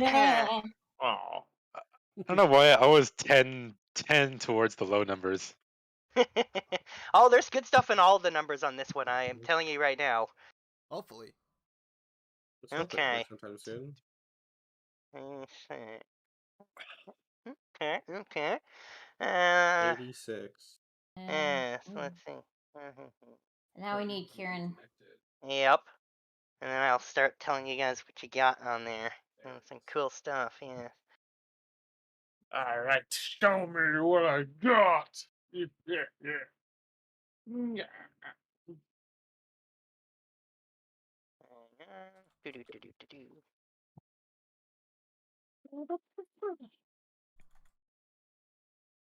Yeah. Oh. I don't know why I always tend towards the low numbers. Oh, there's good stuff in all the numbers on this one. I am telling you right now. Hopefully. Let's hope it Okay. works sometime soon. Okay. Okay. 86. So let's see. Now we need Kieran. Yep. And then I'll start telling you guys what you got on there. Some cool stuff, yeah. Alright, show me what I got.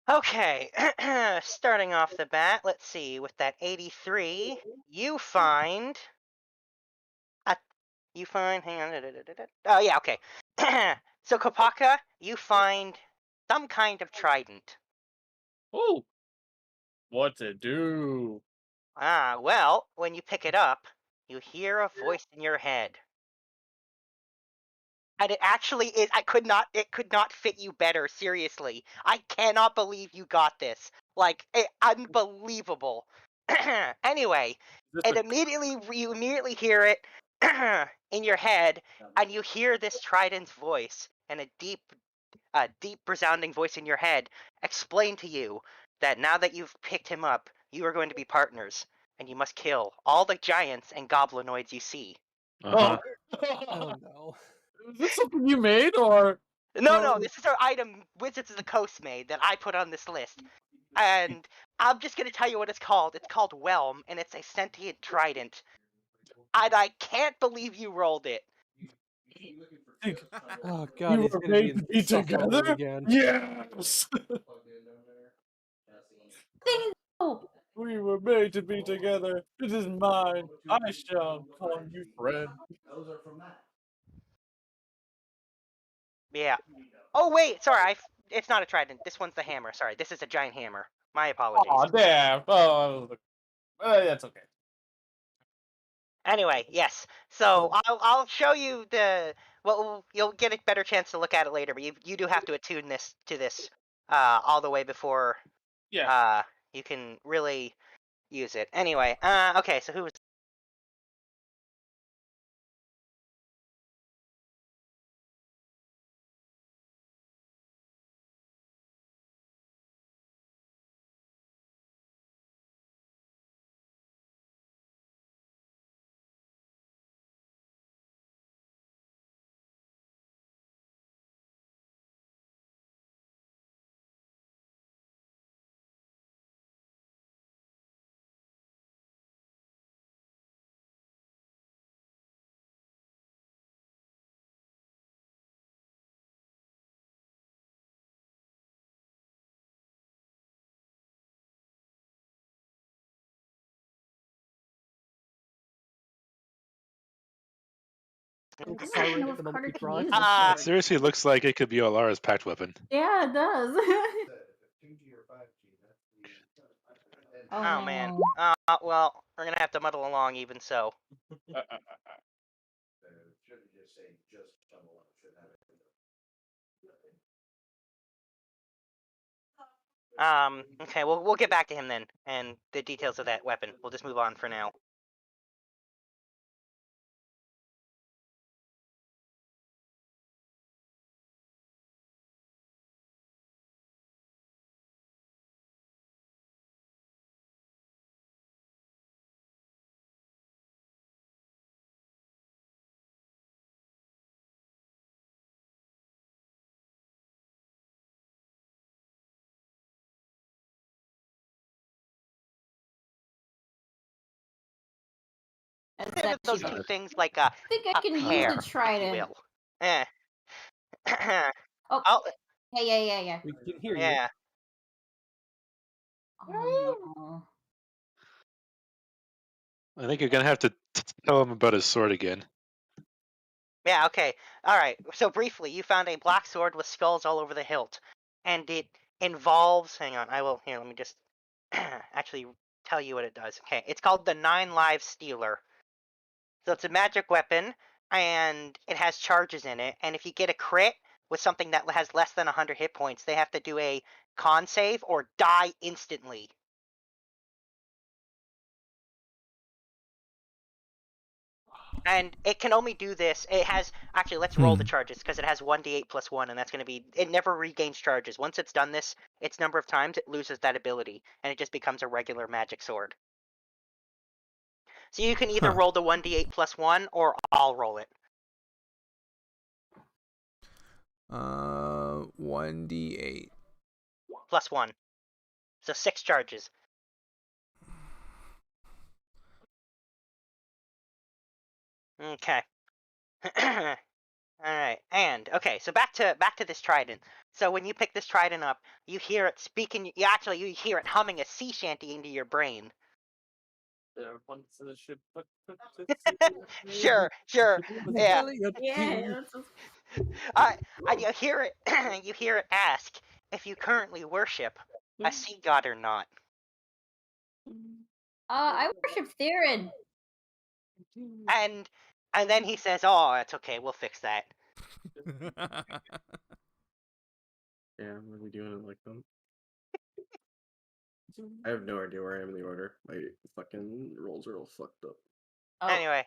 Okay, starting off the bat, let's see, with that 83, you find... hang on, oh yeah, okay. So Kopaka, you find some kind of trident. Oh! What's it do? Well, when you pick it up, you hear a voice in your head. And it actually is, it could not fit you better, seriously. I cannot believe you got this. Like, unbelievable. Anyway, and you immediately hear it in your head, and you hear this trident's voice, and a deep resounding voice in your head explain to you that now that you've picked him up, you are going to be partners, and you must kill all the giants and goblinoids you see. Uh-huh. Oh no. Is this something you made, or? No, this is our item Wizards of the Coast made that I put on this list. And I'm just going to tell you what it's called. It's called Whelm, and it's a sentient trident. And I can't believe you rolled it. Oh god, You he's were gonna made to be be insufferable together? again. Yes! Oh, We were made to be together. It is mine. I shall call you friend. Yeah. Oh, wait, sorry. It's not a trident. This one's the hammer. Sorry, this is a giant hammer. My apologies. Aw, damn. Oh, that's okay. Anyway, yes. So I'll show you the... Well, you'll get a better chance to look at it later, but you do have to attune this to this all the way before you can really use it. Anyway, okay, so who was... I don't know if Carter can use It seriously looks like it could be Alara's pact weapon. Yeah, it does. Oh, man. Well, we're gonna have to muddle along even so. Okay, we'll get back to him then, and the details of that weapon. We'll just move on for now. Think of those two things like I think I can pair, use a trident. if you will. Oh, yeah. We can hear you. Yeah. Oh. I think you're gonna have to tell him about his sword again. Yeah, okay. Alright, so briefly, you found a black sword with skulls all over the hilt. And it involves... Hang on, Here, let me just actually tell you what it does. Okay, it's called the 9 Lives Stealer. So it's a magic weapon and it has charges in it. And if you get a crit with something that has less than 100 hit points, they have to do a con save or die instantly. And it can only do this. It has actually. Let's roll the charges because it has 1d8 plus 1, and that's going to be. It never regains charges. Once it's done this, its number of times, it loses that ability, and it just becomes a regular magic sword. So you can either roll the 1d8 plus 1, or I'll roll it. 1d8 plus 1. So 6 charges. Okay. Alright, and okay, so back to this trident. So when you pick this trident up, you hear it speaking. You hear it humming a sea shanty into your brain. There once a ship put to Sure, yeah. Yeah. And you hear it. You hear it ask if you currently worship a sea god or not. I worship Theron. And then he says, "Oh, it's okay. We'll fix that." Yeah, I'm really doing it like them. I have no idea where I am in the order. My fucking rolls are all fucked up. Oh, Anyway,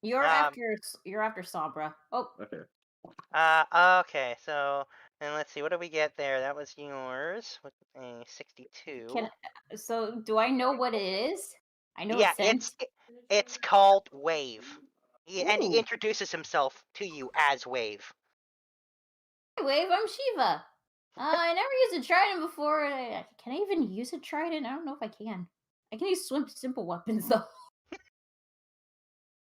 you're after Sabra. Oh, Okay. okay. So and let's see, what did we get there? That was yours with a 62. so do I know what it is? I know Yeah, Sense. it's called Wave. And he Ooh. introduces himself to you as Wave. Hey, Wave, I'm Shiva. I never used a trident before. Can I even use a trident? I don't know if I can. I can use simple weapons though.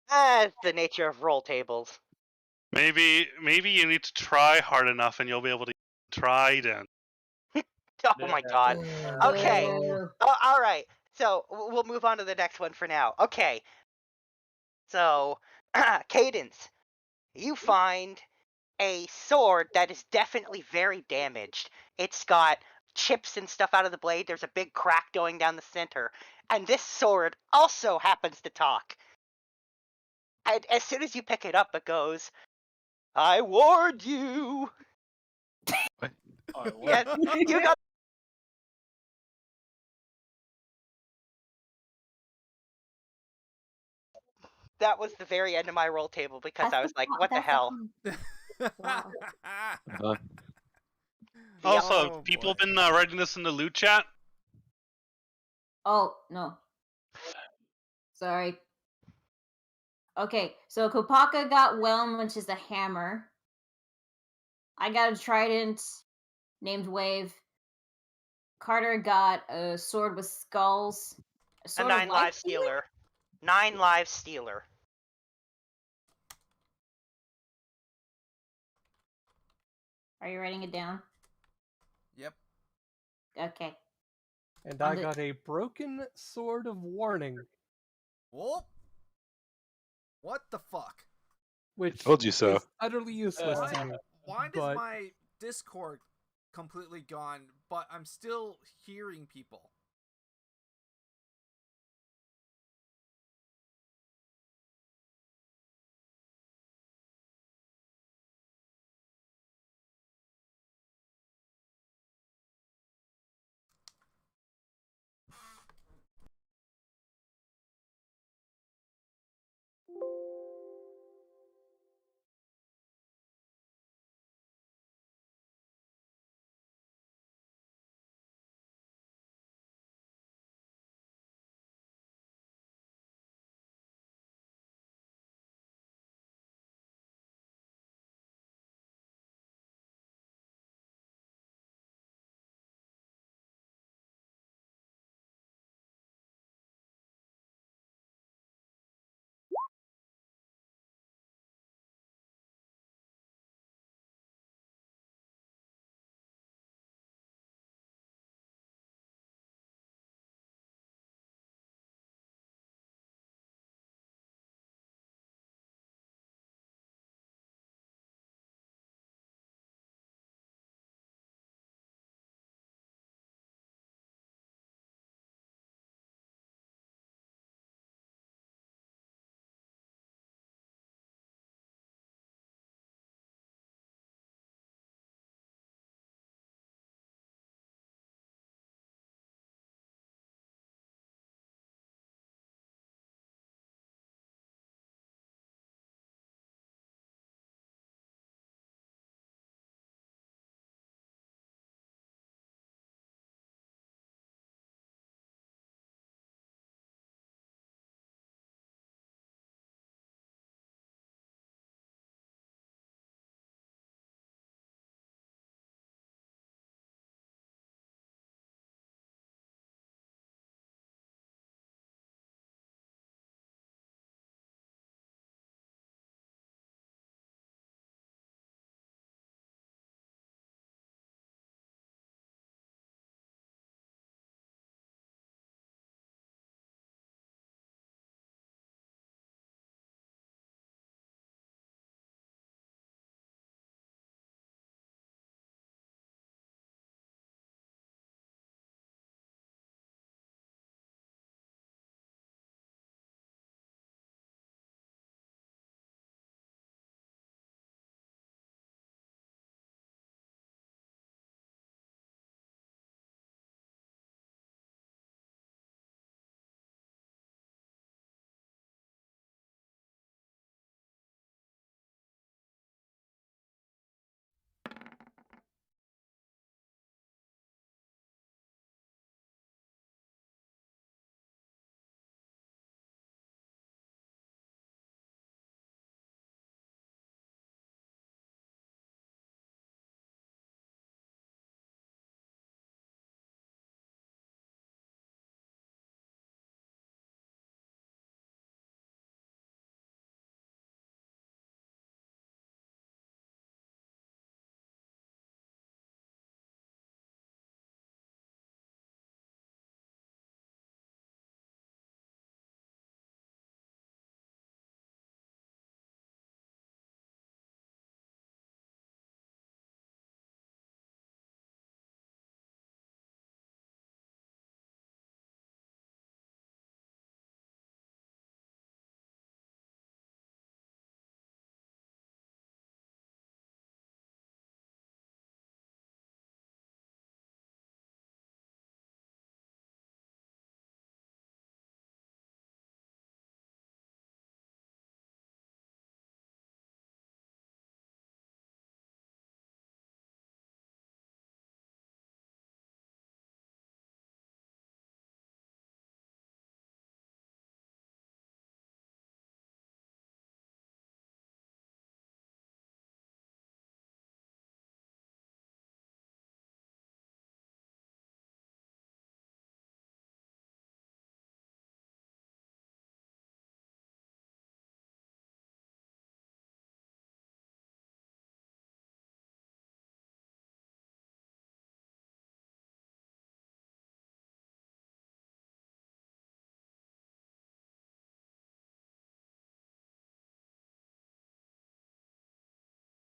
That's the nature of roll tables. Maybe you need to try hard enough, and you'll be able to trident. Oh my god. Okay. All right. So we'll move on to the next one for now. Okay. So, Cadence, you find a sword that is definitely very damaged. It's got chips and stuff out of the blade. There's a big crack going down the center. And this sword also happens to talk. And as soon as you pick it up, it goes, "I warned you." Yes, you got. That was the very end of my roll table because I was like, "What the hell?" Wow. Also, Oh, people boy. been writing this in the loot chat. Oh, no. Sorry. Okay, so Kopaka got Whelm, which is a hammer. I got a trident named Wave. Carter got a sword with skulls. A sword of 9 life live stealer. 9 live stealer. Are you writing it down? Yep. Okay. And I got a broken sword of warning. Whoop. What the fuck? Which Told you so. is utterly useless to me. Why does but- my Discord completely gone, but I'm still hearing people?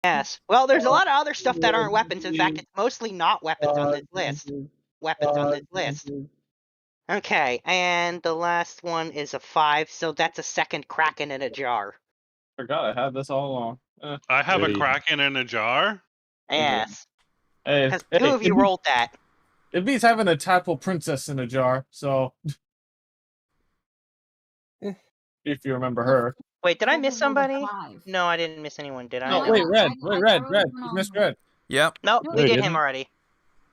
Yes. Well, there's a lot of other stuff that aren't weapons. In fact, it's mostly not weapons on this list. Weapons on this list. Okay, and the last one is a 5, so that's a second Kraken in a jar. Forgot I had this all along. I have a Goody. Kraken in a jar. Yes. Hey, Because 2 of you rolled that. it beats having a tadpole princess in a jar. So, if you remember her. Wait, did I miss somebody? 5. No, I didn't miss anyone, did I? No, No, wait, I Red. got- Wait, I Red. wrote Red. one You on missed there. Red. Yep. Nope, No, we you did didn't. him already.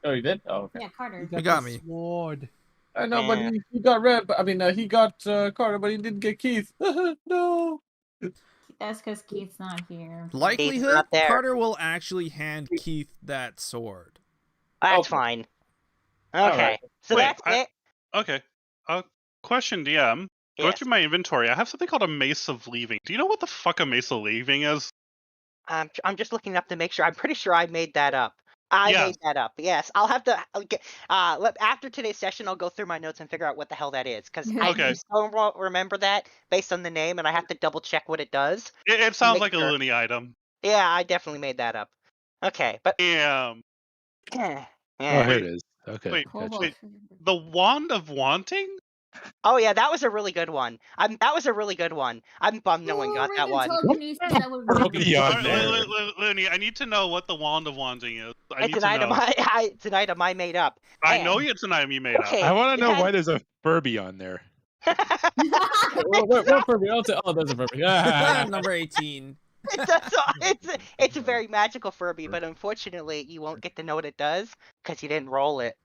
Oh, you did? Oh, okay. Yeah, Carter. You got the me. Sword. I know, but Yeah. he got Red. But I mean, he got Carter, but he didn't get Keith. No. That's because Keith's not here. Likelihood, not there. Carter will actually hand Keith that sword. That's Okay. fine. All Okay, right. so Wait, that's it. Okay. Question, DM. Go Yes. through my inventory. I have something called a Mace of Leaving. Do you know what the fuck a Mace of Leaving is? I'm just looking up to make sure. I'm pretty sure I made that up. I Yeah. made that up. Yes, I'll have to get. After today's session, I'll go through my notes and figure out what the hell that is, because I Okay. just don't remember that based on the name, and I have to double check what it does. It sounds Make like sure. a loony item. Yeah, I definitely made that up. Okay, but Damn. Oh, yeah. here it is. Okay. Wait, gotcha. wait. The Wand of Wanting? Oh yeah, that was a really good one. That was a really good one. I'm bummed no one got that one. Telekinesis, that would be Furby on Alright, there. Looney, I need to know what the Wand of Wanting is. I need It's to an item. know. It's an item I made up. I And- know it's an item you made Okay. I want to it know has- why there's a Furby on there. What Furby? Oh, there's a Furby. Number 18. it's a very magical Furby, but unfortunately, you won't get to know what it does because you didn't roll it.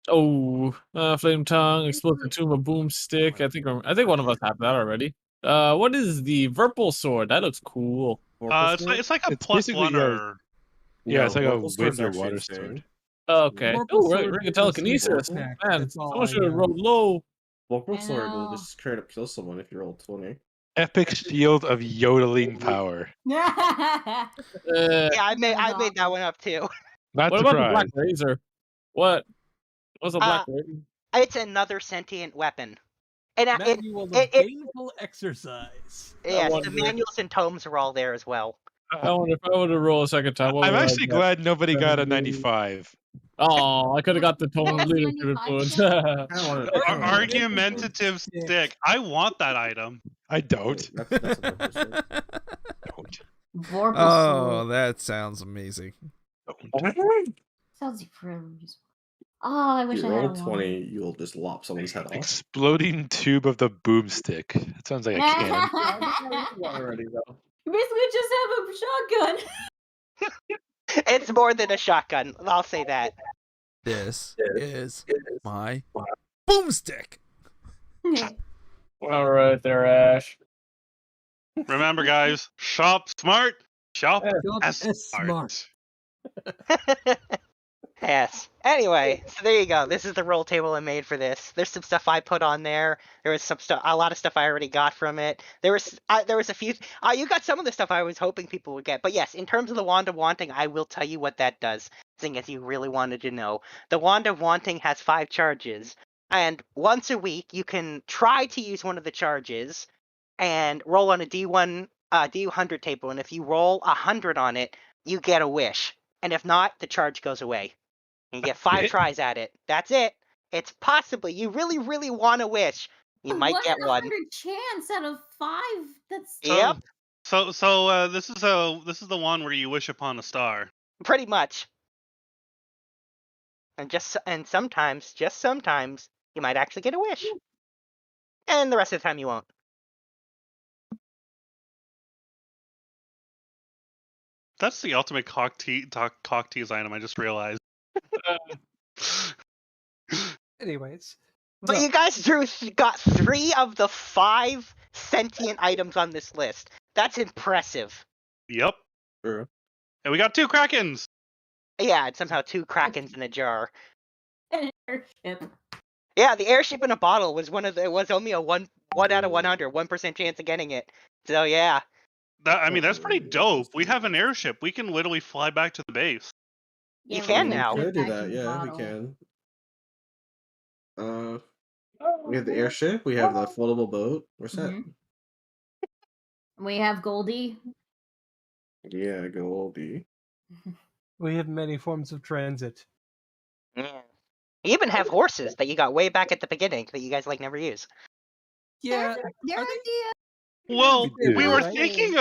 Oh, flame tongue, explosive tomb, a boomstick. I think one of us have that already. What is the Verpal sword? That looks cool. It's like a It's plus basically, one yeah. or Yeah, it's like a Vorpal sword's wind or actually water insane. sword. Okay. Vorpal Oh, sword ring of is telekinesis. attack. Man, That's all someone I should have know. rolled low. Vorpal I sword will know. just straight up kill someone if you roll 20. Epic shield of yodeling power. Uh, Yeah, I made That's that one up too. Not what about the black surprised. razor? What? What's a black razor? It's another sentient weapon, and Manual of it gainful exercise. yes, wonder- the manuals and tomes are all there as well. I wonder if I would have rolled a second time. What I'm would I actually get? glad nobody got a 95. Oh, I could have got the tone That's leadership 95 influence. I don't want to. argumentative stick. I want that item. I don't. That's a Vorpal sword. Don't. Vorpal Oh, sword. that sounds amazing. Sounds really useful. Oh, I If wish you I had roll a 20, you'll just lop someone's head off. Exploding tube of the boomstick. That sounds like a cannon. already though. You basically just have a shotgun. It's more than a shotgun. I'll say that. This is my boomstick. All right, there, Ash. Remember, guys, shop smart, shop Shop as as smart. Yes. Anyway, so there you go. This is the roll table I made for this. There's some stuff I put on there. There was some stuff, a lot of stuff I already got from it. There was a few. You got some of the stuff I was hoping people would get. But yes, in terms of the Wand of Wanting, I will tell you what that does. Seeing as you really wanted to know, the Wand of Wanting has 5 charges, and once a week you can try to use one of the charges and roll on a D1, D100 table. And if you roll 100 on it, you get a wish. And if not, the charge goes away. You get 5 tries at it. That's it. It's possibly you really, really want to wish. You might get one. 100 chance out of 5. That's Yep, So this is the one where you wish upon a star. pretty much. And sometimes, just sometimes, you might actually get a wish. And the rest of the time you won't. That's the ultimate cock tease item. I just realized. Anyways. But you guys got 3 of the 5 sentient items on this list. That's impressive. Yep. True. And we got 2 Krakens. Yeah, it's somehow 2 Krakens in a jar. an airship. Yeah, the airship in a bottle was was only a 1 out of 100, 1% chance of getting it. So yeah. That's pretty dope. We have an airship. We can literally fly back to the base. You Yeah, can we now. put We it can do back that. in the Yeah, we bottle. can. We have the airship. We have the floatable boat. We're set. Mhm. We have Goldie. Yeah, Goldie. We have many forms of transit. Yeah. You even have horses that you got way back at the beginning that you guys like never use. Yeah, Their are they- idea. Well, We did, we were right? thinking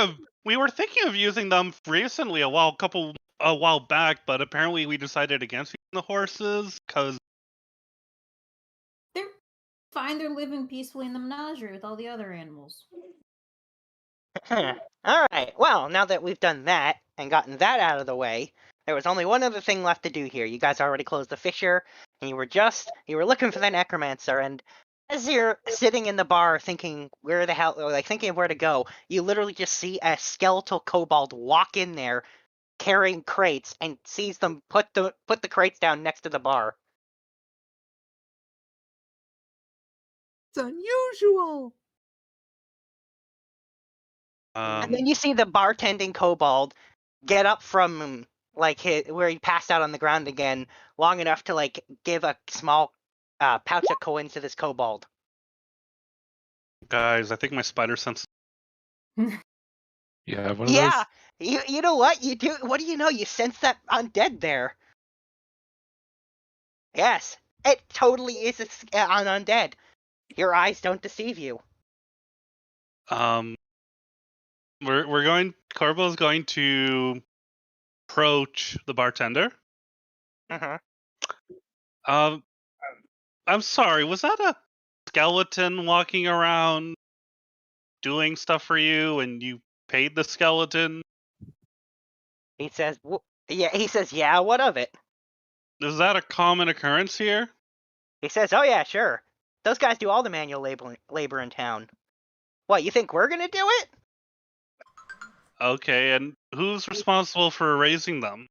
of using them recently a while back, but apparently we decided against using the horses because They're fine. They're living peacefully in the menagerie with all the other animals. Alright, well, now that we've done that and gotten that out of the way, there was only one other thing left to do here. You guys already closed the fissure, and you were looking for that necromancer, and as you're sitting in the bar thinking where the hell, or like thinking of where to go, you literally just see a skeletal kobold walk in there carrying crates and sees them put the crates down next to the bar. It's unusual. And then you see the bartending kobold get up from like where he passed out on the ground again, long enough to like give a small pouch of coins to this kobold. guys, I think my spider sense. Yeah, one of Yeah, you know what you do? What do you know? You sense that undead there. Yes, it totally is an undead. Your eyes don't deceive you. We're going. Corbo's going to approach the bartender. Mm-hmm. I'm sorry. Was that a skeleton walking around doing stuff for you, and you paid the skeleton? He says, "Yeah." He says, "Yeah. What of it?" Is that a common occurrence here? He says, "Oh yeah, sure. Those guys do all the manual labor in town. What, you think we're gonna do it?" Okay, and who's responsible for raising them?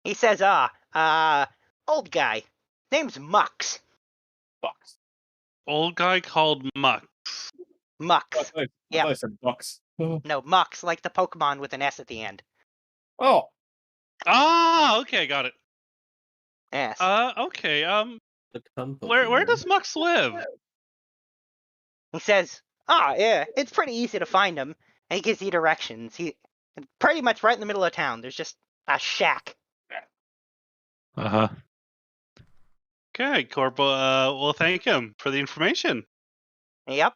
He says, old guy. Name's Mux. Bucks. Old guy called Muck. Mux. I Yep. thought I said bucks. Oh. No, Mux, like the Pokemon with an S at the end. Ah, okay, got it. Yes. Okay. The Where does Mux live? He says, yeah, it's pretty easy to find him. And he gives you directions. He pretty much right in the middle of town. There's just a shack. Uh-huh. Okay, Corpo. We'll thank him for the information. Yep.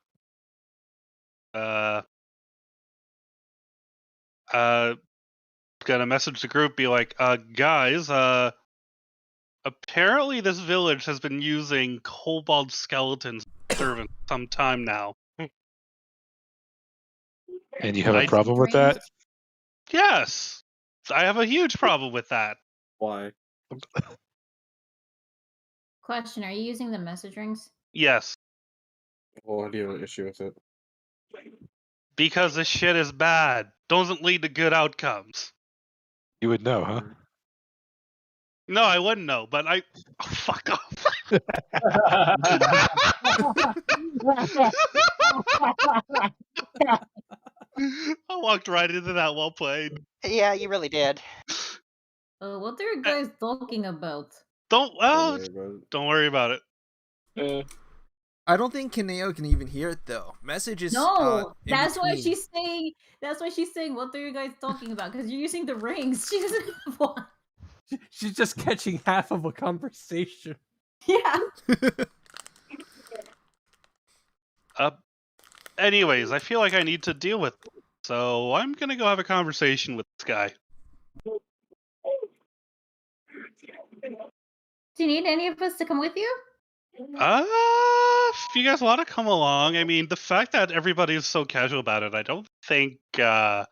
Gonna message the group, be like, guys, apparently this village has been using kobold skeletons to serve some time now. And you have a problem with that? Yes, I have a huge problem with that. Why? Question: Are you using the message rings? Yes, Well, do you have an issue with it? because this shit is bad. Doesn't lead to good outcomes. You would know, huh? No, I wouldn't know, but I. Oh, fuck off. I walked right into that. Well played. Yeah, you really did. What are you guys talking about? Don't worry about it. I don't think Kaneo can even hear it though. Messages. No, in that's why between. she's saying. That's why she's saying. What are you guys talking about? Because you're using the rings. She doesn't have one. She's just catching half of a conversation. Yeah. Anyways, I feel like I need to deal with it, so I'm gonna go have a conversation with this guy. Do you need any of us to come with you? If you guys want to come along, I mean, the fact that everybody is so casual about it, I don't think. I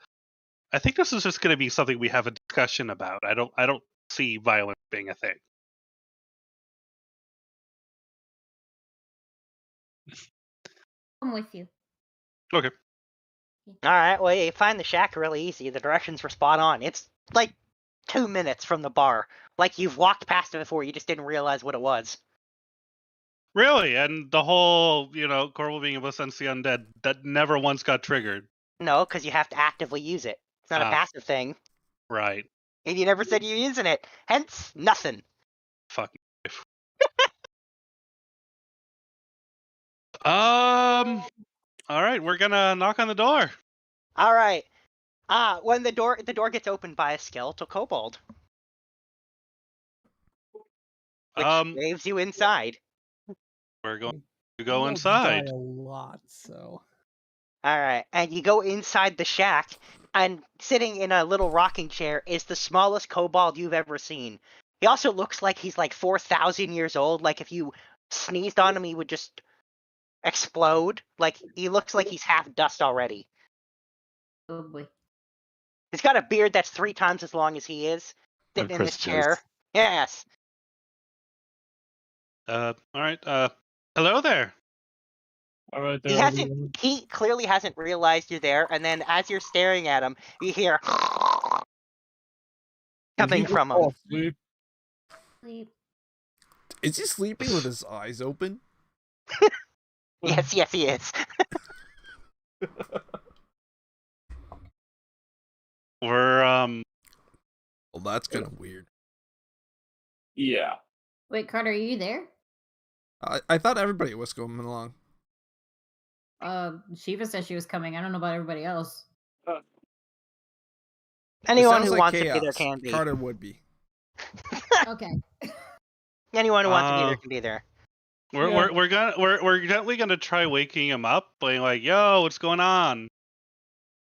think this is just gonna be something we have a discussion about. I don't see violence being a thing. I'm with you. Okay. Alright, well, you find the shack really easy. The directions were spot on. It's like 2 minutes from the bar. Like you've walked past it before, you just didn't realize what it was. Really, and the whole, Corval being able to sense the undead, that never once got triggered. No, because you have to actively use it. It's not a passive thing. Right. And you never said you're using it. Hence, nothing. Fuck. All right, we're gonna knock on the door. Alright. When the door gets opened by a skeletal kobold, which waves you inside. We're going to go Kobolds die inside. a lot, so. All right, and you go inside the shack, and sitting in a little rocking chair is the smallest kobold you've ever seen. He also looks like he's like 4,000 years old. Like if you sneezed on him, he would just explode. Like he looks like he's half dust already. Oh boy. He's got a beard that's 3 times as long as he is, sitting in this chair. Yes. All right. Hello there. All right, He there. hasn't. He clearly hasn't realized you're there, and then as you're staring at him, you hear coming from him. Sleep. Sleep. Is he sleeping with his eyes open? Yes, he is. We're Well, that's kind of weird. Yeah. Wait, Carter, are you there? I thought everybody was going along. Shiva said she was coming. I don't know about everybody else. Anyone It sounds who like wants to be chaos. there can be. Carter would be. Okay. Anyone who wants to be there can be there. we're gently gonna try waking him up, being like, "Yo, what's going on?"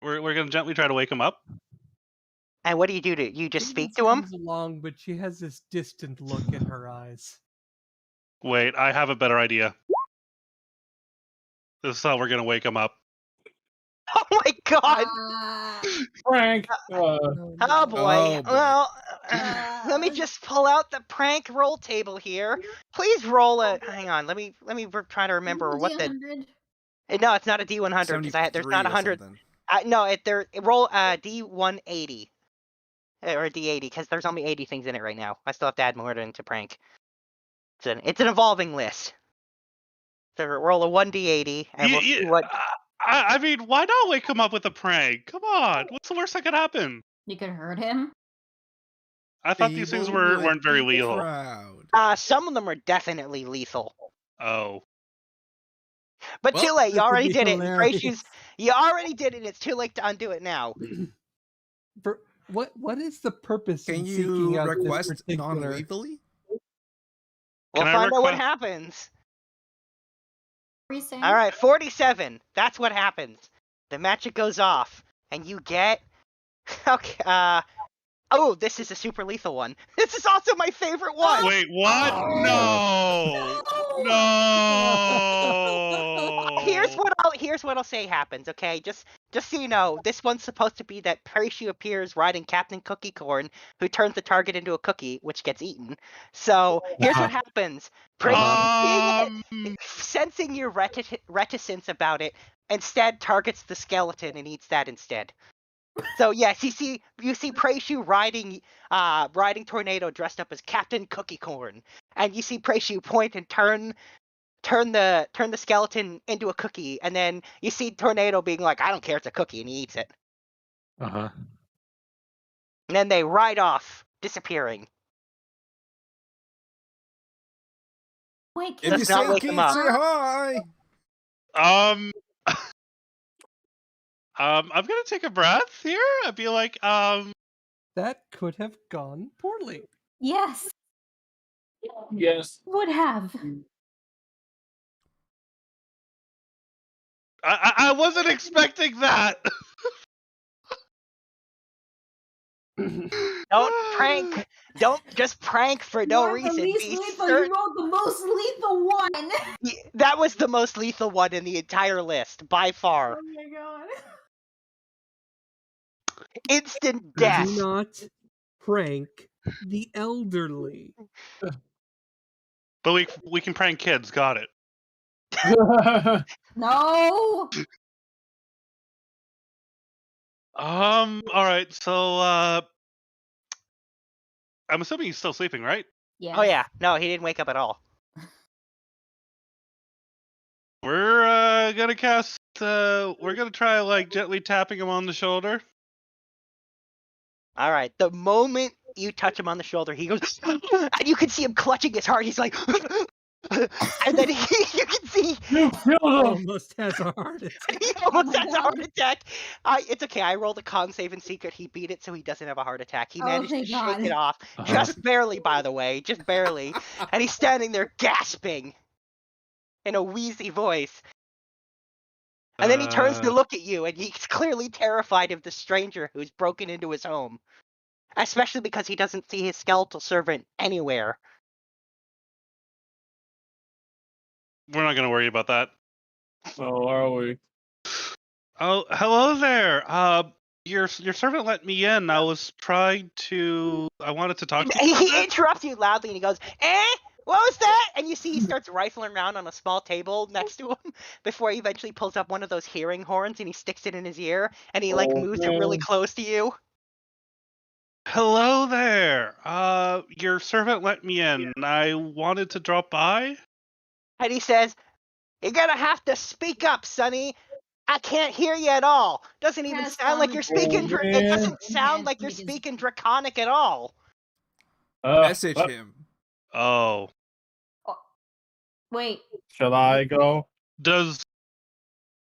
We're gonna gently try to wake him up. And what do? You just speak to Cadence him? comes along, but she has this distant look in her eyes. Wait, I have a better idea. This is how we're gonna wake him up. Oh my god! Frank. Oh boy. Oh, boy. Well, let me just pull out the prank roll table here. Please roll a. Hang on. Let me try to remember what the. D100. No, it's not a D100 because there's not 100. No, roll a D180 or a D80 because there's only 80 things in it right now. I still have to add more into prank. It's an evolving list. So roll a 1D80 and we'll see what. I mean, why not wake him up with a prank? Come on, what's the worst that could happen? You could hurt him. I thought these things weren't very lethal. Some of them are definitely lethal. Oh. But Well, too late. You this would already be did it. hilarious. You already did it. It's too late to undo it now. For what is the purpose Can in you seeking out request this particular... non-lethally? We'll find out what happens. What are you saying? All right, 47. That's what happens. The magic goes off, and you get. Okay. Oh, this is a super lethal one. This is also my favorite one. Wait, what? No. No. Here's what I'll say happens. Okay, just so you know, this one's supposed to be that Parachute appears riding Captain Cookie Corn, who turns the target into a cookie, which gets eaten. So here's what happens. Sensing your reticence about it, instead targets the skeleton and eats that instead. So yes, you see Preishu riding Tornado dressed up as Captain Cookie Corn, and you see Preishu point and turn the skeleton into a cookie, and then you see Tornado being like, "I don't care, it's a cookie," and he eats it. Uh-huh. And then they ride off, disappearing. Wait, If you Let's not say wake Keith, him up. say hi. I'm gonna take a breath here. I'd be like, That could have gone poorly. yes. Yes. Would have. I wasn't expecting that. Don't just prank for no You're reason. The least Be lethal. certain- You rolled the most lethal one. That was the most lethal one in the entire list, by far. Oh my god. Instant death. Do not prank the elderly. But we can prank kids. Got it. No. All right. So I'm assuming he's still sleeping, right? Yeah. Oh yeah, no, he didn't wake up at all. We're gonna cast. We're gonna try like gently tapping him on the shoulder. All right, the moment you touch him on the shoulder, he goes, and you can see him clutching his heart. He's like, And then you can see You killed him. Almost has a heart attack. he almost my has a heart God. attack. It's okay. I rolled a con save in secret. He beat it, so he doesn't have a heart attack. He Oh, managed to thank shake it God. off, just barely, by the way, just barely. And he's standing there gasping in a wheezy voice. And then he turns to look at you, and he's clearly terrified of the stranger who's broken into his home. Especially because he doesn't see his skeletal servant anywhere. We're not gonna worry about that. Oh, are we? Oh, hello there. Your servant let me in. I was trying to. I wanted to talk to you. He interrupts you loudly, and he goes, "Eh? What was that?" And you see he starts rifling around on a small table next to him before he eventually pulls up one of those hearing horns and he sticks it in his ear and he like Oh, moves it really man. close to you. Hello there. Your servant let me in. I wanted to drop by. And he says, "You're gonna have to speak up, Sonny. I can't hear you at all. Doesn't even Yes, sound like Sonny. you're speaking. Oh, It man. doesn't sound like you're Make his- speaking Draconic at all." Message him. Oh, Wait. Shall I go? does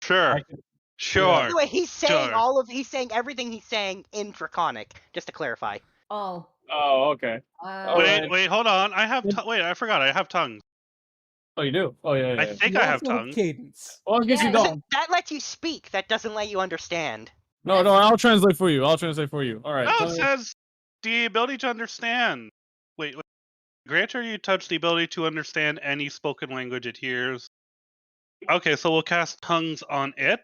sure, I can- sure. Anyway, he's saying Sure. he's saying everything he's saying in Draconic, just to clarify. Oh. Oh, okay. Alright. Wait, hold on. I have. Wait, I forgot. I have tongues. Oh, you do? Oh, yeah, yeah. I yeah. think You I have also tongues. cadence. Well, I guess you Yeah, don't. That lets you speak. That doesn't let you understand. No, I'll translate for you. All right. No, tell it me- says the ability to understand. Wait. Grant her you touch the ability to understand any spoken language it hears. Okay, so we'll cast tongues on it.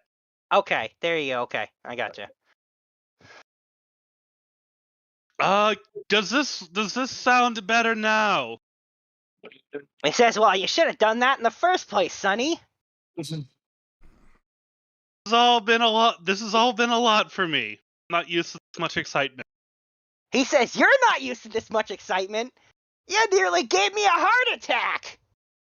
Okay, there you go. Okay, I gotcha. Does this sound better now? He says, "Well, you should have done that in the first place, Sonny." This has all been a lot for me. Not used to this much excitement. He says, "You're not used to this much excitement. You nearly gave me a heart attack."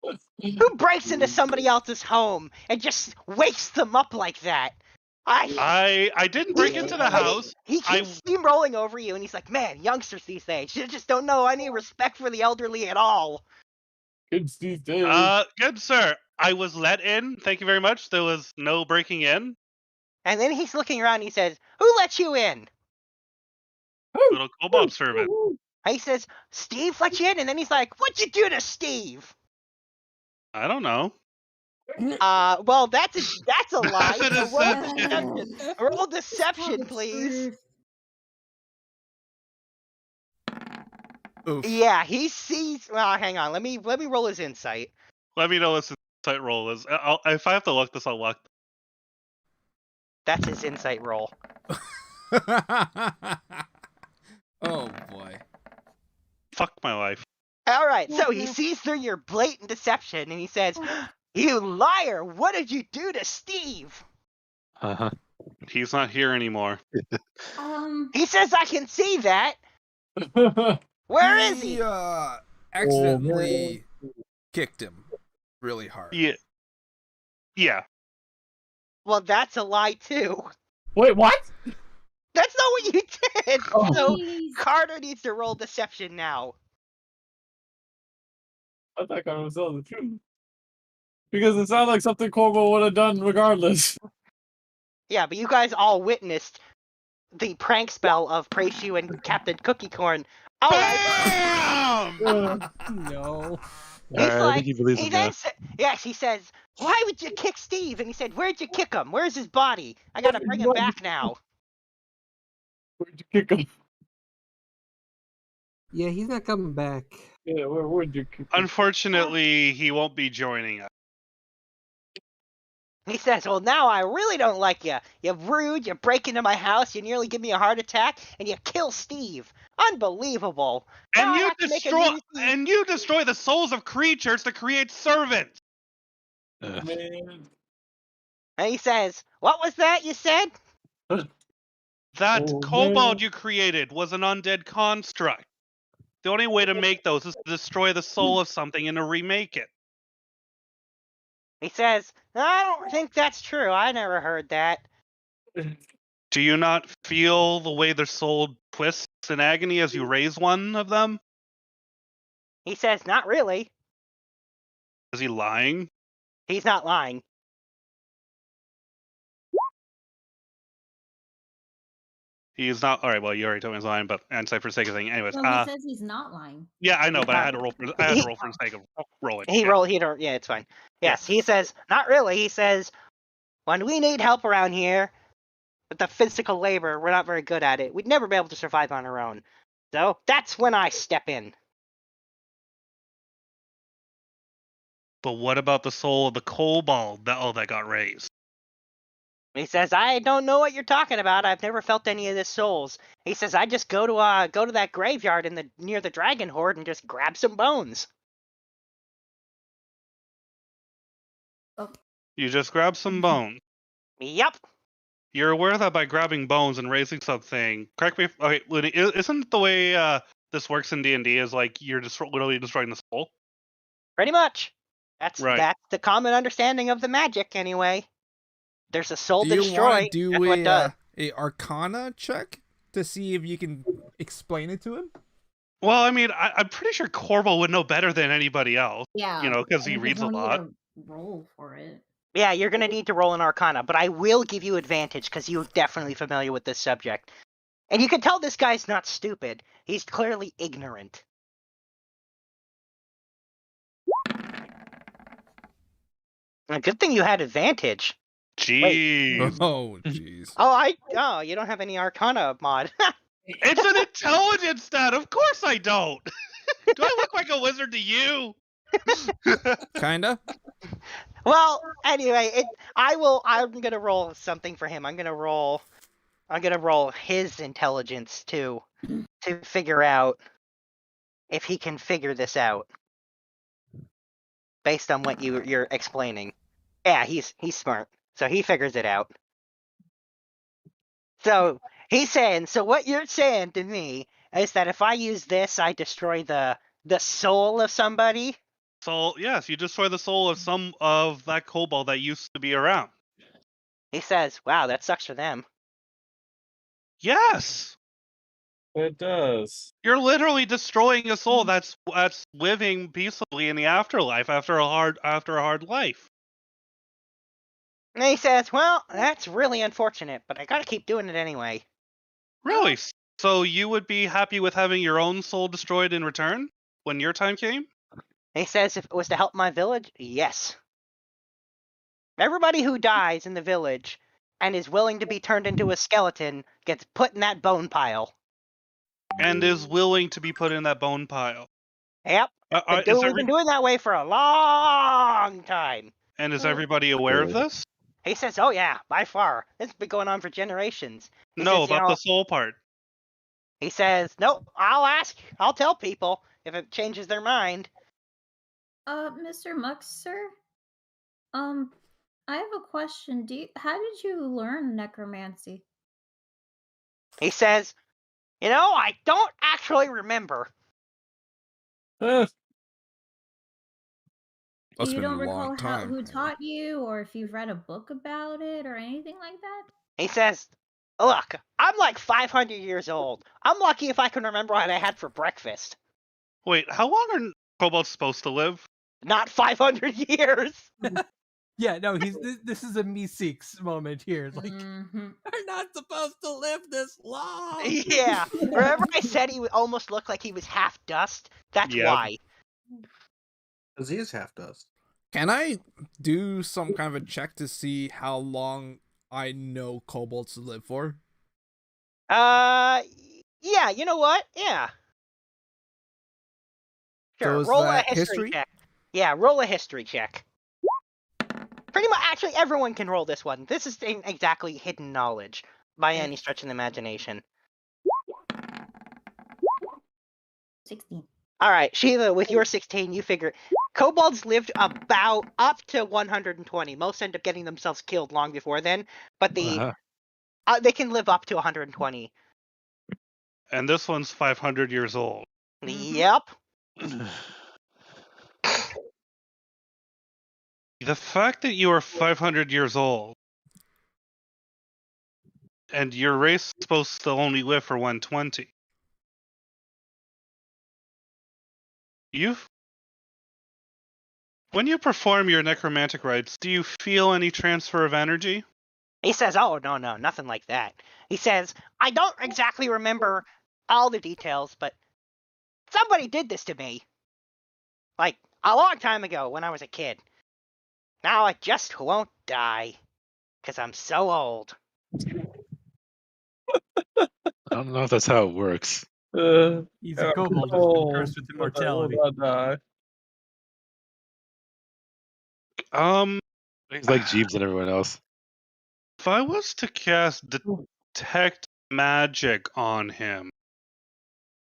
Who breaks into somebody else's home and just wakes them up like that? I didn't break into the house. He keeps steamrolling over you, and he's like, "Man, youngsters these days, you just don't know any respect for the elderly at all." Kids these days. Good sir. I was let in. Thank you very much. There was no breaking in. And then he's looking around and he says, "Who let you in?" Little kobold servant. And he says, "Steve let you in?" And then he's like, "What'd you do to Steve?" I don't know. Well, that's a lie. That's a So deception. roll deception, please. Oof. Yeah, he sees. Well, hang on. Let me roll his insight. Let me know what his insight roll is. If I have to look this, I'll look. That's his insight roll. Oh boy. Fuck my life. All right, so he sees through your blatant deception and he says, "You liar! What did you do to Steve?" Uh-huh. He's not here anymore. He says, "I can see that. Where is he?" Accidentally kicked him really hard. Yeah. Well, that's a lie too. Wait, what? That's not what you did. Oh. So Jeez. Carter needs to roll deception now. I thought I was telling the truth. Because it sounded like something Corvo would have done regardless. Yeah, but you guys all witnessed the prank spell of Praishu and Captain Cookie Corn. All right. No. He's I like, think he believes he in then that. yes, he says, "Why would you kick Steve?" And he said, "Where'd you kick him? Where's his body? I gotta bring him back now." Where'd you kick him? Yeah, he's not coming back. Yeah, where'd you kick him? Unfortunately, he won't be joining us. He says, "Well, now I really don't like you. You're rude, you break into my house, you nearly give me a heart attack, and you kill Steve. Unbelievable. Now I have to make a new- you destroy the souls of creatures to create servants. Man. And he says, "What was that you said?" That Oh, kobold man. you created was an undead construct. The only way to make those is to destroy the soul of something and to remake it. He says, "I don't think that's true. I never heard that." Do you not feel the way their soul twists in agony as you raise one of them? He says, "Not really." Is he lying? He's not lying. He's not. All right. Well, you already told me he's lying, but for the sake of thing, anyways. Well, he says he's not lying. Yeah, I know, but I had to roll for. I had to He- roll for the sake of rolling. He yeah. rolled. He don't. Yeah, it's fine. Yes, he says not really. He says when we need help around here with the physical labor, we're not very good at it. We'd never be able to survive on our own. So that's when I step in. But what about the soul of the kobold that got raised? He says, I don't know what you're talking about. I've never felt any of this souls. He says, I just go to that graveyard near the dragon horde and just grab some bones. You just grab some bones. Yep. You're aware that by grabbing bones and raising something, correct me. Okay, Looney, isn't the way this works in D&D is like you're just literally destroying the soul? Pretty much. That's Right. the common understanding of the magic, anyway. There's a soul Do to you destroy. want to do That's what it does. a Arcana check to see if you can explain it to him? Well, I mean, I'm pretty sure Corbo would know better than anybody else. Yeah. You know, because he and reads a he'll need lot. to roll for it. Yeah, you're going to need to roll an Arcana, but I will give you advantage because you're definitely familiar with this subject. And you can tell this guy's not stupid. He's clearly ignorant. A good thing you had advantage. Jeez. Oh, jeez. Oh, you don't have any Arcana mod. It's an intelligence stat. Of course I don't. Do I look like a wizard to you? Kinda. Well, anyway, I'm gonna roll something for him. I'm gonna roll his intelligence to figure out if he can figure this out based on what you're explaining. Yeah, he's smart, so he figures it out. So he's saying, so what you're saying to me is that if I use this, I destroy the soul of somebody. So yes, you destroy the soul of some of that kobold that used to be around. He says, "Wow, that sucks for them." Yes, It does. you're literally destroying a soul that's living peacefully in the afterlife after a hard life. And he says, "Well, that's really unfortunate, but I gotta keep doing it anyway." Really? So you would be happy with having your own soul destroyed in return when your time came? He says, "If it was to help my village, yes. Everybody who dies in the village and is willing to be turned into a skeleton gets put in that bone pile." And is willing to be put in that bone pile. Yep. We've been doing that way for a long time. And is everybody aware of this? He says, "Oh yeah, by far. This has been going on for generations." He No, says, about the soul part. He says, "Nope, I'll ask. I'll tell people if it changes their mind." Mr. Mux, sir? I have a question. How did you learn necromancy? He says, I don't actually remember. That's You been don't a long recall time. who taught you, or if you've read a book about it, or anything like that? He says, "Look, I'm like 500 years old. I'm lucky if I can remember what I had for breakfast. Wait, how long are kobolds supposed to live? Not 500 years." Yeah, no, this is a Meeseeks moment here. Like, Mhm. they're not supposed to live this long. Yeah. Remember I said he almost looked like he was half dust? That's Yep. why. Because he is half dust. Can I do some kind of a check to see how long I know kobolds to live for? Yeah, you know what? Yeah. Sure, So is roll a that history history? check. Yeah, roll a history check. Pretty much, actually, everyone can roll this one. This is exactly hidden knowledge by any stretch of the imagination. 16. All right, Sheila, with your 16, you figure kobolds lived about up to 120. Most end up getting themselves killed long before then, but they can live up to 120. And this one's 500 years old. Yep. The fact that you are 500 years old and your race is supposed to only live for 120. when you perform your necromantic rites, do you feel any transfer of energy? He says, "Oh, no, nothing like that." He says, "I don't exactly remember all the details, but somebody did this to me. Like, a long time ago when I was a kid. Now I just won't die. Because I'm so old." I don't know if that's how it works. He's a kobold who's been cursed with immortality. He's like Jeeves and everyone else. If I was to cast detect magic on him,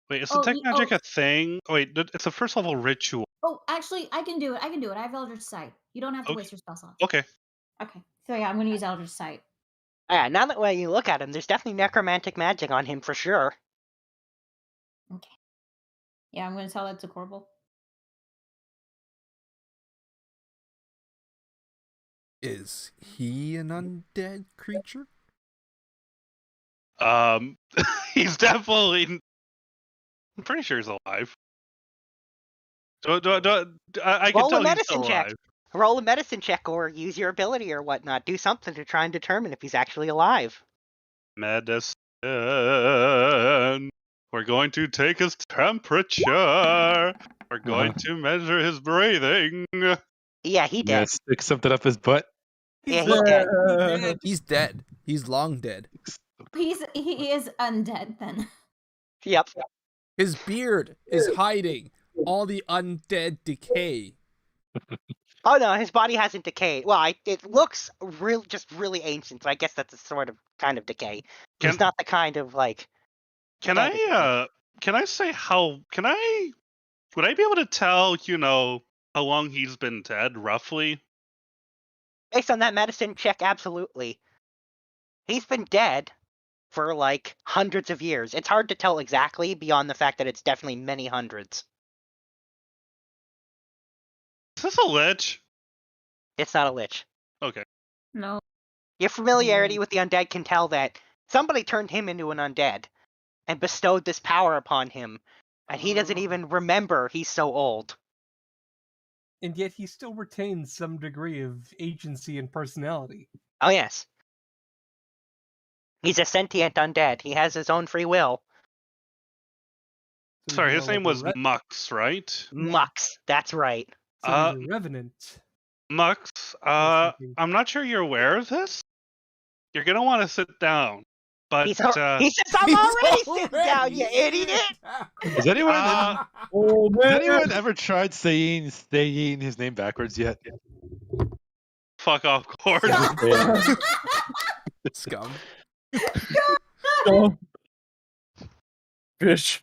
wait, is detect magic a thing? Oh, wait, it's a first level ritual. Oh, actually, I can do it. I have Eldritch Sight. You don't have to waste your spell slots. Okay. Okay. So yeah, I'm gonna use Eldritch Sight. Yeah, now that when you look at him, there's definitely necromantic magic on him for sure. Okay. Yeah, I'm gonna tell that to Corbel. Is he an undead creature? He's definitely. I'm pretty sure he's alive. I can Roll a tell he's medicine still check. alive. Roll a medicine check or use your ability or whatnot. Do something to try and determine if he's actually alive. Medicine. We're going to take his temperature. We're going to measure his breathing. Yeah, he Yeah, dead. stick something up his butt. Yeah, he's dead. He's dead. He's long dead. He is undead then. Yep. His beard is hiding all the undead decay. Oh no, his body hasn't decayed. Well, it looks just really ancient, so I guess that's a sort of kind of decay. It's not the kind of like. Can I say would I be able to tell, how long he's been dead, roughly? Based on that medicine check, absolutely. He's been dead for like hundreds of years. It's hard to tell exactly beyond the fact that it's definitely many hundreds. Is this a lich? It's not a lich. Okay. No. Your familiarity with the undead can tell that somebody turned him into an undead and bestowed this power upon him, and he doesn't even remember he's so old. And yet he still retains some degree of agency and personality. Oh yes. He's a sentient undead. He has his own free will. So Sorry, he's his more name like was a Mux, right? Mux, that's right. So he's a revenant. Mux, thinking. I'm not sure you're aware of this. You're gonna want to sit down. But he says, "I'm already sitting down, you idiot!" Has anyone, has anyone ever tried saying his name backwards yet? Fuck off, Cord. Scum. Bitch.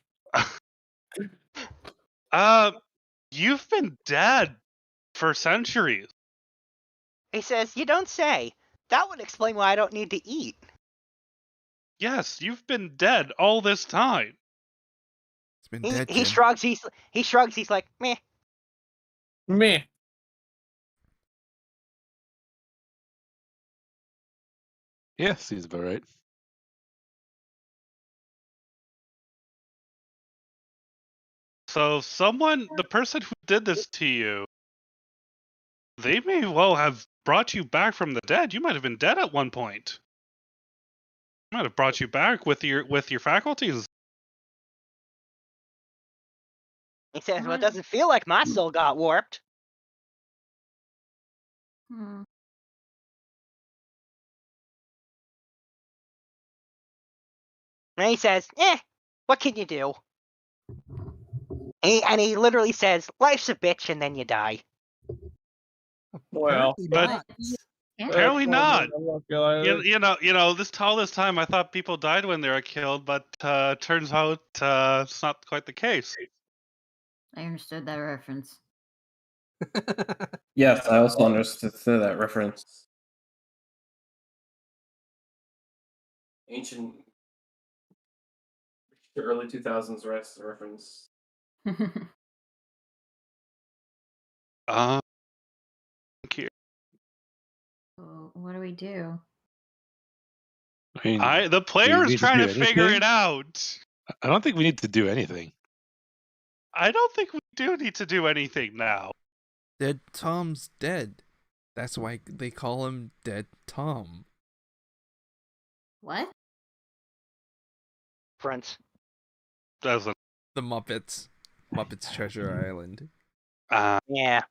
You've been dead for centuries. He says, "You don't say. That would explain why I don't need to eat." Yes, you've been dead all this time. It's been dead, He Jim. shrugs. He shrugs. He's like, "Meh." Meh. Yeah, seems about right. So the person who did this to you, they may well have brought you back from the dead. You might have been dead at one point. Might have brought you back with your faculties. He says, "Well, it doesn't feel like my soul got warped." Hmm. And he says, what can you do? And he literally says, "Life's a bitch, and then you die." Well, Apparently not. This time I thought people died when they were killed, but turns out it's not quite the case. I understood that reference. Yes, I also understood that reference. Ancient, early 2000s reference. Here. So what do we do? I mean, The player's trying to figure anything? it out. I don't think we need to do anything. I don't think we do need to do anything now. Dead Tom's dead. That's why they call him Dead Tom. What? Fronts. Doesn't. The Muppets. Muppets Treasure Island. Yeah.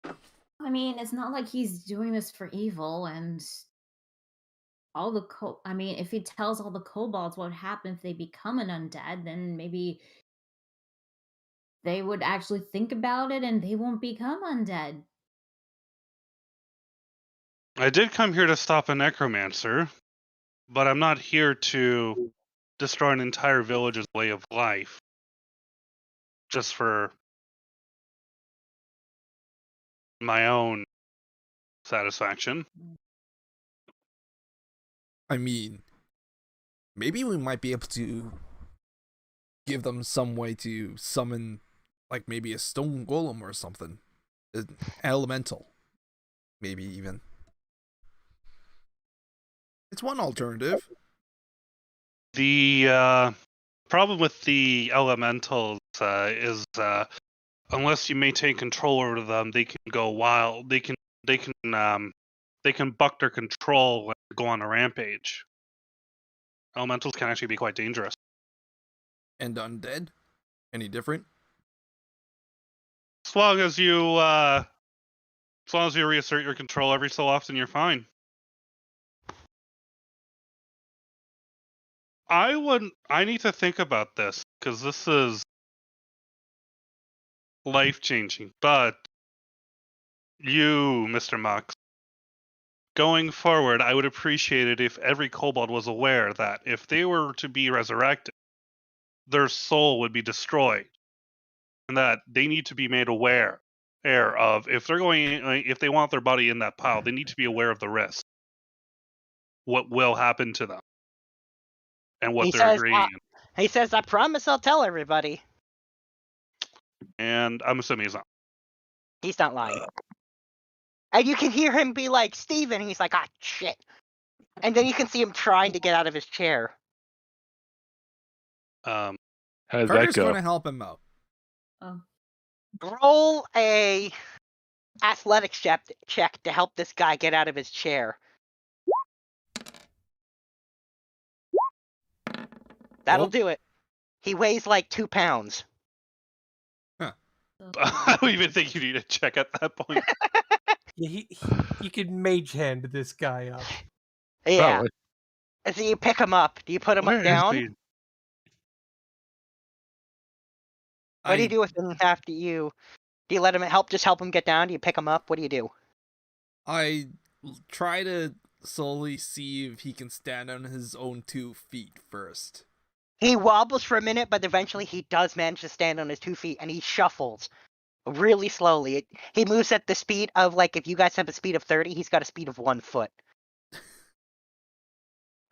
I mean, it's not like he's doing this for evil, and all the I mean, if he tells all the kobolds what happens if they become an undead, then maybe they would actually think about it and they won't become undead. I did come here to stop a necromancer, but I'm not here to destroy an entire village's way of life just for my own satisfaction. I mean, maybe we might be able to give them some way to summon, like maybe a stone golem or something. An elemental. Maybe even. It's one alternative. The problem with the elementals is unless you maintain control over them, they can go wild. They can buck their control and go on a rampage. Elementals can actually be quite dangerous. And undead? Any different? As long as you reassert your control every so often, you're fine. I need to think about this because this is life-changing. But you, Mr. Mox, going forward, I would appreciate it if every kobold was aware that if they were to be resurrected, their soul would be destroyed, and that they need to be made aware of if they want their body in that pile, they need to be aware of the risk, what will happen to them, and what they're agreeing. He says, "I promise I'll tell everybody." And I'm assuming he's not. He's not lying. And you can hear him be like, "Steven," he's like, "Ah, shit." And then you can see him trying to get out of his chair. How did that Carter's go? going to help him out. Oh. Roll a athletics check to help this guy get out of his chair. That'll do it. He weighs like 2 pounds. I don't even think you need a check at that point. Yeah, he could mage hand this guy up. Yeah. Probably. And so you pick him up. Do you put him Where is down? he? What do you do with him after you? Do you let him just help him get down? Do you pick him up? What do you do? I try to slowly see if he can stand on his own 2 feet first. He wobbles for a minute, but eventually he does manage to stand on his 2 feet, and he shuffles really slowly. He moves at the speed of, like, if you guys have a speed of 30, he's got a speed of 1 foot.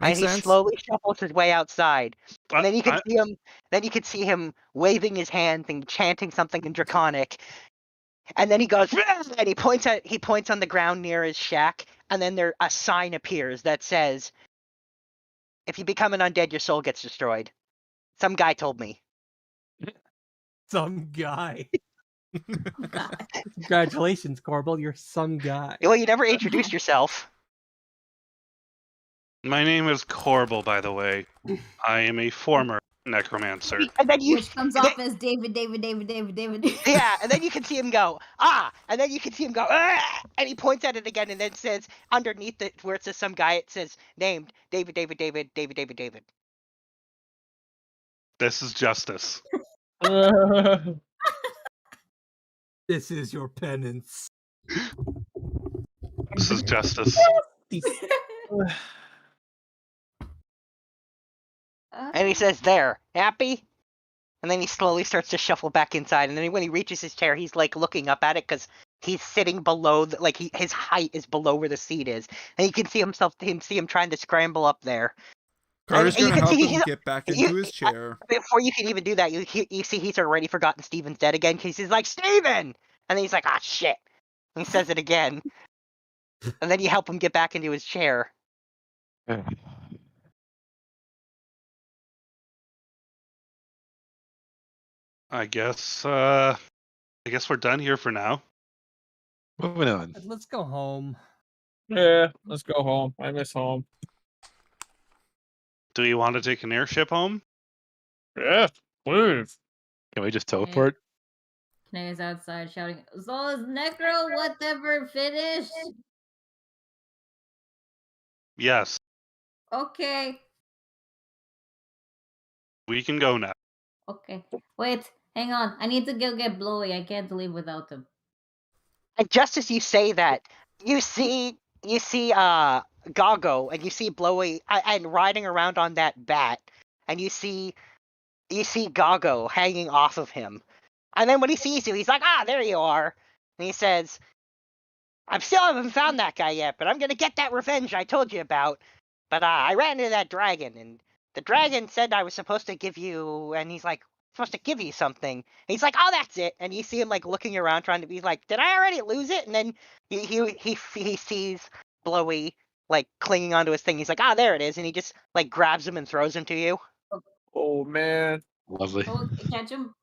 And he slowly shuffles his way outside. And then you can see him. Then you can see him waving his hands and chanting something in Draconic. And then he goes, and he points on the ground near his shack. And then a sign appears that says, "If you become an undead, your soul gets destroyed." Some guy told me. Some guy. Congratulations, Corbel. You're some guy. Well, you never introduced yourself. My name is Corbel, by the way. I am a former necromancer. And then Which comes off as David. Yeah, and then you can see him go, "Ah!" And then you can see him go, "Ah!" And he points at it again, and then says, underneath it, where it says some guy, it says, named David. This is justice. This is your penance. This is justice. And he says, "There, happy?" And then he slowly starts to shuffle back inside. And then when he reaches his chair, he's like looking up at it because he's sitting below, his height is below where the seat is, and you can see him trying to scramble up there. Carter's going to help him get back into his chair. Before you can even do that, you see he's already forgotten Steven's dead again because he's like, "Steven!" And then he's like, "Ah, shit." And he says it again. And then you help him get back into his chair. I guess I guess we're done here for now. Moving on. Let's go home. Yeah, let's go home. I miss home. Do you want to take an airship home? Yeah, please. Can we just teleport? Kane is outside shouting, "So is Necro whatever finished?" Yes. Okay. We can go now. Okay. Wait, hang on. I need to go get Blowy. I can't leave without him. And just as you say that, you see Goggo, and you see Blowy and riding around on that bat, and you see Goggo hanging off of him. And then when he sees you, he's like, "Ah, there you are." And he says, "I still haven't found that guy yet, but I'm gonna get that revenge I told you about. But I ran into that dragon, and the dragon said I was supposed to give you," and he's like, "supposed to give you something." And he's like, "Oh, that's it." And you see him like looking around, trying to be like, "Did I already lose it?" And then he sees Blowy like clinging onto his thing. He's like, "Ah, there it is," and he just like grabs him and throws him to you. Oh man. Lovely. Oh, catch him.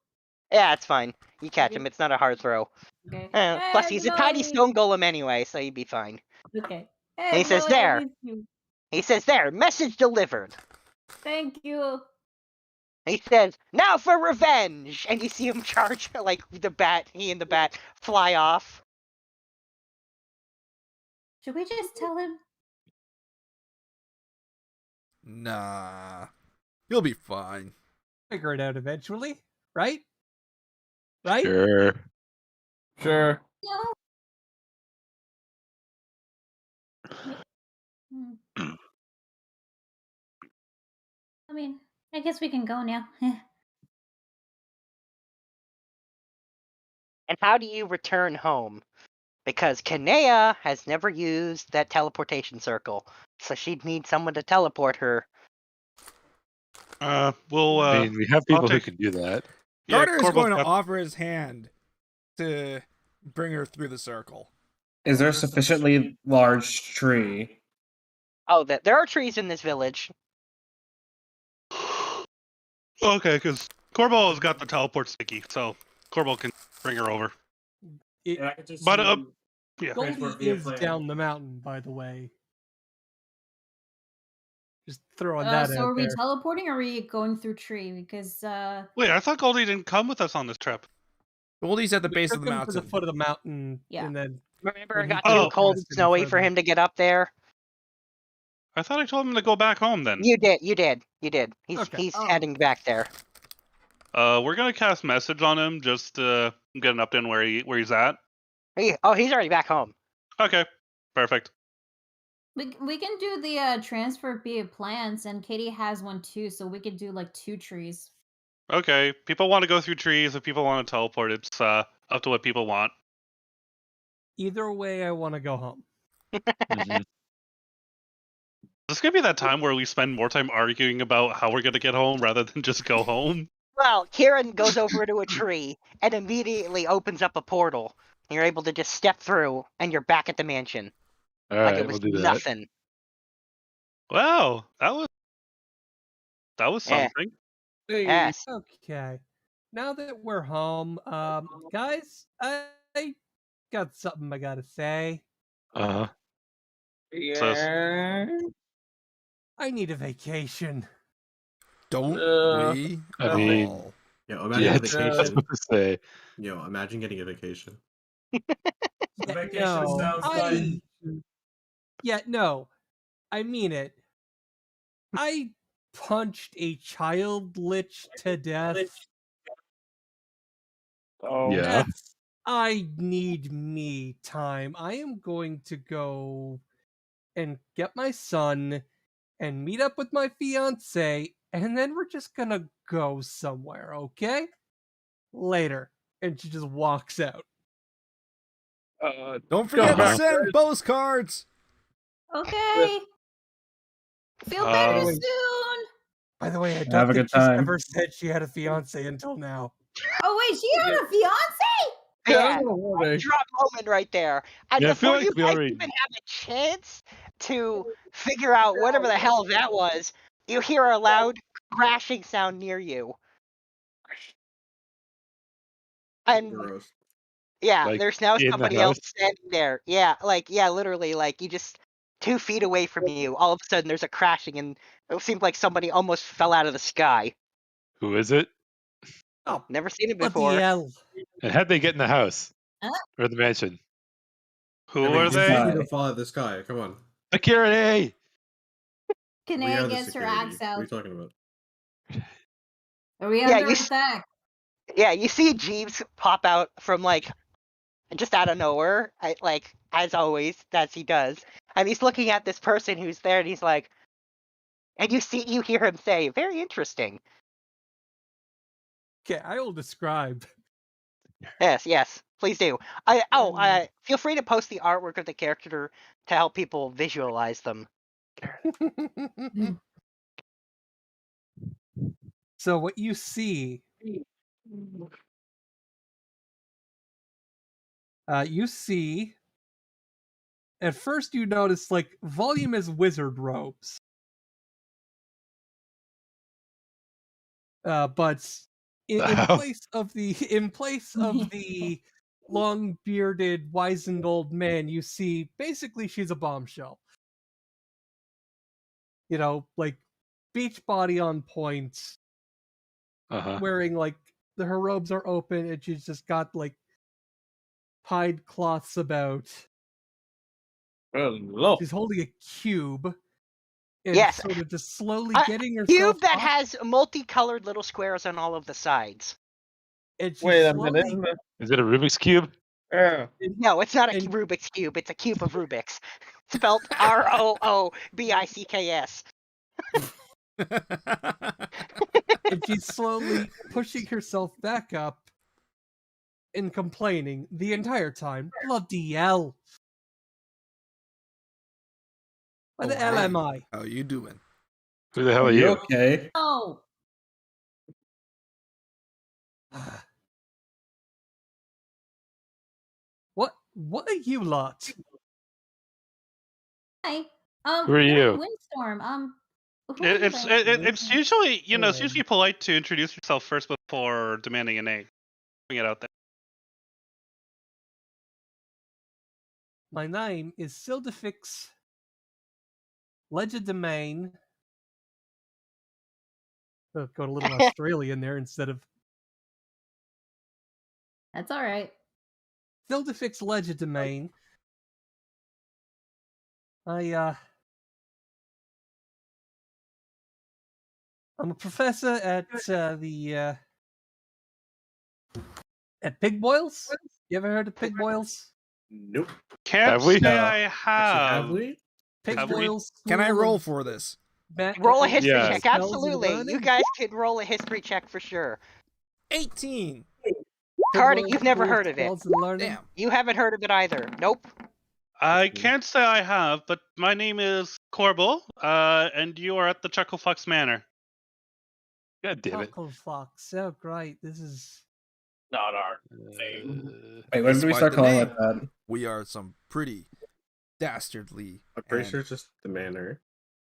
Yeah, it's fine. You catch him. It's not a hard throw. Okay. Plus, he's a tiny Blowy. stone golem anyway, so you'd be fine. Okay. And Hey, he says, Blowy, I "There." miss you. He says, "There, message delivered." Thank you. He says, "Now for revenge!" And you see him charge, like, he and the bat fly off. Should we just tell him? Nah. You'll be fine. Figure it out eventually, right? Right? Sure. Sure. No. Hmm. I mean, I guess we can go now. And how do you return home? Because Kanea has never used that teleportation circle, so she'd need someone to teleport her. We'll. I mean, we have people who take- can do that. Yeah, Carter is Corvo's going to got- offer his hand to bring her through the circle. Is there a sufficiently large tree? Oh, there are trees in this village. Okay, because Corvo has got the teleport sticky, so Corvo can bring her over. It, But yeah. Goldie is down the mountain, by the way. Just throwing that So out are we there. teleporting or are we going through tree? Because Wait, I thought Goldie didn't come with us on this trip. Goldie's at the We base took of the him to the mountain. foot of the mountain, Yeah. and then Remember, When it he got did too cold and past it snowy for further. him to get up there. I thought I told him to go back home then. You did. He's Okay. Oh. heading back there. We're gonna cast message on him just to get an update on where he's at. He's already back home. Okay, perfect. we can do the transfer via plants, and Katie has one too, so we could do like 2 trees. Okay, people want to go through trees. If people want to teleport, it's up to what people want. either way, I want to go home. Mhm. This could be that time where we spend more time arguing about how we're gonna get home rather than just go home. Well, Kieran goes over to a tree and immediately opens up a portal. And you're able to just step through, and you're back at the mansion. All Like right, it was we'll do that. nothing. Wow, that was Yeah. something. Yes. Okay. Now that we're home, guys, I got something I gotta say. Uh-huh. Yeah. I need a vacation. Don't we I all? mean, Yo, imagine yeah, a that's what I was vacation. about to say. Yo, imagine getting a vacation. No, I mean it. I punched a child lich to death. Oh, Yeah. I need me time. I am going to go and get my son and meet up with my fiance, and then we're just gonna go somewhere, okay? Later. And she just walks out. Don't forget to Uh-huh. send postcards. Okay. Feel better Um, soon. By the way, I Have don't a think good she's time. ever said she had a fiance until now. Oh wait, she had a fiance? Yeah. Yeah. Drop moment right there. And Yeah, I feel before like you we guys already- even have a chance to figure out whatever the hell that was, you hear a loud crashing sound near you. And Gross. Yeah, Like, there's now in the somebody house? else standing there. Yeah, literally, like you just 2 feet away from you. All of a sudden, there's a crashing, and it seemed like somebody almost fell out of the sky. Who is it? Oh, Never seen it what the before. hell? And how'd they get in the house? Huh? Or the mansion? Who Every are they? Sky. Don't fall out of the sky. Come on. Security! We Kanae are the gets her security. axe What are you out. talking about? Are we Yeah, under you attack? Yeah, you see Jeeves pop out from like just out of nowhere, like as always, as he does, and he's looking at this person who's there, and he's like, and you hear him say, "Very interesting." Okay, I will describe. Yes, please do. Feel free to post the artwork of the character to help people visualize them. So what you see, at first you notice like Volume is wizard robes, but in Wow. place of the long bearded wizened old man, you see basically she's a bombshell. You know, like beach body on point, Uh-huh. wearing like her robes are open and she's just got like pied cloths about. Hello. She's holding a cube and Yes. sort of just slowly A getting herself cube that up, has multicolored little squares on all of the sides. and she's Wait a slowly, minute. Is it a Rubik's Cube? Yeah. No, it's not a And- Rubik's cube. It's a cube of Rubik's, spelt ROOBICKS. and she's slowly pushing herself back up and complaining the entire time. Bloody hell. Why the Oh, hell hey. am I? How you doing? Who the hell are You you? okay? Oh, What are you lot? hi. Who are you're in you? Windstorm. Who are you It's guys? it's usually it's usually polite to introduce yourself first before demanding a name. Bring it out there. My name is Sildefix Legerdemain. Oh, got a little Australian there instead of That's all right. Sildefix Legerdemain. I'm a professor at at Pig Boils. You ever heard of Pig Boils? Nope. Can't Have we? say No. I Actually, have have. we? Pig Have we? Boils. Can I School roll of for this? Roll a history Yeah. check. Spells and Absolutely. You learning? guys can roll a history check for sure. 18. Pig Cardi, Boils, you've never School of heard of it. Spells and learning? Damn. You haven't heard of it either. Nope. I can't say I have, but my name is Corbel, and you are at the Chucklefox Manor. God damn it. Chuckle Fox. Oh, great. This is. Not our thing. Wait, when did we Despite start the calling name, it that? we are some pretty dastardly. I'm pretty and sure it's just the manor.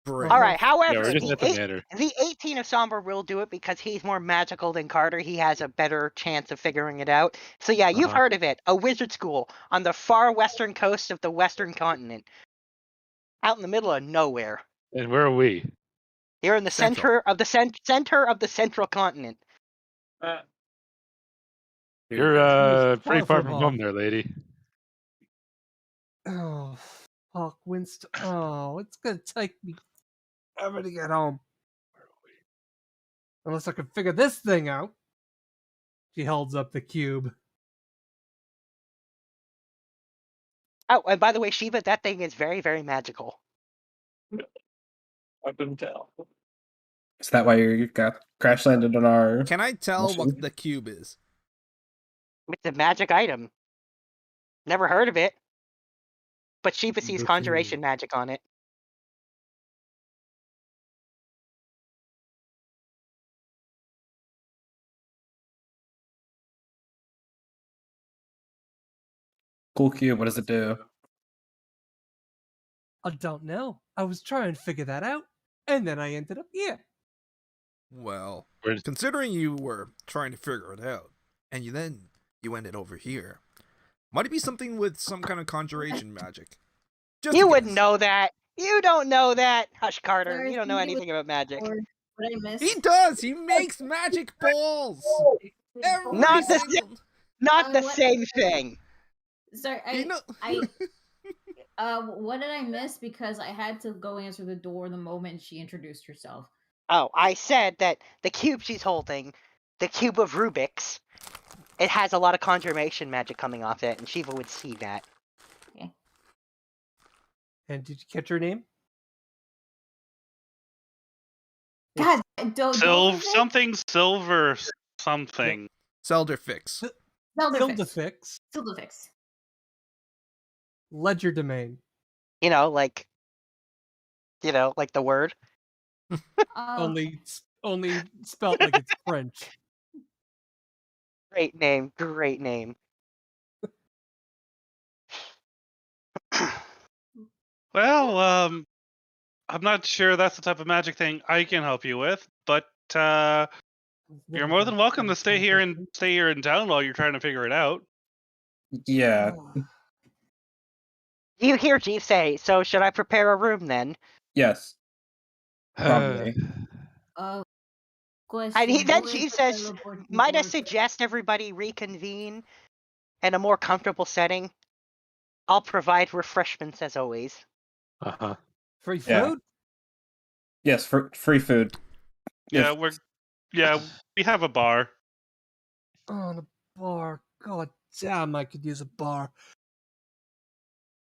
brave. All right. Yeah, However, we're just at the manor. the 18 of Somber will do it because he's more magical than Carter. He has a better chance of figuring it out. So yeah, you've Uh-huh. heard of it. A wizard school on the far western coast of the western continent. Out in the middle of nowhere. And where are we? You're in the Central. center of the center of the central continent. You're pretty Far far from from home. home there, lady. Oh, fuck, Winston. Oh, it's gonna take me forever to get home. Unless I can figure this thing out. She holds up the cube. Oh, and by the way, Shiva, that thing is very, very magical. I couldn't tell. Is that why you got crash landed on our? Can I tell Machine? what the cube is? It's a magic item. Never heard of it. But Shiva sees The conjuration cube. magic on it. Cool cube. What does it do? I don't know. I was trying to figure that out, and then I ended up here. Well, Where's- considering you were trying to figure it out, and you ended over here, Might it be something with some kind of conjuration magic? Just You a wouldn't guess. know that. You don't know that. Hush, Carter. Sorry, You don't know somebody anything about magic. Or what I miss? He does. He makes magic balls. Every Not the single. Not the what- same thing. Sorry, You know. what did I miss? Because I had to go answer the door the moment she introduced herself. Oh, I said that the cube she's holding, the cube of Rubik's, it has a lot of conjuration magic coming off it, and Shiva would see that. And did you catch her name? God, Something silver something. Zelderfix. Zildafix. Zildafix. Ledger domain. You know, like the word. Only spelt like it's French. Great name. Great name. Well, I'm not sure that's the type of magic thing I can help you with, but you're more than welcome to stay here in town while you're trying to figure it out. Yeah. You hear Jeeve say, so should I prepare a room then? Yes. Probably. Question. And then who is Jeeve the says, teleporting might I board? suggest everybody reconvene in a more comfortable setting? I'll provide refreshments as always. Uh-huh. Free food? Yeah. Yes, for free food. Yeah, we have a bar. Oh, the bar. God damn, I could use a bar.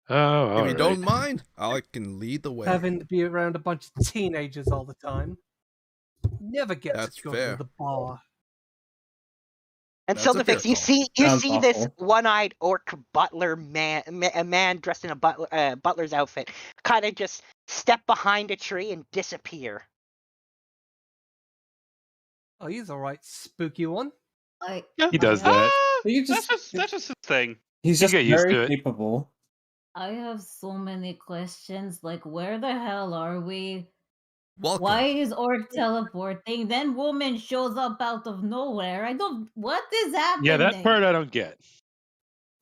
Oh, If you don't mind, I can lead the way. Having to be around a bunch of teenagers all the time. Never get That's to go fair. to the bar. And That's a fair Sildafix, you call. see Sounds this awful. one-eyed orc butler man, a man dressed in a butler's outfit, kind of just step behind a tree and disappear. Oh, he's alright, spooky one. He does that. That's just his thing. He's You just get used very to it. capable. I have so many questions. Like, where the hell are we? Welcome. Why is Orc teleporting? Then woman shows up out of nowhere. I don't. What is happening? Yeah, that part I don't get.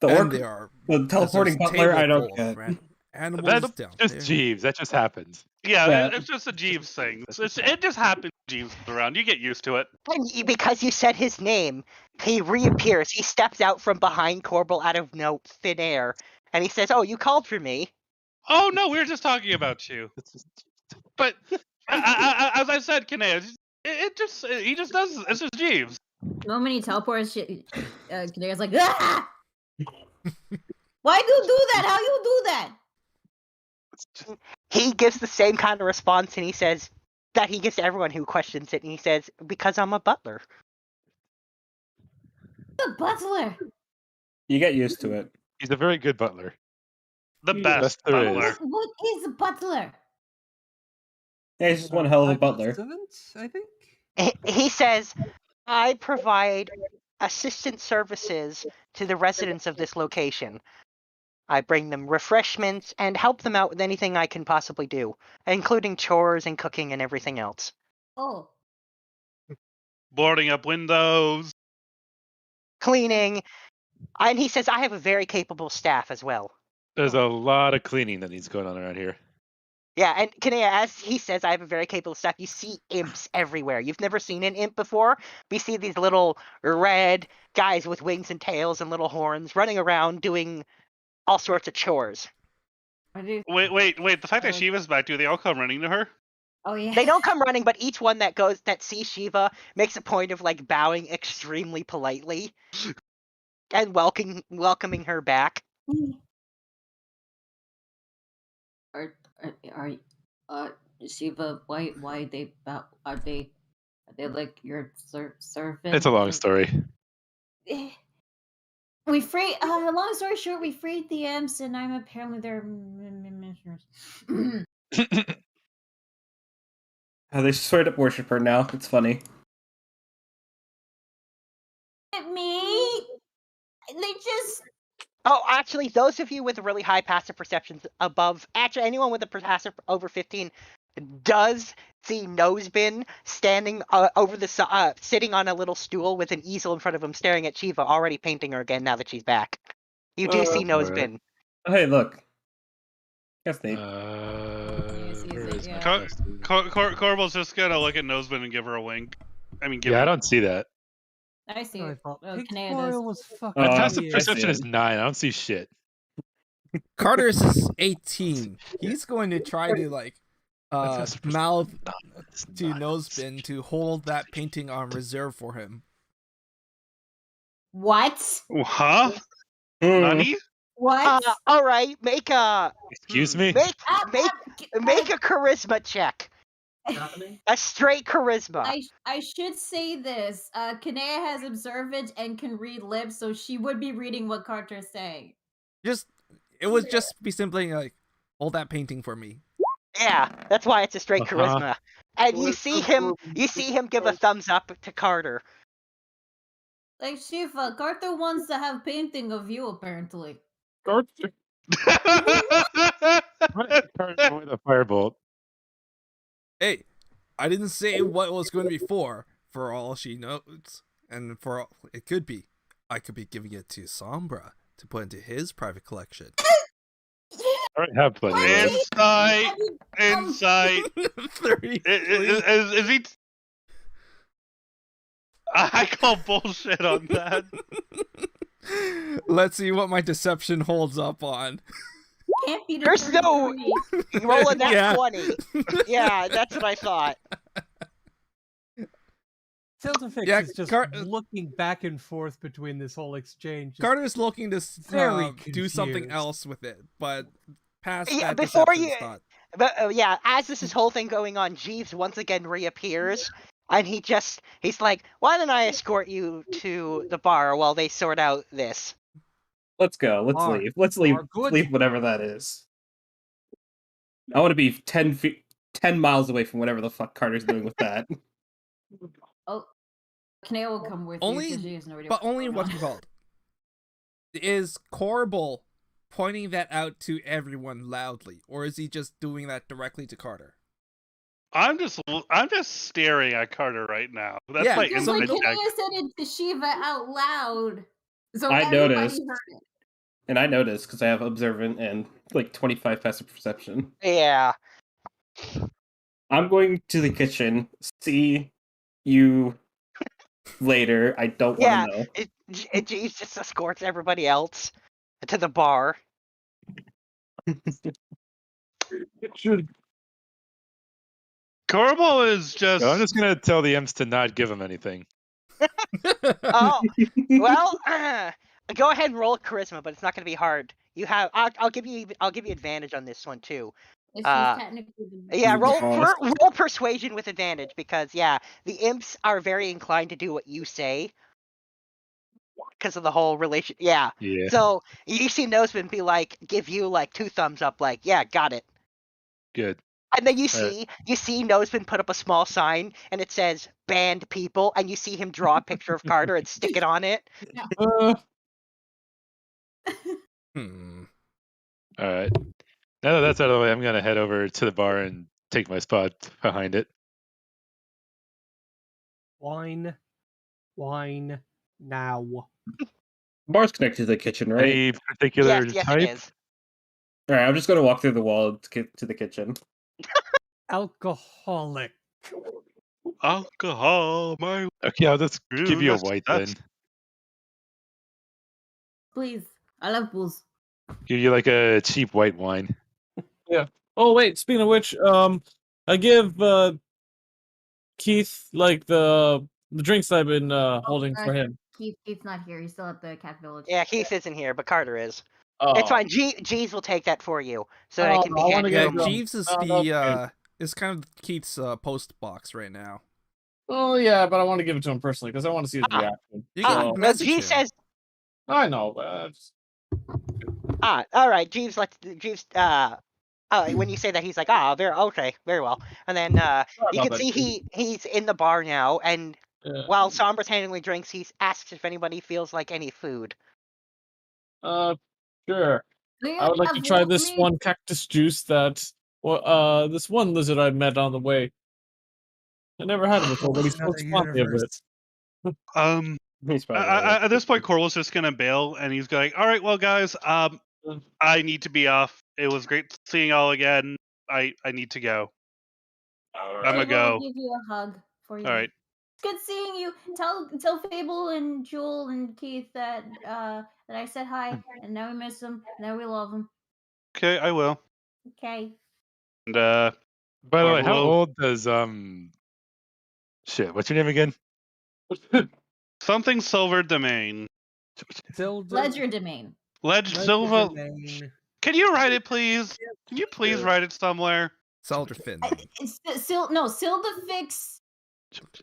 The And orc, they are the teleporting there's a butler, I table don't full get. of random animals That's down just there. Jeeves. That just happens. Yeah, Yeah. it's just a Jeeves thing. It just happens. Jeeves is around. You get used to it. And because you said his name, he reappears. He steps out from behind Corbel out of thin air, and he says, "Oh, you called for me." Oh no, we were just talking about you. But as I said, Kinea, he just does. It's just Jeeves. The moment he teleports, Kanare's like, ah! Why do you do that? How you do that? He gives the same kind of response, and he says that he gives to everyone who questions it, and he says, "Because I'm a butler." The butler. You get used to it. He's a very good butler. The best there is. butler. What is a butler? Yeah, he's just one hell of a butler. I think. He says, "I provide assistant services to the residents of this location. I bring them refreshments and help them out with anything I can possibly do, including chores and cooking and everything else. Oh, Boarding up windows. Cleaning." And he says, "I have a very capable staff as well." There's a lot of cleaning that needs going on around here. Yeah, and Kinea, as he says, "I have a very capable staff." You see imps everywhere. You've never seen an imp before. We see these little red guys with wings and tails and little horns running around doing all sorts of chores. Wait. The fact that Shiva's back, do they all come running to her? oh yeah. They don't come running, but each one that sees Shiva makes a point of like bowing extremely politely and welcoming her back. Are Shiva? Why they are they like your servant? It's a long story. We freed. Long story short, we freed the imps, and I'm apparently their ministers. They straight up worship her now. It's funny. Me? They just. Oh, actually, those of you with really high passive perceptions above, actually anyone with a passive over 15 does see Nosebin standing over the sitting on a little stool with an easel in front of him, staring at Shiva, already painting her again now that she's back. You do see alright. Nosebin. Hey, look. Yes, Nate. Where is my yeah. bestie? Corbel's just gonna look at Nosebin and give her a wink. I mean, give Yeah, I her. don't see that. I see I it. thought Oh, pig Kanea spoil does. was My fucking passive weird. I see perception is it. 9. I don't see shit. Carter's is 18. He's going to try to like My passive perception mouth is to 9. Nosebin to hold that painting on reserve for him. What? Huh? Hmm. Nani? What? All right, make a Excuse me? make Ah, make a charisma check. A straight charisma. I should say this. Kanea has observant and can read lips, so she would be reading what Carter's saying. It would just be simply like, hold that painting for me. Yeah, that's why it's a straight Uh-huh. charisma. And you see him give a thumbs up to Carter. Like Shiva, Carter wants to have painting of you apparently. Carter. With a firebolt. Hey, I didn't say what it was going to be for all she knows. And for all it could be. I could be giving it to Sombra to put into his private collection. I already have plenty of those. Insight. Insight. 30. Is he? I call bullshit on that. Let's see what my deception holds up on. Can't be There's no- 33. Rolling that Yeah. 20. Yeah, that's what I thought. Tiltifix Yeah, is just looking back and forth between this whole exchange. Carter's looking to Very do something confused. else with it, but past Yeah, that before deception's you- not. But yeah, as this whole thing going on, Jeeves once again reappears, and he's like, "Why don't I escort you to the bar while they sort out this?" Let's go. Let's Are- leave. Let's leave. are good. Leave whatever that is. I want to be 10 miles away from whatever the fuck Carter's doing with that. Oh, Kanea will come with Only- you because she has no idea. But only going what's on. it called? Is Corbel pointing that out to everyone loudly, or is he just doing that directly to Carter? I'm just staring at Carter right now. That's Yeah, my Because so like insight check. Kanea said it to Shiva out loud, so I everybody noticed. heard it. And I noticed because I have observant and like 25 passive perception. Yeah. I'm going to the kitchen. See you later. I don't want to know. Jeeves just escorts everybody else to the bar. Corbel is just. So I'm just gonna tell the imps to not give him anything. Oh, well, go ahead and roll charisma, but it's not going to be hard. You have, I'll give you advantage on this one too. It's Uh, technically the Yeah, roll boss. roll persuasion with advantage because the imps are very inclined to do what you say because of the whole relation. Yeah. Yeah. So you see Nosebin be like, give you like 2 thumbs up, like, yeah, got it. Good. And then you Right. see Nosebin put up a small sign and it says banned people, and you see him draw a picture of Carter and stick it on it. Hmm. All right. Now that that's out of the way, I'm gonna head over to the bar and take my spot behind it. Wine now. Bar's connected to the kitchen, right? Any particular Yes, type? it is. All right, I'm just going to walk through the wall to get to the kitchen. Alcoholic. Alcohol, my. Okay, I'll just Ooh, give you a that's- white that's- then. Please, I love booze. Give you like a cheap white wine. Oh wait, speaking of which, I give Keith like the drinks I've been holding for him. Keith's not here. He's still at the cat village. Yeah, Keith isn't here, but Carter is. Oh, It's fine. Jeeves will take that for you, so that it can be I wanna handed get Yeah, to him. drunk. Jeeves is No, okay. is kind of Keith's post box right now. Oh yeah, but I want to give it to him personally because I want to see his Ah. reaction. You So- can No, message Jeeves him. says, I know, but all right. Jeeves when you say that, he's like, very well. And then you about can that, see he's in the bar now, and while Sombra's handling drinks, he asks if anybody feels like any food. Sure. I would like to try this one cactus juice that, this one lizard I met on the way. I never had it before, but he's so Another fond of it. universe. He's probably right. At this point, Coral's just gonna bail, and he's going, "All right, well, guys, I need to be off. It was great seeing y'all again. I need to go. I'm gonna Fable will go. give you a hug for you. All right. It's good seeing you. Tell Fable and Jewel and Keith that that I said hi, and now we miss them. Now we love them. Okay, I will. Okay. And By the way, how we'll- old does shit? What's your name again? something Silver Domain. Ledger Domain. Silva. Domain. Can you write it, please? Can you please write it somewhere? Salderfin. It's Silderfix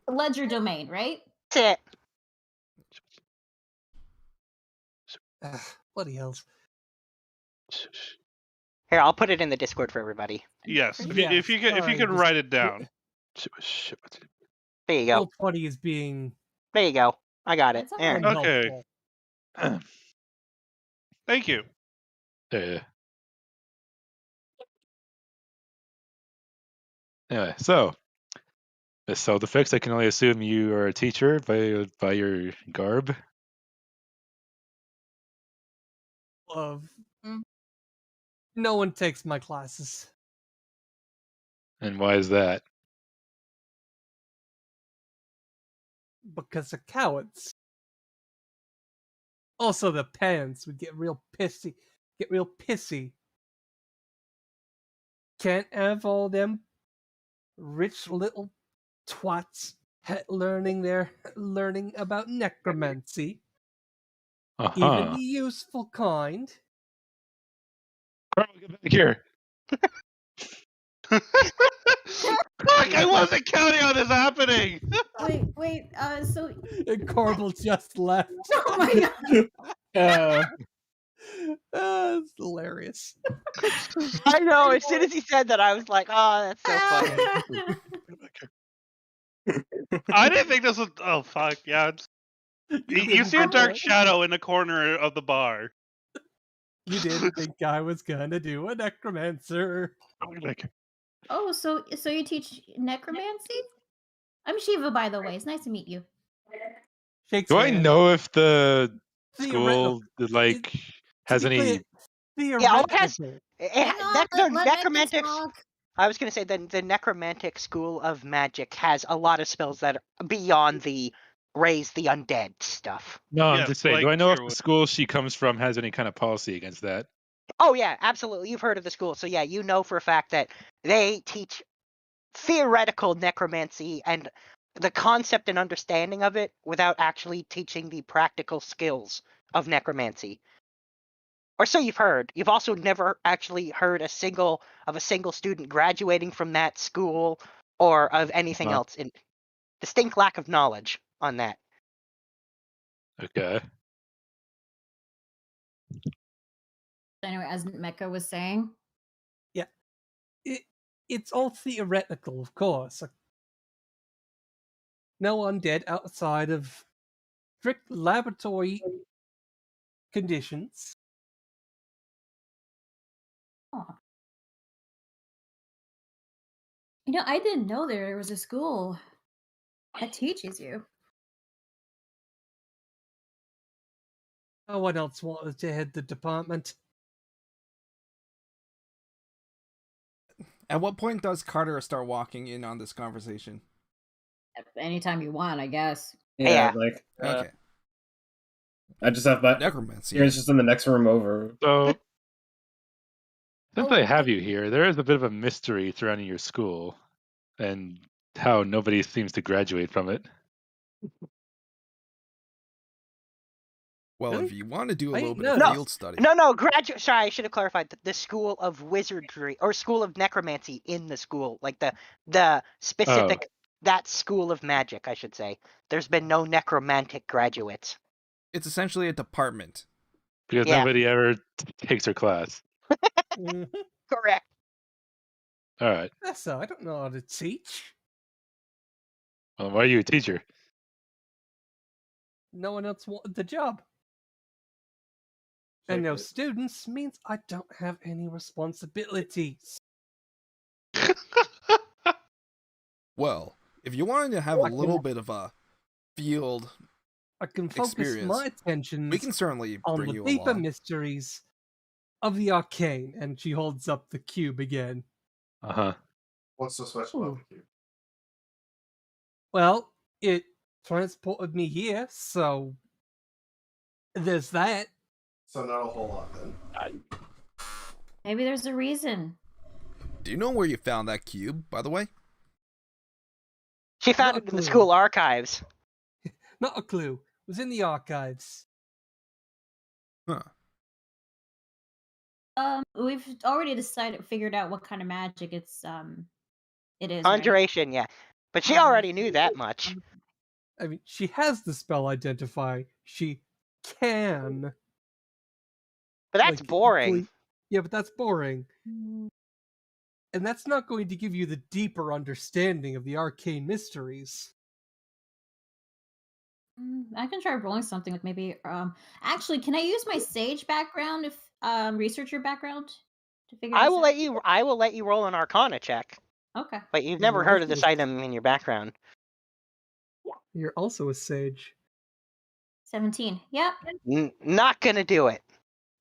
Ledger Domain, right? That's it. Bloody hells. Here, I'll put it in the Discord for everybody. Yes. If Yes, you could sorry, write it down. There you go. Roll 20 is being There you go. I got it. That's There. unhelpful. Okay. Thank you. Yeah. Anyway, so Miss Seldefix, I can only assume you are a teacher by your garb. Of Mm. no one takes my classes And why is that? because they're cowards. Also, the parents would get real pissy. Can't have all them rich little twats learning about necromancy, even the useful kind. Carl, get back here. Fuck, I wasn't counting on this happening. Wait. So. And Corbel just left. Oh my god. It's hilarious. I know. As soon as he said that, I was like, "Oh, that's so funny." I didn't think this was. Oh fuck, yeah. You see a dark shadow in the corner of the bar. You didn't think I was gonna do a necromancer. Oh, so you teach necromancy? I'm Shiva, by the way. It's nice to meet you. Do I know if the Theoretical. school has any? Yeah, it has. Hang on, let Nathan Necromantic. talk. I was gonna say the Necromantic School of Magic has a lot of spells that are beyond the raise the undead stuff. No, I'm Yes, just saying. like Do I know if here, the school she comes from has any kind of policy against that? Oh yeah, absolutely. You've heard of the school, so yeah, you know for a fact that they teach theoretical necromancy and the concept and understanding of it without actually teaching the practical skills of necromancy. Or so you've heard. You've also never actually heard a single student graduating from that school or of anything else. In distinct lack of knowledge on that. Okay. Anyway, as Mecca was saying. Yeah. It's all theoretical, of course. No undead outside of strict laboratory conditions. Oh. You know, I didn't know there was a school that teaches you. No one else wanted to head the department. At what point does Carter start walking in on this conversation? Anytime you want, I guess. Yeah. Okay. I just have my necromancy. It's just in the next room over. So, since I have you here, there is a bit of a mystery surrounding your school and how nobody seems to graduate from it. Well, Really? if you want to do a little bit No. of field study. No, sorry, I should have clarified. The School of Wizardry or School of Necromancy in the school, like the specific that school of magic, I should say. There's been no necromantic graduates. It's essentially a department. Because nobody ever takes her class. Correct. All right. So I don't know how to teach. Well, why are you a teacher? No one else wanted the job. And no students means I don't have any responsibilities. Well, if you wanted to have a little bit of a field I can focus my attention we can certainly on bring the you deeper along. mysteries of the arcane. And she holds up the cube again. What's so special about the cube? Well, it transported me here, so there's that. So not a whole lot then. Maybe there's a reason. Do you know where you found that cube, by the way? She found Not it a in the clue. school archives. Not a clue. It was in the archives. Huh. We've already figured out what kind of magic it is. Right? Conjuration, yeah. But she already knew that much. I mean, she has the spell identify. She can. But that's boring. Yeah, but that's boring. Mm, And that's not going to give you the deeper understanding of the arcane mysteries. I can try rolling something with maybe. Actually, can I use my sage background, if researcher background, to figure this out? I will let you roll an Arcana check. Okay. But you've never heard of this item in your background. You're also a sage. 17. Yep. Not gonna do it.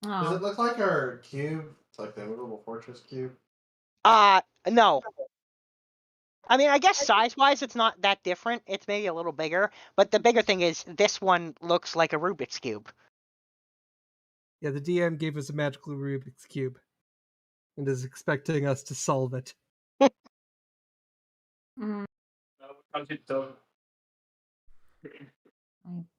Does it look like our cube? It's like the immovable fortress cube. No. I mean, I guess size-wise, it's not that different. It's maybe a little bigger, but the bigger thing is this one looks like a Rubik's cube. Yeah, the DM gave us a magical Rubik's cube, and is expecting us to solve it. No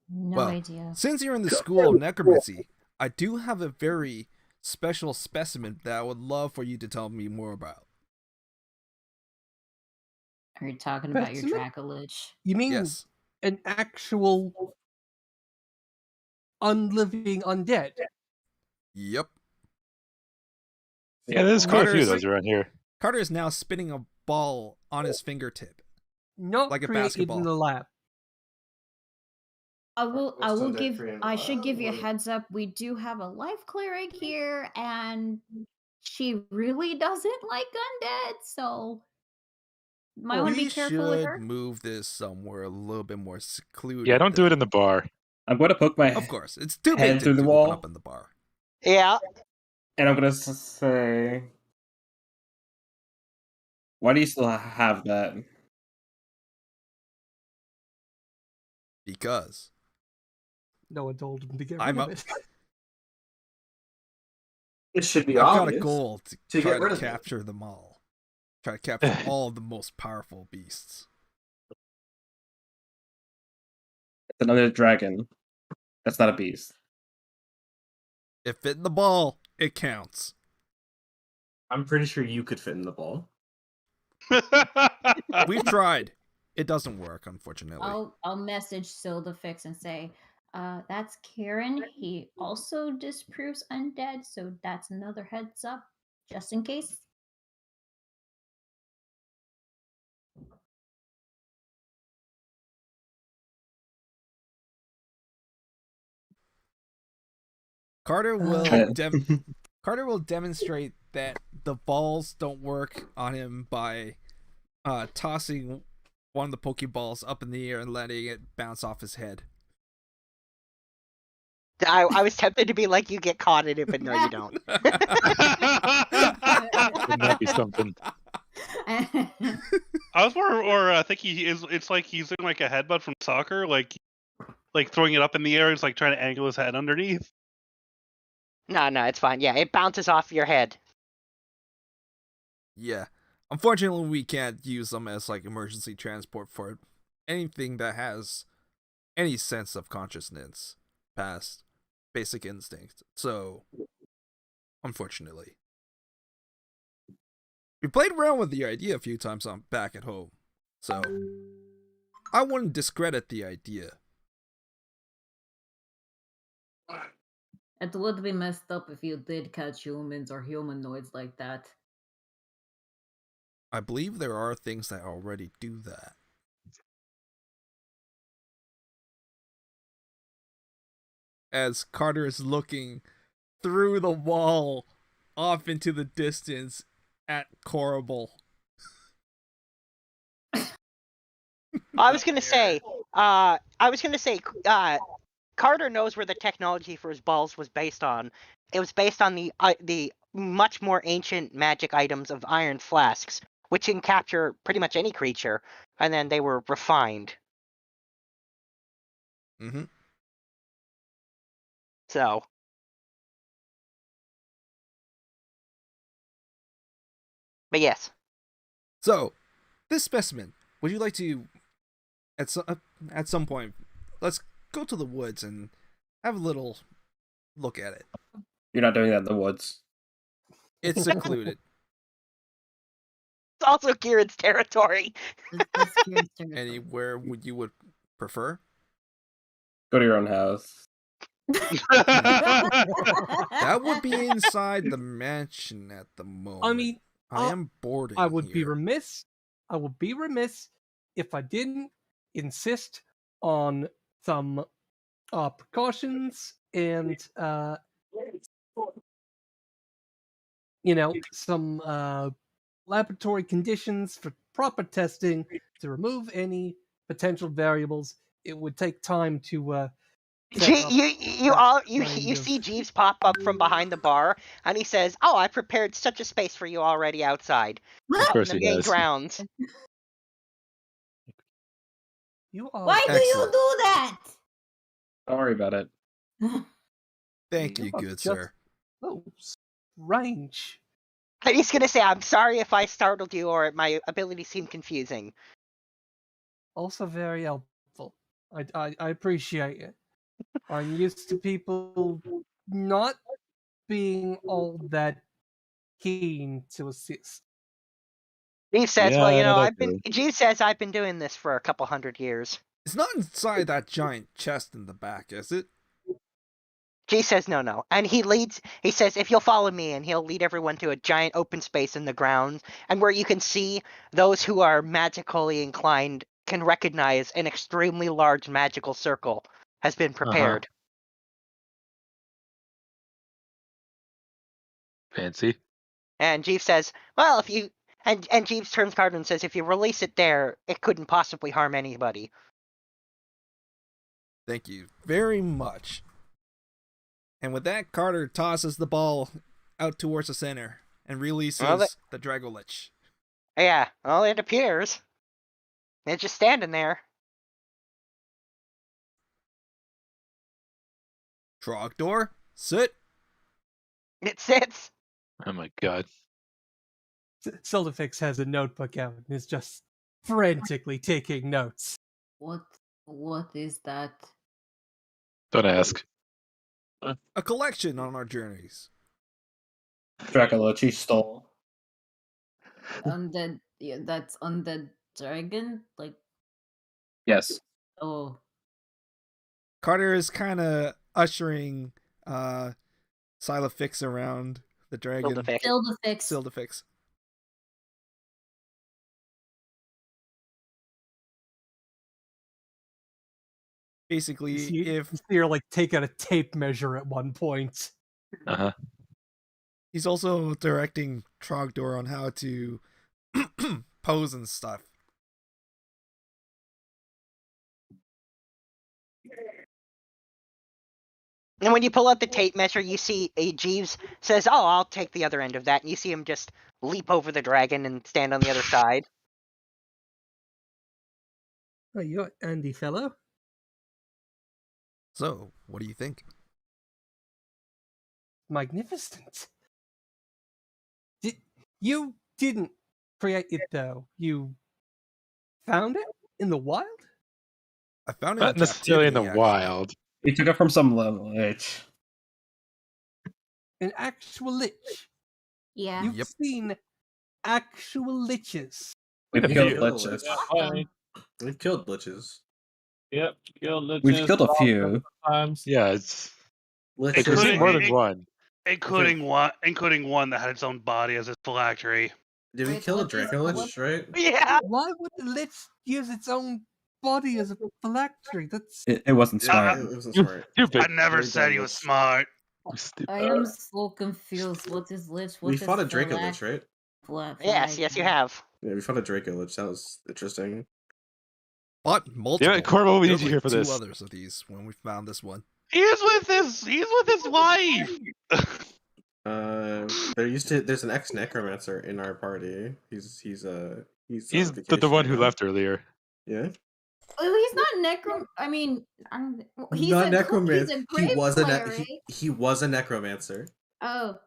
Well, idea. Since you're in the school of necromancy, I do have a very special specimen that I would love for you to tell me more about. Are you talking about your Dracolich? You mean Yes. an actual unliving undead? Yep. Yeah, there's quite a few of Carter's- those around here. Carter is now spinning a ball on his fingertip. Not Like a created basketball. in the lab. I should give you a heads up. We do have a life cleric here, and she really doesn't like undead, so might want to We be careful with should her. move this somewhere a little bit more secluded. Yeah, don't do it in the bar. I'm going to poke my Of course, it's too head big through to the open wall, up in the bar. Yeah. and I'm going to say, why do you still have that? Because No one told him to get I'm rid up. of it. It should be I've got a obvious goal to to try get rid to of it. capture them all. Try to capture all of the most powerful beasts. It's another dragon. That's not a beast. It fit in the ball. It counts. I'm pretty sure you could fit in the ball. We've tried. It doesn't work, unfortunately. I'll message Sildafix and say, that's Kieran. He also disproves undead, so that's another heads up, just in case. Carter will Carter will demonstrate that the balls don't work on him by tossing one of the Pokeballs up in the air and letting it bounce off his head. I was tempted to be like, you get caught in it, but no, you don't. Wouldn't that be something? I was more thinking it's like he's doing like a headbutt from soccer, like throwing it up in the air. It's like trying to angle his head underneath. No, it's fine. Yeah, it bounces off your head. Yeah. Unfortunately, we can't use them as like emergency transport for anything that has any sense of consciousness past basic instinct. So, unfortunately. We played around with the idea a few times on back at home. So, I wouldn't discredit the idea. It would be messed up if you did catch humans or humanoids like that. I believe there are things that already do that. As Carter is looking through the wall off into the distance at Corrible. I was gonna say, Carter knows where the technology for his balls was based on. It was based on the much more ancient magic items of iron flasks, which can capture pretty much any creature, and then they were refined. Mm-hmm. So. But yes. So, this specimen, would you like to, at some point, let's go to the woods and have a little look at it. You're not doing that in the woods. It's secluded. It's also Kieran's territory. That's Kieran's territory. Anywhere you would prefer? Go to your own house. That would be inside the mansion at the moment. I mean, I am boarding I would be here. remiss. I would be remiss if I didn't insist on some precautions and some laboratory conditions for proper testing to remove any potential variables. It would take time to. You see Jeeves pop up from behind the bar, and he says, "Oh, I prepared such a space for you already outside, Of course in the he main does. grounds." You are. Why do you do that? Don't worry about it. Thank you, good sir. Oh, strange. And he's gonna say, "I'm sorry if I startled you or my ability seemed confusing." Also very helpful. I appreciate it. I'm used to people not being all that keen to assist. Jeeves says, Yeah, "Well, you know, that's true. Jeeves says I've been doing this for a couple hundred years." It's not inside that giant chest in the back, is it? Jeeves says, "No," and he says, "If you'll follow me," and he'll lead everyone to a giant open space in the ground, and where you can see those who are magically inclined can recognize an extremely large magical circle has been prepared. Fancy. And Jeeves says, "Well, if you..." And Jeeves turns Carter and says, "If you release it there, it couldn't possibly harm anybody." Thank you very much. And with that, Carter tosses the ball out towards the center and releases the Dragolich. Yeah, well, it appears. It's just standing there. Trogdor, sit. It sits. Oh my god. Sildifix has a notebook out and is just frantically taking notes. What is that? Don't ask. A collection on our journeys. Dracolochi stole. Undead. Yeah, that's undead dragon. Like. Yes. Oh. Carter is kind of ushering Silafix around the dragon. Sildifix. Basically, you see her like take out a tape measure at one point. He's also directing Trogdor on how to pose and stuff. And when you pull out the tape measure, you see Jeeves says, "Oh, I'll take the other end of that." And you see him just leap over the dragon and stand on the other side. Oh, you're Andy fellow. So, what do you think? Magnificent. You didn't create it, though. You found it in the wild? I found it not necessarily in the wild. We took it from some lich. An actual lich? Yeah. You've seen actual liches. We've killed liches. We've killed liches. Yep, killed liches. We've killed a few. Times. Yeah, it's Including more than one. Including one that had its own body as its phylactery. Did we kill a Dracolich, right? Yeah. Why would the lich use its own body as a phylactery? That's it wasn't smart. It wasn't smart. I never said he was smart. I am so confused. What is lich? What We is fought a Dracolich, right? Yes, you have. Yeah, we fought a Dracolich. That was interesting. But multiple. Damn it, Corvo, we There need you were here for two this. others of these when we found this one. He's with his wife. There's an ex-necromancer in our party. He's He's on the vacation one right who now. left earlier. Yeah. Oh, he's not I mean, he's Not a necromancer. He's a great player, right? He was a necromancer. Oh.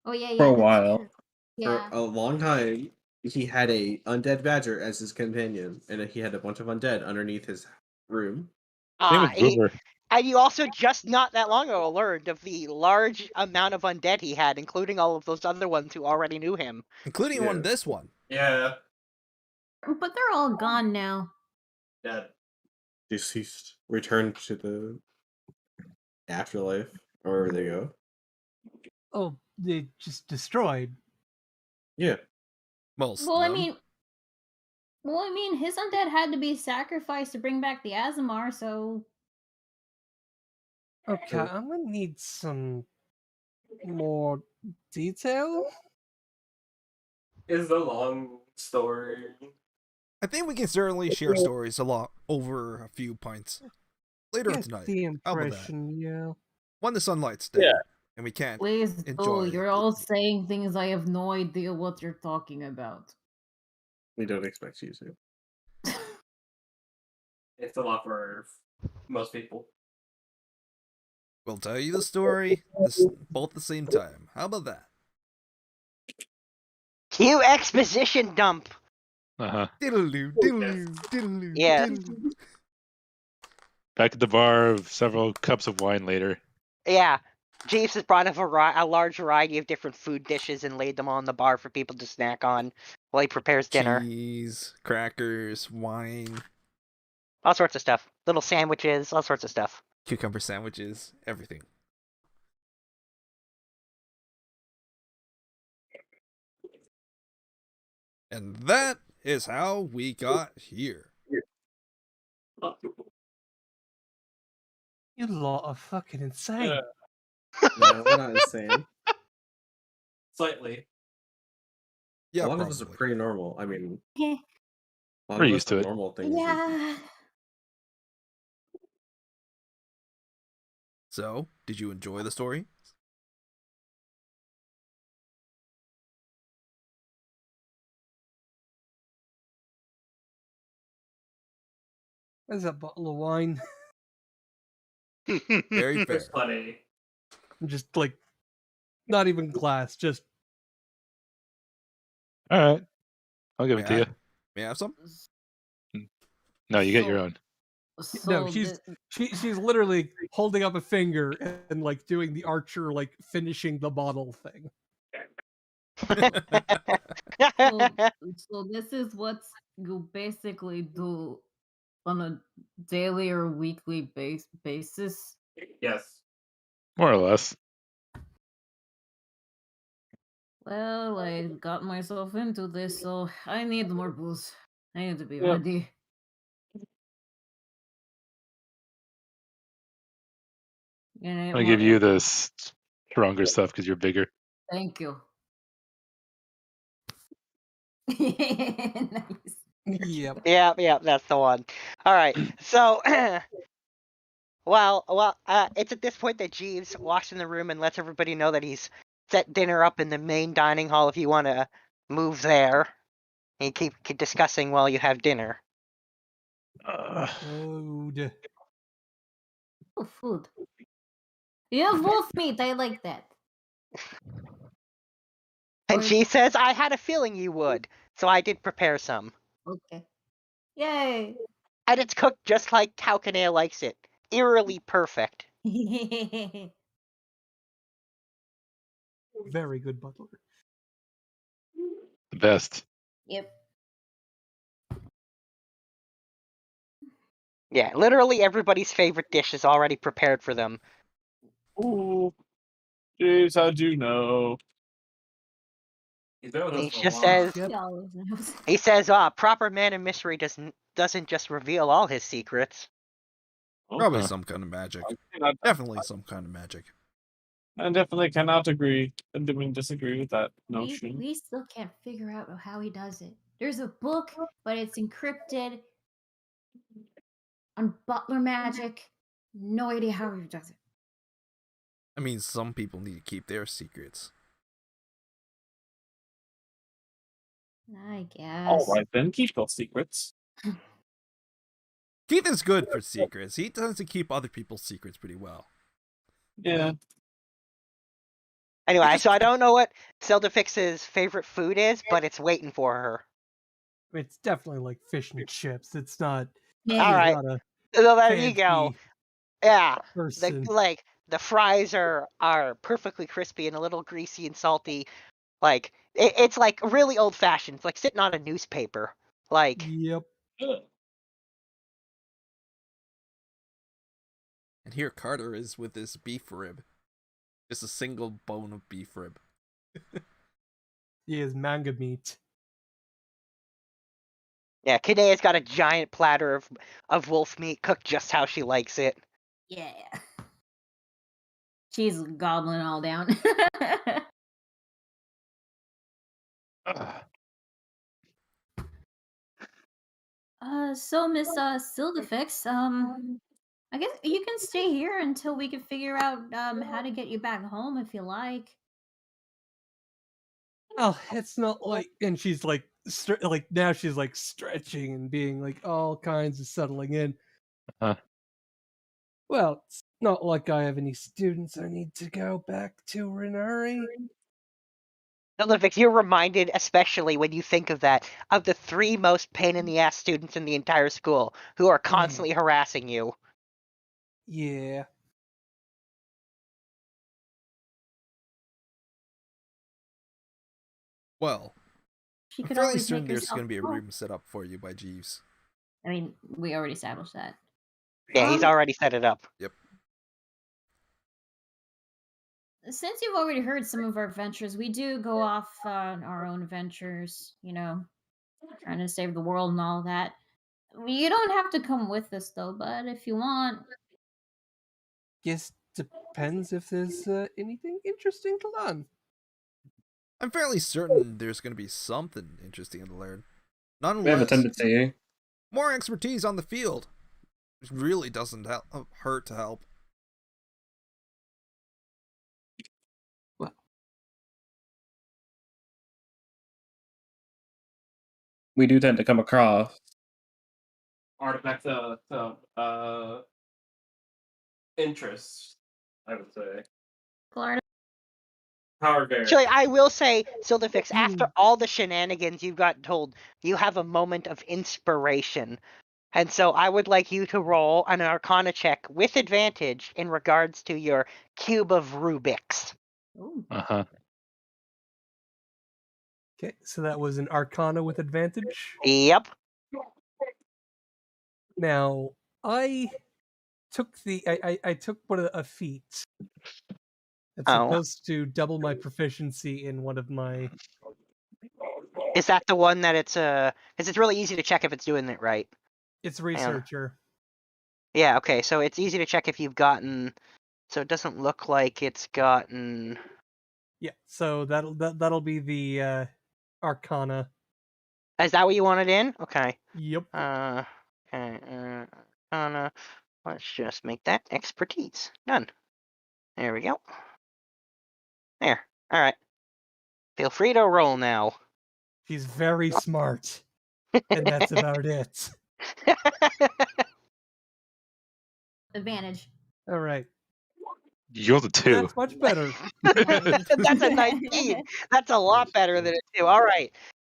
Oh yeah. For a that's while. true. Yeah. For a long time. He had a undead badger as his companion, and he had a bunch of undead underneath his room. And you also just not that long ago learned of the large amount of undead he had, including all of those other ones who already knew him. Including this one. Yeah. But they're all gone now. Dead. Deceased. Returned to the afterlife, or wherever they go. Oh, they just destroyed. Yeah. Most Well, I mean, his undead had to be sacrificed to bring back the Azamar, so. Okay, I'm gonna need some more detail. It's a long story. I think we can certainly share stories a lot over a few pints later Get tonight. the How about that? impression, yeah. When the sunlight's there, and we can't Please, enjoy. you're all saying things I have no idea what you're talking about. We don't expect you to. It's a lot for most people. We'll tell you the story both at the same time. How about that? Cue exposition dump. Diddle-doo, diddle-doo, diddle-doo, Yeah. diddle-doo. Back at the bar, several cups of wine later. Yeah. Jeeves has brought a large variety of different food dishes and laid them on the bar for people to snack on while he prepares dinner. Cheese, crackers, wine, All sorts of stuff. Little sandwiches, all sorts of stuff. cucumber sandwiches, everything. And that is how we got here. You lot are fucking insane. No, we're not insane. Slightly. Yeah, a lot of us are probably. pretty normal. I mean, a lot We're of us used to have it. normal things. Yeah. So, did you enjoy the story? There's a bottle of wine. Very fair. There's plenty. Just like, not even glass, just. All right. I'll give it to May I- you. May I have some? No, you get your own. No, So she's literally holding up a finger and like doing the archer like finishing the bottle thing. so this is what you basically do on a daily or weekly basis. Yes. More or less. Well, I got myself into this, so I need more booze. I need to be ready. I give you the stronger stuff because you're bigger. Thank you. Nice. Yep. Yeah, that's the one. All right, so, it's at this point that Jeeves walks in the room and lets everybody know that he's set dinner up in the main dining hall if you want to move there. And keep discussing while you have dinner. Food. Oh, food. You have wolf meat. I like that. And she says, I had a feeling you would, so I did prepare some. Okay. Yay. And it's cooked just like Taukanea likes it. Eerily perfect. Very good butler. The best. Yep. Yeah, literally everybody's favorite dish is already prepared for them. Ooh. Jeez, how'd you know? He just says, proper man of mystery doesn't just reveal all his secrets. Probably some kind of magic. Definitely some kind of magic. I definitely cannot agree. I didn't disagree with that notion. We still can't figure out how he does it. There's a book, but it's encrypted. on butler magic. No idea how he does it. I mean, some people need to keep their secrets. I guess. All right, then keep those secrets. Keith is good for secrets. He tends to keep other people's secrets pretty well. Yeah. Anyway, so I don't know what Seldafix's favorite food is, but it's waiting for her. It's definitely like fish and chips. It's not. All right. Not a So there you go. fancy Yeah. person. The fries are perfectly crispy and a little greasy and salty. Like it's like really old fashioned. It's like sitting on a newspaper. Like Yep. And here Carter is with this beef rib. Just a single bone of beef rib. He is manga meat. yeah, Kadea's got a giant platter of wolf meat cooked just how she likes it. Yeah. She's gobbling all down. So Miss Sildafix, I guess you can stay here until we can figure out how to get you back home if you like. Oh, it's not like, and she's like, like now she's like stretching and being like all kinds of settling in. Uh-huh. Well, it's not like I have any students I need to go back to in a hurry. Seldafix, you're reminded, especially when you think of that, of the 3 most pain in the ass students in the entire school who are constantly harassing you. Yeah. Well, She I'm could fairly always certain make there's herself going to be a home. room set up for you by Jeeves. I mean, we already established that. Yeah, he's already set it up. Yep. Since you've already heard some of our adventures, we do go off on our own adventures, you know, trying to save the world and all that. You don't have to come with us, though, but if you want. Guess depends if there's anything interesting to learn. I'm fairly certain there's going to be something interesting to learn. We have a Nonetheless, tendency. more expertise on the field. It really doesn't hurt to help. We do tend to come across Artifacts of interest, I would say. Florida. Power bear. Actually, I will say, Sildafix, after all the shenanigans you've got told, you have a moment of inspiration. And so I would like you to roll an Arcana check with advantage in regards to your Cube of Rubik's. Uh-huh. Okay, so that was an Arcana with advantage. Yep. Now, I took I took one of a feat. It's supposed to double my proficiency in one of my. Is that the one that it's because it's really easy to check if it's doing it right. It's researcher. Yeah. Okay. So it's easy to check if you've gotten. So it doesn't look like it's gotten. Yeah. So that'll be the Arcana. Is that what you wanted in? Okay. Yep. Okay. Arcana. Let's just make that expertise. Done. There we go. There. All right. Feel free to roll now. She's very smart, and that's about it. Advantage. All right. You rolled a 2. That's much better. That's a 19. That's a lot better than a 2. All right.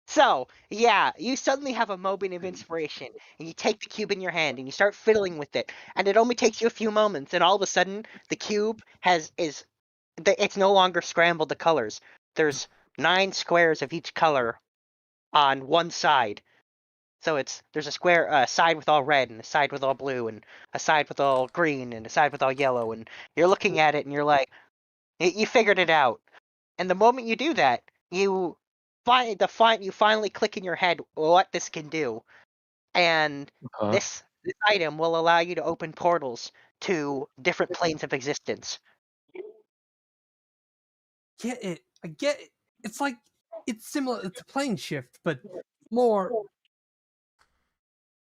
So, yeah, you suddenly have a moment of inspiration, and you take the cube in your hand, and you start fiddling with it, and it only takes you a few moments, and all of a sudden, the cube it's no longer scrambled to colors. There's 9 squares of each color on one side. So there's a side with all red, and a side with all blue, and a side with all green, and a side with all yellow, and you're looking at it, and you're like, you figured it out. And the moment you do that, you finally click in your head what this can do, and this item will allow you to open portals to different planes of existence. Get it? I get it. It's like it's similar. It's a plane shift, but more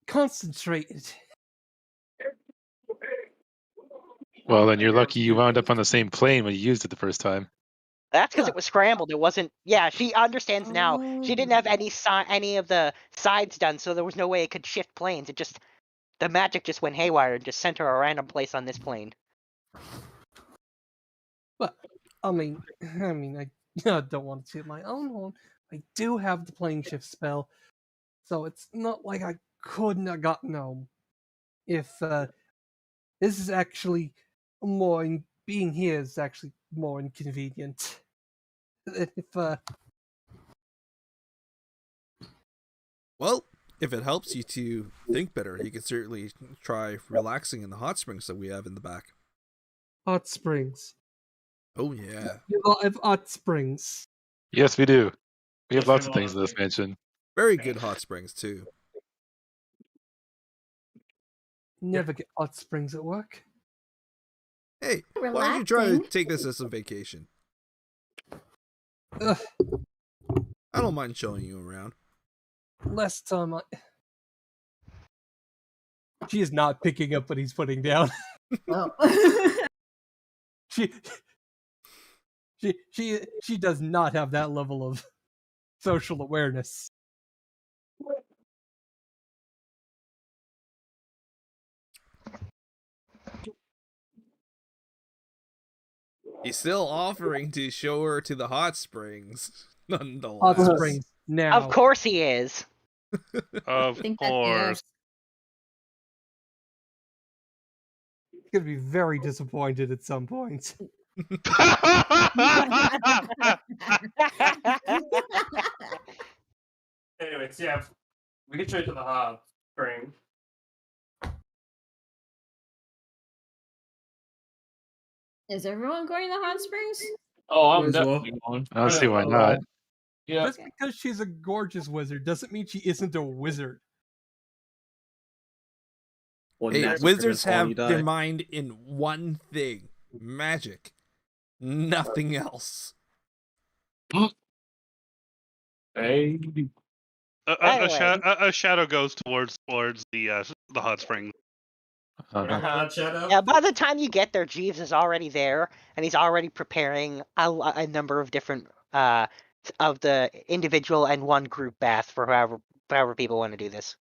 concentrated. Well, then you're lucky you wound up on the same plane when you used it the first time. That's because it was scrambled. It wasn't. Yeah, she understands now. She didn't have any of the sides done, so there was no way it could shift planes. It just the magic just went haywire and just sent her a random place on this plane. But I mean, I don't want to toot my own horn. I do have the plane shift spell, so it's not like I couldn't have gotten home. If this is actually being here is actually more inconvenient. If Well, if it helps you to think better, you can certainly try relaxing in the hot springs that we have in the back. hot springs, Oh yeah, you have hot springs. Yes, we do. We have Yes, lots we of have things in lots this of mansion. very good hot springs too. Never get hot springs at work. Hey, why don't you try to Relaxing. take this as a vacation? Ugh, I don't mind showing you around. less time. She is not picking up what he's putting down. Well. she does not have that level of social awareness. He's still offering to show her to the hot springs, Hot nonetheless. springs now. Of course he is. Of I think that's course. He's gonna be very disappointed at some point. Anyways, yeah, we can show you to the hot spring. Is everyone going to the hot springs? Oh, I'm Might as well. definitely going. I don't see why not. Yeah. Just because she's a gorgeous wizard doesn't mean she isn't a wizard. One Hey, massive wizards crit fall, have you their die. mind in one thing: magic. Nothing else. Hey. Anyway. A shadow goes towards the hot spring. Uh-huh. Hot shadow. Yeah, by the time you get there, Jeeves is already there, and he's already preparing a number of different of the individual and one group bath for however people want to do this.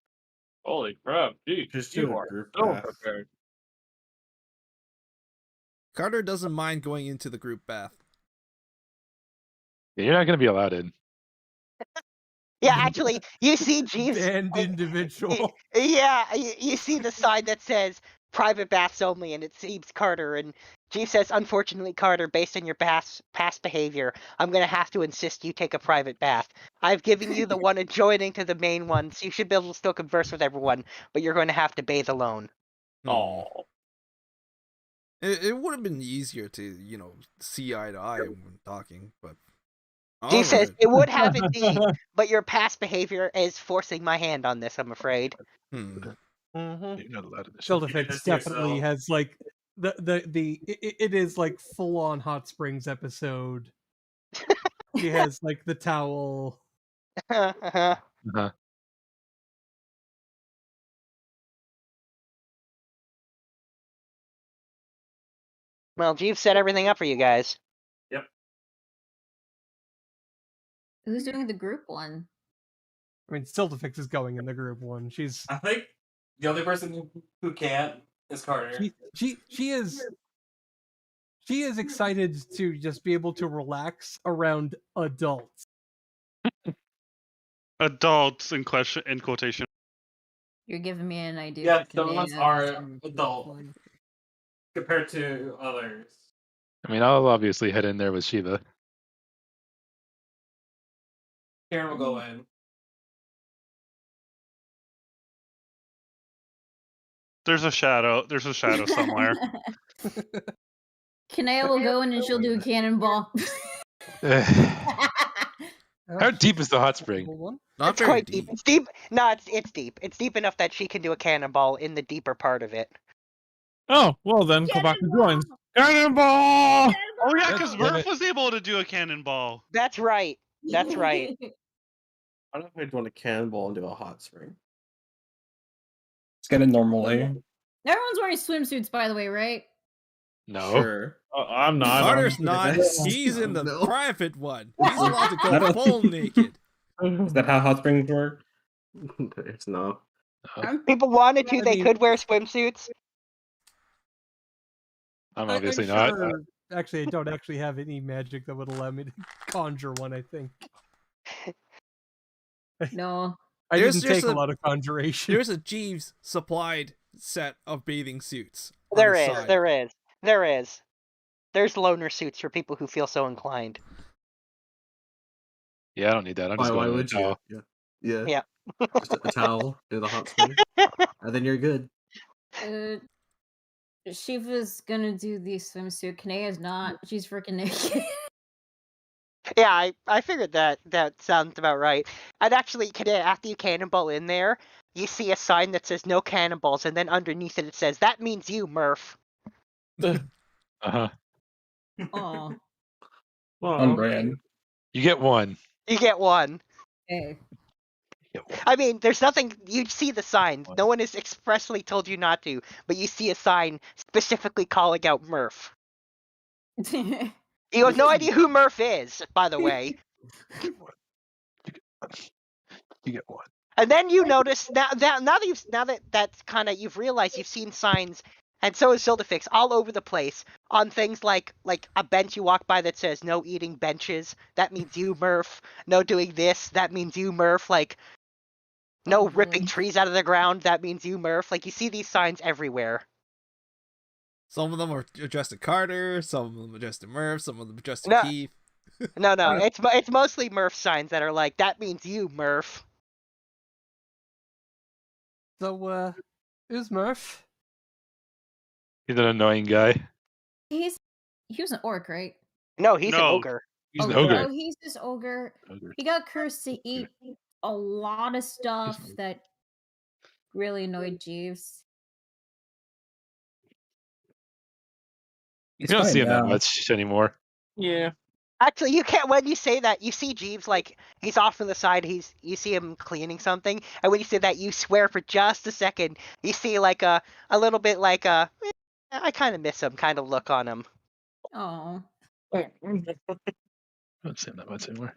Holy crap, dude. Just You do a are group so bath. prepared. Carter doesn't mind going into the group bath. Yeah, you're not going to be allowed in. Yeah, actually, you see Jeeves. Banned individual. Yeah, you see the sign that says private baths only, and it seems Carter. And Jeeves says, unfortunately, Carter, based on your past behavior, I'm going to have to insist you take a private bath. I've given you the one adjoining to the main one, so you should be able to still converse with everyone, but you're going to have to bathe alone. Oh. It would have been easier to, see eye to eye when talking, but. Jeeves says, Alright. it would have indeed, but your past behavior is forcing my hand on this, I'm afraid. Hmm. Mm-hmm. You're not allowed in this. Sheldon this definitely yourself. has like it is like full on hot springs episode. She has like the towel. Uh-huh. Well, Jeeves set everything up for you guys. Who's doing the group one? I mean, Sildafix is going in the group one. She's I think the only person who can't is Carter. she is excited to just be able to relax around adults. Adults in quotation. You're giving me an idea. Yeah, for some of us Canadian are from adult. one. Compared to others. I mean, I'll obviously head in there with Shiva. Karen will go in. There's a shadow. There's a shadow somewhere. Kanea will go in and she'll do a cannonball. How deep is the hot spring? One? Not It's very quite deep. It's deep. No, it's deep. It's deep enough that she can do a cannonball in the deeper part of it. Oh, well then, Kabaka joins. Cannonball! Oh yeah, because Cannonball! Murph was able to do a cannonball. That's right. That's right. I don't know if I'd want a cannonball into a hot spring. Let's get it normally. Everyone's wearing swimsuits, by the way, right? No. Sure. I'm not. Carter's I'm not. Yes. He's in the No. private one. He's allowed to I go don't- full naked. Is that how hot springs work? It's no. People wanted to, I they mean- could wear swimsuits. I'm I'm obviously not. sure. Actually, I don't actually have any magic that would allow me to conjure one. I think No. I There's didn't just take a a- lot of conjuration. There's a Jeeves supplied set of bathing suits. On There the is, side. there is, there is. There's loner suits for people who feel so inclined. Yeah, I don't need that. I'm just Why going would to the you? towel. Yeah. Yeah. Just a towel in the hot spring, and then you're good. Shiva's gonna do the swimsuit. Kanea's not. She's freaking naked. Yeah, I figured that sounds about right. And actually, after you cannonball in there, you see a sign that says no cannonballs, and then underneath it says, that means you, Murph. Uh-huh. Oh. On brand. You get one. You get one. Hey. You get one. I mean, there's nothing, you see the sign. No one has expressly told you not to, but you see a sign specifically calling out Murph. You have no idea who Murph is, by the way. You get one. You get one. And then you notice now that that's kind of you've realized you've seen signs, and so is Sildafix all over the place on things like a bench you walk by that says no eating benches. That means you, Murph. No doing this. That means you, Murph. Like no ripping trees out of the ground. That means you, Murph. Like you see these signs everywhere. Some of them are addressed to Carter. Some of them addressed to Murph. Some of them addressed to No. Keith. No, it's mostly Murph signs that are like that means you, Murph. So, who's Murph? He's an annoying guy. he was an orc, right? No, he's an No. ogre. He's an Oh, ogre. Oh, he's this ogre. Ogre. He got cursed to eat a lot of stuff that really annoyed Jeeves. You don't see him that much anymore. Yeah. Actually, you can't. When you say that, you see Jeeves like he's off on the side. You see him cleaning something, and when you say that, you swear for just a second. You see like a little bit like a I kind of miss him kind of look on him. Oh. I don't see him that much anymore.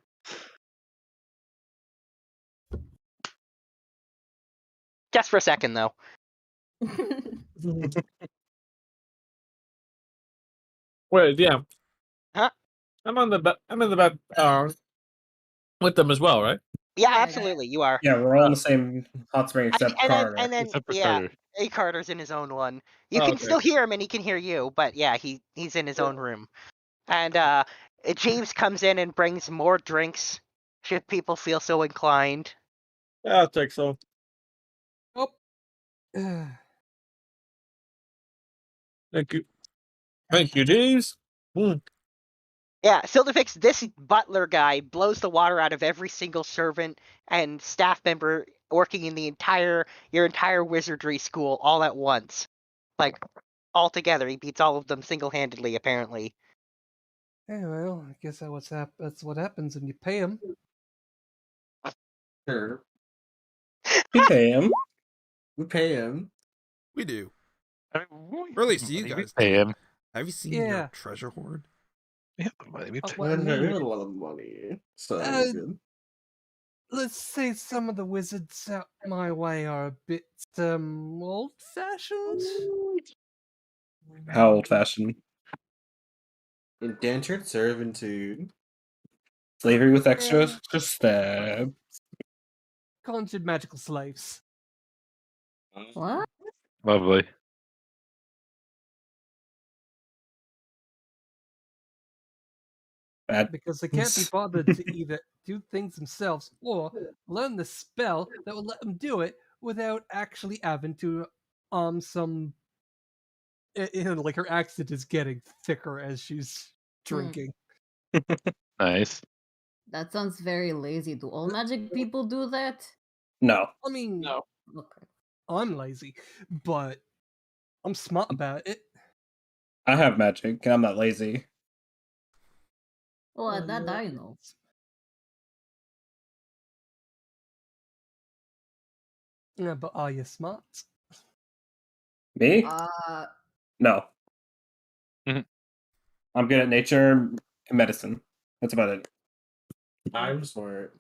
Just for a second, though. Wait, yeah. Huh? I'm in the back with them as well, right? Yeah, Yeah, absolutely, you are. Yeah, we're all in the same hot spring except and Carter. then Except for yeah, Carter. Carter's in his own one. You Oh, can okay. still hear him, and he can hear you, but yeah, he's in his own room. And Jeeves comes in and brings more drinks. Should people feel so inclined? Yeah, I'll take so. Oh. Thank you. Thank you, Jeeves. Yeah, Sildafix, this butler guy blows the water out of every single servant and staff member working in your entire wizardry school all at once. Like, all together. He beats all of them single-handedly, apparently. Hey, well, I guess that's what happens when you pay him. Sure. We pay him. We pay him. We do. I mean, Or at least you we guys pay do. him. Have you seen Yeah. your treasure hoard? We have the money. We pay Well, I We mean, have a lot of money, so Uh, good. let's say some of the wizards out my way are a bit old-fashioned. How old fashioned? Indentured servitude. Slavery with extra stab. Conjured magical slaves. What? Lovely. Bad. Because they can't be bothered to either do things themselves or learn the spell that will let them do it without actually having to some like her accent is getting thicker as she's drinking. Nice. That sounds very lazy. Do all magic people do that? No. I mean, No. Okay. I'm lazy, but I'm smart about it. I have magic and I'm not lazy. Well, that I know. Yeah, but are you smart? Me? Uh, No. I'm good at nature and medicine. That's about it. I'm smart.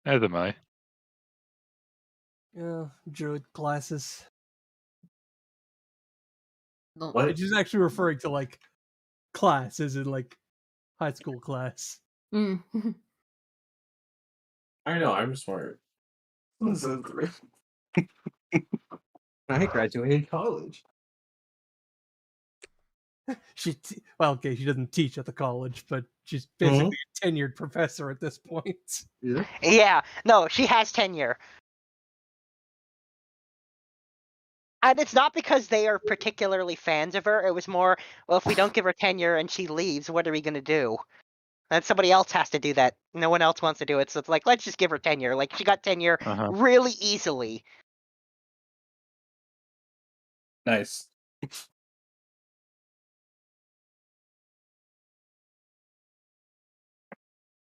As am I. Yeah, druid classes. What? Which is actually referring to like class, as in like high school class. Mm. I know, I'm smart. I graduated college. Well, okay, she doesn't teach at the college, but she's basically a tenured professor at this point. Yeah, no, she has tenure. And it's not because they are particularly fans of her. It was more, well, if we don't give her tenure and she leaves, what are we going to do? And somebody else has to do that. No one else wants to do it. So it's like, let's just give her tenure. Like, she got tenure really easily. Nice.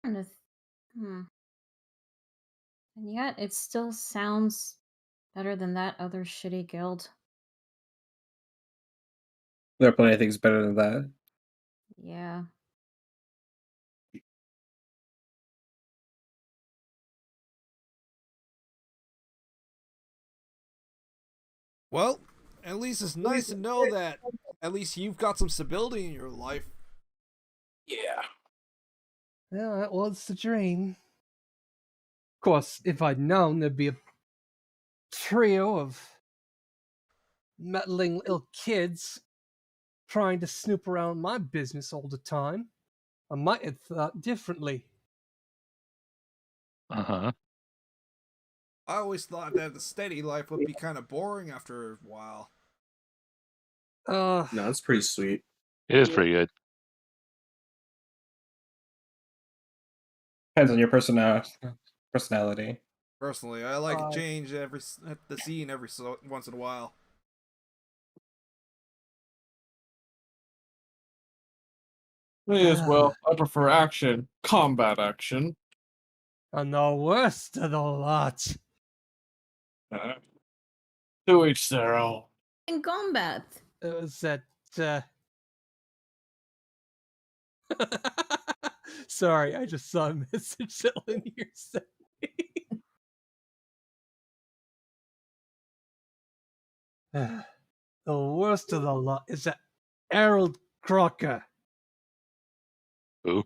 And yet, it still sounds better than that other shitty guild. There are plenty of things better than that. Yeah. Well, at least it's nice to know that at least you've got some stability in your life. Yeah. Well, that was the dream. Of course, if I'd known there'd be a trio of meddling little kids trying to snoop around my business all the time, I might have thought differently. Uh-huh. I always thought that the steady life would be kind of boring after a while. No, it's pretty sweet. It is pretty good. Depends on your personality. Personally, I like a change the scene every once in a while. Me as well. I prefer action, combat action. And the worst of the lot. To each their own. In combat. It was that. Sorry, I just saw a message that Linear sent me. The worst of the lot is that Harold Crocker. Who?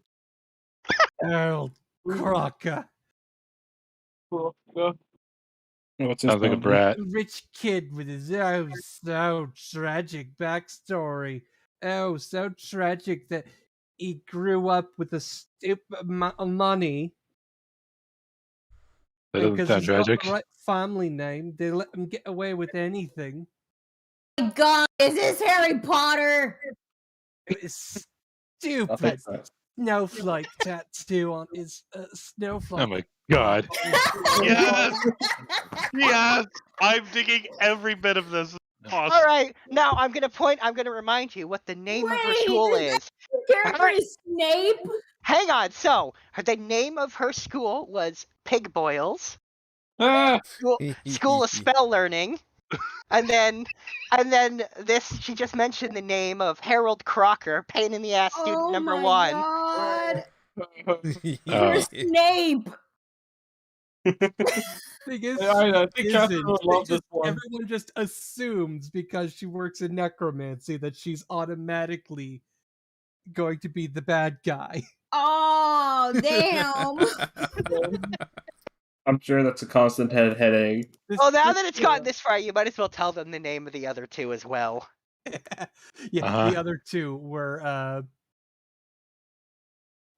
Harold Crocker. What's his Sounds like a problem? brat. Rich kid with his so tragic backstory. Oh, so tragic that he grew up with a stupid amount of money. That doesn't Because sound he's got tragic. the right family name, they let him get away with anything. Oh my God, is this Harry Potter? It's stupid. Snowflake tattoo on his snowflake. Oh my God. Yes! Yes! I'm digging every bit of this possible. All right, now I'm gonna remind you what the name of her school is. Character is Snape. Hang on. So the name of her school was Pig Boils. School of Spell Learning. And then this, she just mentioned the name of Harold Crocker, pain in the ass student number one. God. You're Snape. Thing is, I think Catherine would love this one. Everyone just assumes because she works in necromancy that she's automatically going to be the bad guy. Oh, damn. I'm sure that's a constant headache. Well, now that it's gotten this far, you might as well tell them the name of the other two as well. Yeah, the other two were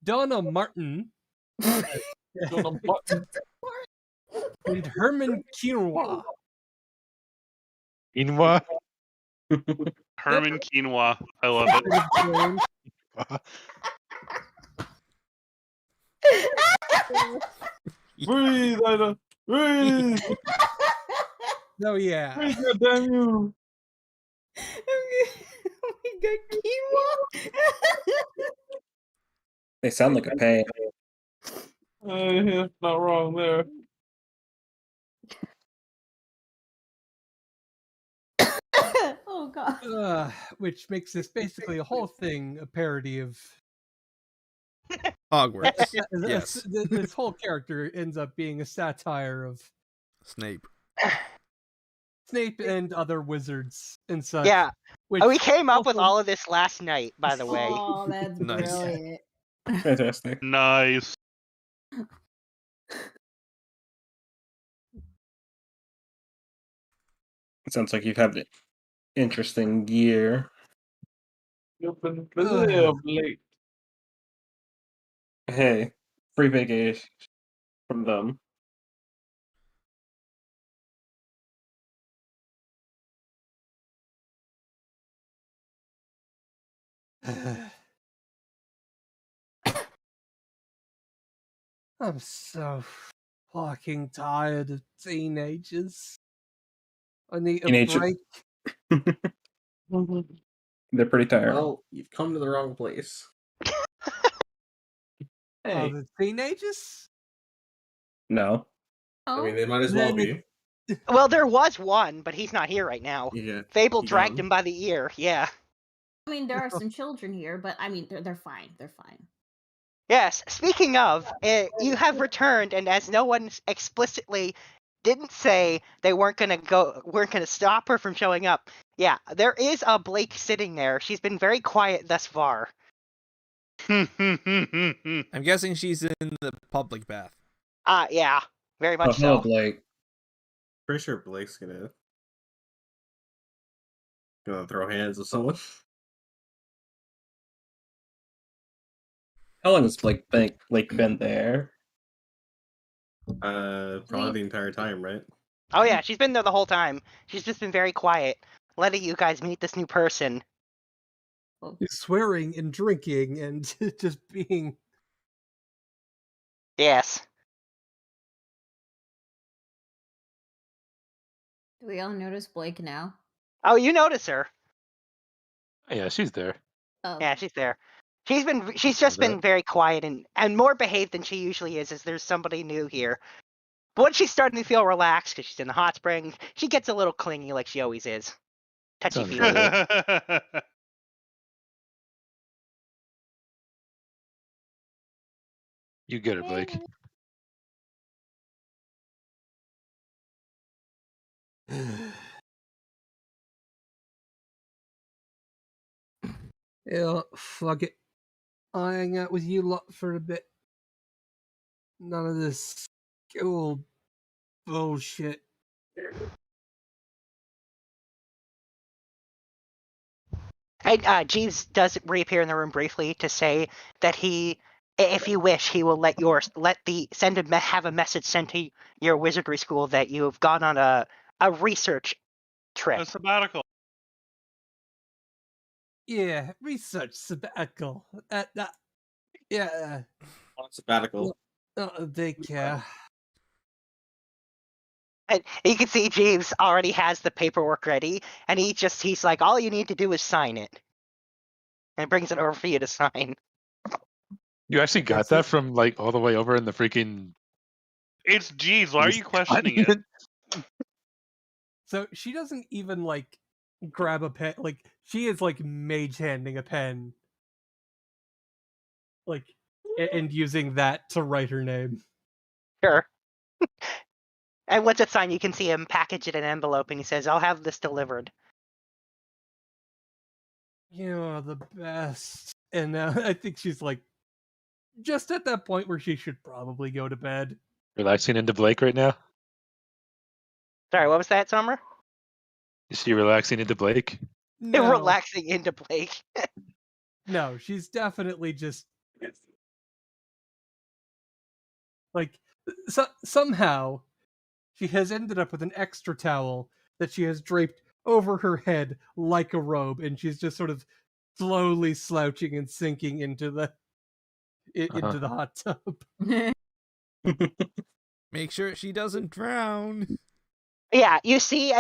Donna Martin and Herman Quinoa. Quinoa? Herman Quinoa. I love it. Breathe, Ida. Breathe. Oh yeah. Breathe, goddamn you. We got quinoa. They sound like a pain. Yeah, not wrong there. Oh god. Which makes this basically a whole thing a parody of Hogwarts. Yes. This whole character ends up being a satire of Snape. Snape and other wizards and such. Yeah. Which We came up with also- all of this last night, by the way. Oh, that's Nice. brilliant. Fantastic. Nice. It sounds like you've had an interesting year. You've been busy of late. Hey, free vacation from them. I'm so fucking tired of teenagers. I need a Teenager- break. They're pretty tired. Well, you've come to the wrong place. Hey, The teenagers? no. I Oh, mean, they might as well Then be. Well, there was one, but he's not here right now. Yeah. Fable he dragged gone. him by the ear. Yeah. I mean, there are some children here, but I mean, they're fine. They're fine. Yes. Speaking of, you have returned, and as no one explicitly didn't say they weren't gonna stop her from showing up. Yeah, there is a Blake sitting there. She's been very quiet thus far. I'm guessing she's in the public bath. Yeah, very much Hello, so. Blake. Pretty sure Blake's gonna throw hands with someone. How long has Blake been there? Probably the entire time, right? Oh yeah, she's been there the whole time. She's just been very quiet, letting you guys meet this new person. swearing and drinking and just being. Yes. Do we all notice Blake now? Oh, you notice her. Yeah, she's there. Oh, Yeah, she's there. She's just been very quiet and more behaved than she usually is, as there's somebody new here. But when she's starting to feel relaxed because she's in the hot spring, she gets a little clingy like she always is. Touchy Sounds feely. right. You get her, Blake. Yeah, fuck it. I'll hang out with you lot for a bit. None of this school bullshit. And Jeeves does reappear in the room briefly to say that if you wish, he will have a message sent to your wizardry school that you have gone on a research trip. A sabbatical. Yeah, research sabbatical. Yeah. On sabbatical. They care. And you can see Jeeves already has the paperwork ready, and he's like, all you need to do is sign it. And brings it over for you to sign. You actually got that from like all the way over in the freaking. It's Jeeves. Why are you questioning it? So she doesn't even like grab a pen. Like she is like mage handing a pen. Like and using that to write her name. Sure. And once it's signed, you can see him package it in an envelope, and he says, I'll have this delivered. You're the best. And I think she's like just at that point where she should probably go to bed. Relaxing into Blake right now? Sorry, what was that, Summer? Is she relaxing into Blake? No, Relaxing into Blake. no, she's definitely just like somehow she has ended up with an extra towel that she has draped over her head like a robe, and she's just sort of slowly slouching and sinking into the hot tub. Make sure she doesn't drown. Yeah, you see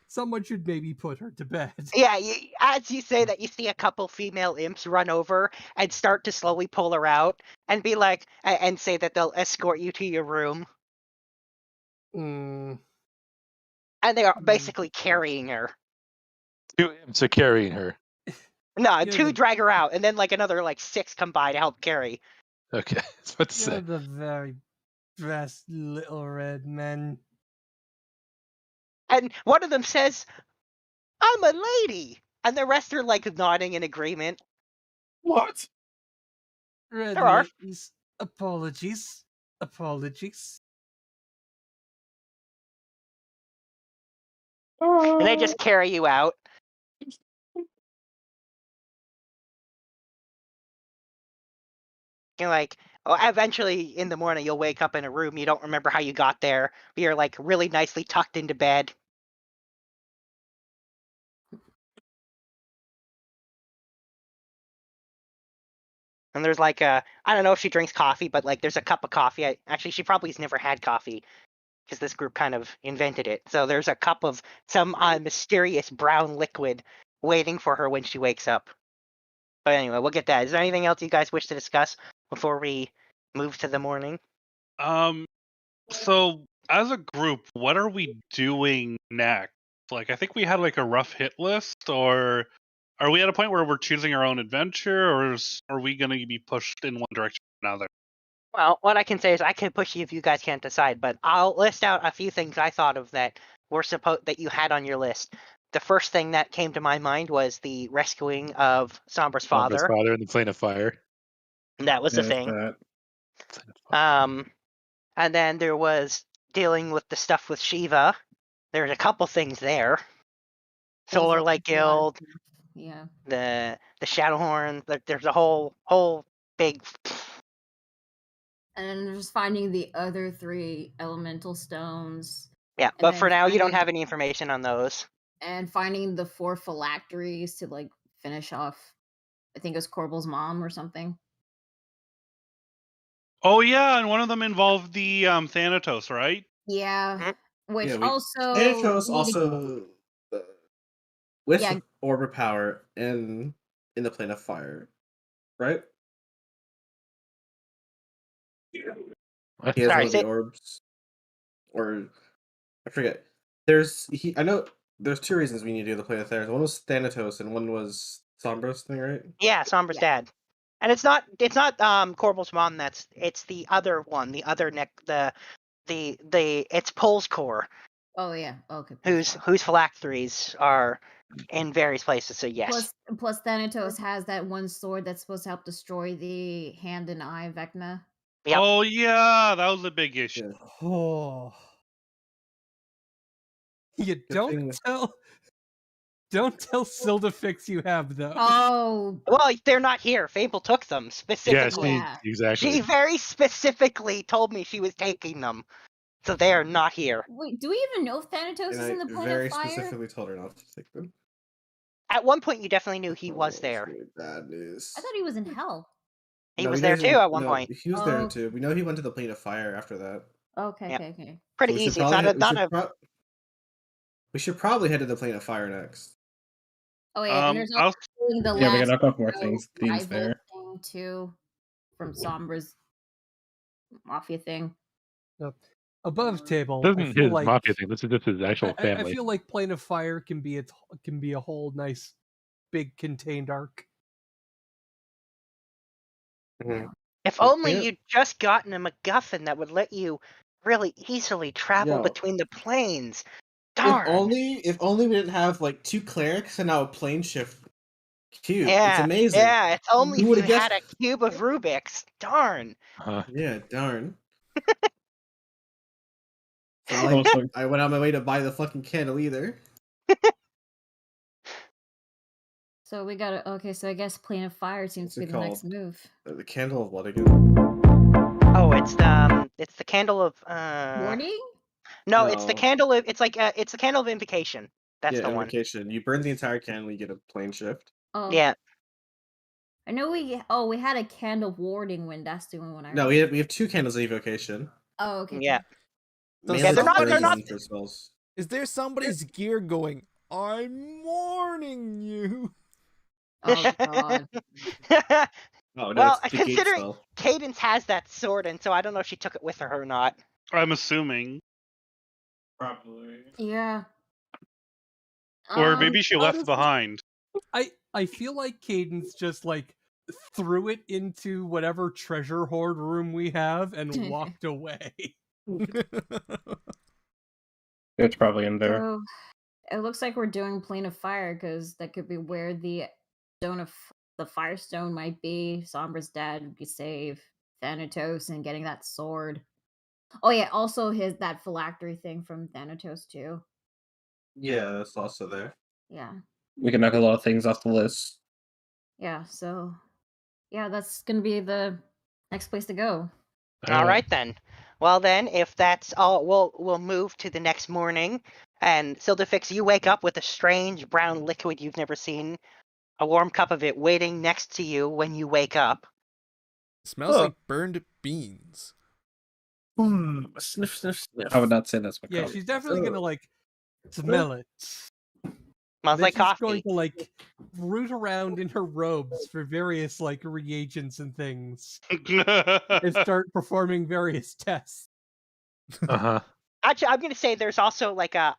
Someone should maybe put her to bed. Yeah, as you say that, you see a couple female imps run over and start to slowly pull her out and be like, and say that they'll escort you to your room. And they are basically carrying her. 2 imps are carrying her. No, You're 2 the- drag her out, and then like another like 6 come by to help carry. Okay, I was about to You're say. the very best little red men. And one of them says, "I'm a lady," and the rest are like nodding in agreement. What? Red There are. ladies. Apologies. Apologies. And they just carry you out. You're like, oh, eventually in the morning you'll wake up in a room, you don't remember how you got there, but you're like really nicely tucked into bed. And there's like I don't know if she drinks coffee, but like there's a cup of coffee. Actually, she probably has never had coffee because this group kind of invented it. So there's a cup of some mysterious brown liquid waiting for her when she wakes up. But anyway, we'll get that. Is there anything else you guys wish to discuss before we move to the morning? So as a group, what are we doing next? Like, I think we had like a rough hit list, or are we at a point where we're choosing our own adventure, or are we going to be pushed in one direction or another? Well, what I can say is I can push you if you guys can't decide, but I'll list out a few things I thought of that were that you had on your list. The first thing that came to my mind was the rescuing of Sombra's Sombra's father. father in the plane of fire. That was the Yes, thing. that. And then there was dealing with the stuff with Shiva. There's a couple things there. Solar Light Guild, Yeah. the Shadowhorn. There's a whole big. And then there's finding the other 3 elemental stones. Yeah, And but then for now you don't finding- have any information on those. And finding the 4 phylacteries to like finish off. I think it was Corbel's mom or something. Oh yeah, and one of them involved the Thanatos, right? Yeah. Which Yeah, also Thanatos needed- also with Yeah. the orb of power in the plane of fire, right? What? He has Sorry, one of the orbs, or I forget. I know there's 2 reasons we need to do the plane of fire. One was Thanatos, and one was Sombra's thing, right? Yeah, Sombra's dad. And it's not Corbel's mom, it's the other one, the other it's Pole's core, Oh yeah. Okay. whose phylacteries are in various places, so yes. Plus Thanatos has that one sword that's supposed to help destroy the hand and eye Vecna. Yep. Oh yeah, that was a big issue. Yeah. Oh. You Good don't thing- don't tell Sildafix you have those. Oh. Well, they're not here. Fable took them Yeah, specifically. Yeah. exactly. She very specifically told me she was taking them. So they are not here. Wait, do we even know if Thanatos And is in the I plane very of fire? specifically told her not to take them. At one point you definitely knew he was Oh, there. it's really bad news. I thought he was in hell. He No, was know there he's too in- at one no, point. He was there Oh. too. We know he went to the plane of fire after that. Okay, Yep. okay. Pretty So we should easy. It's probably not head- a we should probably head to the plane of fire next. Oh yeah, and there's I'll- also the Yeah, we last can knock off more rival things. Themes there. thing too, from Sombra's mafia thing. Above table, This I isn't feel his like mafia thing. This is just his actual I family. feel like Plane of Fire can be a whole nice big contained arc. If Like, only Plane of- you'd just gotten a MacGuffin that would let you really easily travel Yo. between the planes. Darn. If only we didn't have like 2 clerics and now a plane shift cube. Yeah, It's amazing. Yeah, it's only Who if you would've had a guessed? cube of Rubik's. Darn. Yeah, darn. It's not Almost like like- I went on my way to buy the fucking candle either. So we got to so I guess plane of fire seems What's to be it the next called? move. The candle of what again? Oh, it's the candle of Warning? No, it's the No. candle of it's the candle of invocation. That's Yeah, the one. invocation. You burn the entire candle, you get a plane shift. Oh Yeah. I know we had a candle of warding when that's the only one I No, we have 2 candles of evocation. Oh, okay. Yeah. Mainly Yeah, just they're burning not- them for spells. Is there somebody's gear going, I'm warning you? Oh god. Oh no, Well, it's the gate considering spell. Cadence has that sword, and so I don't know if she took it with her or not. I'm assuming. Probably. Yeah. Or maybe she left honestly, behind. I feel like Cadence just like threw it into whatever treasure hoard room we have and walked away. It's probably in there. So it looks like we're doing Plane of Fire because that could be where the stone of the Firestone might be. Sombra's dad would be save Thanatos and getting that sword. Oh yeah, also that phylactery thing from Thanatos too. Yeah, that's also there. Yeah. We can knock a lot of things off the list. Yeah, so yeah, that's gonna be the next place to go. All right then. Well then, if that's all, we'll move to the next morning. And Sildifix, you wake up with a strange brown liquid you've never seen. A warm cup of it waiting next to you when you wake up. Smells like burned beans. Sniff, sniff, sniff. I would not say that's my Yeah, coffee. she's definitely gonna like smell it. Smells Then like she's coffee. going to like root around in her robes for various like reagents and things, and start performing various tests. Uh-huh. Actually, I'm gonna say there's also like a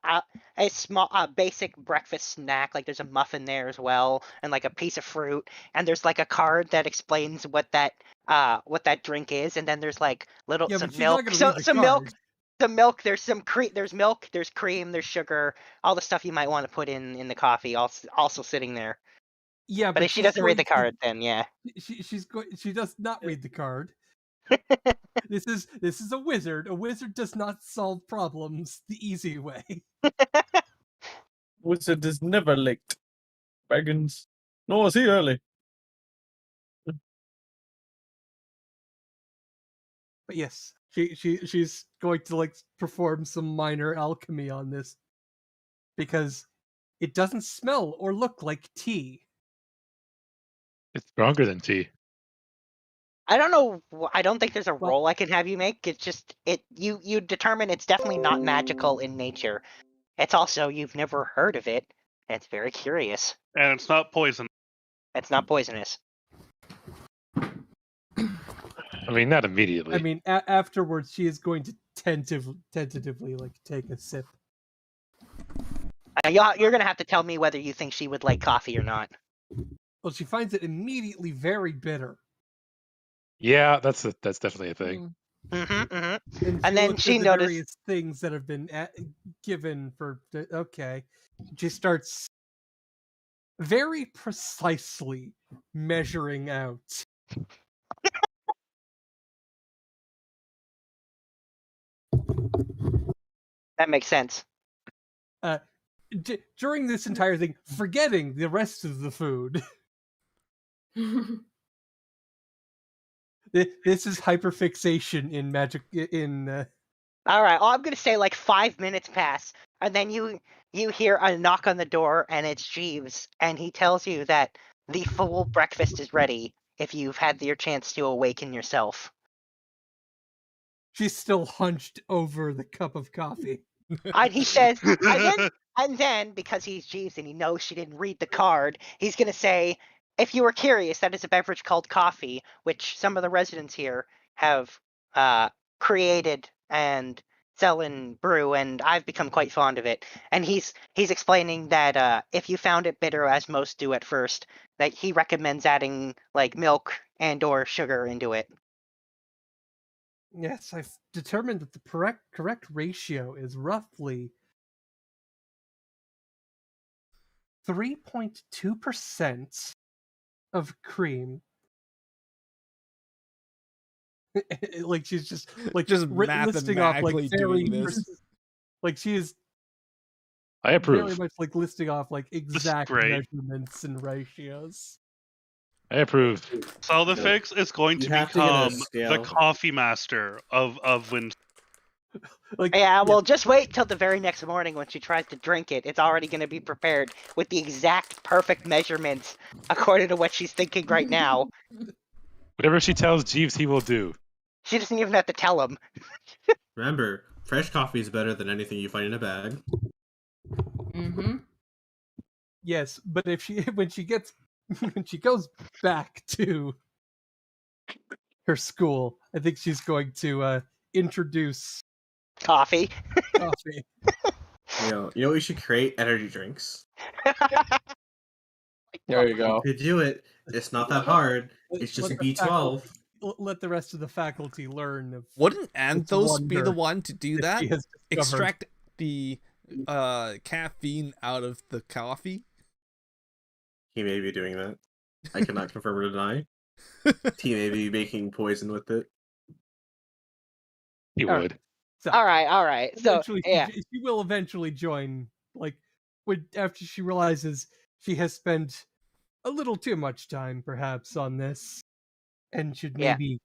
small basic breakfast snack. Like there's a muffin there as well, and like a piece of fruit. And there's like a card that explains what that drink is. And then there's like Yeah, some but she's milk. not gonna read the Some milk. card. Some milk. There's some cream. There's milk. There's cream. There's sugar. All the stuff you might want to put in the coffee. Also sitting there. Yeah, But if she she's doesn't read the going to- card, then yeah. She does not read the card. This is a wizard. A wizard does not solve problems the easy way. Wizard is never late. Baggins. Nor is he early. But yes, she's going to like perform some minor alchemy on this because it doesn't smell or look like tea. It's stronger than tea. I don't know. I don't think there's a Well- roll I can have you make. It's just you determine it's definitely not magical in nature. It's also you've never heard of it. And it's very curious. And it's not poison. It's not poisonous. I mean, not immediately. I mean, afterwards she is going to tentatively like take a sip. You're gonna have to tell me whether you think she would like coffee or not. Well, she finds it immediately very bitter. Yeah, that's definitely a thing. And then looks she at the noticed- various things that have been given for. Okay, she starts very precisely measuring out. That makes sense. During this entire thing, forgetting the rest of the food. This is hyperfixation in magic. All right. I'm gonna say like 5 minutes pass, and then you hear a knock on the door, and it's Jeeves, and he tells you that the full breakfast is ready if you've had your chance to awaken yourself. She's still hunched over the cup of coffee. And he says, and then because he's Jeeves and he knows she didn't read the card, he's gonna say, if you were curious, that is a beverage called coffee, which some of the residents here have created and sell and brew, and I've become quite fond of it. And he's explaining that if you found it bitter, as most do at first, that he recommends adding like milk and or sugar into it. Yes, I've determined that the correct ratio is roughly 3.2% of cream. Like she's just listing off like mathematically very doing this. like she is I approve. very much like listing off like exact great. measurements and ratios. I approve. So the fix is going You to have to get a become the scale. coffee master of Wind. Like Yeah, well, just wait till the very next morning when she tries to drink it. It's already going to be prepared with the exact perfect measurements according to what she's thinking right now. Whatever she tells Jeeves, he will do. She doesn't even have to tell him. Remember, fresh coffee is better than anything you find in a bag. yes, but if she when she goes back to her school, I think she's going to introduce Coffee. Coffee. You know what we should create? Energy drinks. There you go. You could do it. It's not that hard. It's just Let the B12. Let the rest of the faculty learn of. Wouldn't its Anthos be the wonder one to do that that? he has discovered. Extract the caffeine out of the coffee? He may be doing that. I cannot confirm or deny. He may be making poison with it. He Alright. would. So, All right. So eventually, yeah, she will eventually join. Like, after she realizes she has spent a little too much time, perhaps, on this, and should Yeah. maybe.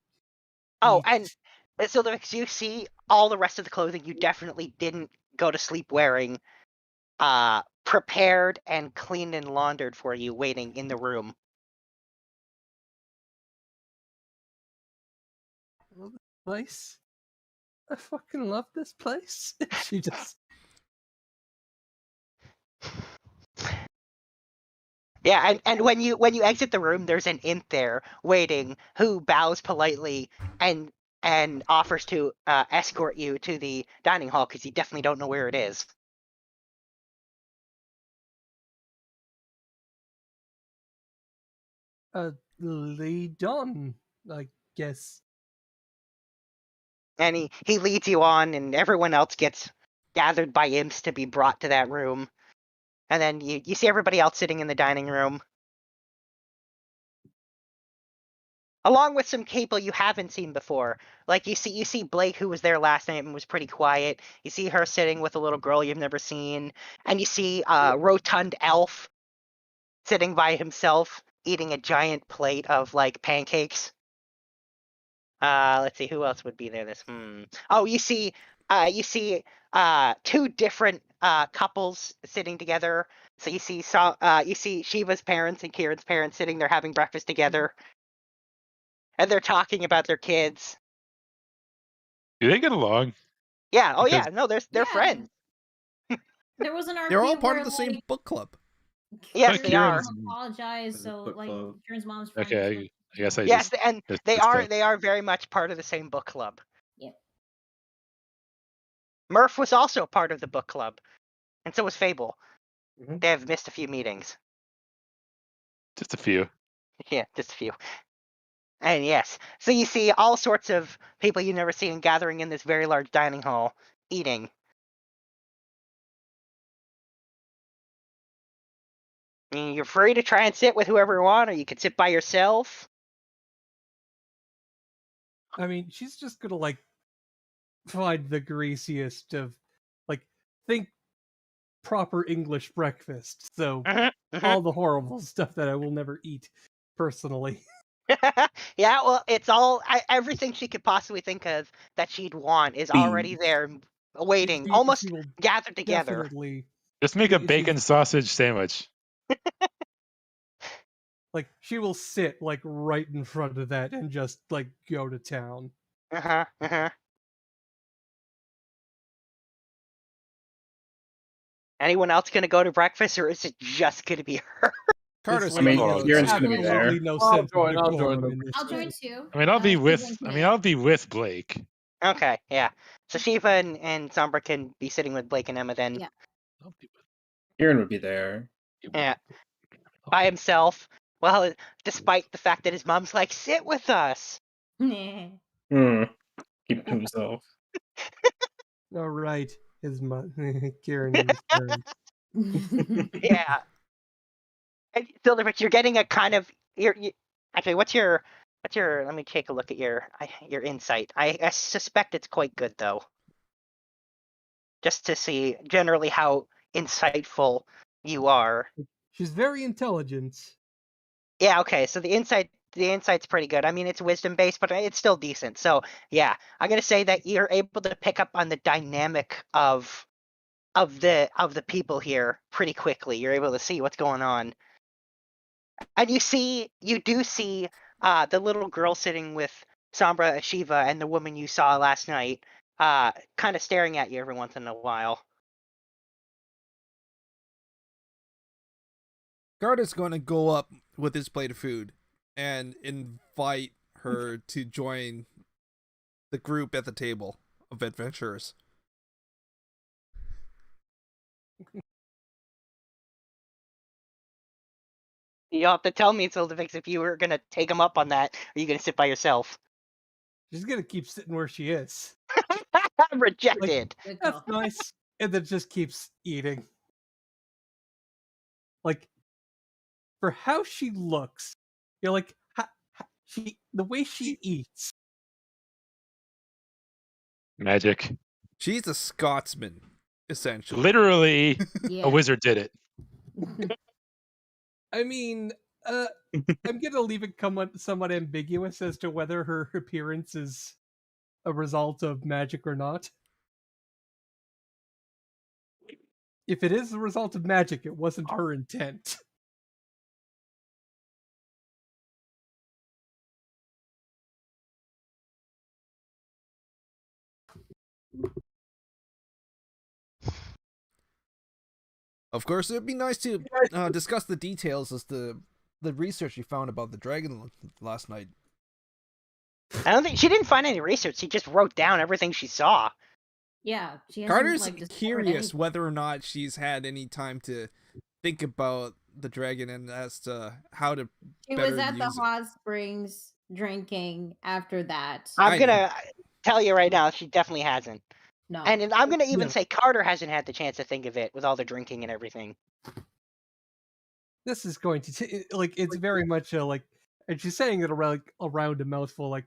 Oh, eat. and so you see all the rest of the clothing you definitely didn't go to sleep wearing, prepared and cleaned and laundered for you, waiting in the room. Love this place. I fucking love this place. She just. Yeah, and when you exit the room, there's an imp there waiting who bows politely and offers to escort you to the dining hall because you definitely don't know where it is. Lead on, I guess. And he leads you on, and everyone else gets gathered by imps to be brought to that room. And then you see everybody else sitting in the dining room, along with some people you haven't seen before. Like you see Blake, who was there last night and was pretty quiet. You see her sitting with a little girl you've never seen, and you see a rotund elf sitting by himself eating a giant plate of like pancakes. Let's see who else would be there. Oh, you see two different couples sitting together. So you see Shiva's parents and Kieran's parents sitting there having breakfast together, and they're talking about their kids. Do they get along? Yeah. Oh Because- yeah. No, they're Yeah. friends. There was an arc They're all where, part of the like, same book club. Yes, But they are. Kieran's- apologize, It's a so book like club. Kieran's mom's friend. Okay, I guess I Yes, just and just they missed are that. they are very much part of the same book club. Yep. Murph was also part of the book club, and so was Fable. Mhm. They have missed a few meetings. Just a few. Yeah, just a few. And yes, so you see all sorts of people you've never seen gathering in this very large dining hall, eating. I mean, you're free to try and sit with whoever you want, or you can sit by yourself. I mean, she's just gonna like find the greasiest of, like, think proper English breakfast. So all the horrible stuff that I will never eat personally. Yeah, well, it's all everything she could possibly think of that she'd want is already there, waiting, almost She will gathered together. definitely, Just make a She's- bacon sausage sandwich. like, she will sit like right in front of that and just like go to town. Anyone else gonna go to breakfast, or is it just gonna be her? Carter's This I mean, lady I'll has Kieran's gonna be there. absolutely no I'll sense of join decorum them. in this I'll join place. too. I mean, I'll be with. Susan I can mean, add. I'll be with Blake. Okay, yeah. So Shiva and Sombra can be sitting with Blake and Emma then. Yeah. I'll be with. Kieran would be there. Yeah. By himself. Well, despite the fact that his mom's like, sit with us. Nah. Keep it to himself. All right, his Kieran and his parents. Yeah. And Silverfish, you're getting a kind of actually what's your let me take a look at your insight. I suspect it's quite good though. Just to see generally how insightful you are. She's very intelligent. Yeah, okay. So the insight's pretty good. I mean, it's wisdom based, but it's still decent. So yeah, I'm gonna say that you're able to pick up on the dynamic of the people here pretty quickly. You're able to see what's going on, and you do see the little girl sitting with Sombra, Shiva, and the woman you saw last night, kind of staring at you every once in a while. Carter's going to go up with his plate of food and invite her to join the group at the table of adventurers. You'll have to tell me, Silvix, if you were gonna take him up on that, or are you gonna sit by yourself? She's gonna keep sitting where she is. Rejected. Good That's call. nice. And then just keeps eating. Like, for how she looks, you're like, the way she eats. Magic. She's a Scotsman, essentially. Literally, Yeah. a wizard did it. I mean, I'm gonna leave it somewhat ambiguous as to whether her appearance is a result of magic or not. If it is the result of magic, it wasn't her intent. Of course, it'd be nice to discuss the details as the research you found about the dragon last night. I don't think she didn't find any research. She just wrote down everything she saw. Yeah, she hasn't, Carter's like, discovered curious anything. whether or not she's had any time to think about the dragon and as to how to She better was at the use it. hot springs drinking after that. I'm gonna tell you right now, she definitely hasn't. No. And I'm gonna even No. say Carter hasn't had the chance to think of it with all the drinking and everything. This is going to like it's very much like, and she's saying it around a mouthful, like,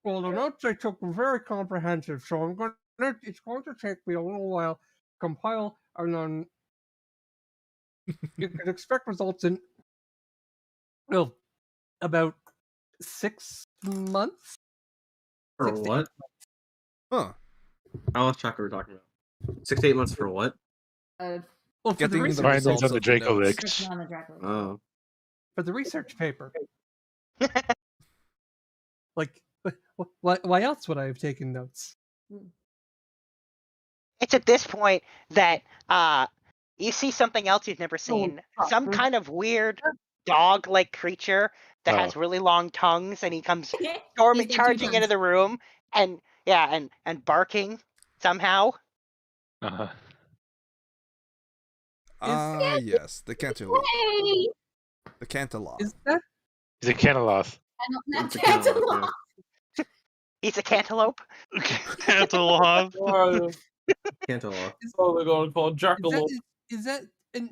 well, the notes I took were very comprehensive, so it's going to take me a little while to compile, and then you can expect results in about 6 months. For 6 to 8 what? Huh. I lost track of what we're talking about. 6 to 8 months for what? Well, for the Getting the research, Findings results on the of the Draco notes. Licks. Research on the Draco. Oh. for the research paper. Like, why else would I have taken notes? It's at this point that you see something else you've never seen. Some kind of weird dog-like creature that has really long tongues, and he comes He's got 2 charging into tongues. the room, and and barking somehow. Uh-huh. Yes, the cantaloupe. Hey! The cantaloupe. Is that He's a Canaloth. Not It's a cantaloupe, cantaloupe. He's a cantaloupe. Cantaloupe. Cantaloupe. Oh, they're going to call Jackalope. is that an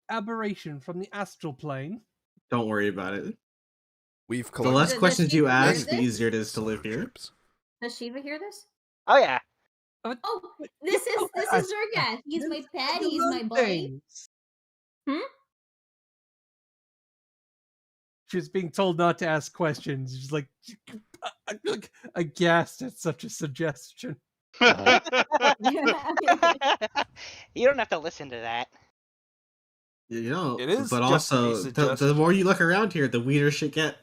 aberration from the astral plane? Don't worry about it. We've The collected less Does questions she you hear ask, the this? easier it is to live here. trips. Does Shiva hear this? Oh yeah. Oh, this is Zergath. He's my pet. He's my boy. Things. Hmm? She was being told not to ask questions. She's like aghast at such a suggestion. You don't have to listen to that. You know, It is but just a also the more you look around here, the weirder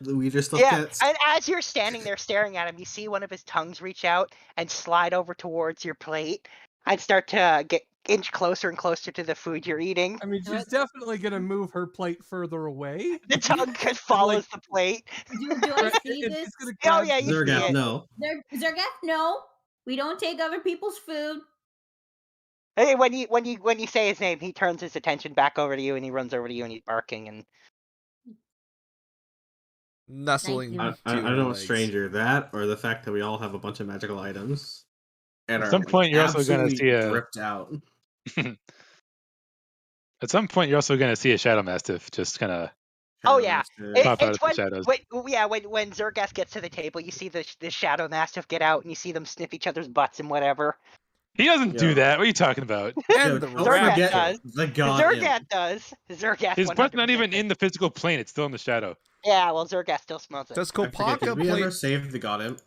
the weirder stuff Yeah, gets. and as you're standing there staring at him, you see one of his tongues reach out and slide over towards your plate and start to inch closer and closer to the food you're eating. I mean, she's definitely gonna move her plate further away. The tongue follows the plate. Do I see this? It's gonna Oh grab yeah, you see Zergath, it. no. Zergath, no. We don't take other people's food. Hey, when you say his name, he turns his attention back over to you and he runs over to you and he's barking and Nestling. you. I to don't her know, legs. stranger, that or the fact that we all have a bunch of magical items. And At are some point, you're also gonna absolutely see a- ripped out. At some point, you're also going to see a Shadow Mastiff just kind of oh yeah, pop out it's of the shadows. when Zergath gets to the table, you see the Shadow Mastiff get out and you see them sniff each other's butts and whatever. He doesn't do Yo. that. What are you talking about? And Yo, the don't Zergath forget does. the god imp. Zergath does. Zergath. His butt's not 100% even does. in the physical plane. It's still in the shadow. Yeah, well, Zergath still smells it. Does I forget, did Kopaka we play? ever save the god imp?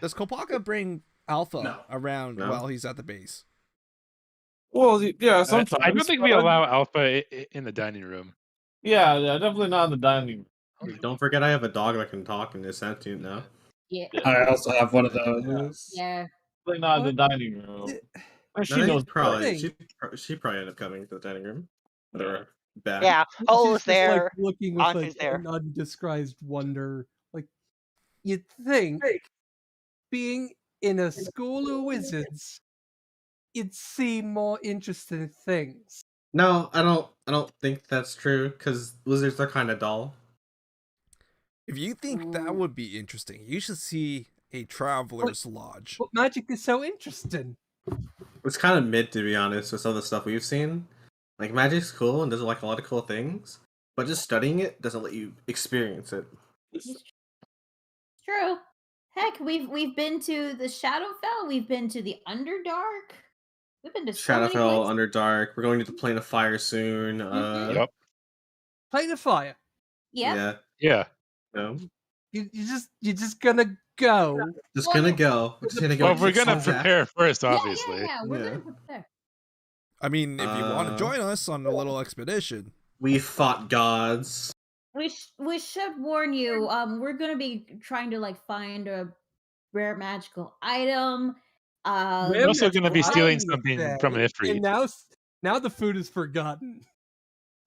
Does Kopaka bring Alpha No. around No. while he's at the base? Well, yeah, sometimes. I don't think we allow Alpha in the dining room. Yeah, definitely not in the dining room. Don't forget I have a dog that can talk and is sentient now. Yeah. I also have one of those. Yeah. Definitely not in the dining room. And she No, knows probably thing. she probably ended up coming to the dining room. Or back. Yeah, She's Hole is just, like, there. looking with Aunt is there. an undisguised wonder. Like, you'd think, being in a school of wizards, you'd see more interesting things. No, I don't think that's true because lizards are kind of dull. If you think that would be interesting, you should see a traveler's lodge. What magic is so interesting? It's kind of mid, to be honest, with some of the stuff we've seen. Like, magic's cool and does like a lot of cool things, but just studying it doesn't let you experience it. It's true. Heck, we've been to the Shadowfell. We've been to the Underdark. We've been to so many Shadowfell, places. Underdark. We're going to the Plane of Fire soon. Yep. Plane of fire. Yep. Yeah. No. You're just gonna go. Just Well, gonna yeah. go. We're just gonna go. Well, we're kick gonna some ass. prepare first, obviously. Yeah. We're Yeah. gonna prepare. I mean, if you want to join us on a little expedition, We fought gods. We should warn you. We're gonna be trying to like find a rare magical item. We're also gonna be stealing something from an And Ifrit. now the food is forgotten.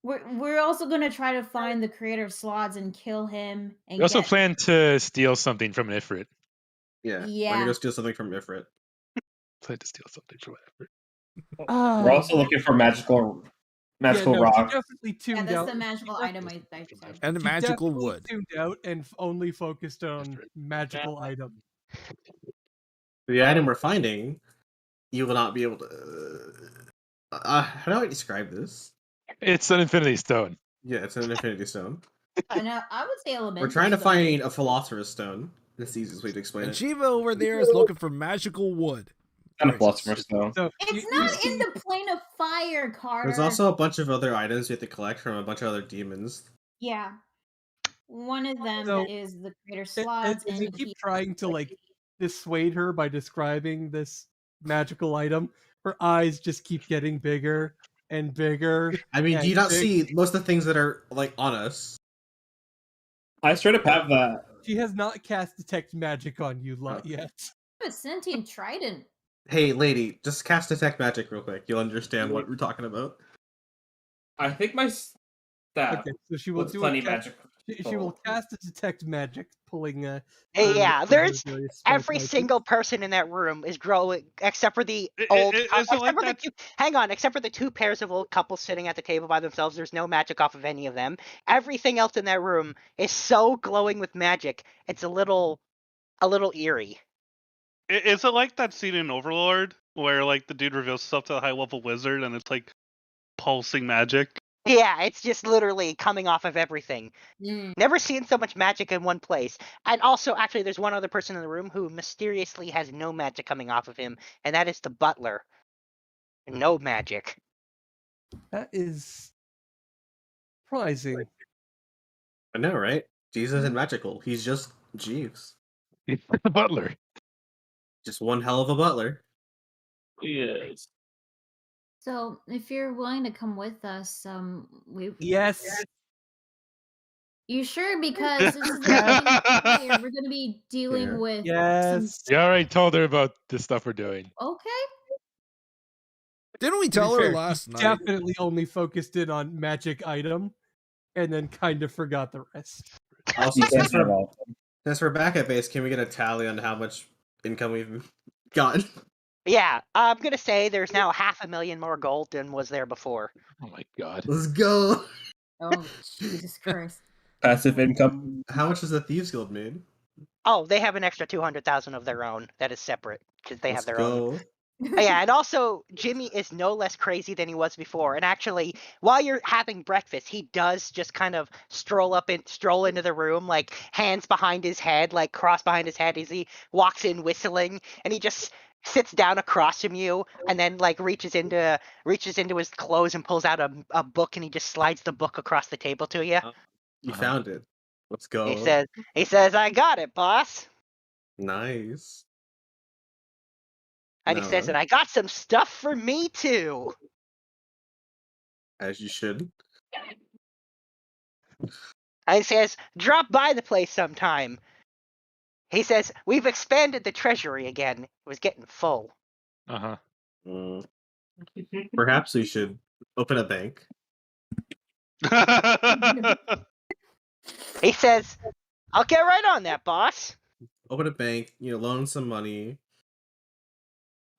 We're also gonna try to find the creator of slots and kill him. And We also get... plan to steal something from an Ifrit. Yeah. We're Yeah. gonna go steal something from Ifrit. Plan to steal something from an Ifrit. We're also looking for magical rock. Definitely tuned that's out. the magical item I said. and She magical definitely wood. tuned out and only focused on magical item. The item we're finding, you will not be able to. How do I describe this? It's an Infinity Stone. Yeah, it's an Infinity Stone. I know. I would say elemental. We're trying to stone. find a Philosopher's Stone. That's the easiest way to explain And it. Shiva over there is looking for magical wood. And a Philosopher's Stone. So It's not in the plane of fire, Carter. There's also a bunch of other items you have to collect from a bunch of other demons. Yeah. One of them So, is the creator As slots, you and keep trying to like dissuade her by describing this magical item, her eyes just keep getting bigger and bigger. I mean, do you and not big- see most of the things that are like on us? I straight up have that. She has not cast detect magic on you yet. a sentient trident. Hey, lady, just cast detect magic real quick. You'll understand what we're talking about. I think my staff Okay, so she will was do plenty a magic. she will cast a detect magic, pulling Hey, yeah, there's various spell every types. single person in that room is growing, except for the old. Is it except like for that? the two, hang on, except for the two pairs of old couples sitting at the table by themselves. There's no magic off of any of them. Everything else in that room is so glowing with magic. It's a little eerie. Is it like that scene in Overlord where like the dude reveals himself to the high level wizard and it's like pulsing magic? Yeah, it's just literally coming off of everything. Never seen so much magic in one place. And also, actually, there's one other person in the room who mysteriously has no magic coming off of him, and that is the butler. No magic. That is surprising. I know, right? Jeeves isn't magical. He's just Jeeves. He's the butler. Just one hell of a butler. Yes. So, if you're willing to come with us, we. Yes. You sure? Because this is the we're going to be dealing with. Yes. You already told her about the stuff we're doing. Okay. Didn't we To be tell her fair, last he night? definitely only focused in on magic item, and then kind of forgot the rest. Also, You can't have all. since we're back at base, can we get a tally on how much income we've gotten? Yeah, I'm gonna say there's now 500,000 more gold than was there before. Oh my god. Let's go. Oh, Jesus Christ. Passive income. How much has the Thieves Guild made? Oh, they have an extra 200,000 of their own that is separate because they have Let's their own. go. Yeah, and also Jimmy is no less crazy than he was before. And actually, while you're having breakfast, he does just kind of stroll into the room, like hands behind his head, like crossed behind his head as he walks in whistling, and he just sits down across from you and then like reaches into his clothes and pulls out a book, and he just slides the book across the table to you. You found it. Let's go. He says, "I got it, boss." Nice. And he says, No. "And I got some stuff for me too." As you should. And he says, "Drop by the place sometime." He says, "We've expanded the treasury again. It was getting full." Uh-huh. Perhaps we should open a bank. He says, "I'll get right on that, boss." Open a bank, loan some money.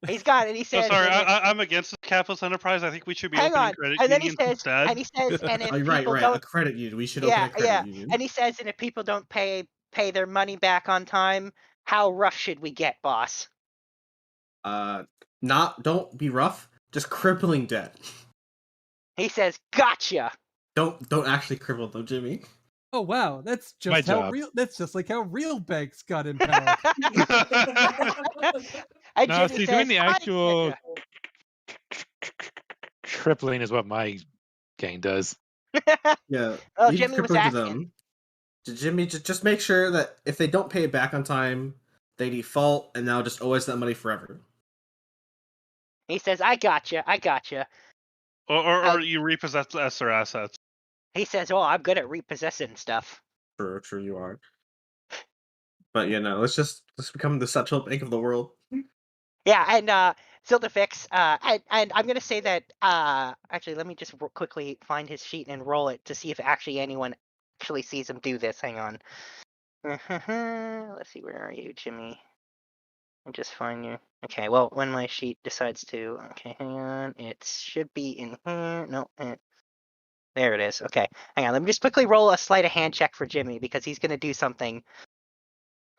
He's got it. He So says. sorry, and then- I'm against the capitalist enterprise. I think we should be hang opening on. credit And then he unions says. instead. And he says. And if Oh, people right. don't. A credit union. We should open Yeah, a credit union. And he says, and if people don't pay their money back on time, how rough should we get, boss? Don't be rough. Just crippling debt. He says, "Gotcha." Don't actually cripple them, Jimmy. Oh wow, that's My just how job. real. That's just like how real banks got empowered. And No, Jimmy see, says, doing the "I actual getcha." tripling is what my gang does. Yeah. Oh, leave Jimmy was crippling to asking. them. Jimmy, just make sure that if they don't pay it back on time, they default and now just owe us that money forever. He says, "I gotcha. I gotcha." Or you repossess their assets. He says, "Oh, I'm good at repossessing stuff." True, you are. But let's become the central bank of the world. Yeah, and Silderfix, and I'm gonna say that actually, let me just quickly find his sheet and roll it to see if actually anyone actually sees him do this. Hang on. Let's see, where are you, Jimmy? I'll just find you. Okay, well, when my sheet decides to, okay, hang on, it should be in here. No, there it is. Okay, hang on. Let me just quickly roll a sleight of hand check for Jimmy because he's gonna do something.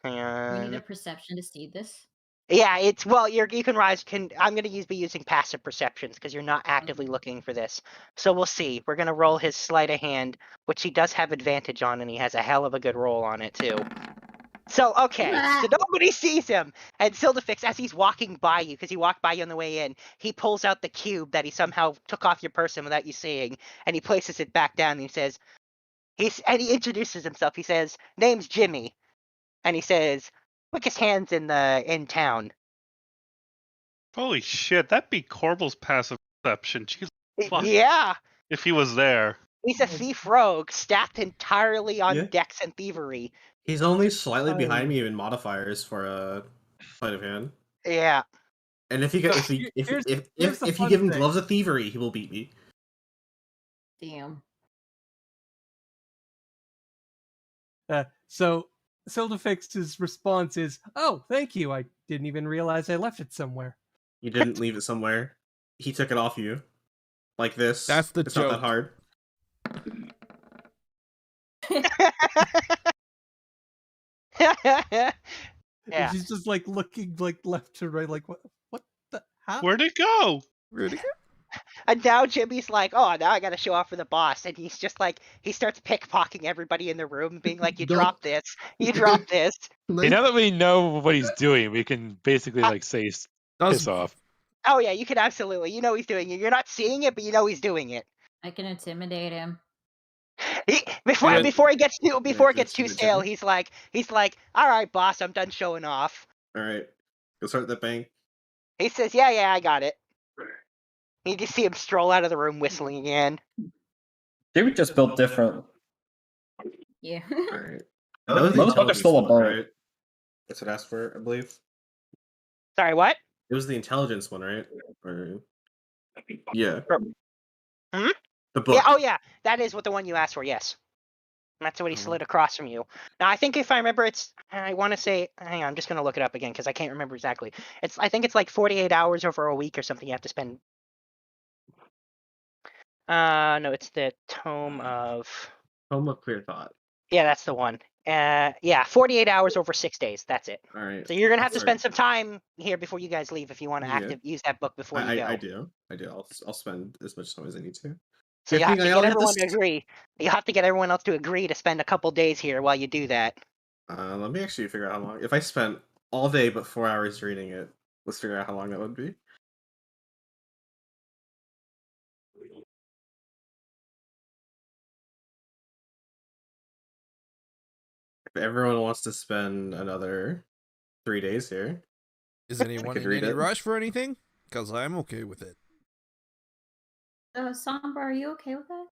Hang on. We need a perception to see this. Yeah, it's well. You can rise. I'm gonna be using passive perceptions because you're not actively looking for this. So we'll see. We're gonna roll his sleight of hand, which he does have advantage on, and he has a hell of a good roll on it too. So okay, so nobody sees him, and Silderfix, as he's walking by you, because he walked by you on the way in, he pulls out the cube that he somehow took off your person without you seeing, and he places it back down. And he says, he introduces himself. He says, "Name's Jimmy," and he says, "Quickest hands in town." Holy shit, that'd be Corbel's passive perception. Jesus fuck. Yeah, If he was there. he's a thief rogue, stacked entirely on Yeah. dex and thievery. He's only slightly behind me in modifiers for a sleight of hand. Yeah. And if you Here's the if you fun give him thing. gloves of thievery, he will beat me. Damn. So Silderfix's response is, "Oh, thank you. I didn't even realize I left it somewhere." You didn't leave it somewhere. He took it off you. Like this. That's the it's joke. not that hard. And Yeah. she's just like looking like left to right, like what the how? Where'd it go? Really? And now Jimmy's like, "Oh, now I gotta show off for the boss," and he's just like, he starts pickpocketing everybody in the room, being like, "You Don't- drop this, you drop this." Hey, now that we know what he's doing, we can basically say piss off. Oh yeah, you can absolutely, he's doing it. You're not seeing it, but he's doing it. I can intimidate him. Before it gets too intimidate stale, Jimmy. he's like, "All right, boss, I'm done showing off." Alright. Go start that bank. He says, "Yeah, I got it." You just see him stroll out of the room whistling again. They were just built different. Yeah. Alright. Motherfucker's still a one, bullet. right? That's what I asked for, I believe. Sorry, what? It was the intelligence one, right? Or... Yeah. Hmm? The book. Yeah, oh yeah, that is what the one you asked for. Yes, that's what he slid across from you. Now I think if I remember, I want to say, hang on, I'm just gonna look it up again because I can't remember exactly. I think it's like 48 hours over a week or something. You have to spend. No, it's the Tome of. Home of Clear Thought. Yeah, that's the one. Yeah, 48 hours over 6 days. That's it. Alright. So you're gonna have to spend some time here before you guys leave if you want to Yeah. use that book before you go. I do. I'll spend as much time as I need to. So you have to I get only have everyone to this- agree. You have to get everyone else to agree to spend a couple days here while you do that. Let me actually figure out how long. If I spent all day but 4 hours reading it, let's figure out how long that would be. If everyone wants to spend another 3 days here, Is anyone could in read any it. rush for anything? Because I'm okay with it. Sombra, are you okay with that?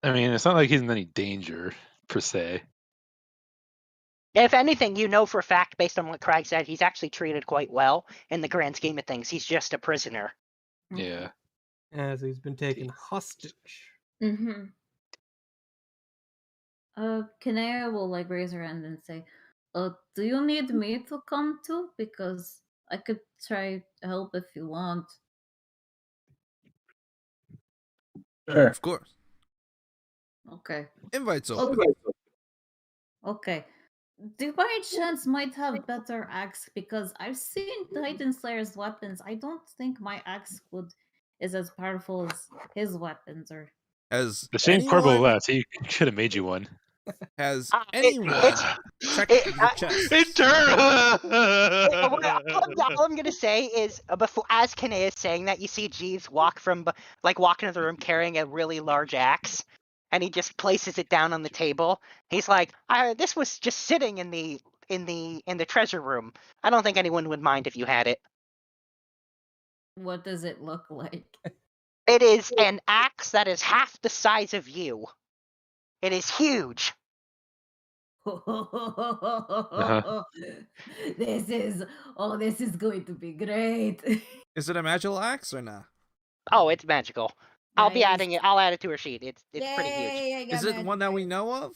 I mean, it's not like he's in any danger, per se. If anything, you know for a fact, based on what Craig said, he's actually treated quite well in the grand scheme of things. He's just a prisoner. Yeah. As he's been taken hostage. Mm-hmm. Kanea will raise her hand and say, "Do you need me to come too? Because I could try to help if you want. Sure. Of course. Okay. Invites open. Okay. Do by chance might have better axe because I've seen Titan Slayer's weapons. I don't think my axe is as powerful as his weapons or Has The same purple anyone left. He should have made you one. has It's anyone checked the chest? all I'm gonna say is before, as Kane is saying that, you see Jeeves walk into the room carrying a really large axe, and he just places it down on the table. He's like, "This was just sitting in the treasure room. I don't think anyone would mind if you had it. what does it look like? It is an axe that is half the size of you. It is huge." This is going to be great. Is it a magical axe or not? Oh, it's magical. I'll be Nice. adding it. I'll add it to her sheet. It's pretty huge. Yay, I got Is it magic one that we iron. know of?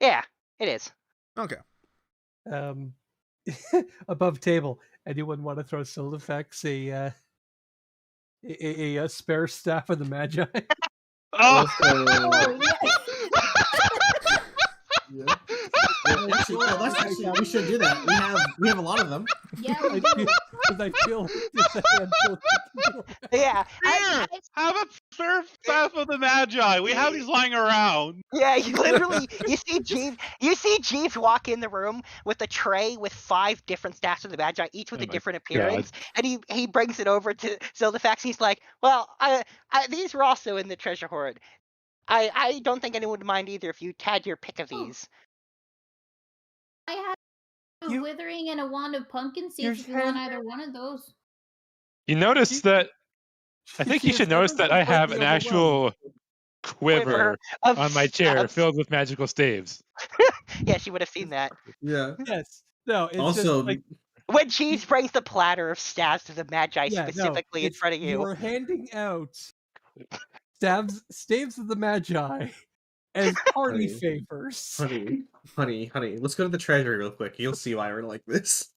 Yeah, it is. Okay. Above table. Anyone want to throw Silverfax a spare staff of the Magi? Oh, Oh, Yeah. That's actually we should do that. We have a lot of them. yeah, I feel, because I feel Yeah. here! Have a surf staff of the Magi. We have these lying around. Yeah, you see Jeeves walk in the room with a tray with 5 different staffs of the Magi, each with Oh a my different appearance, and he brings it over to Zildafax, and he's like, "Well, these were also in the treasure hoard. I don't think anyone would mind either if you had your pick of these." I have a You- withering and a wand of pumpkin Your seeds if you want hand- either one of those. You notice that? I think you should notice that I have an actual quiver of on my chair staves. filled with magical staves. Yeah, she would have seen that. Yeah. Yes. No, it's Also, just like When Jeeves brings the platter of staves to the Magi specifically in it's- front of you. You're handing out staves of the Magi as party Honey. favors. honey, let's go to the treasury real quick. You'll see why we're like this.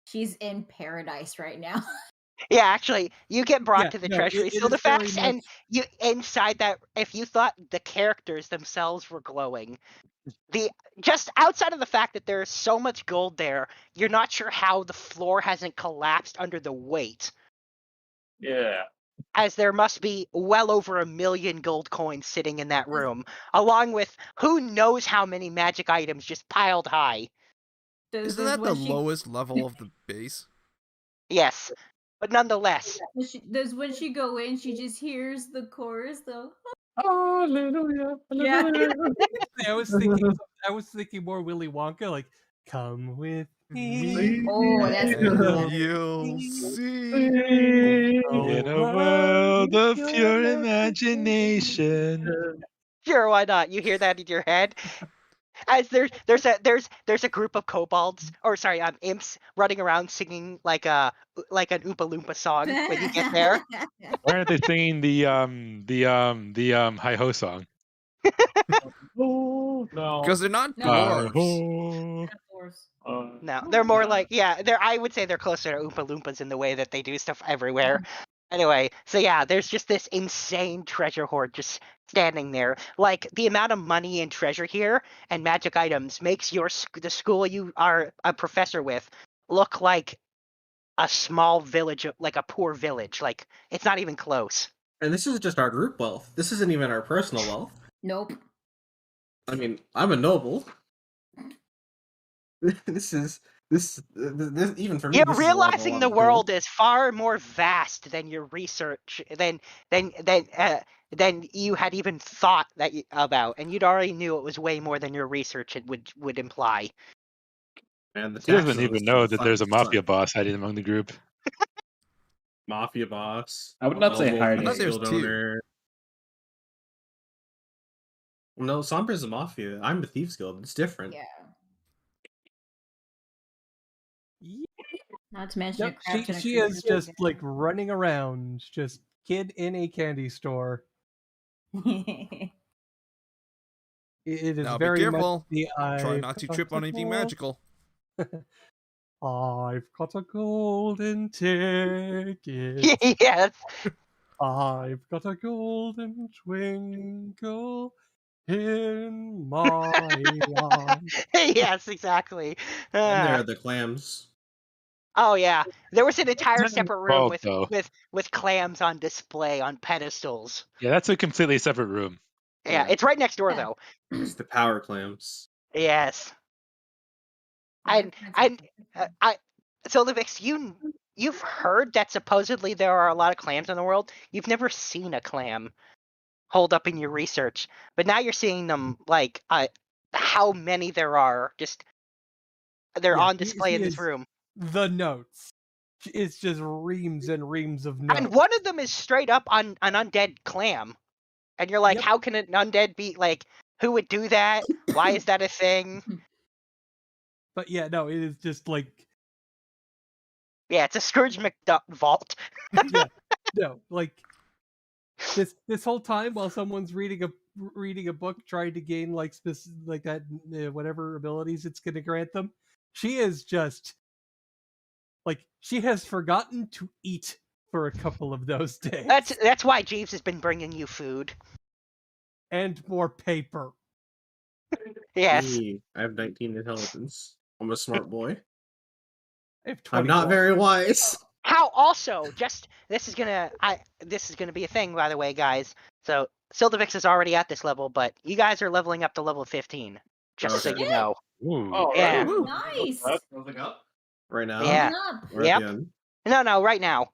She's in paradise right now. Yeah, actually, you get brought Yeah, to the no, treasury. it So is the very facts, and much- you inside that, if you thought the characters themselves were glowing, just outside of the fact that there's so much gold there, you're not sure how the floor hasn't collapsed under the weight, Yeah. as there must be well over 1 million gold coins sitting in that room, along with who knows how many magic items just piled high. Isn't that the lowest level of the base? Yes, but nonetheless. Does when she go in, she just hears the chorus though. Hallelujah. Yeah. I was thinking more Willy Wonka, like come with me. Oh, that's good. You'll see. In a world of pure imagination. Sure, why not? You hear that in your head? As there's a group of kobolds, or sorry, imps running around singing like an Oompa Loompa song when you get there. Why aren't they singing the hi ho song? Oh, no. Because they're not No. dwarves. Hi-ho. No, they're more like I would say they're closer to Oompa Loompas in the way that they do stuff everywhere. Anyway, so yeah, there's just this insane treasure hoard just standing there. Like the amount of money and treasure here and magic items makes the school you are a professor with look like a small village, like a poor village. Like it's not even close. And this is just our group wealth. This isn't even our personal wealth. Nope. I mean, I'm a noble. This even for me. You're this is a lot of realizing the gold. world is far more vast than your research than you had even thought about, and you'd already knew it was way more than your research would imply. And the He doesn't taxes even know that fun- there's a mafia fun. boss hiding among the group. Mafia boss. I would not say noble, hiding. I thought there's guild two. owner. No, Sombra's a mafia. I'm the Thieves Guild. It's different. Yeah. Not to mention Yep, a craft and a she is creature. just like running around, just kid in a candy store. It is Now be very careful. much the Try not to trip on anything magical. I've got a golden ticket. Yes. I've got a golden twinkle in my eye. Yes, exactly. And there Ah. are the clams. Oh yeah, there was an entire separate room Involved, though. with clams on display on pedestals. Yeah, that's a completely separate room. Yeah, Yeah. it's right next door Yeah. though. It's the power clams. Yes. I so Livix, you've heard that supposedly there are a lot of clams in the world. You've never seen a clam hold up in your research, but now you're seeing them like how many there are. Just they're Yeah, on display in this room. The notes. It's just reams and reams of notes. And one of them is straight up on an undead clam. And you're like, Yep. how can an undead be like, who would do that? Why is that a thing? But yeah, no, it is just like, Yeah, it's a Scrooge McDuck vault. yeah, no, like this whole time while someone's reading a book trying to gain like like that whatever abilities it's going to grant them, she is just like she has forgotten to eat for a couple of those days. That's why Jeeves has been bringing you food. And more paper. Yes. Me, I have 19 intelligence. I'm a smart boy. I have I'm not 24. very wise. How also this is gonna be a thing, by the way, guys. So Sildavix is already at this level, but you guys are leveling up to level 15. Just so Okay. you know. Ooh. Oh, Yeah. right. Nice. Moving up. Right now? Yeah. Moving up. Or at Yep. the end? No, right now.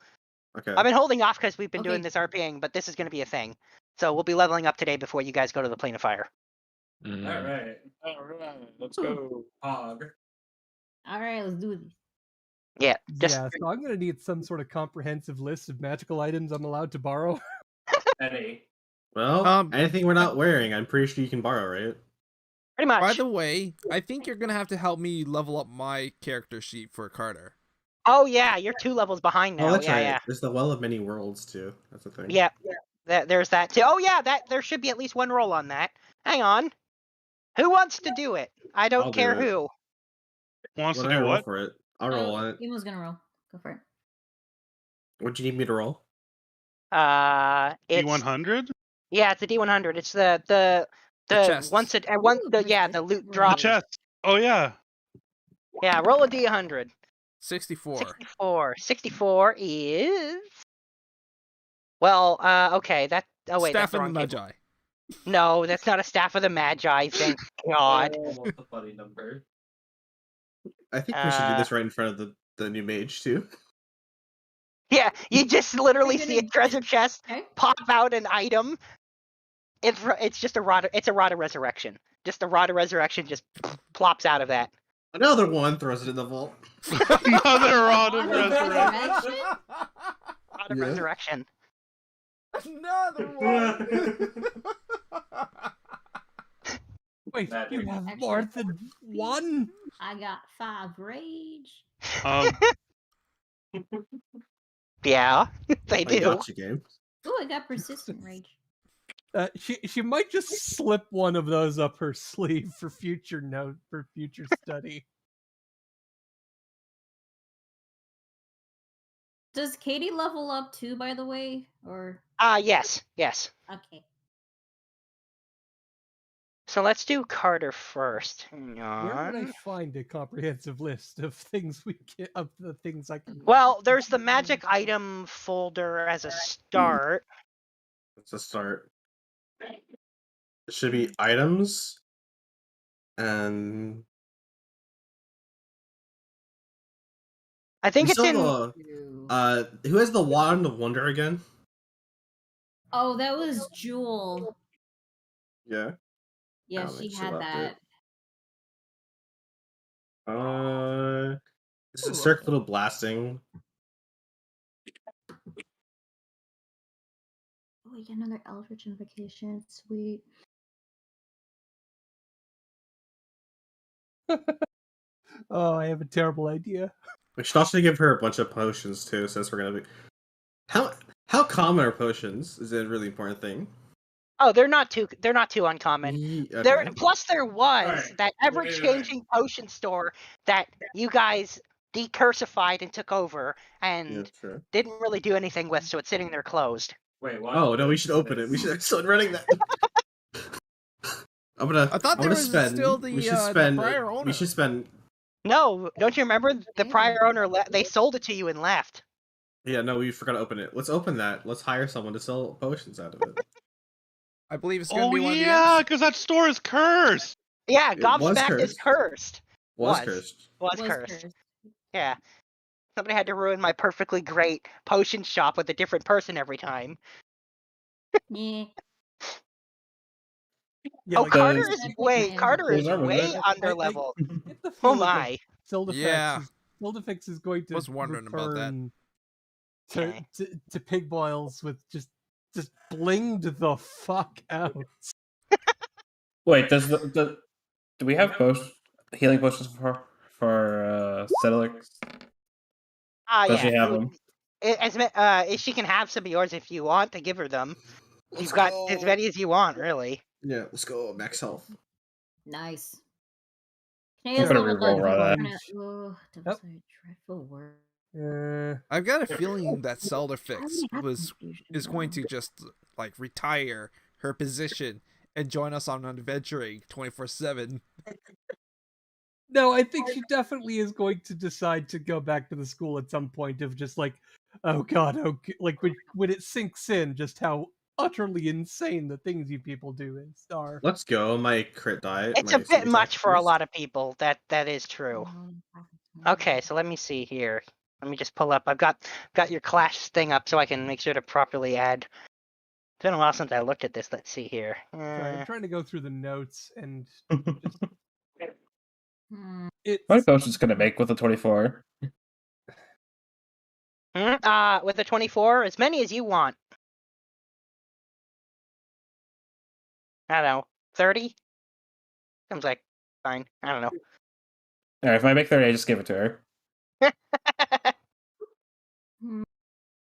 Okay. I've been holding off because we've been doing Okay. this RPing, but this is gonna be a thing. So we'll be leveling up today before you guys go to the plane of fire. Mm. All right. Let's go. Hog. All right, let's do this. Yeah. Just Yeah, so I'm going to need some sort of comprehensive list of magical items I'm allowed to borrow. Eddie. Well, anything we're not wearing, I'm pretty sure you can borrow, right? pretty much. By the way, I think you're gonna have to help me level up my character sheet for Carter. Oh yeah, you're 2 levels behind now. Oh, that's yeah, right. yeah. There's the Well of Many Worlds, too. That's the thing. Yeah. There's that too. Oh yeah, there should be at least 1 roll on that. Hang on. Who wants to do it? I don't I'll do care it. who. Wants What to do I do roll what? for it? I'll roll on it. Emo's gonna roll. Go for it. What do you need me to roll? It's D100? yeah, it's a D100. It's the chest. once it Ooh, the loot roll. drop. Chest. Oh yeah. Yeah, roll a D100. 64. 64 is well, okay, that oh wait, that's Staff the and wrong the table. Magi. No, that's not a staff of the Magi, thank God. Almost a funny number. I think we should do this right in front of the new mage, too. Yeah, you just literally You're see a gonna- treasure chest Okay. pop out an item. It's just a rod of resurrection. Just a rod of resurrection just plops out of that. Another one throws it in the vault. Another rod of Rod of resurrection. Rod of Yeah. resurrection. Another one. Wait, Magic. you have Actually, more than one? I got 5 rage. Yeah, they I do. got you, game. Ooh, I got persistent rage. She might just slip one of those up her sleeve for future study. Does Katie level up too, by the way? Or Yes. okay. So let's do Carter first. Hang Where would I on. find a comprehensive list of things of the things I can? Well, there's the magic item folder as a start. Let's just start. It should be items. And I think we it's still in. have who has the Wand of Wonder again? Oh, that was Jewel. Yeah. Yeah, don't she think she had left that. it. This is circuit little blasting. Oh, we get another Eldritch Invocation. Sweet. Oh, I have a terrible idea. We should also give her a bunch of potions too, since we're gonna be. How common are potions? Is it a really important thing? Oh, they're not too uncommon. Okay. There was Alright, that ever-changing potion store that you guys decursified and took over, Yeah, and sure. didn't really do anything with, so it's sitting there closed. Wait, what? Oh no, we should open it. We should start running that. I thought there was still the prior owner. We should spend. No, don't you remember the prior owner? They sold it to you and left. Yeah, no, we forgot to open it. Let's open that. Let's hire someone to sell potions out of it. I believe it's going to Oh be one of the yeah, ends. because that store is cursed. Yeah, It was Gobsmacked is cursed. Was cursed. Was cursed. Yeah. Somebody had to ruin my perfectly great potion shop with a different person every time. Yeah. Yeah, Oh, like, Carter is Those way are under level. get the Oh feeling like my. Yeah. Sildefix is going to Was wondering about that. return to pig boils with just blinged the fuck out. Wait, do we have healing potions for Sedilix? Does she have them? She can have some of yours if you want to give her them. You've got as many as you want, really. Yeah, let's go max health. Nice. I'm gonna reroll that. Dreadful word. I've got a feeling that Zelderfix is going to just like retire her position and join us on adventuring 24/7. No, I think she definitely is going to decide to go back to the school at some point of just like, oh god, like when it sinks in just how utterly insane the things you people do are. Let's go. My crit die. It's a bit much for a lot of people. That is true. Okay, so let me see here. Let me just pull up. I've got your Clash thing up so I can make sure to properly add. It's been a while since I looked at this. Let's see here. Sorry, I'm trying to go through the notes and just... What potions can I make with a 24? With a 24, as many as you want. I don't know, 30? Seems like fine. I don't know. Alright, if I make 30, I just give it to her.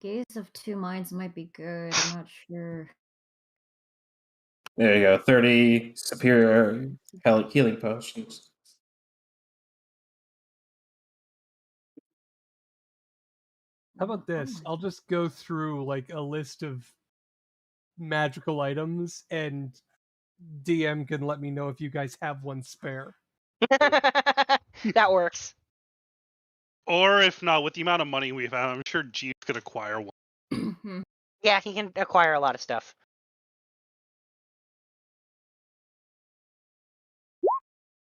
Gaze of Two Minds might be good. I'm not sure. There you go. 30 superior healing potions. How about this? I'll just go through like a list of magical items and DM can let me know if you guys have one spare. That works. Or if not, with the amount of money we have, I'm sure Jeeves could acquire one. Yeah, he can acquire a lot of stuff.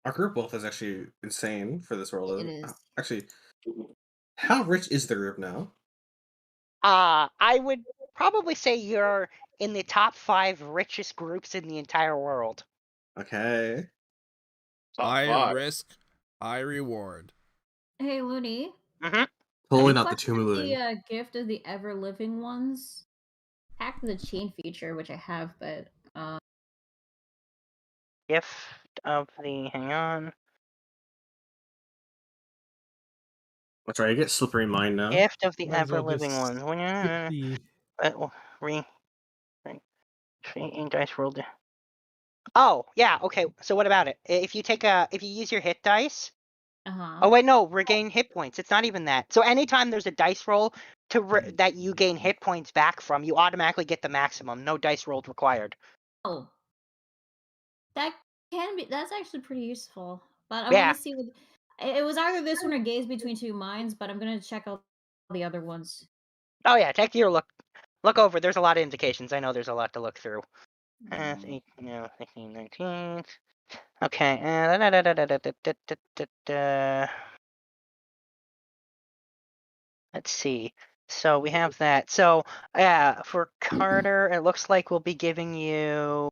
Our group wealth is actually insane for this world. It is. Actually, how rich is the group now? I would probably say you're in the top 5 richest groups in the entire world. Okay. High risk, high reward. Hey, Looney. Mm-hmm. Totally not the tomb looting. The gift of the ever living ones. Hack the chain feature, which I have, but Gift of the hang on. That's right. I get slippery mind now. Gift of the Might as well ever living just ones. Dice rolled. Oh yeah, okay. So what about it? If you use your hit dice. Oh wait, no, regain hit points. It's not even that. So anytime there's a dice roll that you gain hit points back from, you automatically get the maximum. No dice rolled required. Oh, that's actually pretty useful. But I Yeah. want to see what it was either this one or Gaze Between Two Minds. But I'm gonna check out the other ones. Oh yeah, take your look over. There's a lot of indications. I know there's a lot to look through. 16, 19. Okay. Let's see. So we have that. So for Carter, it looks like we'll be giving you.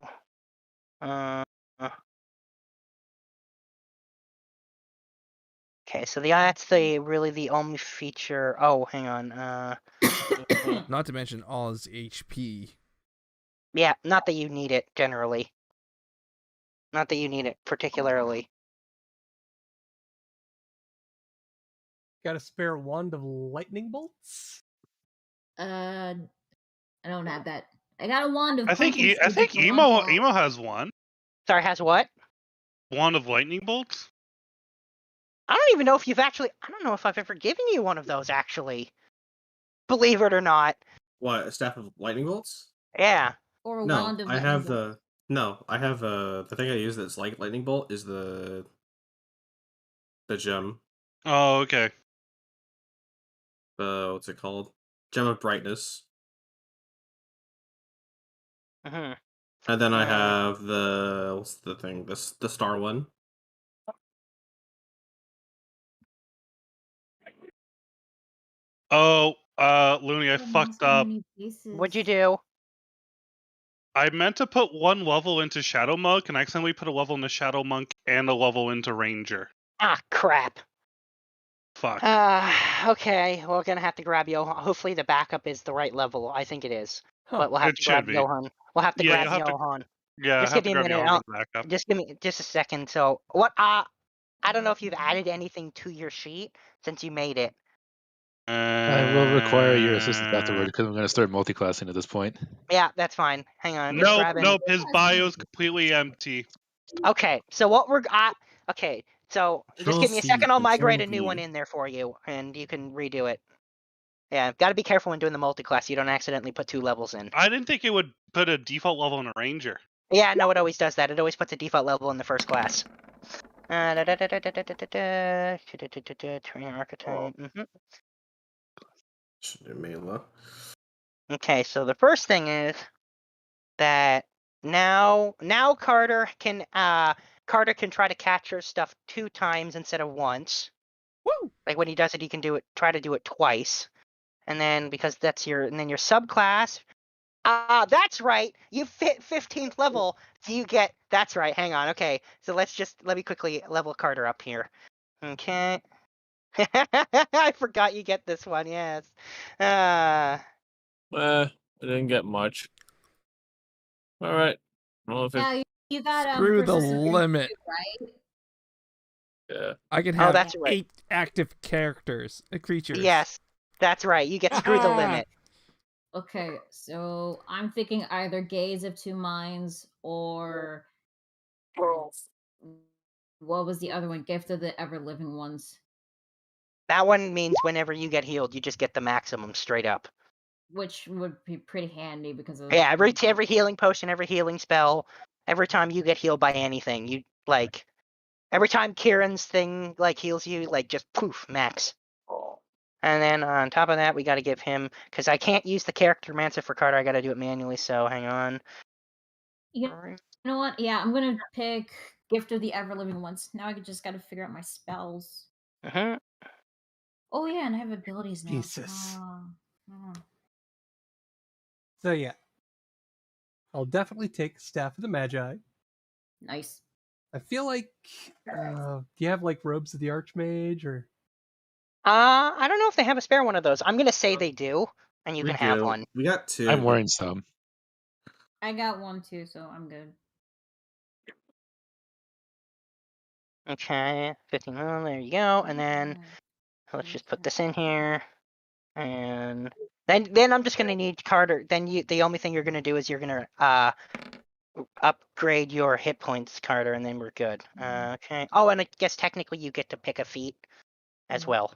Okay, so that's really the only feature. Oh, hang on. Not to mention all his HP. Yeah, not that you need it generally. Not that you need it particularly. Got a spare wand of lightning bolts? I don't have that. I got a wand of. I think Emo has one. Sorry, has what? Wand of lightning bolts. I don't even know if you've actually. I don't know if I've ever given you one of those actually. Believe it or not. What, a staff of lightning bolts? Yeah. Or a No, wand of I lightning have bolt. I have the thing I use that's like lightning bolt is the gem. Oh, okay. What's it called? Gem of brightness. Mm-hmm. And then I have the what's the thing? The star one. Oh, Looney, I fucked up. What'd you do? I meant to put one level into Shadow Monk, and I accidentally put a level into Shadow Monk and a level into Ranger. Ah, crap. Fuck. Okay. We're gonna have to grab Johan. Hopefully the backup is the right level. I think it is. Huh. But we'll have It to grab should be. Johan. We'll have to Yeah, grab you'll have to- Johan. Yeah, Just have give to me a grab minute. Johan for the backup. Just give me just a second. So what? I don't know if you've added anything to your sheet since you made it. I will require your assistance afterward because I'm going to start multi-classing at this point. Yeah, that's fine. Hang on. Just Nope, grabbing. nope. His bio's completely empty. Okay. So what we're okay. So just give me a second. I'll migrate a new one in there for you, and you can redo it. Yeah, got to be careful when doing the multi-class. You don't accidentally put 2 levels in. I didn't think it would put a default level in a Ranger. Yeah, no, it always does that. It always puts a default level in the first class. Trainer archetype. Okay, so the first thing is that now Carter can try to capture stuff 2 times instead of once. Woo! Like when he does it, he can try to do it twice. And then because that's your subclass. That's right. You fit 15th level. So you get. That's right. Hang on. Okay. So let me quickly level Carter up here. Okay. I forgot you get this one. Yes. I didn't get much. All right. Well, if Yeah, you got Screw the persistence limit. too, right? yeah. I can have that's right. 8 active characters, creatures. Yes. That's right. You get screw the limit. Okay, so I'm thinking either Gaze of 2 Minds or what was the other one? Gift of the Ever Living Ones. That one means whenever you get healed, you just get the maximum straight up. Which would be pretty handy because of Yeah, every healing potion, every healing spell, every time you get healed by anything, you like every time Kieran's thing like heals you, like just poof, max. And then on top of that, we got to give him because I can't use the character mancer for Carter. I got to do it manually. So hang on. You know what? Yeah, I'm gonna pick Gift of the Ever Living Ones. Now I just got to figure out my spells. Oh yeah, and I have abilities now. Jesus. So yeah, I'll definitely take Staff of the Magi. Nice. I feel like, do you have like Robes of the Archmage or? I don't know if they have a spare one of those. I'm gonna say they do, and you can have one. We got 2. I'm wearing some. I got 1 too, so I'm good. Okay, 15. There you go. And then let's just put this in here, and then I'm just gonna need Carter. Then the only thing you're gonna do is you're gonna upgrade your hit points, Carter, and then we're good. Okay. Oh, and I guess technically you get to pick a feat as well,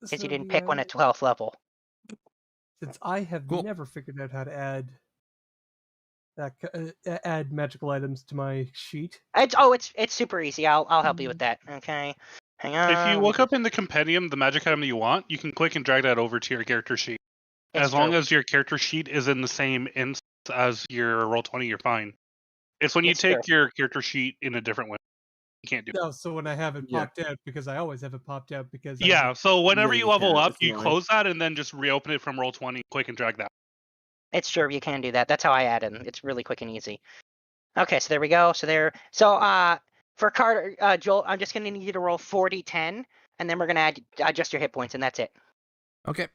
because you didn't pick one at 12th level. Since I have never figured out how to add magical items to my sheet. It's super easy. I'll help you with that. Okay. Hang on. If you look up in the compendium the magic item that you want, you can click and drag that over to your character sheet. As long as your character sheet is in the same instance as your Roll20, you're fine. It's when you take your character sheet in a different way. You can't do it. No, so when I have it popped out, because I always have it popped out because yeah, so whenever you level up, you close that and then just reopen it from Roll20, click and drag that. It's true, you can do that. That's how I add them. It's really quick and easy. Okay, so there we go. So for Carter, Joel, I'm just gonna need you to roll 40-10, and then we're gonna adjust your hit points, and that's it. Okay.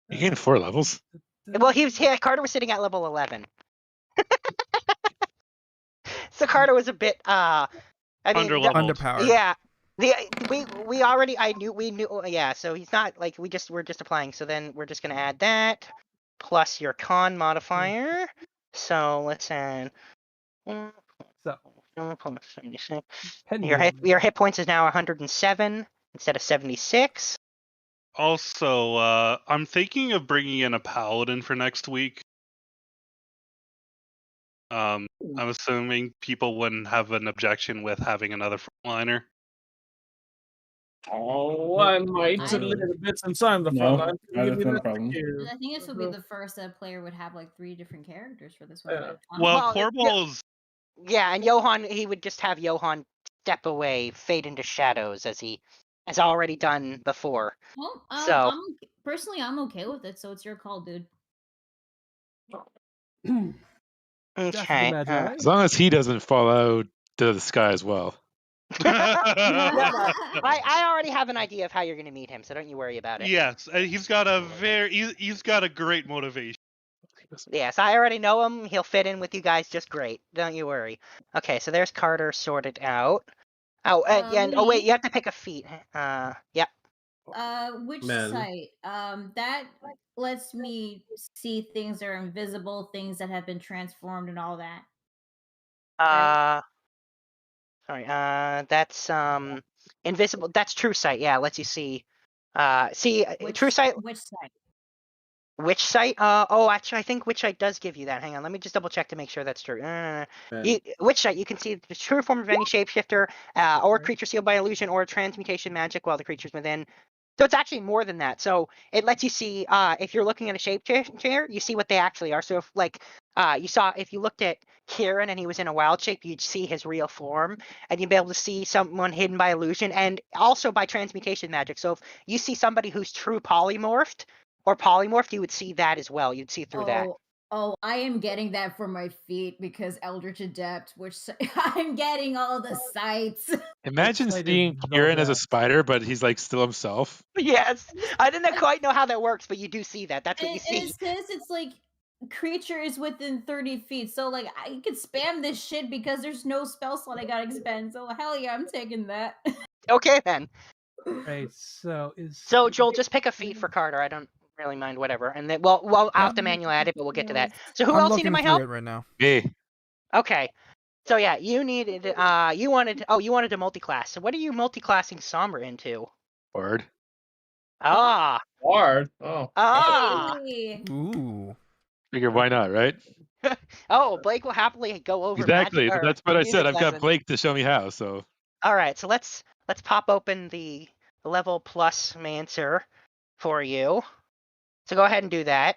You gained 4 levels. Well, Carter was sitting at level 11. So Carter was a bit underpowered. Yeah. We knew yeah, so he's not like we're just applying. So then we're just gonna add that plus your con modifier. So let's add so 76. Pendulum. Your hit points is now 107 instead of 76. Also, I'm thinking of bringing in a paladin for next week. I'm assuming people wouldn't have an objection with having another frontliner. Oh, I might I- a little bit since I'm the No, front line. that's not a problem. I think this would be the first that a player would have like 3 different characters for this one. Yeah. Well, Well, Corbal's Yeah, and Johan, he would just have Johan step away, fade into shadows as he has already done before. Well, So- personally, I'm okay with it. So it's your call, dude. Death of the Okay. Magi. As long as he doesn't fall out to the sky as well. No, I already have an idea of how you're going to meet him, so don't you worry about it. yes, he's got a he's got a great motivation. Yes, I already know him. He'll fit in with you guys just great. Don't you worry. Okay, so there's Carter sorted out. Oh, and oh wait, me? you have to pick a feat. Yep. Which Man. site? That lets me see things that are invisible, things that have been transformed, and all that. Sorry. That's invisible. That's True Sight. Yeah, lets you see. True Sight. Which site? Which site? Oh, actually, I think Which Site does give you that. Hang on, let me just double check to make sure that's true. Which Site? You can see the true form of any shapeshifter, or creature sealed by illusion or transmutation magic while the creature's within. So it's actually more than that. So it lets you see, if you're looking at a shapeshifter, you see what they actually are. So if if you looked at Kieran and he was in a wild shape, you'd see his real form, and you'd be able to see someone hidden by illusion and also by transmutation magic. So if you see somebody who's true polymorphed, you would see that as well. You'd see through that. Oh, I am getting that for my feet because Eldritch Adept, I'm getting all the sites. Imagine Which site seeing is Kieran as a Velvet? spider, but he's like still himself. Yes, I didn't quite know how that works, but you do see that. That's what you And see. it says it's like creature is within 30 feet. So like I could spam this shit because there's no spell slot I gotta expend. So hell yeah, I'm taking that. Okay then. Right, so is So Joel, just pick a feat for Carter. I don't really mind whatever. And then I'll have to manually add it, but we'll get to that. So who I'm else looking needed my through help? it right now. Me. Okay. So yeah, you needed you wanted to multi-class. So what are you multi-classing Sombra into? Word. Ah. Hard. Oh. Hey. Ooh. Figure why not, right? Oh, Blake will happily go over Exactly. magic. That's what I said. music I've got lesson. Blake to show me how. So All right, so let's pop open the level plus Mancer for you. So go ahead and do that.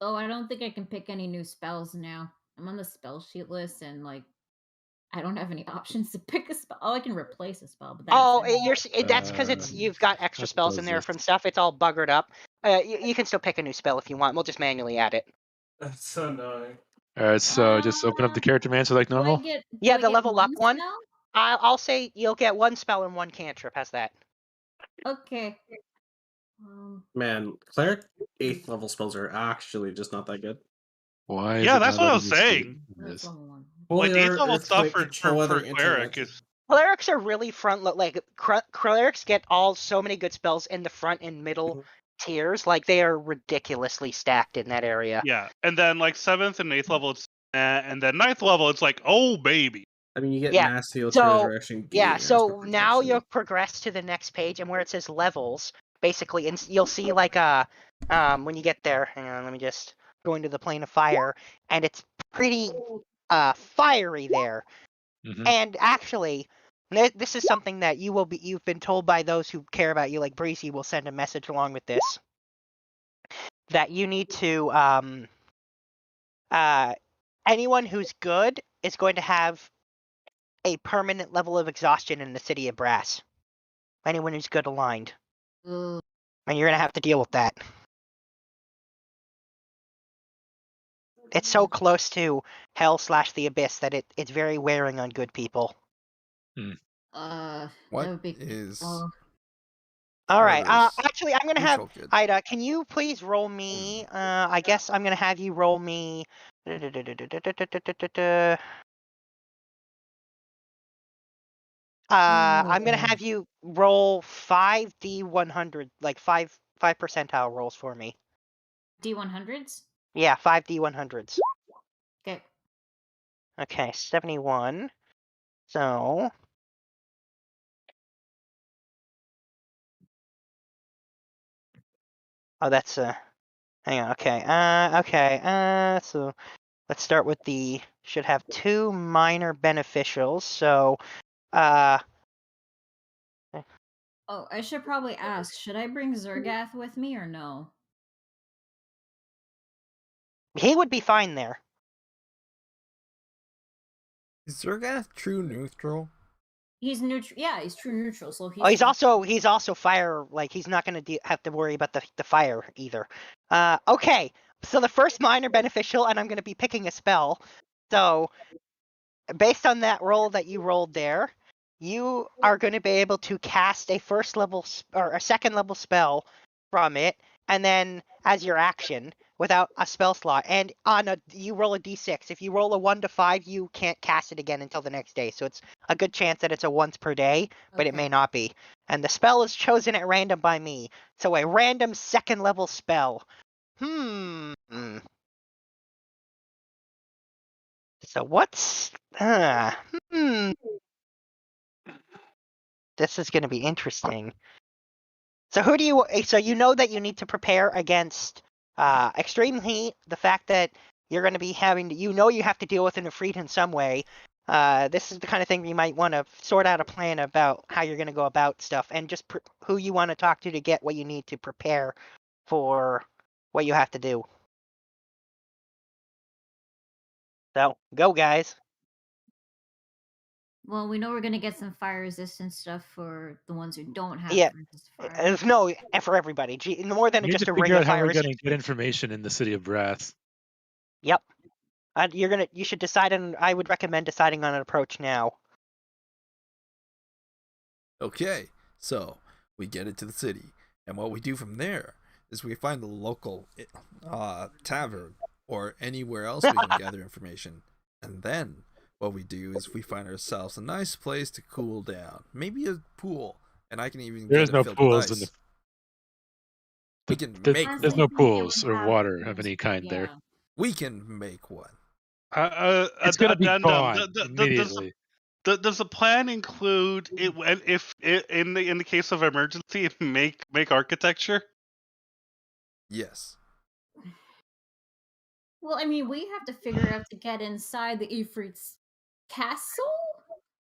Oh, I don't think I can pick any new spells now. I'm on the spell sheet list and like I don't have any options to pick a spell. Oh, I can replace a spell, but that's That's because you've got extra I spells in suppose there this- from stuff. It's all buggered up. You can still pick a new spell if you want. We'll just manually add it. That's so annoying. All right. So just open up the character mancer like normal. Yeah, the level up one. I'll say you'll get one spell and one cantrip. How's that? Okay. Man, cleric 8th level spells are actually just not that good. Why? Is Yeah, it that's not what I on was the saying. screen? This? Like Holy 8th level stuff Earthquake, for Control Weather, cleric Internet. is Clerics are really clerics get so many good spells in the front and middle tiers. Like they are ridiculously stacked in that area. yeah, and then like 7th and 8th level it's and then 9th level it's like oh baby. I mean, you get Yeah, Mass Heal, so- Resurrection, Yeah, Gaze, so Master now Protection. you'll progress to the next page, and where it says levels, basically, and you'll see like when you get there. Hang on, let me just go into the plane of fire, and it's pretty fiery there. Mhm. And actually, this is something that you've been told by those who care about you, like Breezy will send a message along with this, that you need to anyone who's good is going to have a permanent level of exhaustion in the city of Brass. Anyone who's good aligned. And you're gonna have to deal with that. It's so close to hell / the abyss that it's very wearing on good people. What that would be is oh. All right. Carter's Actually, I'm gonna have neutral good? Ida. Can you please roll me? I guess I'm gonna have you roll me. I'm gonna have you roll 5d100, like 5 percentile rolls for me. D100s? Yeah, 5d100s. Okay. Okay, 71. So. Oh, that's hang on. Okay. So let's start with the. Should have 2 minor beneficials. So, Oh, I should probably ask. Should I bring Zergath with me or no? he would be fine there. Is Zergath true neutral? He's neutral. Yeah, he's true neutral. So He's also fire. Like he's not going to have to worry about the fire either. Okay. So the first minor beneficial, and I'm going to be picking a spell. So based on that roll that you rolled there, you are going to be able to cast a first level or a second level spell from it, and then as your action without a spell slot. And you roll a d6. If you roll a 1 to 5, you can't cast it again until the next day. So it's a good chance that it's a once per day, but it may not be. And the spell is chosen at random by me. So a random second level spell. So what's this is going to be interesting. So so you know that you need to prepare against extreme heat, the fact that you're going to be you have to deal with an Ifrit in some way. This is the kind of thing you might want to sort out a plan about how you're going to go about stuff, and just who you want to talk to get what you need to prepare for what you have to do. So, go guys. Well, we know we're gonna get some fire resistant stuff for the ones who don't have fire. There's no for everybody. More than We need just to a ring figure of out how fire we're going to resistance. get information in the City of Brass. Yep. You should decide on. I would recommend deciding on an approach now. Okay, so we get into the city, and what we do from there is we find the local tavern or anywhere else we can gather information, and then what we do is we find ourselves a nice place to cool down, maybe a pool, and I can even There's get no it filled pools with in ice. We can the. make There's one. no pools or water of any kind there. We can make one. It's going to be addendum. gone immediately. Does the plan include if in the case of emergency make architecture? Yes. Well, I mean, we have to figure out to get inside the Ifrit's castle.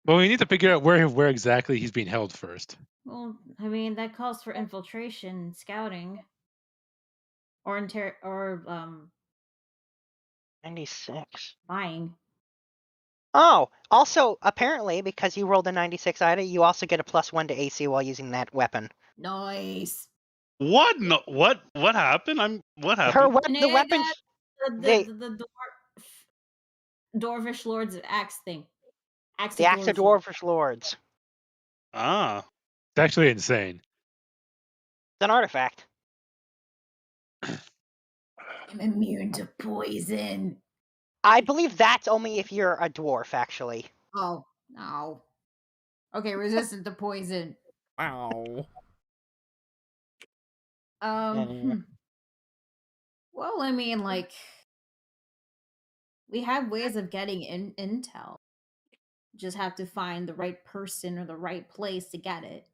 Well, we need to figure out where exactly he's being held first. Well, I mean, that calls for infiltration, scouting, or 96. Buying. Oh, also apparently because you rolled a 96 Ida, you also get a +1 to AC while using that weapon. Nice. What? No. What happened? What happened? The weapon. The Dwarvish Lord's axe thing. The Axe of Dwarvish Lords. Ah. It's actually insane. It's an artifact. I'm immune to poison. I believe that's only if you're a dwarf, actually. Oh, no. Okay, resistant to poison. Wow. Well, I mean, like, we have ways of getting intel. Just have to find the right person or the right place to get it.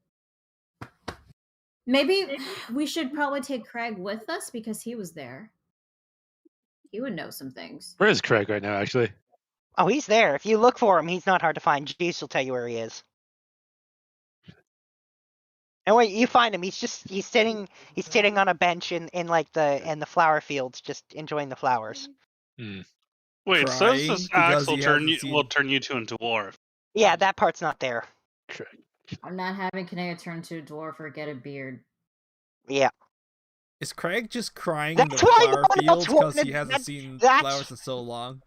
Maybe we should probably take Craig with us because he was there. He would know some things. Where is Craig right now, actually? Oh, he's there. If you look for him, he's not hard to find. Jeez will tell you where he is. And when you find him, he's sitting on a bench in the flower fields, just enjoying the flowers. Wait, so this axe will turn you to a dwarf. Yeah, that part's not there. I'm not having Kanea turn to a dwarf or get a beard. Yeah. Is Craig just crying in the flower fields because he hasn't seen flowers in so long?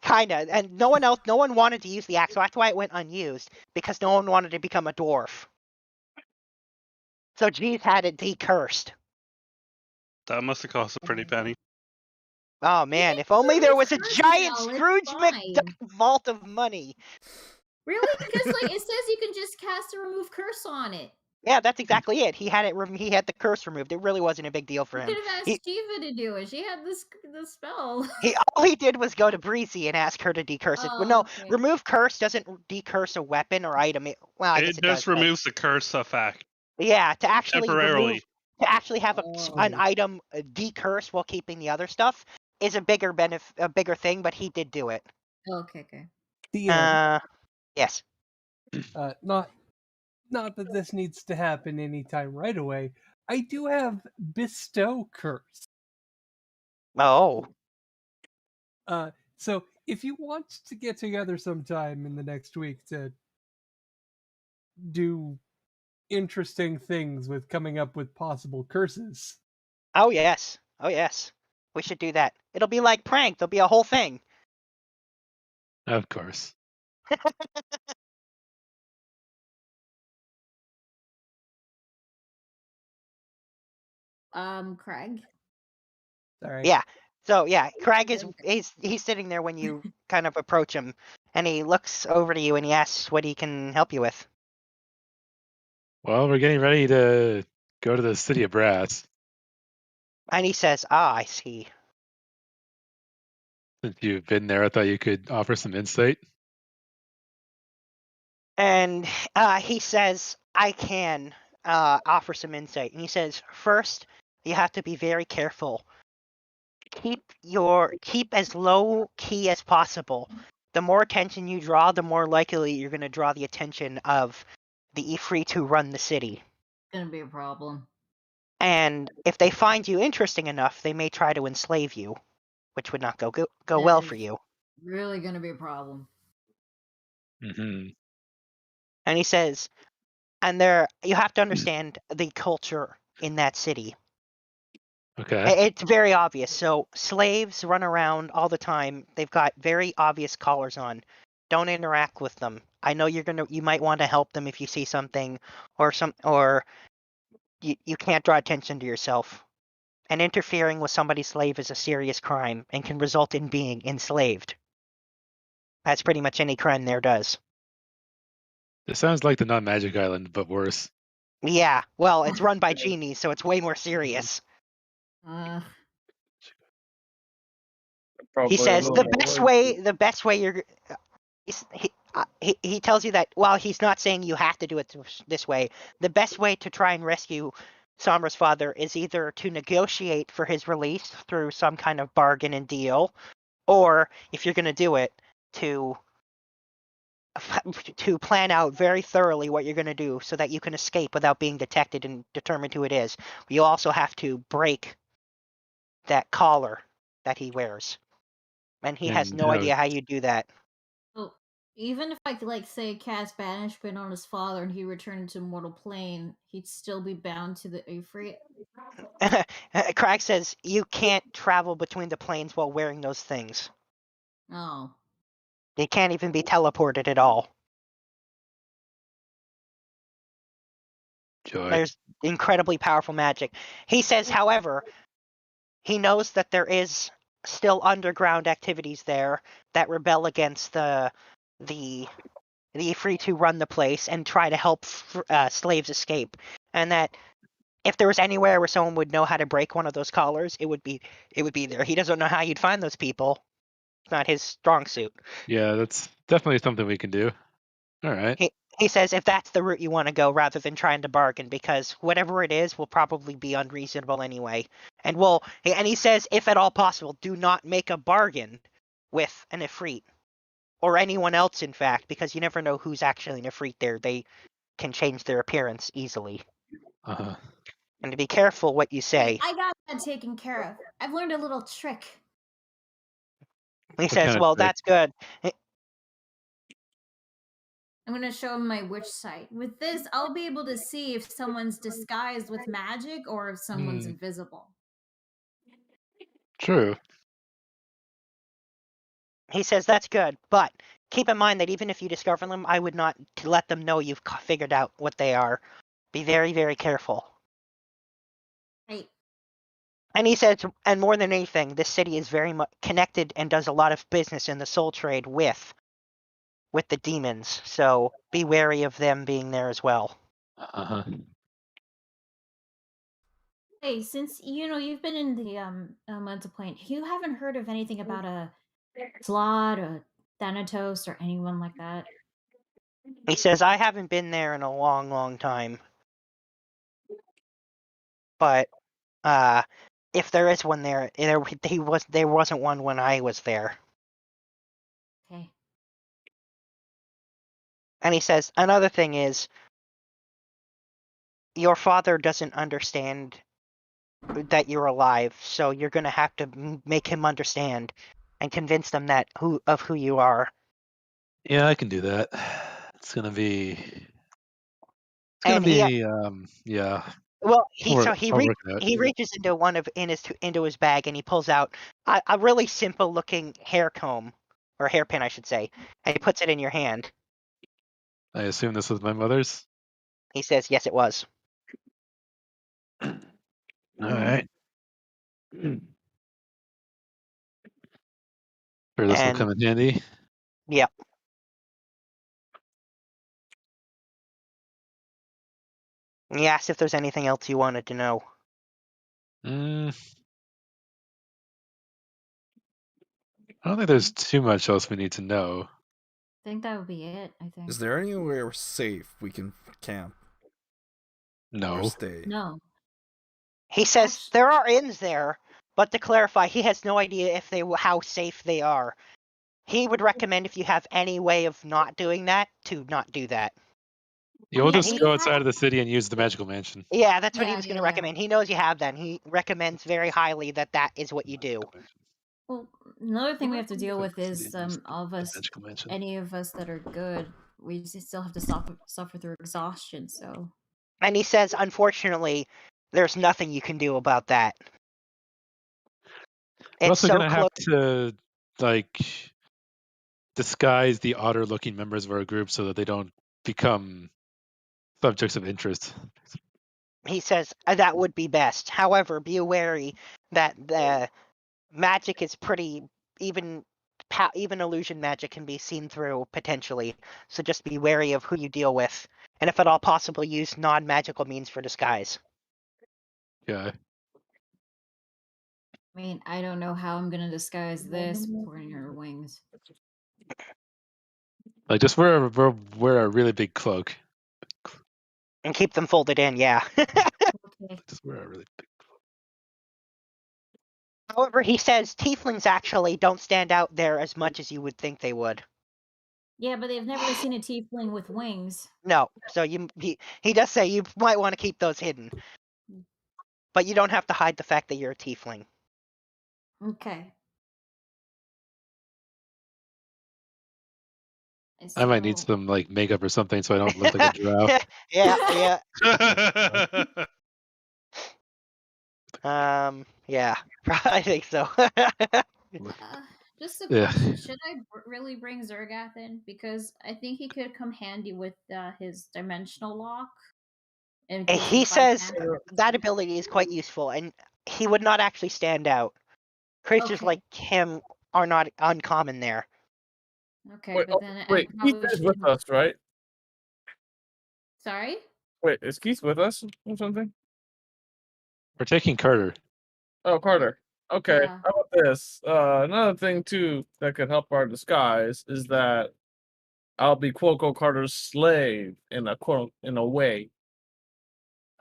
Kinda, and no one wanted to use the axe, so that's why it went unused, because no one wanted to become a dwarf. So Jeez had it decursed. That must have cost a pretty penny. Oh man, if only there was a giant Scrooge McDuck vault of money. Really? Because it says you can just cast a remove curse on it. Yeah, that's exactly it. He had he had the curse removed. It really wasn't a big deal for You him. could have asked Shiva to do it. She had the spell. All he did was go to Breezy and ask her to decurse it. Well, no, okay. remove curse doesn't decurse a weapon or item. Well, I guess It it does. just removes the curse effect Yeah, to actually temporarily. have an item decurse while keeping the other stuff is a bigger thing. But he did do it. Okay. Yes. Not that this needs to happen anytime right away. I do have bestow curse. Oh. So if you want to get together sometime in the next week to do interesting things with coming up with possible curses. Oh yes. We should do that. It'll be like prank. There'll be a whole thing. Of course. Craig. Sorry. Yeah. So yeah, Craig is he's sitting there when you kind of approach him, and he looks over to you and he asks what he can help you with. Well, we're getting ready to go to the city of brass. And he says, "Ah, I see." Since you've been there, I thought you could offer some insight. And he says, "I can offer some insight." And he says, "First, you have to be very careful. Keep as low key as possible. The more attention you draw, the more likely you're going to draw the attention of the Ifrit who run the city. It's gonna be a problem. And if they find you interesting enough, they may try to enslave you, which would not go well for you." Really gonna be a problem. Mm-hmm. And he says, "And you have to understand the culture in that city. Okay. It's very obvious. So slaves run around all the time. They've got very obvious collars on. Don't interact with them. I know you might want to help them if you see something, or you can't draw attention to yourself. And interfering with somebody's slave is a serious crime and can result in being enslaved. That's pretty much any crime there does." It sounds like the non-magic island, but worse. Yeah, well, it's run by genies, so it's way more serious. He says the best way you're. He tells you that while he's not saying you have to do it this way, the best way to try and rescue Sombra's father is either to negotiate for his release through some kind of bargain and deal, or if you're going to do it, to plan out very thoroughly what you're going to do so that you can escape without being detected and determined who it is. You also have to break that collar that he wears. And he has no idea how you do that. So even if I could, say, cast banishment on his father and he returned to mortal plane, he'd still be bound to the Ifrit. Craig says you can't travel between the planes while wearing those things. Oh. They can't even be teleported at all. Joy. There's incredibly powerful magic. He says, however, he knows that there is still underground activities there that rebel against the Ifrit who run the place and try to help slaves escape, and that if there was anywhere where someone would know how to break one of those collars, it would be there. He doesn't know how you'd find those people. It's not his strong suit. Yeah, that's definitely something we can do. All right. He says if that's the route you want to go, rather than trying to bargain, because whatever it is will probably be unreasonable anyway. And he says, if at all possible, do not make a bargain with an Ifrit. Or anyone else, in fact, because you never know who's actually an Ifrit there. They can change their appearance easily. Uh-huh. And to be careful what you say. I got that taken care of. I've learned a little trick. He says, well, that's good. I'm going to show him my witch sight. With this, I'll be able to see if someone's disguised with magic or if someone's invisible. True. He says, that's good, but keep in mind that even if you discover them, I would not let them know you've figured out what they are. Be very, very careful. Right. And he says, and more than anything, this city is very much connected and does a lot of business in the soul trade with the demons. So be wary of them being there as well. Uh-huh. Hey, since you've been in the mental plane, you haven't heard of anything about a Slot or Thanatos or anyone like that? He says, I haven't been there in a long, long time. But if there is one there wasn't one when I was there. Okay. And he says, another thing is, your father doesn't understand that you're alive, so you're going to have to make him understand and convince them that who you are. Yeah, I can do that. It's gonna be. It's gonna And he, be. Yeah. well, I'll work it out. he reaches into his bag and he pulls out a really simple looking hair comb or hairpin, I should say, and he puts it in your hand. I assume this was my mother's. He says, yes, it was. All right. Sure, this will And come in handy. yeah. He asked if there's anything else you wanted to know. I don't think there's too much else we need to know. I think that would be it, I think. Is there anywhere safe we can camp or No. stay? No. He says there are inns there, but to clarify, he has no idea if how safe they are. He would recommend if you have any way of not doing that, to not do that. You'll mean, just we go have- outside of the city and use the magical mansion. Yeah, that's what he Yeah, was going to yeah. recommend. He knows you have that, and he recommends very highly that is what you do. Well, another thing we have to deal with is The all of us, magical mansion. any of us that are good, we just still have to suffer through exhaustion. So And he says, unfortunately, there's nothing you can do about that. We're It's also so gonna close. have to like disguise the otter-looking members of our group so that they don't become subjects of interest. He says that would be best. However, be wary that the magic is pretty even illusion magic can be seen through potentially. So just be wary of who you deal with, and if at all possible, use non-magical means for disguise. Yeah. I mean, I don't know how I'm gonna disguise this pouring her wings. Like just wear a really big cloak. And keep them folded in, yeah. Okay. Just wear a really big cloak. However, he says tieflings actually don't stand out there as much as you would think they would. Yeah, but they've never seen a tiefling with wings. No, so he does say you might want to keep those hidden. But you don't have to hide the fact that you're a tiefling. Okay. I might need some like makeup or something so I don't look like a drow. yeah. Yeah, I think so. Just a Yeah. question: should I really bring Zergath in? Because I think he could come handy with his dimensional lock. And he says that ability is quite useful, and he would not actually stand out. Creatures like him are not uncommon there. Okay, Wait, but then wait, Keith is with us, right? Sorry? Wait, is Keith with us or something? We're taking Carter. Oh, Carter. Okay, Yeah. how about this? Another thing too that could help our disguise is that I'll be Quoco Carter's slave in a way.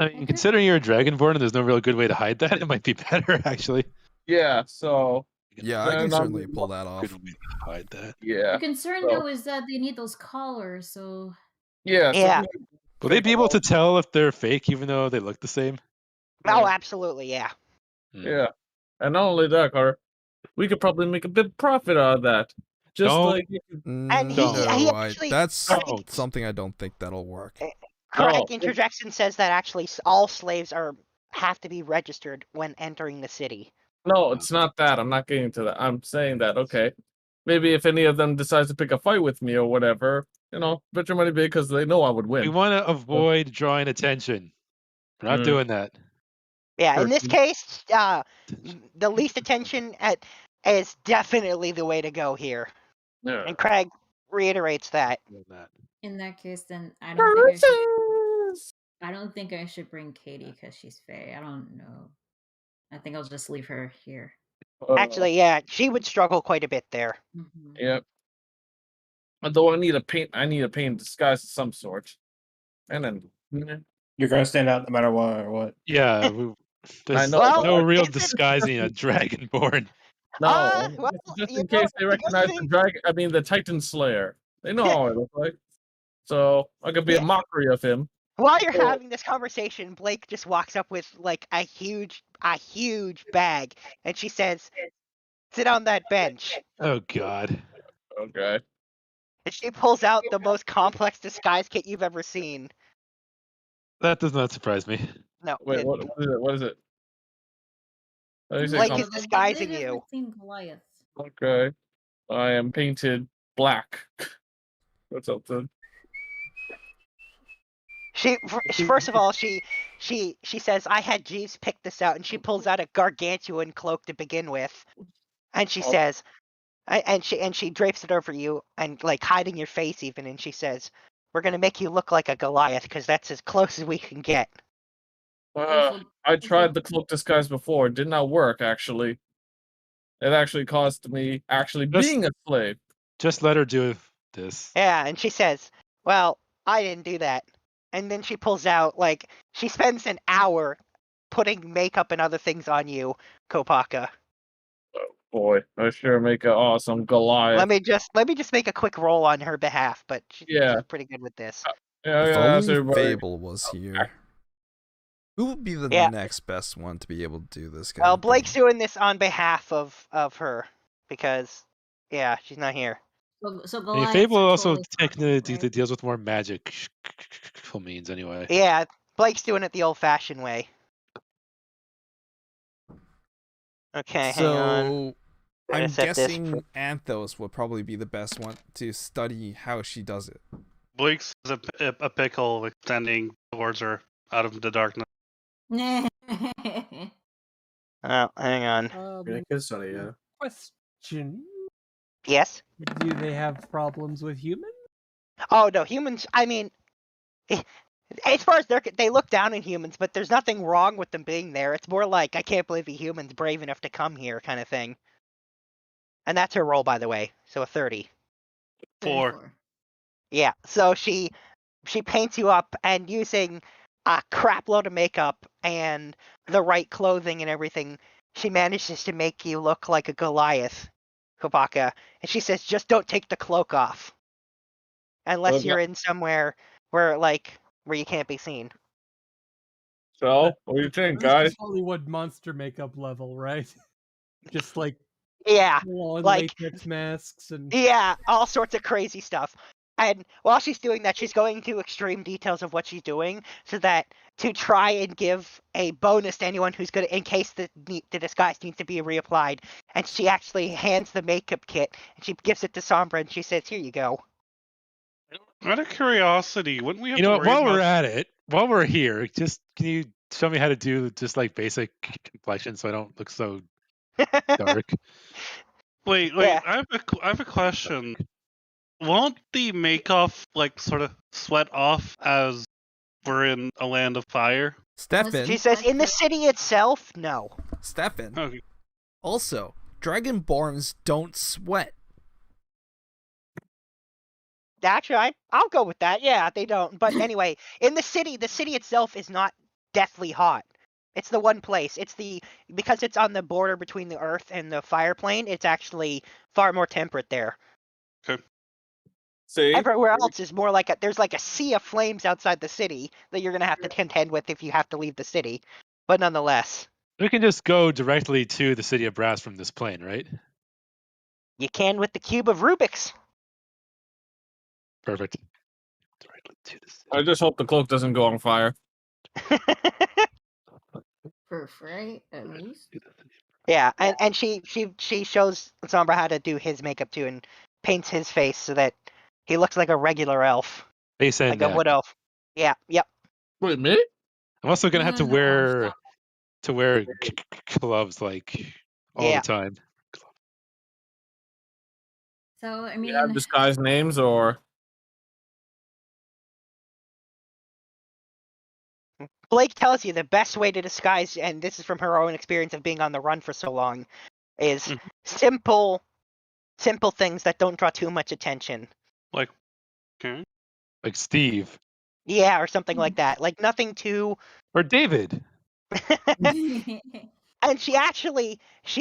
I mean, considering you're a dragonborn and there's no real good way to hide that, it might be better actually. Yeah, so Yeah, I can certainly pull that off. Good way to hide that. Yeah. The concern though is that they need those collars, so Yeah. Yeah. Will they be able to tell if they're fake even though they look the same? Oh, absolutely, yeah. Yeah. And not only that, Carter, we could probably make a big profit out of that. Just Don't. like And he No, actually that's something I don't think that'll work. Craig Interjection says that actually all slaves have to be registered when entering the city. No, it's not that. I'm not getting to that. I'm saying that, okay, maybe if any of them decides to pick a fight with me or whatever, bet your money big because they know I would win. We want to avoid drawing attention. We're not doing that. Yeah, in this case, the least attention is definitely the way to go here. Yeah. And Craig reiterates that. in that case, then I don't think I should. I don't think I should bring Katie because she's Faye. I don't know. I think I'll just leave her here. Actually, yeah, she would struggle quite a bit there. Mhm. Yep. Although I need a paint disguise of some sort. And then You're gonna stand out no matter what or what. Yeah, there's know, Well, no real if it's- disguising a dragonborn. no, well, just you in know, case they the good recognize the thing- dragon. I mean, the Titan Slayer. They know how I look like. So I could be a Yeah. mockery of him. While you're Oh. having this conversation, Blake just walks up with like a huge bag, and she says, "Sit on that bench." Oh God. Okay. And she pulls out the most complex disguise kit you've ever seen. That does not surprise me. No, Wait, what is it? What is it? What do you say? Blake So is the disguising lizard you. between Goliath. Okay. I am painted black. What's up, then? First of all, she says, "I had Jeeves pick this out," and she pulls out a gargantuan cloak to begin with, and she Oh. says, and she drapes it over you and like hiding your face even, and she says, "We're gonna make you look like a Goliath because that's as close as we can get." I tried the cloak disguise before. It did not work, actually. It actually cost me being a slave. Just let her do this. Yeah, and she says, "Well, I didn't do that." And then she pulls out like she spends an hour putting makeup and other things on you, Kopaka. Boy, I sure make an awesome Goliath. Let me just make a quick roll on her behalf, but she's pretty good with this. Yeah, If yeah, only Fable was here. Who would be the Yeah. next best one to be able to do this kind Well, of thing? Blake's doing this on behalf of her because yeah, she's not here. So I mean, Goliath. Fable also technically deals with more magic means anyway. Yeah, Blake's doing it the old-fashioned way. Okay, hang on. So Gotta I'm set this guessing Anthos would probably be the best one to study how she does it. Blake's a pickle extending towards her out of the darkness. Oh, hang on. Yeah, could study, yeah. Question: Yes. Do they have problems with humans? Oh no, humans. I mean, as far as they look down on humans, but there's nothing wrong with them being there. It's more like I can't believe a human's brave enough to come here, kind of thing. And that's her roll, by the way. So a 30. 4. Yeah. So she paints you up, and using a crap load of makeup and the right clothing and everything, she manages to make you look like a Goliath, Kopaka. And she says, just don't take the cloak off. Unless you're in somewhere where you can't be seen. So, what do you think, This guys? is Hollywood monster makeup level, right? Just like Yeah, full-on like latex masks and yeah, all sorts of crazy stuff. And while she's doing that, she's going into extreme details of what she's doing, so that to try and give a bonus to anyone who's gonna, in case the disguise needs to be reapplied. And she actually hands the makeup kit, and she gives it to Sombra, and she says, "Here you go." Out of curiosity, wouldn't we have You know to what? worry While about... we're at it, while we're here, just can you show me how to do just like basic complexion so I don't look so dark? Wait, Yeah. I have a question. Won't the makeup sort of sweat off as we're in a land of fire? Stefan. She says, "In the city itself, no." Stefan. Okay. Also, Dragonborns don't sweat. Actually, I'll go with that. Yeah, they don't. But anyway, in the city itself is not deathly hot. It's the one place. Because it's on the border between the Earth and the fire plane. It's actually far more temperate there. Okay. See? Everywhere else is more like there's like a sea of flames outside the city that you're gonna have to contend with if you have to leave the city. But nonetheless, We can just go directly to the city of Brass from this plane, right? you can with the cube of Rubik's. Perfect. Directly to the city. I just hope the cloak doesn't go on fire. Proof, right? At least. Yeah, and she shows Sombra how to do his makeup too, and paints his face so that he looks like a regular elf, Face and like a neck. wood elf. Yeah, yep. Wait, me? I'm also gonna have to No, wear gloves all Yeah. the time. So I Do mean, you have disguised names or? Blake tells you the best way to disguise, and this is from her own experience of being on the run for so long, is Mhm. simple things that don't draw too much attention. Like, okay. Like Steve Yeah, or something like that. Like nothing too. or David. And she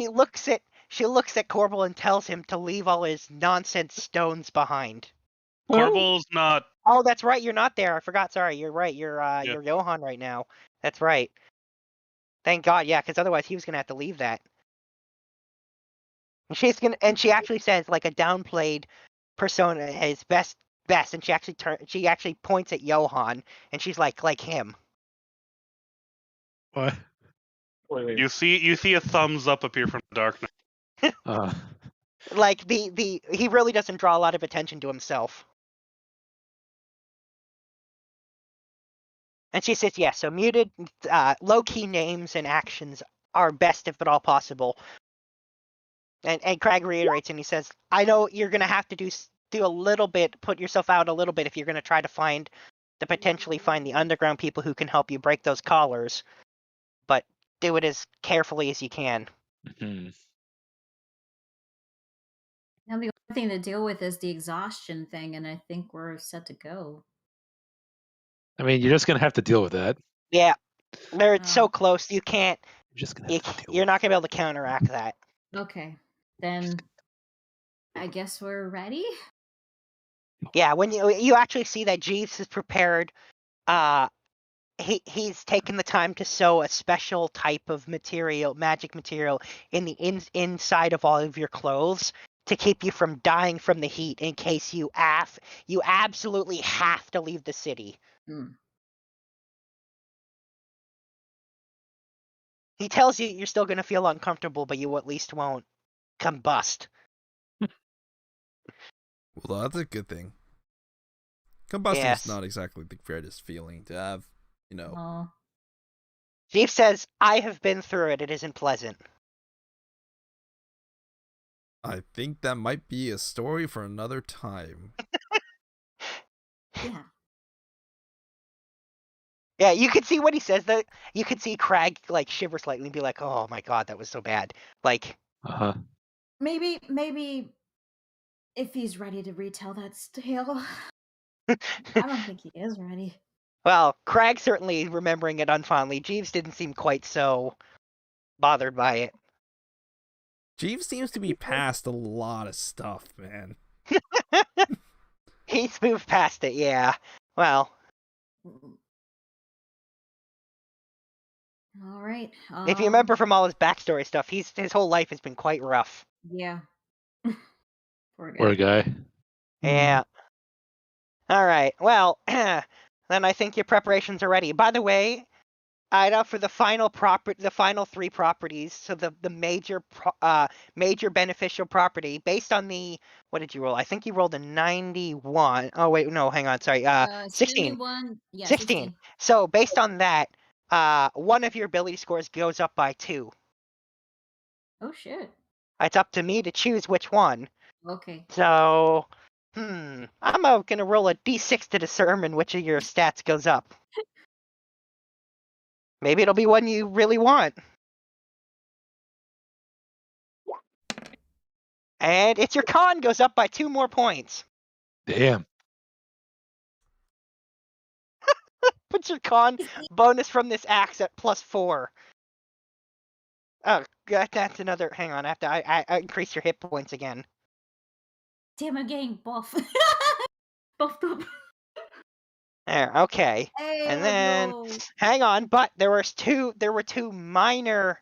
looks at Corbel and tells him to leave all his nonsense stones behind. Corbel's not. Oh, that's right. You're not there. I forgot. Sorry. You're right. You're Yeah. you're Johan right now. That's right. Thank God. Yeah, because otherwise he was gonna have to leave that. And she actually says like a downplayed persona is best, and she actually points at Johan and she's like him. What? You see a thumbs up appear from the darkness. Like he really doesn't draw a lot of attention to himself. And she says, yes, so muted, low-key names and actions are best if at all possible. And Craig reiterates and he says, I know you're going to have to do a little bit, put yourself out a little bit if you're going to try to potentially find the underground people who can help you break those collars. But do it as carefully as you can. Mm-hmm. Now the only thing to deal with is the exhaustion thing, and I think we're set to go. I mean, you're just gonna have to deal with that. Yeah, they're so close. You can't. You're just gonna have to deal You're not gonna be able to counteract that. Okay, then I guess we're ready. Yeah, when you actually see that Jeeves is prepared, he's taken the time to sew a special type of material, magic material, in the inside of all of your clothes to keep you from dying from the heat in case you absolutely have to leave the city. He tells you you're still going to feel uncomfortable, but you at least won't combust. Well, that's a good thing. Combusting is not exactly the greatest feeling to have, you know. Jeeves says, I have been through it. It isn't pleasant. I think that might be a story for another time. Yeah. Yeah, you could see what he says. That you could see Craig like shiver slightly and be like, "Oh my god, that was so bad." Like, maybe if he's ready to retell that tale. I don't think he is ready. Well, Craig certainly remembering it unfondly. Jeeves didn't seem quite so bothered by it. Jeeves seems to be past a lot of stuff, man. He's moved past it, yeah. Well. All right. If you remember from all his backstory stuff, his whole life has been quite rough. Yeah. Poor guy. Yeah. All right. Well, then I think your preparations are ready. By the way, Ida, for the final three properties, so the major beneficial property based on the, what did you roll? I think you rolled a 91. Oh wait, no, hang on, sorry. 16. 16. So based on that, one of your ability scores goes up by 2. Oh shit. It's up to me to choose which one. Okay. So, I'm gonna roll a d6 to determine which of your stats goes up. Maybe it'll be one you really want. And it's your con goes up by 2 more points. Damn. Put your con bonus from this axe at +4. Oh, that's another. Hang on, I increase your hit points again. Damn, I'm getting buff. Buffed up. There, okay. Hey, and then hang on, but there were two minor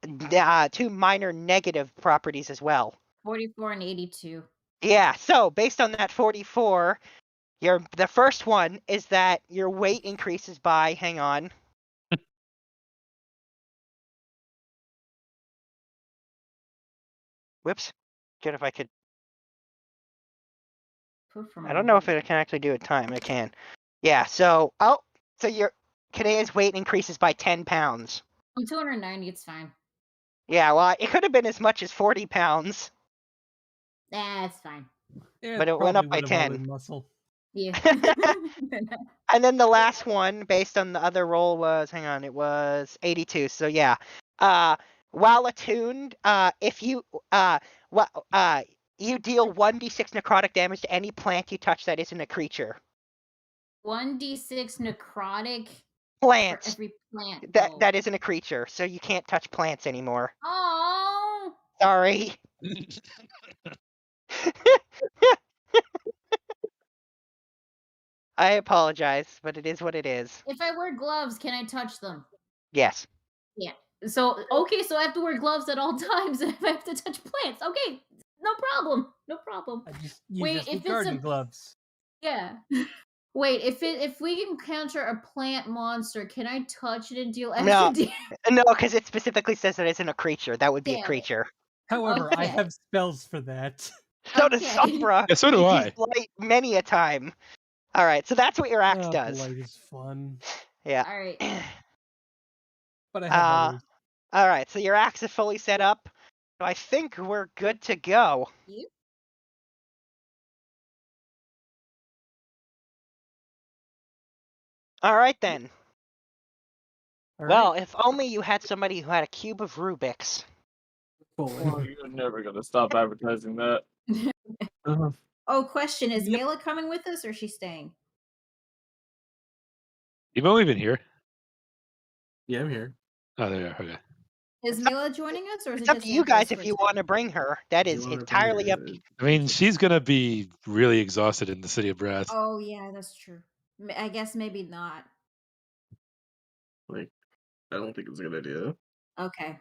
negative properties as well. 44 and 82. Yeah, so based on that 44, the first one is that your weight increases by, hang on. Whoops. Good if I could. I don't know if it can actually do a time. It can. Yeah, so your Kadea's weight increases by 10 pounds. I'm 290, it's fine. Yeah, well, it could have been as much as 40 pounds. It's fine. Yeah, but it went up by 10. Muscle. Yeah. And then the last one, based on the other roll, was it was 82. So yeah. While attuned, if you you deal 1d6 necrotic damage to any plant you touch that isn't a creature. 1d6 necrotic Plants. for every plant. That isn't a creature, so you can't touch plants anymore. Oh. Sorry. I apologize, but it is what it is. If I wear gloves, can I touch them? Yes. Yeah. So okay, so I have to wear gloves at all times if I have to touch plants. Okay, no problem. No problem. You just need garden gloves. Yeah. Wait, if we encounter a plant monster, can I touch it and deal extra damage? No, because it specifically says that it isn't a creature. That would be a creature. However, I have spells for that. So does Sombra. Yeah, so do I. He's blight many a time. All right, so that's what your axe does. Blight is fun. Yeah. All right. But I have others. All right, so your axe is fully set up. So I think we're good to go. You? All right then. All Well, if only you had somebody who had a cube of Rubik's. You're never gonna stop advertising that. Oh, question: is Mela coming with us, or is she staying? You've only been here. Yeah, I'm here. Oh, there you are. Okay. Is Mela joining us, or is It's it up just to you Andros guys if for you today? want to bring her. That is entirely up to you. I mean, she's gonna be really exhausted in the City of Brass. Oh yeah, that's true. I guess maybe not. Like, I don't think it's a good idea. Okay.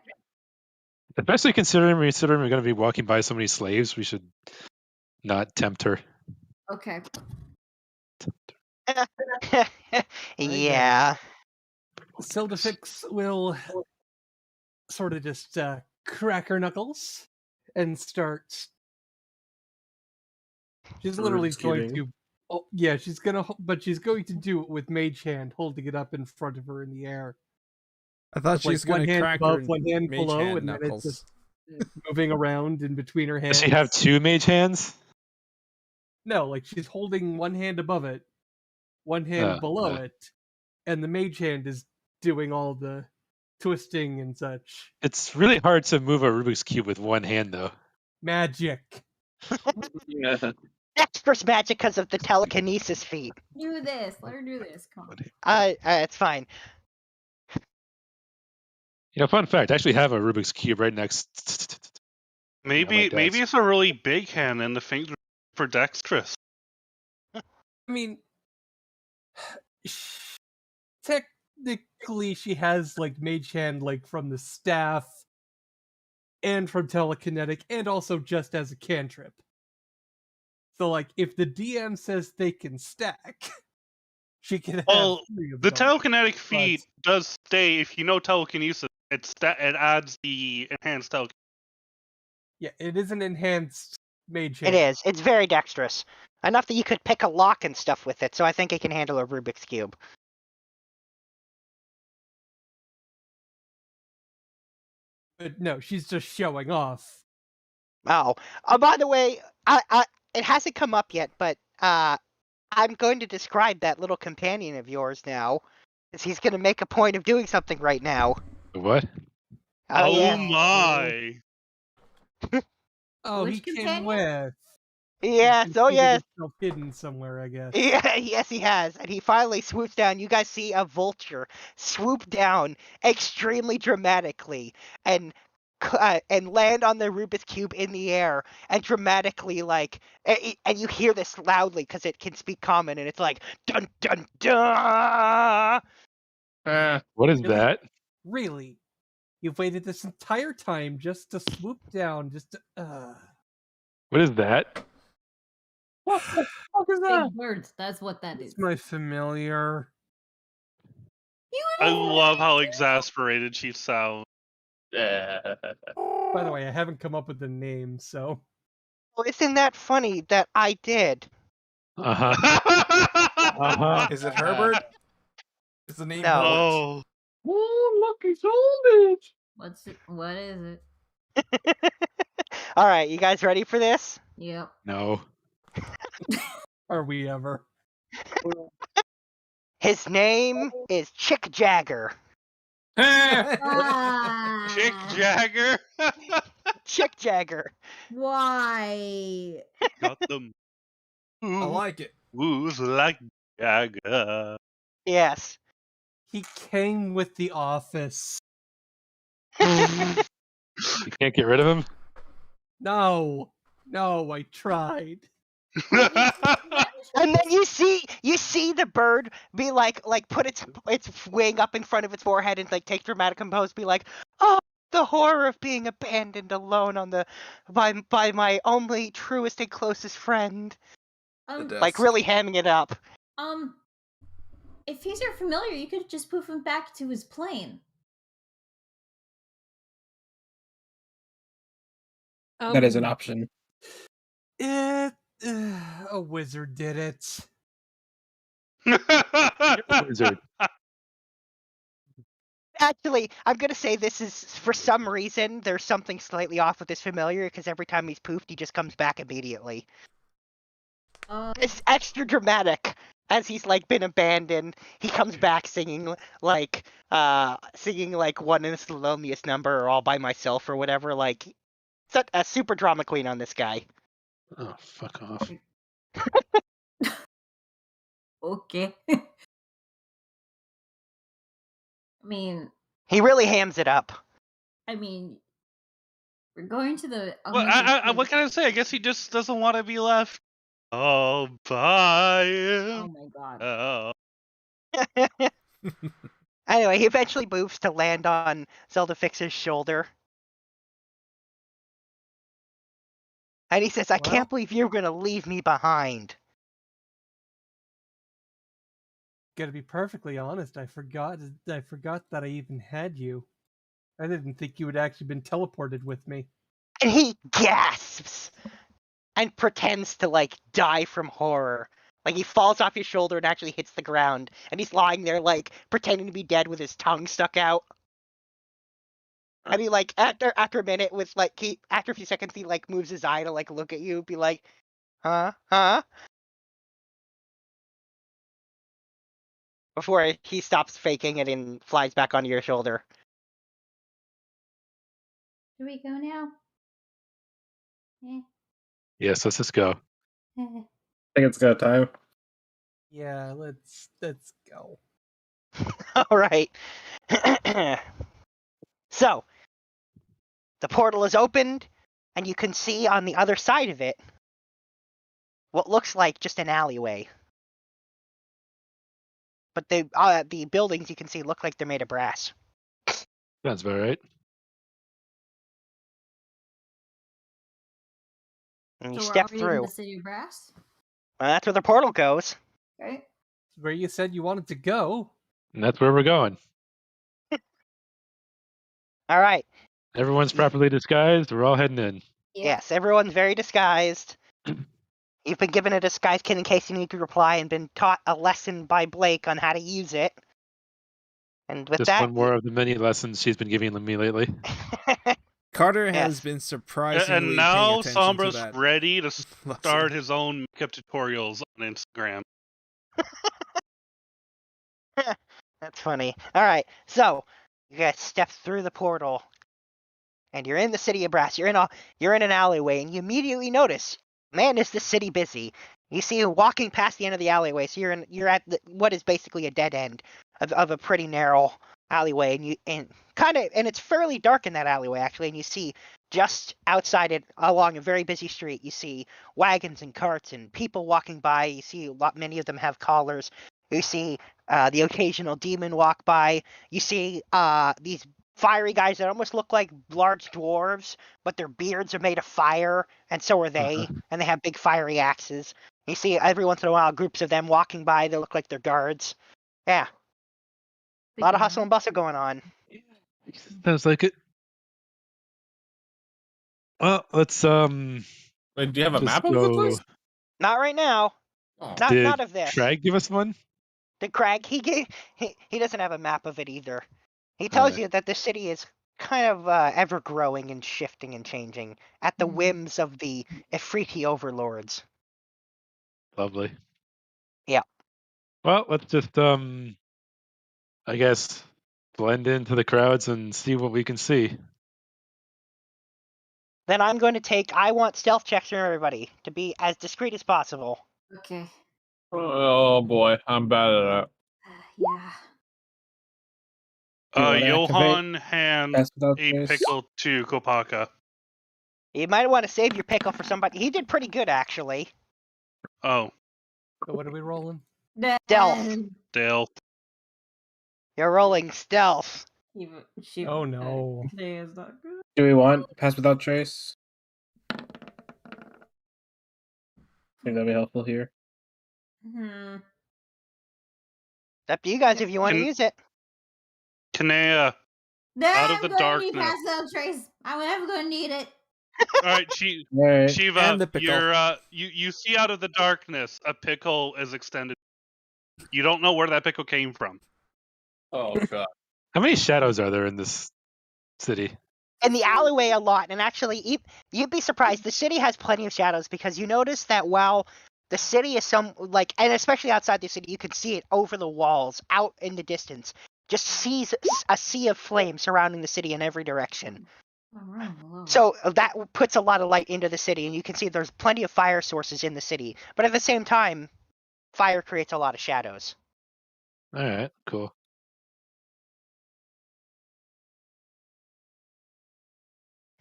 Especially considering we're going to be walking by so many slaves, we should not tempt her. Okay. Yeah. Sildafix will sort of just crack her knuckles and start. She's literally going to. Oh, yeah, she's gonna, but she's going to do it with Mage Hand, holding it up in front of her in the air. I thought she was going to crack her one hand Mage below, Hand and then knuckles. it's just moving around in between her hands. Does she have two mage hands? No, like she's holding one hand above it, one hand below it, and the Mage Hand is doing all the twisting and such. It's really hard to move a Rubik's Cube with one hand, though. Magic. Yeah. Express magic because of the telekinesis feat. Do this. Let her do this. Come on. It's fine. You know, fun fact, I actually have a Rubik's Cube right next. Maybe it's a really big hand and the fingers for dexterous. I mean, technically, she has like Mage Hand, like from the staff, and from telekinetic, and also just as a cantrip. So, like, if the DM says they can stack, she can have three of the them. telekinetic feat does stay if you know telekinesis. It adds the enhanced telekinesis. Yeah, it is an enhanced Mage Hand. It is. It's very dexterous. Enough that you could pick a lock and stuff with it, so I think it can handle a Rubik's Cube. But no, she's just showing off. Oh, by the way, it hasn't come up yet, but I'm going to describe that little companion of yours now, as he's going to make a point of doing something right now. What? Oh yeah. my! Oh, Which he came companion? with. Yes, oh yes. Hidden somewhere, I guess. Yeah, yes, he has, and he finally swoops down. You guys see a vulture swoop down extremely dramatically and land on the Rubik's Cube in the air, and dramatically, like, and you hear this loudly because it can speak common, and it's like dun dun dun. What is that? Really? You've waited this entire time just to swoop down, just to. What is that? What the fuck is that? Big birds. That's what that is. It's my familiar. I love how exasperated she sounds. By the way, I haven't come up with the name, so. Well, isn't that funny that I did? Is it Herbert? Is the name No. Herbert? Oh, lucky soul, bitch. What is it? All right, you guys ready for this? Yep. No. Are we ever? His name is Chick Jagger. Chick Jagger. Chick Jagger. Why? Got them I like it. moves like Jagger. Yes. He came with the office. You can't get rid of him? No, I tried. And then you see the bird be like put its wing up in front of its forehead and like take dramatic compose, be like, oh, the horror of being abandoned alone on the by my only truest and closest friend. Like really hamming it up. If he's your familiar, you could just poof him back to his plane. That is an option. A wizard did it. Wizard. Actually, I'm gonna say this is, for some reason, there's something slightly off with this familiar, because every time he's poofed, he just comes back immediately. It's extra dramatic. As he's like been abandoned, he comes back singing like One is the Loneliest Number or All by Myself or whatever. Like, it's a super drama queen on this guy. Oh, fuck off. Okay. I mean, he really hams it up. I mean, we're going to the. Well, what can I say? I guess he just doesn't want to be left all by him. Oh my god. Anyway, he eventually moves to land on Zelda Fixer's shoulder. And he says, I can't believe you're going to leave me behind. Gotta be perfectly honest, I forgot that I even had you. I didn't think you had actually been teleported with me. And he gasps and pretends to like die from horror. Like he falls off his shoulder and actually hits the ground, and he's lying there like pretending to be dead with his tongue stuck out. And he like after a minute with like after a few seconds he like moves his eye to like look at you, be like, huh? Before he stops faking it and flies back onto your shoulder. Do we go now? Yes, let's just go. I think it's go time. Yeah, let's go. All right. So, the portal is opened, and you can see on the other side of it what looks like just an alleyway. But the buildings you can see look like they're made of brass. Sounds about right. And you So step are we through. in the City of Brass? Well, that's where the portal goes. Right. Where you said you wanted to go. And that's where we're going. All right. Everyone's properly disguised. We're all heading in. Yes, everyone's very disguised. You've been given a disguise kit in case you need to reply and been taught a lesson by Blake on how to use it. And with Just that, one more of the many lessons she's been giving me lately. Carter has been surprisingly And now paying attention to Sombra's that. ready to start his own makeup tutorials on Instagram. That's funny. All right, so you guys step through the portal, and you're in the City of Brass. You're in an alleyway, and you immediately notice, man, is the city busy. You see you walking past the end of the alleyway, so you're at what is basically a dead end of a pretty narrow alleyway, and it's fairly dark in that alleyway actually, and you see just outside it along a very busy street, you see wagons and carts and people walking by. You see many of them have collars. You see the occasional demon walk by. You see these fiery guys that almost look like large dwarves, but their beards are made of fire, and so are they, and they have big fiery axes. You see every once in a while groups of them walking by. They look like they're guards. Yeah. A lot of hustle and bustle going on. Sounds like it. Well, let's Wait, do you have a map of the place? Not right now. Oh. Not of this. Did Trag give us one? Did Crag? He doesn't have a map of it either. He tells you that the city is kind of ever growing and shifting and changing at the whims of the Ifriti overlords. Lovely. Yeah. Well, let's just I guess blend into the crowds and see what we can see. Then I'm going to take. I want stealth checks from everybody to be as discreet as possible. Okay. Oh boy, I'm bad at that. Yeah. You wanna activate Johan hands Pass Without a Trace? pickle to Kopaka. You might want to save your pickle for somebody. He did pretty good, actually. Oh, So what are we rolling? Stealth. Dale. You're rolling stealth. Oh no. Today is not good. Do we want Pass Without Trace? Think that'd be helpful here. Hmm. It's up to you guys if you want to use it. Kanea. Nah, Out of I'm the gonna need darkness. pastel trace. I'm never gonna need it. All right, Alright. Shiva, And the pickle. you see out of the darkness a pickle is extended. You don't know where that pickle came from. Oh god. How many shadows are there in this city? In the alleyway a lot, and actually, you'd be surprised. The city has plenty of shadows because you notice that while the city is and especially outside the city, you can see it over the walls, out in the distance. Just sees a sea of flame surrounding the city in every direction. So that puts a lot of light into the city, and you can see there's plenty of fire sources in the city. But at the same time, fire creates a lot of shadows. All right, cool.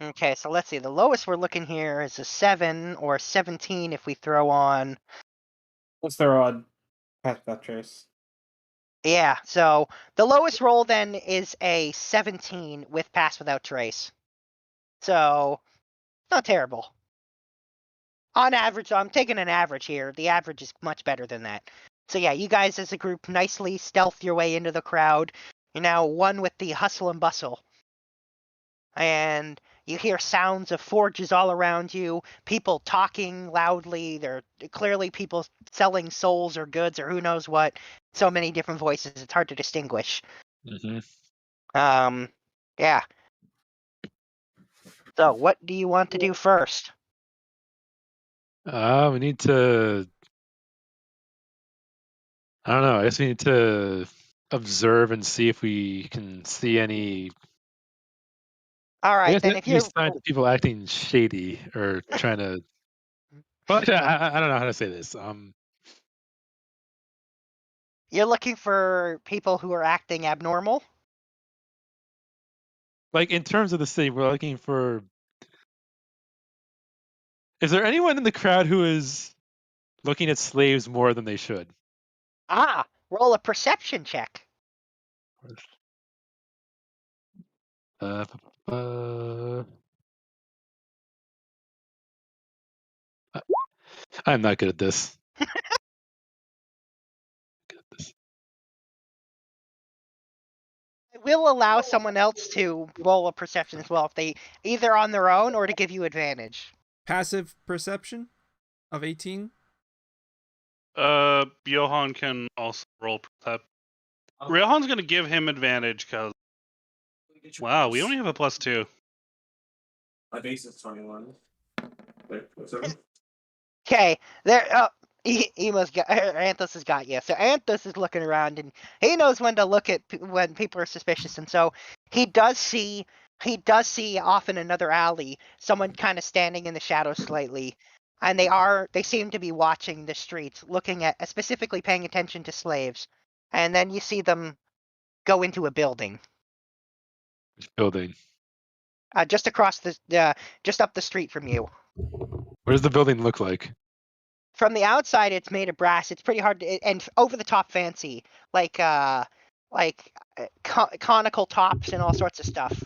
Okay, so let's see. The lowest we're looking here is a 7 or 17 if we throw on. What's their odd Pass Without Trace? Yeah, so the lowest roll then is a 17 with Pass Without Trace. So, not terrible. On average, I'm taking an average here. The average is much better than that. So yeah, you guys as a group nicely stealth your way into the crowd. You're now one with the hustle and bustle. And you hear sounds of forges all around you, people talking loudly. There are clearly people selling souls or goods or who knows what. So many different voices, it's hard to distinguish. Mm-hmm. Yeah. So, what do you want to do first? We need to. I don't know. I guess we need to observe and see if we can see any. All I right, guess then if any you're signs of people acting shady or trying to. But I don't know how to say this. you're looking for people who are acting abnormal. Like in terms of the city, we're looking for. Is there anyone in the crowd who is looking at slaves more than they should? Roll a perception check. Uh, I'm not good at this. I will allow someone else to roll a perception as well if they either on their own or to give you advantage. Passive perception of 18. Johan can also roll that. Johan's gonna give him advantage because wow, we only have a +2. My base is 21. Wait, what's that? Okay, there. Emo's got Anthos has got you. So Anthos is looking around and he knows when to look at when people are suspicious, and so he does see off in another alley someone kind of standing in the shadows slightly, and they seem to be watching the streets, looking at specifically paying attention to slaves, and then you see them go into a building. Which building? Just across just up the street from you. What does the building look like? From the outside, it's made of brass. It's pretty hard to, and over the top fancy, like conical tops and all sorts of stuff.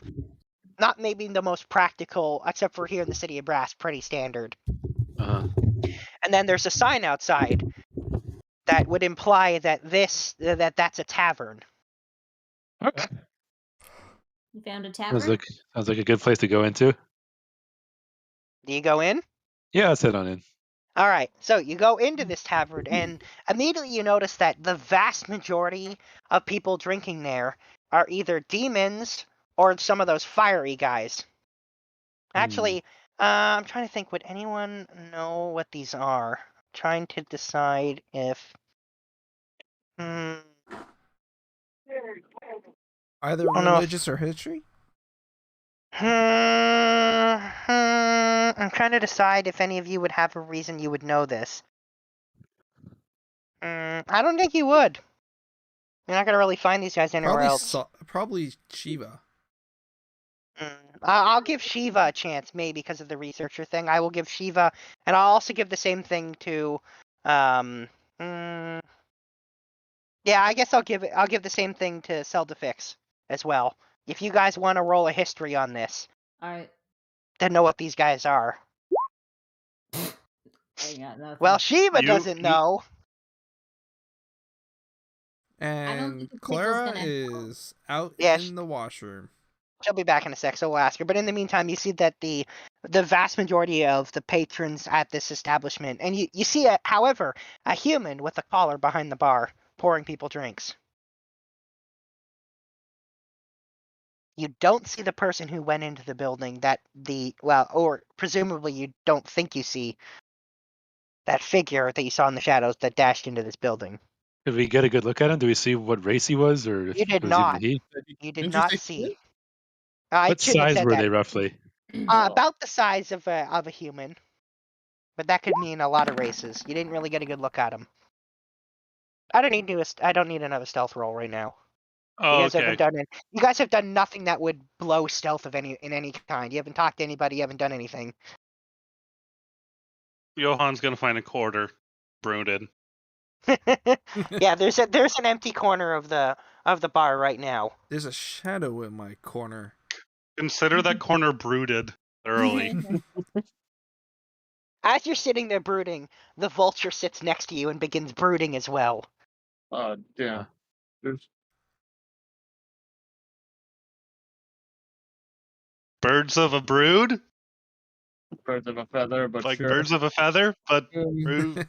Not maybe the most practical, except for here in the city of Brass, pretty standard. Uh-huh. And then there's a sign outside that would imply that that's a tavern. Okay. You found a tavern? Sounds like a good place to go into. Do you go in? Yeah, let's head on in. All right, so you go into this tavern, and immediately you notice that the vast majority of people drinking there are either demons or some of those fiery guys. Actually, I'm trying to think, would anyone know what these are? Trying to decide if Hmm. Either don't know if- religious or history? I'm trying to decide if any of you would have a reason you would know this. I don't think you would. You're not gonna really find these guys anywhere else. Probably Shiva. I'll give Shiva a chance, maybe because of the researcher thing. I will give Shiva, and I'll also give the same thing to, yeah, I guess I'll give the same thing to Celdafix as well. If you guys want to roll a history on this, All right. to know what these guys are. I got nothing. Well, Shiva doesn't know. And think Pickle's Clara gonna is out Yeah, in the washroom. She'll be back in a sec, so we'll ask her. But in the meantime, you see that the vast majority of the patrons at this establishment, and you see, however, a human with a collar behind the bar pouring people drinks. You don't see the person who went into the building or presumably you don't think you see that figure that you saw in the shadows that dashed into this building. Did we get a good look at him? Do we see what race he was, or You did was not. he? You did Didn't not say see. shit? I What shouldn't have size said were that. they roughly? About the size of a human, but that could mean a lot of races. You didn't really get a good look at him. I don't need another stealth roll right now. You Oh, guys okay. haven't done it. You guys have done nothing that would blow stealth in any kind. You haven't talked to anybody. You haven't done anything. Johan's gonna find a quarter, brooded. Yeah, there's an empty corner of the bar right now. There's a shadow in my corner. Consider that corner brooded thoroughly. As you're sitting there brooding, the vulture sits next to you and begins brooding as well. Oh, damn. Birds of a brood? Birds of a feather, but Like sure. birds of a feather, but brood.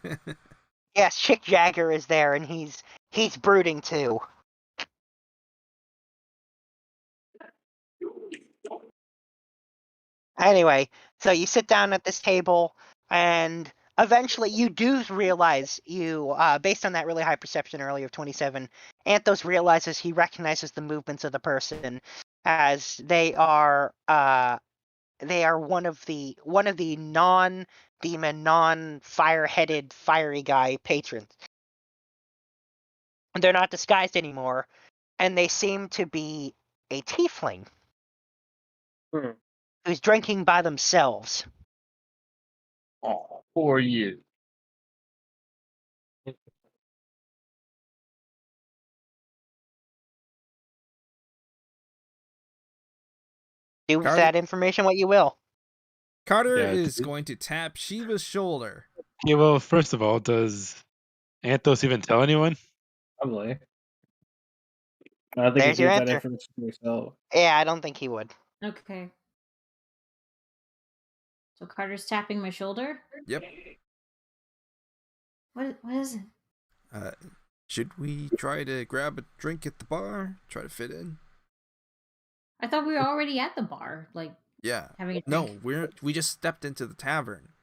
Yes, Chick Jagger is there, and he's brooding too. Anyway, so you sit down at this table, and eventually you do realize based on that really high perception earlier of 27, Anthos realizes he recognizes the movements of the person as they are one of the non-demon, non-fire-headed, fiery guy patrons. They're not disguised anymore, and they seem to be a tiefling who's drinking by themselves. Oh, 4 years. Do with Carter- that information what you will. Carter Yeah, is going to tap Shiva's shoulder. Yeah, well, first of all, does Anthos even tell anyone? Probably. I don't think There's he your keeps that answer. information to himself. Yeah, I don't think he would. Okay. So Carter's tapping my shoulder. Yep. What is it? Should we try to grab a drink at the bar? Try to fit in? I thought we were already at the bar, like Yeah. having a No, drink. we just stepped into the tavern.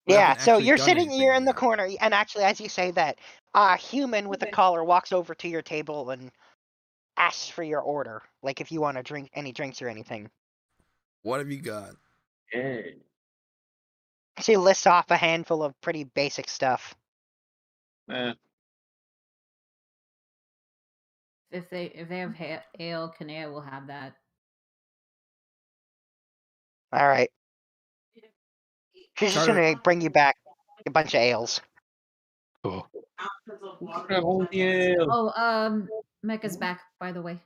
Yeah, haven't so actually you're done sitting, anything you're in the yet. corner, and actually, as you say that, a human with a collar walks over to your table and asks for your order, like if you want to drink any drinks or anything. What have you got? Hey. She lists off a handful of pretty basic stuff. If they have ale, Kanea will have that. All right. She's just Carter- gonna bring you back a bunch of ales. Cool. Oh, Mecca's back, by the way.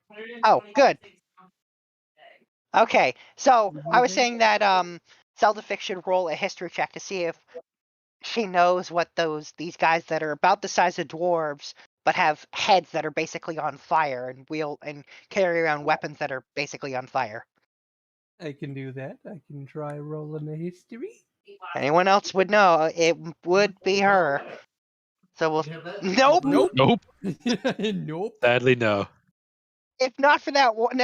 Oh, good. Okay, so I was saying that Celdafix should roll a history check to see if she knows what these guys that are about the size of dwarves but have heads that are basically on fire and carry around weapons that are basically on fire. I can do that. I can try rolling a history. Anyone else would know, it would be her. So we'll. Nope. Nope. Nope. Sadly, no. If not for that one,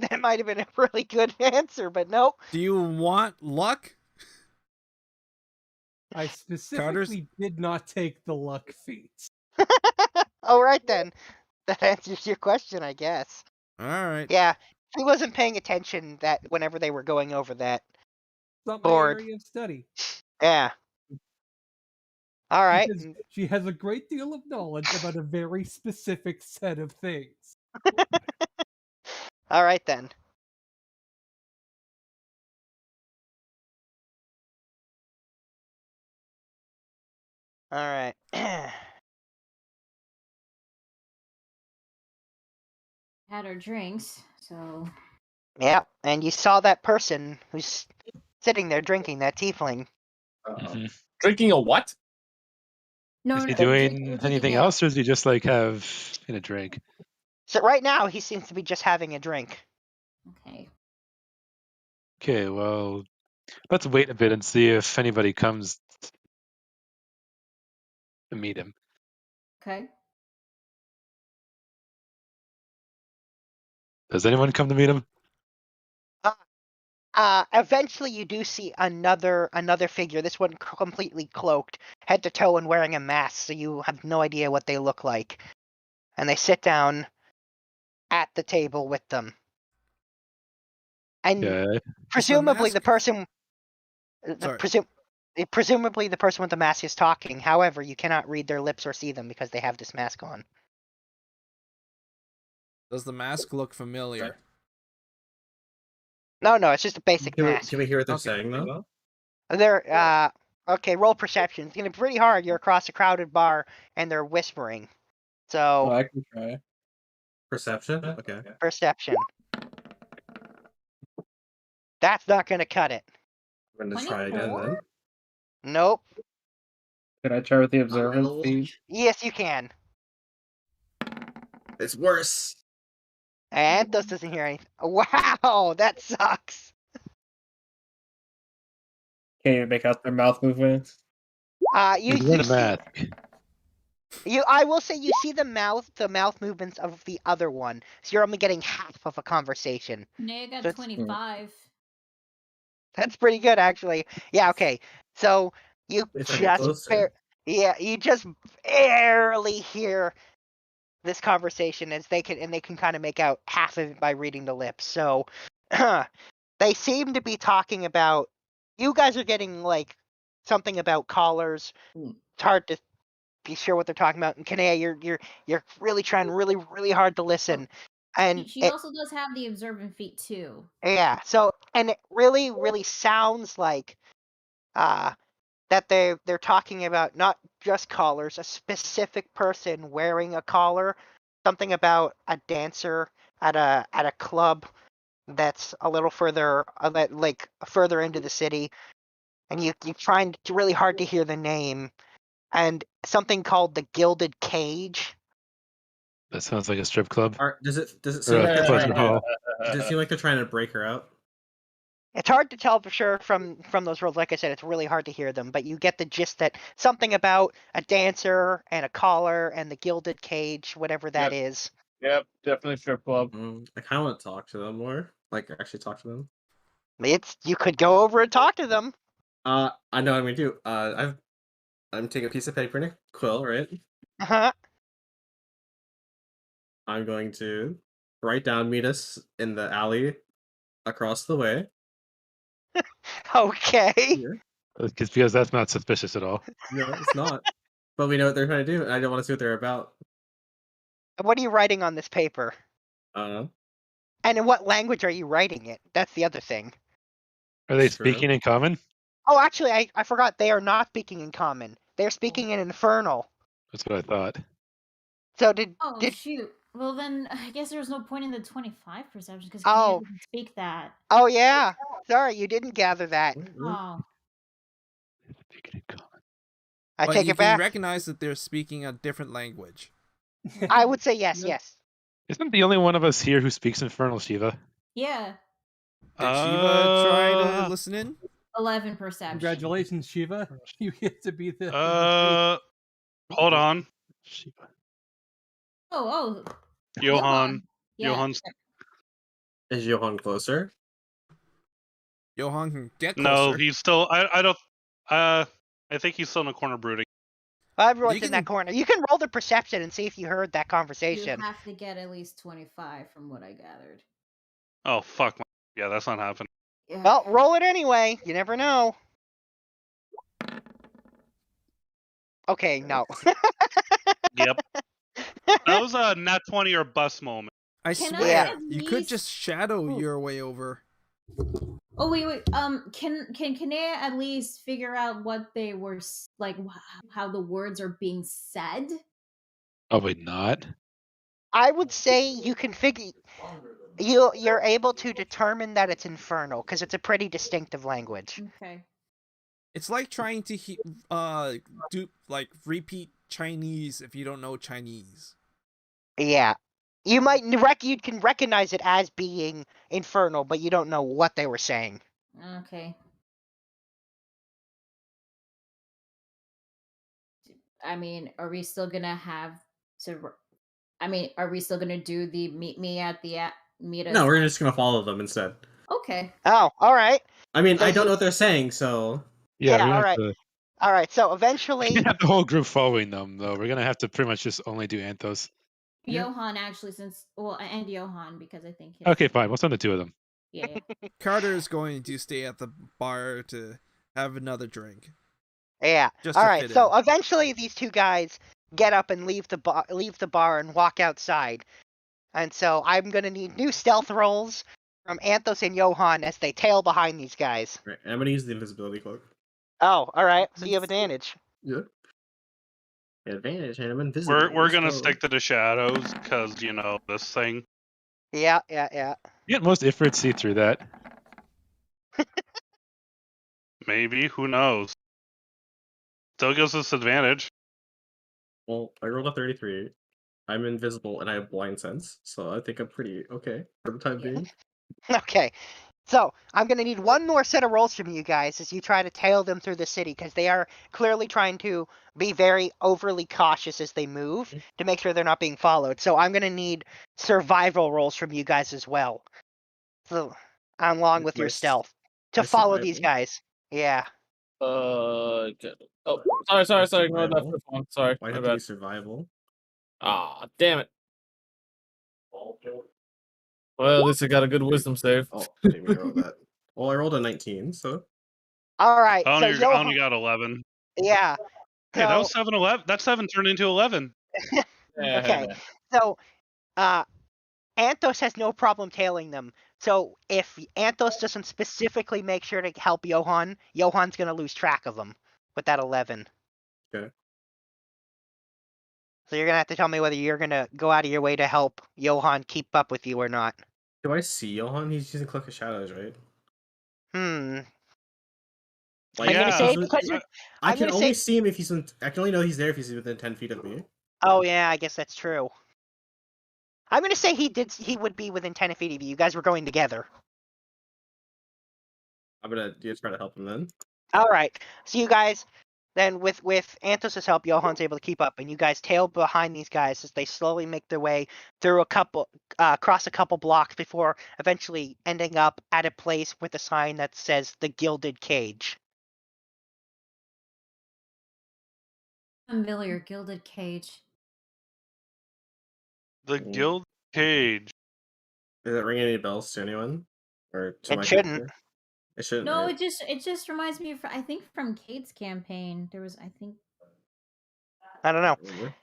that might have been a really good answer, but nope. Do you want luck? I specifically did not take the luck feats. All right then. That answers your question, I guess. All right. Yeah, he wasn't paying attention that whenever they were going over that It's not my board. area of study. Yeah. All right. She has a great deal of knowledge about a very specific set of things. All right then. All right. Had our drinks, so Yeah, and you saw that person who's sitting there drinking, that tiefling. Drinking a what? no. Is he no, doing anything ale. else, or does he just like have a drink? So right now he seems to be just having a drink. Okay. Okay, well, let's wait a bit and see if anybody comes to meet him. Okay. Does anyone come to meet him? Eventually you do see another figure. This one completely cloaked, head to toe, and wearing a mask, so you have no idea what they look like. And they sit down at the table with them. And Okay. presumably the mask- person, Sorry. presumably the person with the mask is talking. However, you cannot read their lips or see them because they have this mask on. Does the mask look familiar? No, it's just a basic mask. Can we hear what they're Okay. saying though? They're okay. Roll perception. It's gonna be pretty hard. You're across a crowded bar and they're whispering. So I can try. Perception. Okay. perception. That's not gonna cut it. I'm gonna try again 24? then. Nope. Could I try with the observant feed? Yes, you can. It's worse. And Anthos doesn't hear anything. Wow, that sucks. Can you make out their mouth movements? He's You wearing a see, mask. I will say you see the mouth movements of the other one. So you're only getting half of a conversation. Naya got That's- 25. That's pretty good, actually. Yeah. Okay. So you If I get just closer. you just barely hear this conversation as they can kind of make out half of it by reading the lips. So they seem to be talking about. You guys are getting like something about collars. It's hard to be sure what they're talking about. And Kanea, you're really trying really hard to listen. And She also does have the observant feat too. yeah, so and it really sounds like that they're talking about not just collars, a specific person wearing a collar, something about a dancer at a club that's a little further further into the city, and you trying really hard to hear the name, and something called the Gilded Cage. That sounds like a strip club. Does it Or seem like a they're pleasure trying to? hall. Does it seem like they're trying to break her out? It's hard to tell for sure from those rolls. Like I said, it's really hard to hear them, but you get the gist that something about a dancer and a collar and the Gilded Cage, whatever that is. Yep, definitely strip club. I kind of want to talk to them more. Like actually talk to them. You could go over and talk to them. I know what I'm gonna do. I'm taking a piece of paper and a quill, right? Uh-huh. I'm going to write down meet us in the alley across the way. Okay. Here. Because that's not suspicious at all. No, it's not. But we know what they're trying to do, and I don't want to see what they're about. What are you writing on this paper? Uh, And in what language are you writing it? That's the other thing. Are they True. speaking in common? Oh, actually, I forgot. They are not speaking in common. They're speaking in Infernal. That's what I thought. So Oh did shoot. Well then, I guess there was no point in the 25 perception because Oh. doesn't speak that. Oh yeah. Sorry, you didn't gather that. Oh. Speaking in common. I But take you it can back. recognize that they're speaking a different language. I would say yes, Yep. yes. Isn't the only one of us here who speaks Infernal, Shiva? Yeah. Did Shiva try to listen in? 11 perception. Congratulations, Shiva. You get to be the. Hold on. Shiva. Oh. Johan. Yeah. Johan's is Johan closer? Johan can get no, closer. he's still I don't I think he's still in the corner brooding. Everyone's You in that can- corner. You can roll the perception and see if you heard that You conversation. have to get at least 25 from what I gathered. Oh fuck. Yeah, that's not happening. Yeah. Well, roll it anyway. You never know. Okay, no. Yep. That was a nat 20 or bust moment. I Can I swear, at you could least- just shadow your way over. Oh wait. Can Kanea at least figure out what they were like? How the words are being said? Probably not. I would say you can figure. You're able to determine that it's infernal because it's a pretty distinctive language. Okay. It's like trying to do like repeat Chinese if you don't know Chinese. Yeah, you can recognize it as being infernal, but you don't know what they were saying. Okay. I mean, are we still gonna have to? I mean, are we still gonna do the meet me at the meet us? No, we're just gonna follow them instead. Okay. Oh, all right. I mean, So I don't you- know what they're saying, so Yeah, Yeah, we all have right. to All right. So eventually, we have the whole group following them, though. We're gonna have to pretty much just only do Anthos. Yeah. Johan actually, and Johan because I think. Okay, fine. We'll send the two of them. Yeah. Carter is going to stay at the bar to have another drink. yeah. Just All to right. fit So in. eventually, these two guys get up and leave the bar and walk outside. And so I'm gonna need new stealth rolls from Anthos and Johan as they tail behind these guys. right, I'm gonna use the invisibility cloak. Oh, all right. So you have advantage. Yeah. Advantage, and I'm invisible. We're Let's gonna go. stick to the shadows because you know this thing. Yeah. Yet most Ifrits see through that. Maybe, who knows? Still gives us advantage. Well, I rolled a 33. I'm invisible and I have blind sense, so I think I'm pretty okay for the time being. Okay. So I'm gonna need one more set of rolls from you guys as you try to tail them through the city because they are clearly trying to be very overly cautious as they move to make sure they're not being followed. So I'm gonna need survival rolls from you guys as well. So along with your My stealth to my follow these survival? guys. Yeah. Okay. Oh, sorry. Ignore that Survival? first one. Sorry, Why my have to be bad. survival? Ah, damn it. Well, at least I got a good wisdom save. Oh, I didn't even roll that. Well, I rolled a 19, so All right. I So only, I Johan, only got 11. yeah. Hey, that was So 7 11. That 7 turned into 11. okay. So Anthos has no problem tailing them. So if Anthos doesn't specifically make sure to help Johan, Johan's gonna lose track of him with that 11. Okay. So you're gonna have to tell me whether you're gonna go out of your way to help Johan keep up with you or not. do I see Johan? He's using Cloak of Shadows, right? I'm gonna say he's because I I'm can gonna only say- see him if he's I can only know he's there if he's within 10 feet of me. Oh yeah, I guess that's true. I'm gonna say he would be within 10 feet of you. You guys were going together. I'm gonna try to help him then. All right. So you guys, then with Anthos' help, Johan's able to keep up, and you guys tail behind these guys as they slowly make their way through across a couple blocks before eventually ending up at a place with a sign that says the Gilded Cage. Familiar gilded cage. The guild cage. Does it ring any bells to anyone? Or to It my shouldn't. character? It shouldn't. No, right? it just reminds me of I think from Kate's campaign. There was I think I don't know. Remember?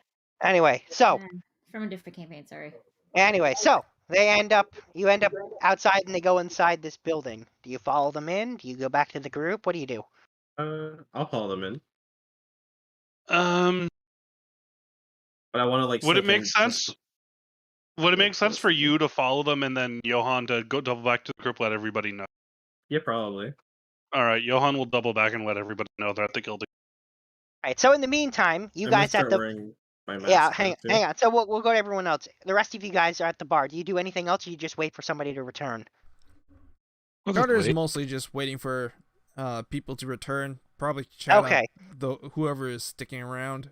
Anyway, so from a different campaign. Sorry. you end up outside and they go inside this building. Do you follow them in? Do you go back to the group? What do you do? I'll follow them in. Um, But I want to would it slip make in sense? just- Would it make sense for you to follow them and then Johan to go double back to the group, let everybody know? Yeah, probably. All right, Johan will double back and let everybody know they're at the guild. All right. So in the meantime, you I'm gonna guys at start the wearing my mask. yeah, now, hang too. on. So we'll go to everyone else. The rest of you guys are at the bar. Do you do anything else, or you just wait for somebody to return? We'll just Carter is wait. mostly just waiting for people to return. Probably chat Okay. up whoever is sticking around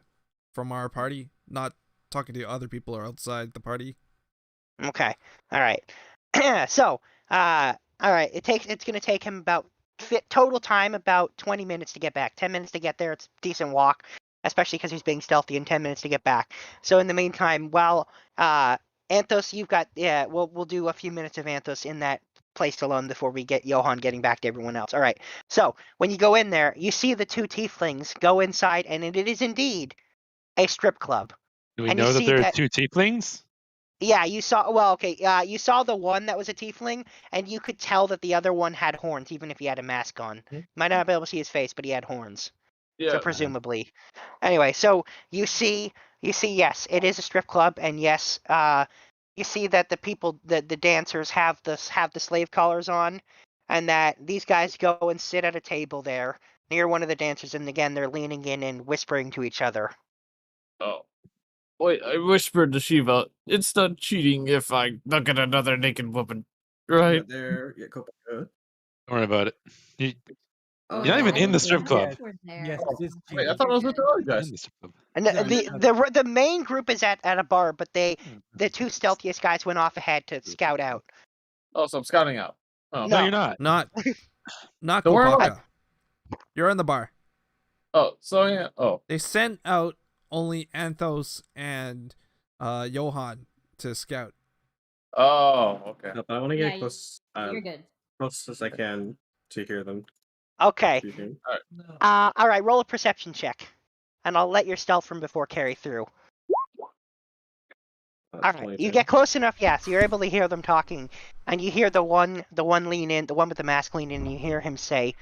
from our party, not talking to other people or outside the party. Okay. All right. So, all right. It's gonna take him about total time about 20 minutes to get back. 10 minutes to get there. It's a decent walk. especially because he's being stealthy in 10 minutes to get back. So in the meantime, while Anthos, you've got we'll do a few minutes of Anthos in that place alone before we get Johan getting back to everyone else. All right. So when you go in there, you see the two tieflings go inside, and it is indeed a strip club. Do we And you know that see there are that- two tieflings? Yeah, you saw. Well, okay. You saw the one that was a tiefling, and you could tell that the other one had horns, even if he had a mask on. Might not be able to see his face, but he had horns. Yeah. So presumably. Anyway, so you see, yes, it is a strip club, and yes, you see that the people, the dancers have the slave collars on, and that these guys go and sit at a table there near one of the dancers, and again they're leaning in and whispering to each other. Oh. Wait, I whispered to Shiva, it's not cheating if I look at another naked woman. Right? Yeah, there. Yeah, go. Don't worry about it. You're Oh, not even I in the didn't strip know club. you were there. Yes, it is Wait, I cheating. thought I was with the other guys. In the strip club. And No, the main group is at a bar, but the two stealthiest guys went off ahead to scout out. Oh, so I'm scouting out. Oh, No, No. you're not. Not Don't worry Kopaka. You're in the bar. oh, so yeah. Oh, They sent out only Anthos and Johan to scout. oh, okay. No, but I want to Yeah, get close, You're good. close as I can to hear them Okay. speaking. All right. Roll a perception check, and I'll let your stealth from before carry through. All right. 22. You get close enough, yeah, so you're able to hear them talking, and you hear the one lean in, the one with the mask lean in, and you hear him say,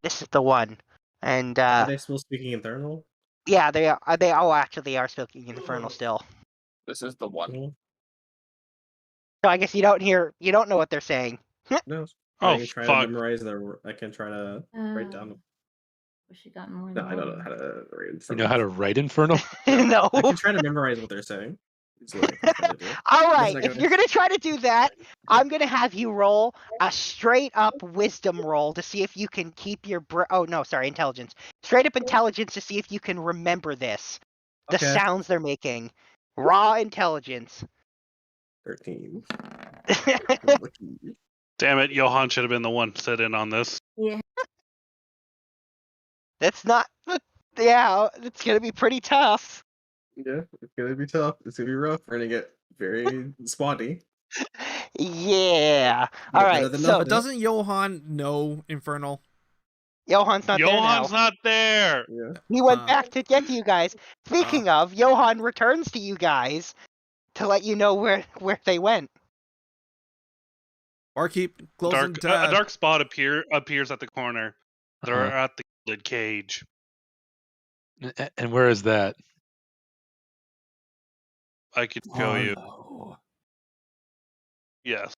"This is the one." And Are they still speaking Infernal? yeah, they are. Actually, they are speaking Infernal still. This is the one. Mhm. So I guess you don't know what they're saying. No. Oh, I can try fuck. to memorize their. I can try to write down. Wish you got more No, than I don't know one. how to read You Infernal. know how to write Infernal? No. I can try to memorize what they're saying. Is what I can try to do. All This right, is if you're gonna try to do that, I'm gonna have you roll a straight up wisdom roll to see if you can keep your intelligence. Straight up intelligence to see if you can remember this. The Okay. sounds they're making. Raw intelligence. 13. Damn it, Johan should have been the one to sit in on this. That's not. Yeah, it's gonna be pretty tough. Yeah, it's gonna be tough. It's gonna be rough. We're gonna get very spotty. Yeah. All Better right. than So But doesn't Johan know Infernal? Johan's not there now. Johan's not there. Yeah. He went back to get to you guys. Speaking of, Johan returns to you guys to let you know where they went. Barkeep, closing A tab. dark spot appears at the corner. They're Uh-huh. at the gilded cage. And where is that? I could show you. Follow. Yes.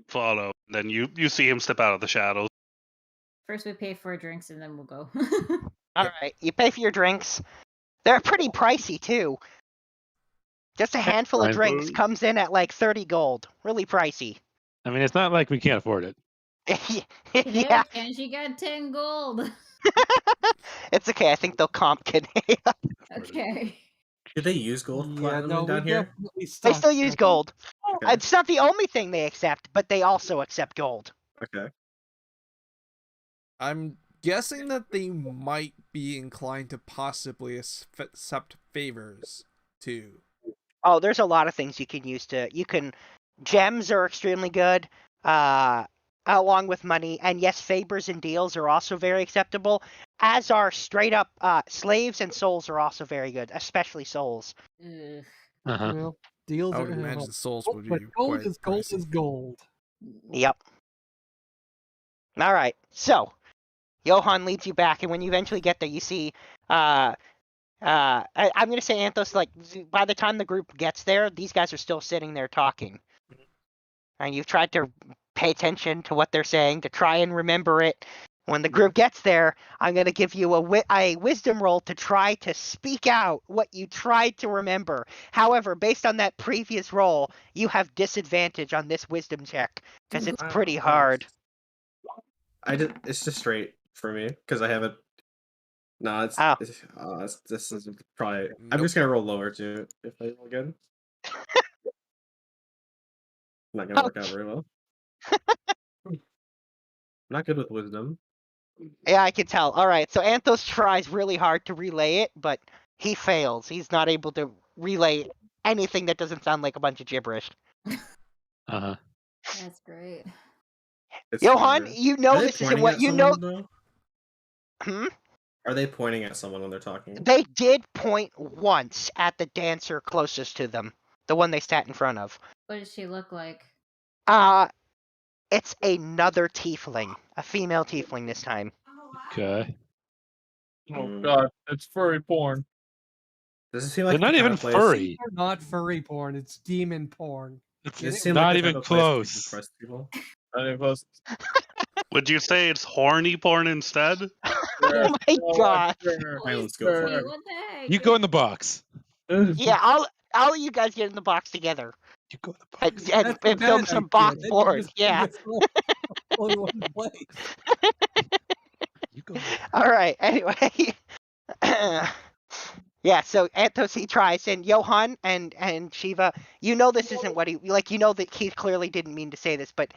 Follow. Then you see him step out of the shadows. First we pay for drinks and then we'll go. All right, you pay for your drinks. They're pretty pricey too. Just a handful of Fine. drinks comes in at like 30 gold. Really pricey. I mean, it's not like we can't afford it. Yeah, And she got 10 gold. it's okay. I think they'll comp Kane. Okay. Did they use gold Yeah, platinum no, we down here? definitely They stocked still use up. gold. Okay. It's not the only thing they accept, but they also accept gold. Okay. I'm guessing that they might be inclined to possibly accept favors too. Oh, there's a lot of things you can use gems are extremely good, along with money, and yes, favors and deals are also very acceptable, as are straight up slaves and souls are also very good, especially souls. Ugh. Uh-huh. Well, deals I are would imagine souls would be but gold quite is gold pricey. is gold. Yep. All right, so Johan leads you back, and when you eventually get there, you see I'm gonna say Anthos, like by the time the group gets there, these guys are still sitting there talking. And you've tried to pay attention to what they're saying, to try and remember it. When the group gets there, I'm gonna give you a wisdom roll to try to speak out what you tried to remember. However, based on that previous roll, you have disadvantage on this wisdom check because it's pretty hard. It's just straight for me because I haven't. No, this is probably. I'm Nope. just gonna roll lower too if I roll good. Not gonna work out very well. I'm not good with wisdom. Yeah, I can tell. All right, so Anthos tries really hard to relay it, but he fails. He's not able to relay anything that doesn't sound like a bunch of gibberish. Uh-huh. That's great. It's Johan, fine. you Are know they this isn't pointing what at you know. someone, though? Are they pointing at someone when they're talking? They did point once at the dancer closest to them, the one they sat in front of. What does she look like? It's another tiefling, a female tiefling this time. Okay. Oh god, it's furry porn. Does it seem They're like not the kind even of place? furry. They're not furry porn, it's demon porn. It's Does it It- seem not like the even type of place where you close. can trust people? Not even close. Would you say it's horny porn instead? Oh my god. Silence, go for it. What the heck? You go in the box. Yeah, all of you guys get in the box together You go in the box. and That's a film bad some idea. box Then you porn. just Yeah. bring us all in one place. You go in the box. All right. Anyway, yeah. So Anthos he tries, and Johan and Shiva, you know this isn't what he like. You know that he clearly didn't mean to say this, but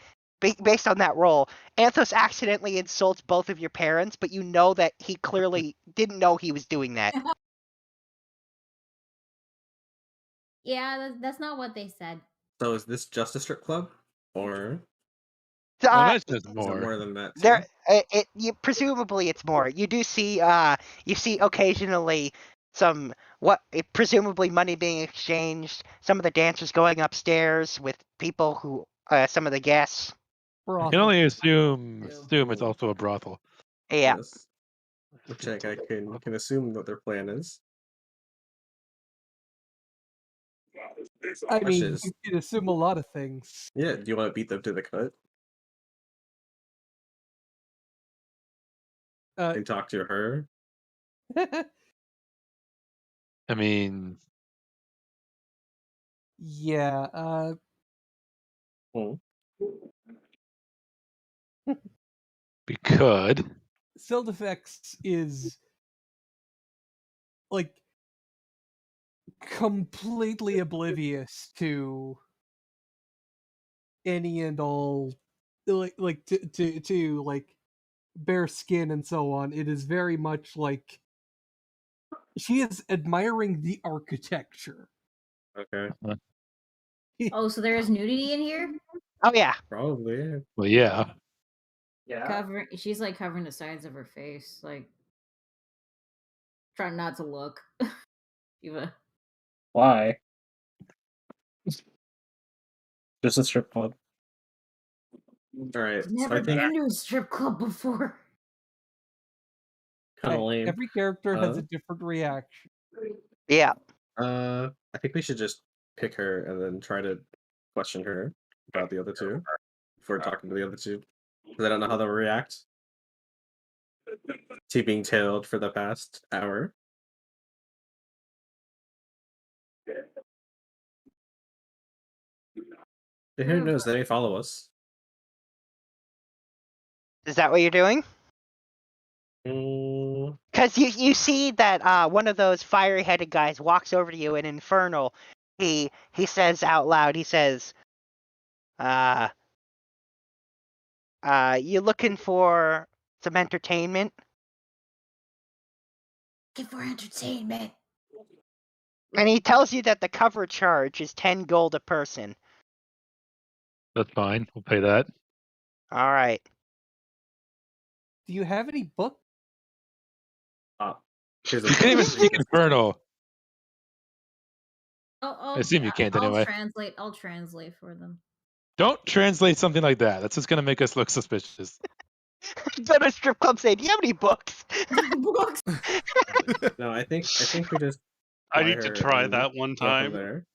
based on that roll, Anthos accidentally insults both of your parents, but you know that he clearly didn't know he was doing that. Yeah, that's not what they said. So is this just a strip club, or Oh, Uh, that's just is it more. more than that? there, Too? presumably it's more. You do see, you see occasionally some presumably money being exchanged. Some of the dancers going upstairs with people who, some of the guests. I can Brothel. only assume Ew. it's also a brothel. Yeah. Yes. Which I can assume what their plan is. I Which mean, is- you can assume a lot of things. Yeah. Do you want to beat them to the cut and talk to her? I mean, yeah, Hmm. we could. Sildefex is like completely oblivious to any and all like to like bare skin and so on. It is very much like she is admiring the architecture. Okay. Oh, so there is nudity in here? Oh yeah. Probably. Well, yeah. She's like covering the sides of her face, like trying not to look. Eva. Why? Just a strip club. All right. So Never I think been to a strip club before. kind of lame. Every character has a different reaction. Yeah. I think we should just pick her and then try to question her about the other two before talking to the other two, because I don't know how they'll react to being tailed for the past hour. Who knows? They may follow us. Is that what you're doing? Mm, Because you see that one of those fiery headed guys walks over to you in Infernal. He says out loud, he says, you looking for some entertainment? Looking for entertainment. And he tells you that the cover charge is 10 gold a person. That's fine. We'll pay that. All right. Do you have any book? here's You can't even speak Infernal. I assume you can't anyway. I'll translate for them. Don't translate something like that. That's just going to make us look suspicious. Go to a strip club, say, "Do you have any books?" Books. No, I think we just. I buy need to her try and that one go from time. there.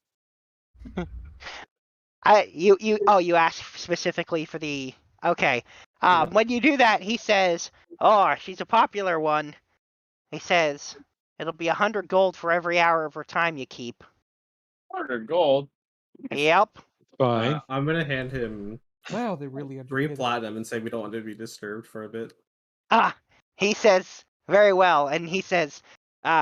You asked specifically for the okay. When you do that, he says, "Oh, she's a popular one." He says, "It'll be 100 gold for every hour of her time you keep." 100 gold. Yep. Fine. I'm gonna hand him Wow, they really 3 underpaid it. platinum and say we don't want to be disturbed for a bit. He says, "Very well," and he says,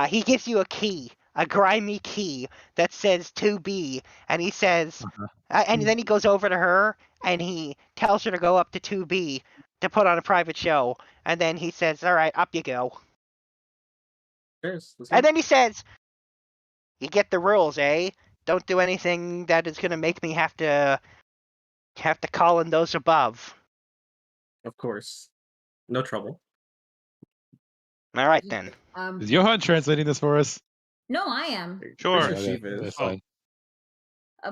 he gives you a key, a grimy key that says 2B, and he says, and then he goes over to her and he tells her to go up to 2B to put on a private show, and then he says, "All right, up you go." Cheers. Let's And go. then he says, "You get the rules, eh? Don't do anything that is gonna make me have to call in those above." Of course. No trouble. All right then. Is Johan translating this for us? No, I am. Sure. Pretty Okay, Sheev is. that's fine.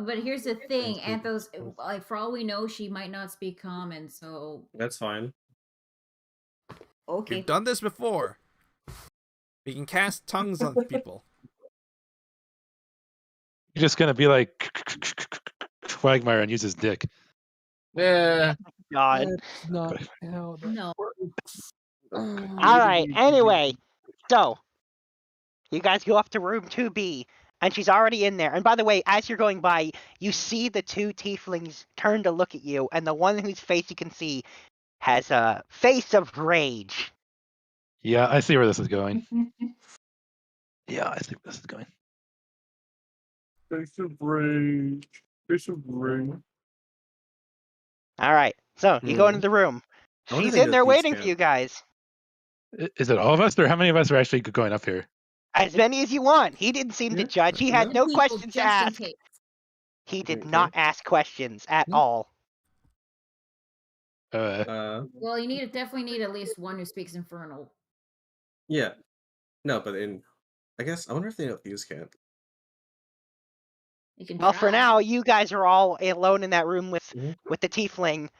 But here's the thing, Sounds Anthos, good. like for all we know, she might not speak common, so That's fine. okay. We've done this before. We can cast tongues on people. You're just gonna be like Quagmire and use his dick. Yeah. God. That's not how that No. works. All right. Anyway, so you guys go up to room 2B, and she's already in there. And by the way, as you're going by, you see the two tieflings turn to look at you, and the one whose face you can see has a face of rage. Yeah, I see where this is going. Yeah, I see where this is going. Face of rage. Face of rage. All right. So you go into the room. I wonder if She's they in do there thieves' waiting for camp. you guys. Is it all of us, or how many of us are actually going up here? As many as you want. He didn't seem to Yeah, judge. He had no People, questions to just in ask. case. He did Okay. not ask questions at No. all. Well, you definitely need at least one who speaks Infernal. Yeah. No, but I guess I wonder if they know thieves' camp. You can Well, try. for now, you guys are all alone in that room with the tiefling,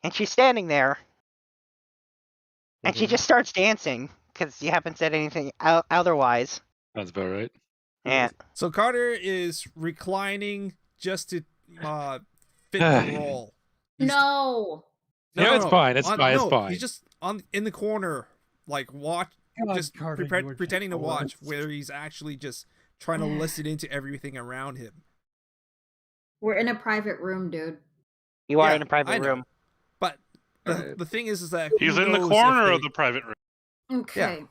and she's standing there, and she just starts dancing because you haven't said anything otherwise. Sounds about right. Yeah. So Carter is reclining just to fit the role. No. Yeah, it's fine. It's fine. It's fine. He's just in the corner, like God, just Carter, you are pretending to just watch, the where he's actually just trying to listen into everything around him. We're in a private room, dude. You are Yeah, in a private I know. room. But Alright. the thing is that He's who in the knows corner if of the private room. Okay.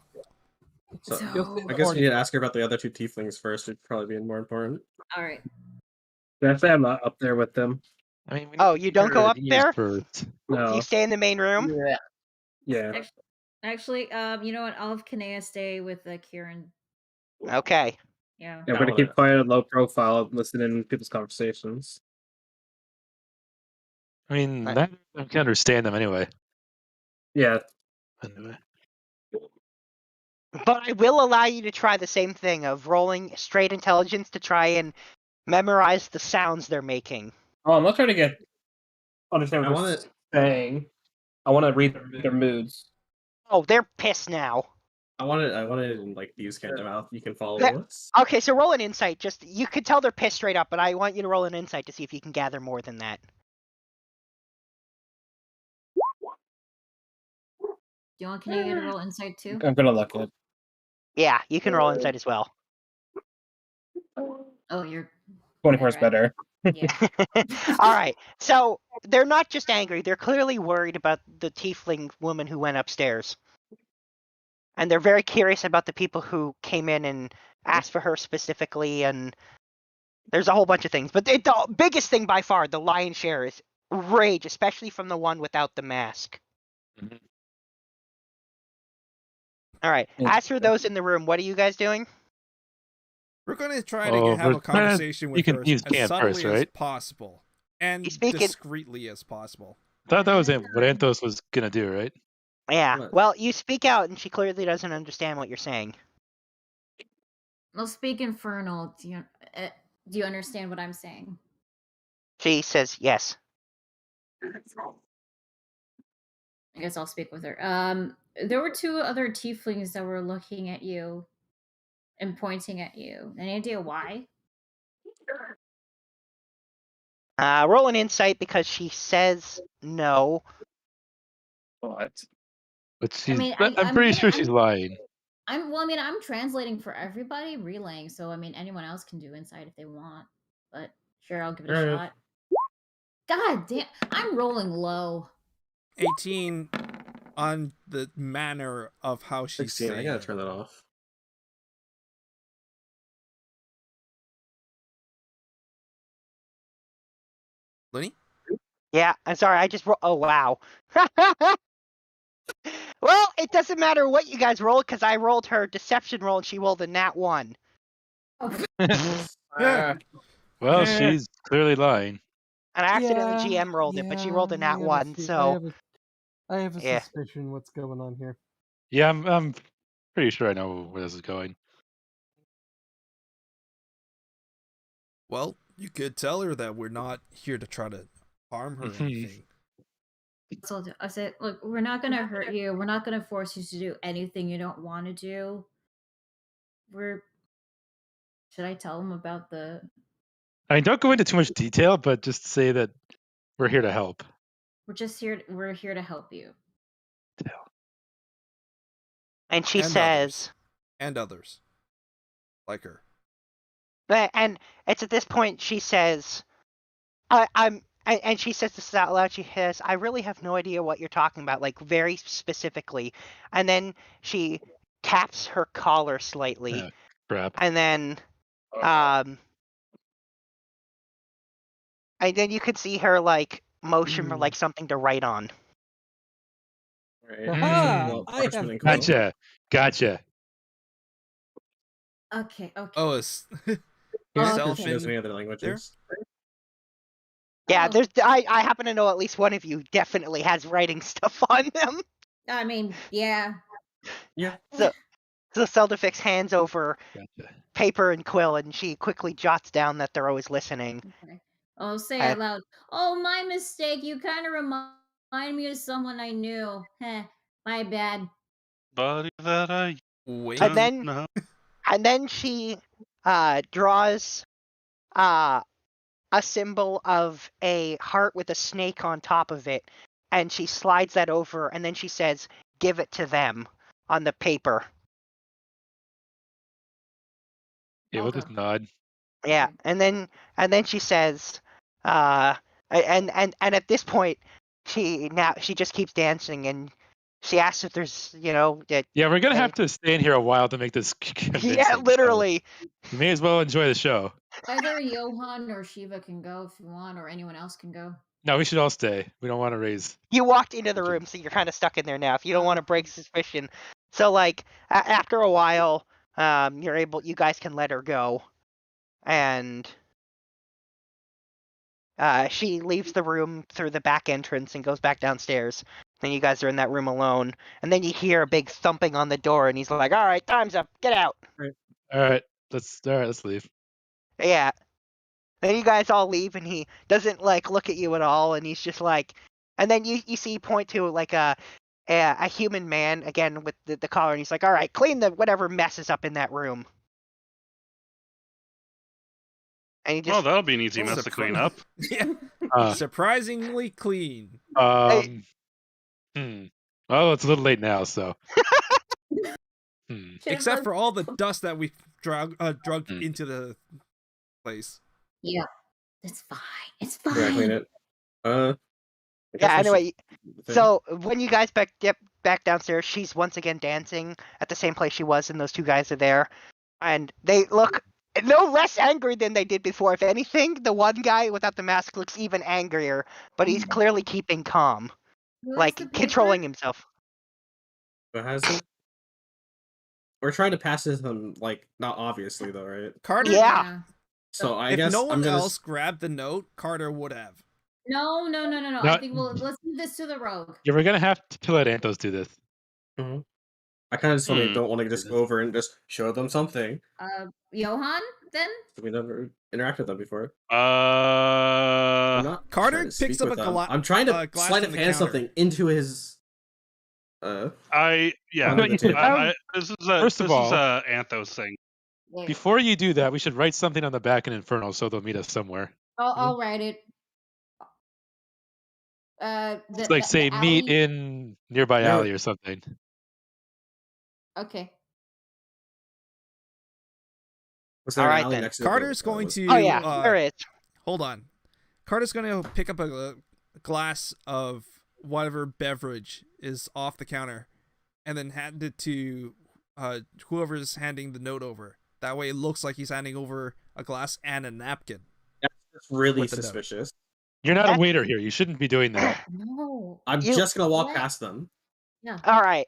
So, So- I guess we need to ask her about the other two tieflings first. It'd probably be more important. All right. Definitely, I'm not up there with them. I mean, we Oh, need you to don't hear go up these there? first. No. You stay in the main room? Yeah. Actually, you know what? I'll have Kanea stay with Kieran. Okay. Yeah. I'm gonna keep quiet, low profile, listen in people's conversations. I mean, I can understand them anyway. Yeah. Anyway. But I will allow you to try the same thing of rolling straight intelligence to try and memorize the sounds they're making. Oh, I'm not trying to understand what I they're saying. I want to read their moods. Oh, they're pissed now. I wanted in like thieves' camp mouth. You can follow Yeah. us. Okay, so roll an insight. Just you could tell they're pissed straight up, but I want you to roll an insight to see if you can gather more than that. Do you want Kanea to roll insight too? I'm gonna look at. Yeah, you can roll insight as well. Oh, you're 24 is better. Yeah. All right. So they're not just angry; they're clearly worried about the tiefling woman who went upstairs, and they're very curious about the people who came in and asked for her specifically. And there's a whole bunch of things, but the biggest thing by far, the lion's share, is rage, especially from the one without the mask. Mhm. All right. As for those in the room, what are you guys doing? We're going to try to have a conversation with her as subtly as possible and discreetly as possible. I thought that was what Anthos was gonna do, right? Yeah. Well, you speak out, and she clearly doesn't understand what you're saying. I'll speak Infernal. Do you understand what I'm saying? She says yes. I guess I'll speak with her. There were two other tieflings that were looking at you and pointing at you. Any idea why? Roll an insight because she says no. What? But she's. I'm I'm pretty sure she's lying. I'm translating for everybody, relaying. So anyone else can do insight if they want. But sure, I'll give it a shot. God damn, I'm rolling low. 18 on the manner of how she's 16. saying. I gotta turn that off. Lenny? Yeah, I'm sorry. I just oh wow. Well, it doesn't matter what you guys roll because I rolled her deception roll and she rolled a nat 1. Yeah. Well, she's clearly lying. And I accidentally GM rolled it, but she rolled a nat 1, so I have a yeah. suspicion what's going on here. Yeah, I'm pretty sure I know where this is going. Well, you could tell her that we're not here to try to harm her or anything. So I said, look, we're not gonna hurt you. We're not gonna force you to do anything you don't want to do. Should I tell them about the? I mean, don't go into too much detail, but just say that we're here to help. We're just here. We're here to help you. And she says, and others like her. And it's at this point she says, and she says this out loud. She says, "I really have no idea what you're talking about, like very specifically." And then she taps her collar slightly, crap. and then, you could see her like motion for like something to write on. Well, Gotcha. Okay. Oh, it's she knows any other languages. Yeah, there's. I happen to know at least one of you definitely has writing stuff on them. I mean, yeah. So Seldifix hands over paper and quill, and she quickly jots down that they're always listening. Okay. Oh, say out loud. Oh, my mistake. You kind of remind me of someone I knew. Heh, my bad. Body that I Wait. And then she draws a symbol of a heart with a snake on top of it, and she slides that over, and then she says, "Give it to them," on the paper. Yeah, we'll just nod. Yeah, and then she says, and at this point, she just keeps dancing, and she asks if there's, that. Yeah, we're gonna have to stay in here a while to make this convincing. Yeah, literally. So you may as well enjoy the show. Either Johan or Shiva can go if you want, or anyone else can go. No, we should all stay. We don't want to raise. You walked into the room, so you're kind of stuck in there now. If you don't want to break suspicion, so like after a while, you guys can let her go, and she leaves the room through the back entrance and goes back downstairs. Then you guys are in that room alone, and then you hear a big thumping on the door, and he's like, "All right, time's up. Get out." All right, let's leave. Yeah. Then you guys all leave, and he doesn't like look at you at all, and he's just like, and then you see point to like a human man again with the collar, and he's like, "All right, clean the whatever messes up in that room." And he just, well, that'll be an easy mess to clean up. Yeah, surprisingly clean. Well, it's a little late now, so. Except for all the dust that we drug into the place. Yeah, it's fine. It's Yeah, fine. clean it. Yeah. Anyway, so when you guys get back downstairs, she's once again dancing at the same place she was, and those two guys are there, and they look no less angry than they did before. If anything, the one guy without the mask looks even angrier, but he's clearly keeping calm, like controlling himself. Who has it? We're trying to pass this on, like, not obviously though, right? Carter. Yeah. So I if guess no one I'm gonna... else grabbed the note, Carter would have. No. I think let's do this to the rogue. Yeah, we're gonna have to let Anthos do this. Mm-hmm. I kind of just don't want to just go over and just show them something. Johan, then? We never interacted with them before. Carter picks up a glass. I'm trying to sleight of hand something into his. This is a Anthos thing. Before you do that, we should write something on the back in Inferno so they'll meet us somewhere. I'll write it. It's like say meet in nearby alley or something. Okay. All right then. Carter's going to. Oh yeah, there is. Hold on. Carter's going to pick up a glass of whatever beverage is off the counter, and then hand it to whoever's handing the note over. That way, it looks like he's handing over a glass and a napkin. That's really suspicious. You're not a waiter here. You shouldn't be doing that. No. I'm just gonna walk past them. Yeah. All right.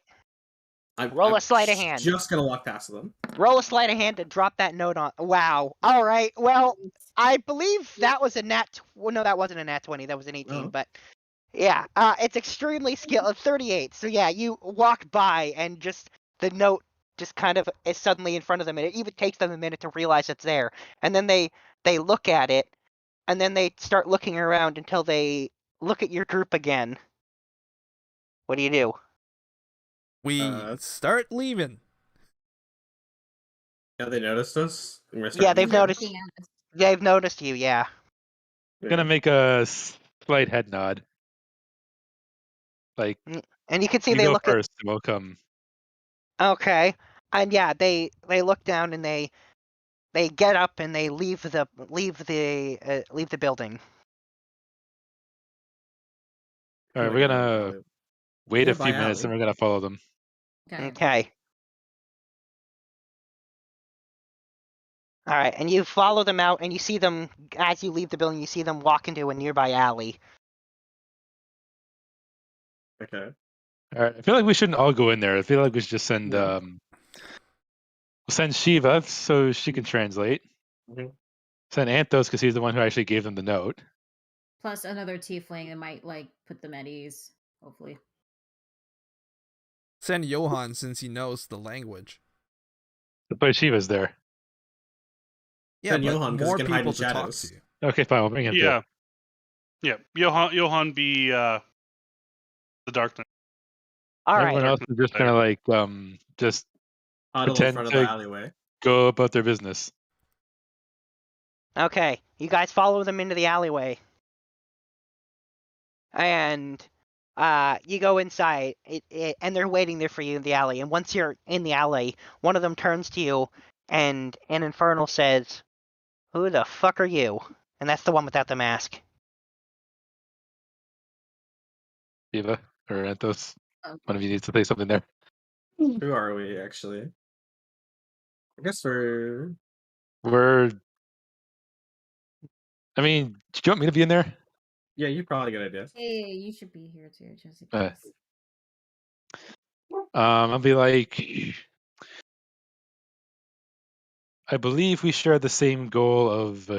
Roll I'm a sleight of hand. Just gonna walk past them. Roll a sleight of hand and drop that note on. Wow. All right. Well, I believe that was a nat. Well, no, that wasn't a nat 20. That was an 18. Oh. But yeah, it's extremely skilled. 38. So yeah, you walk by and just the note just kind of is suddenly in front of them, and it even takes them a minute to realize it's there. And then they look at it, and then they start looking around until they look at your group again. What do you do? We start leaving. Yeah, they noticed us. Yeah, they've They're noticed. looking at us. They've noticed you. Yeah. Gonna make a slight head nod. Like, And you can see you they go look first, and we'll come. Okay. And yeah, they look down and they get up and they leave the building. All right, we're gonna wait a Nearby few minutes, alley. and we're gonna follow them. Okay. All right, and you follow them out, and you see them as you leave the building. You see them walk into a nearby alley. Okay. All right, I feel like we shouldn't all go in there. I feel like we should just send Yeah. send Shiva so she can translate. Mhm. Send Anthos because he's the one who actually gave them the note. Plus another tiefling that might like put them at ease. Hopefully. Send Johan since he knows the language. But Shiva's there. Yeah, Send but Johan 'cause he more can hide people in to talk shadows. to. Okay, fine. We'll bring him. Yeah. Yeah. Johan be the darkness. All right. Everyone else is just kind of like just Huddle in pretend front of the to alleyway. go about their business. Okay, you guys follow them into the alleyway, and you go inside. And they're waiting there for you in the alley. And once you're in the alley, one of them turns to you, and an infernal says, "Who the fuck are you?" And that's the one without the mask. Shiva or Anthos. Oh. One of you needs to say something there. Who are we actually? I guess we're. I mean, do you want me to be in there? Yeah, you probably got ideas. Hey, you should be here too, just in Uh, case. I'll be like, I believe we share the same goal of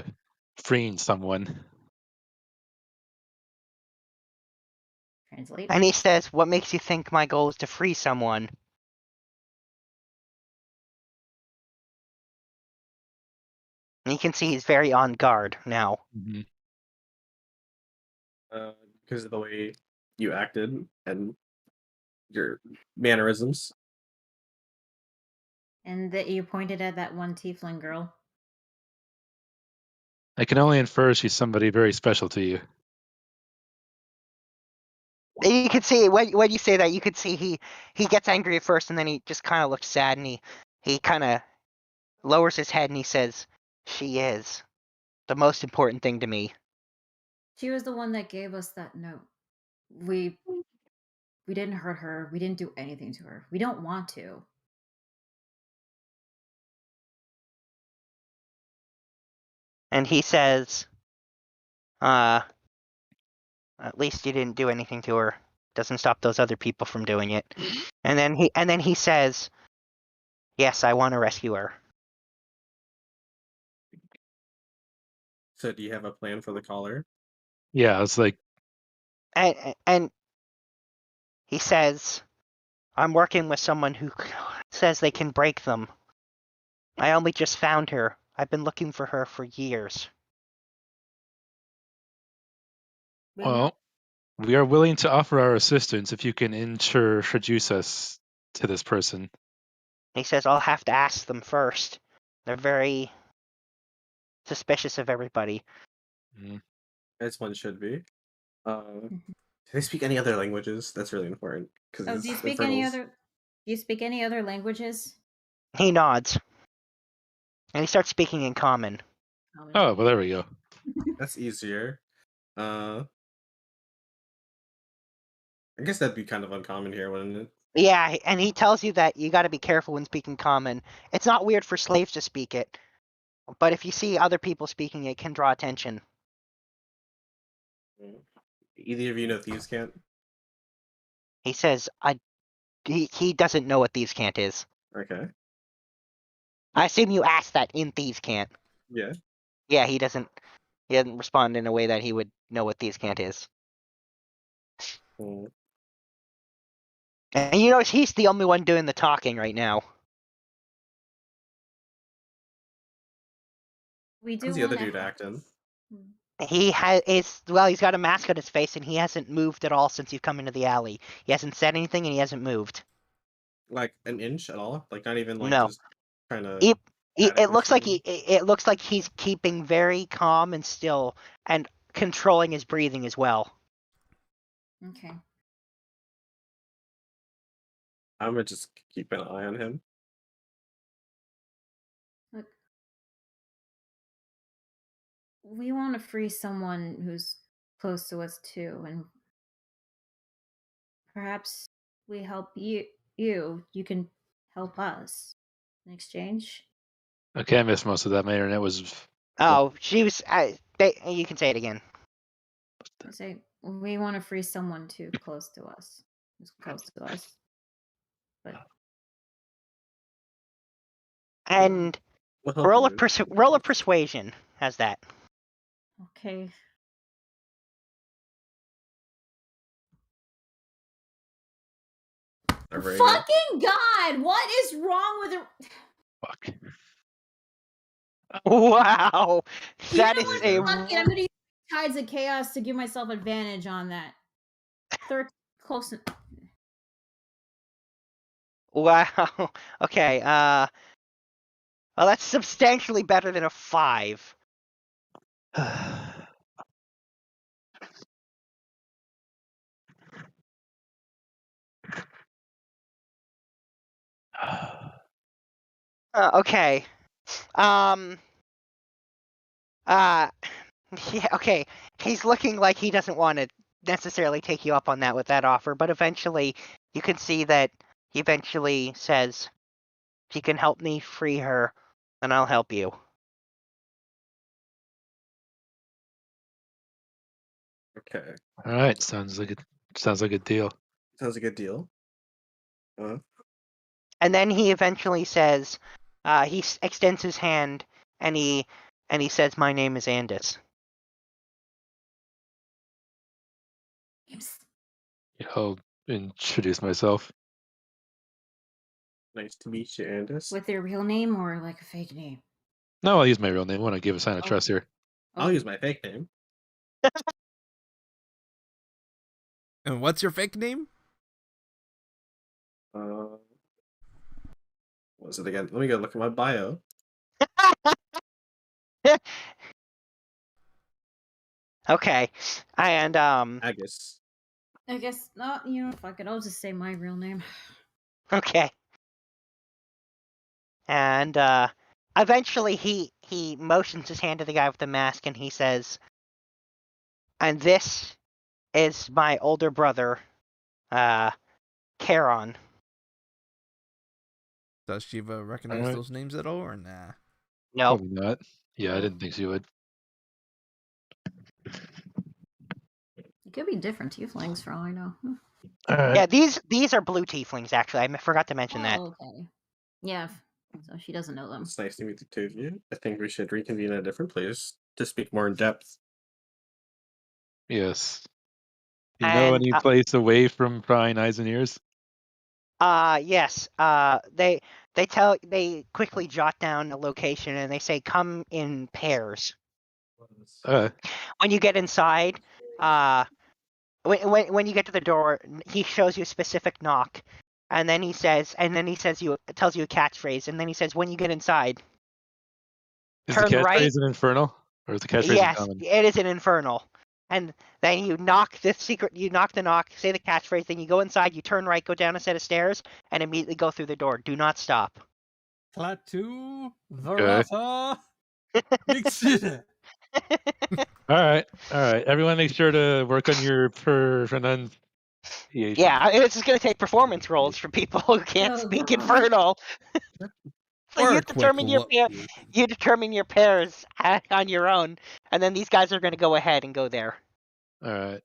freeing someone. Translate. And he says, "What makes you think my goal is to free someone?" And you can see he's very on guard now. Mm-hmm. Because of the way you acted and your mannerisms. And that you pointed at that one tiefling girl. I can only infer she's somebody very special to you. You can see when you say that, you could see he gets angry at first, and then he just kind of looks sad, and he kind of lowers his head, and he says, "She is the most important thing to me." She was the one that gave us that note. We didn't hurt her. We didn't do anything to her. We don't want to. And he says, "At least you didn't do anything to her. Doesn't stop those other people from doing it." And then he says, "Yes, I want to rescue her." So, do you have a plan for the caller? Yeah, it's like, And he says, "I'm working with someone who says they can break them. I only just found her. I've been looking for her for years." well, we are willing to offer our assistance if you can introduce us to this person. He says, "I'll have to ask them first. They're very suspicious of everybody." As one should be. Do they speak any other languages? That's really important. Oh, do you speak any other? Do you speak any other languages? He nods. And he starts speaking in common. Oh, well, there we go. That's easier. I guess that'd be kind of uncommon here, wouldn't it? Yeah, and he tells you that you got to be careful when speaking common. It's not weird for slaves to speak it, but if you see other people speaking it, can draw attention. Either of you know Thieves' Cant? He says, "I he doesn't know what Thieves' Cant is. Okay. I assume you asked that in Thieves' Cant. Yeah. Yeah, he doesn't respond in a way that he would know what Thieves' Cant is. Hmm. And you notice he's the only one doing the talking right now. We do How's the other wanna dude acting? He's got a mask on his face and he hasn't moved at all since you've come into the alley. He hasn't said anything and he hasn't moved. Like an inch at all? Like not even like No. just kind of. It looks like he's keeping very calm and still and controlling his breathing as well. Okay. I'm gonna just keep an eye on him. Look. We want to free someone who's close to us too, and perhaps we help you. You can help us in exchange. Okay, I missed most of that. My internet was. Oh, she was. You can say it again. I say we want to free someone too close to us. Who's close to us. But And Well, roll a persuasion. How's that? okay. Fucking God! What is wrong with it? Fuck. Wow, that is Fuck it, I'm gonna use Tides of Chaos to give myself advantage on that. Third close. Wow. Okay. Well, that's substantially better than a 5. Okay. Yeah, okay. He's looking like he doesn't want to necessarily take you up on that with that offer, but eventually you can see that he eventually says, if you can help me free her, then I'll help you. Okay. All right, sounds like a deal. Sounds a good deal. And then he eventually says, he extends his hand and he says, "My name is Andis." I'll introduce myself. Nice to meet you, Andis. With their real name or like a fake name? No, I'll use my real name. I want to give a sign of trust here. I'll use my fake name. And what's your fake name? What was it again? Let me go look at my bio. Okay, and Agus. I guess not. Fuck it. I'll just say my real name. Okay. And eventually he motions his hand to the guy with the mask and he says, "And this is my older brother, Charon." Does Shiva recognize those names at all, or nah? No. Probably not. Yeah, I didn't think she would. It could be different tieflings for all I know. Yeah, these are blue tieflings. Actually, I forgot to mention that. Okay. Yeah. So she doesn't know them. It's nice to meet the two of you. I think we should reconvene at a different place to speak more in depth. Yes. You know any place away from prying eyes and ears? Yes. They quickly jot down a location and they say come in pairs. When you get inside, when you get to the door, he shows you a specific knock, and then he tells you a catchphrase, and then he says when you get inside, Is the turn catchphrase right. an infernal, or is the catchphrase Yes, common? it is an infernal. And then you knock the knock, say the catchphrase, then you go inside, you turn right, go down a set of stairs, and immediately go through the door. Do not stop. Klaatu, Varata, Nixida. All right. Everyone, make sure to work on your pronunciation. Yeah, it's just going to take performance rolls for people who can't speak infernal. So you determine your pairs on your own, and then these guys are going to go ahead and go there. All right.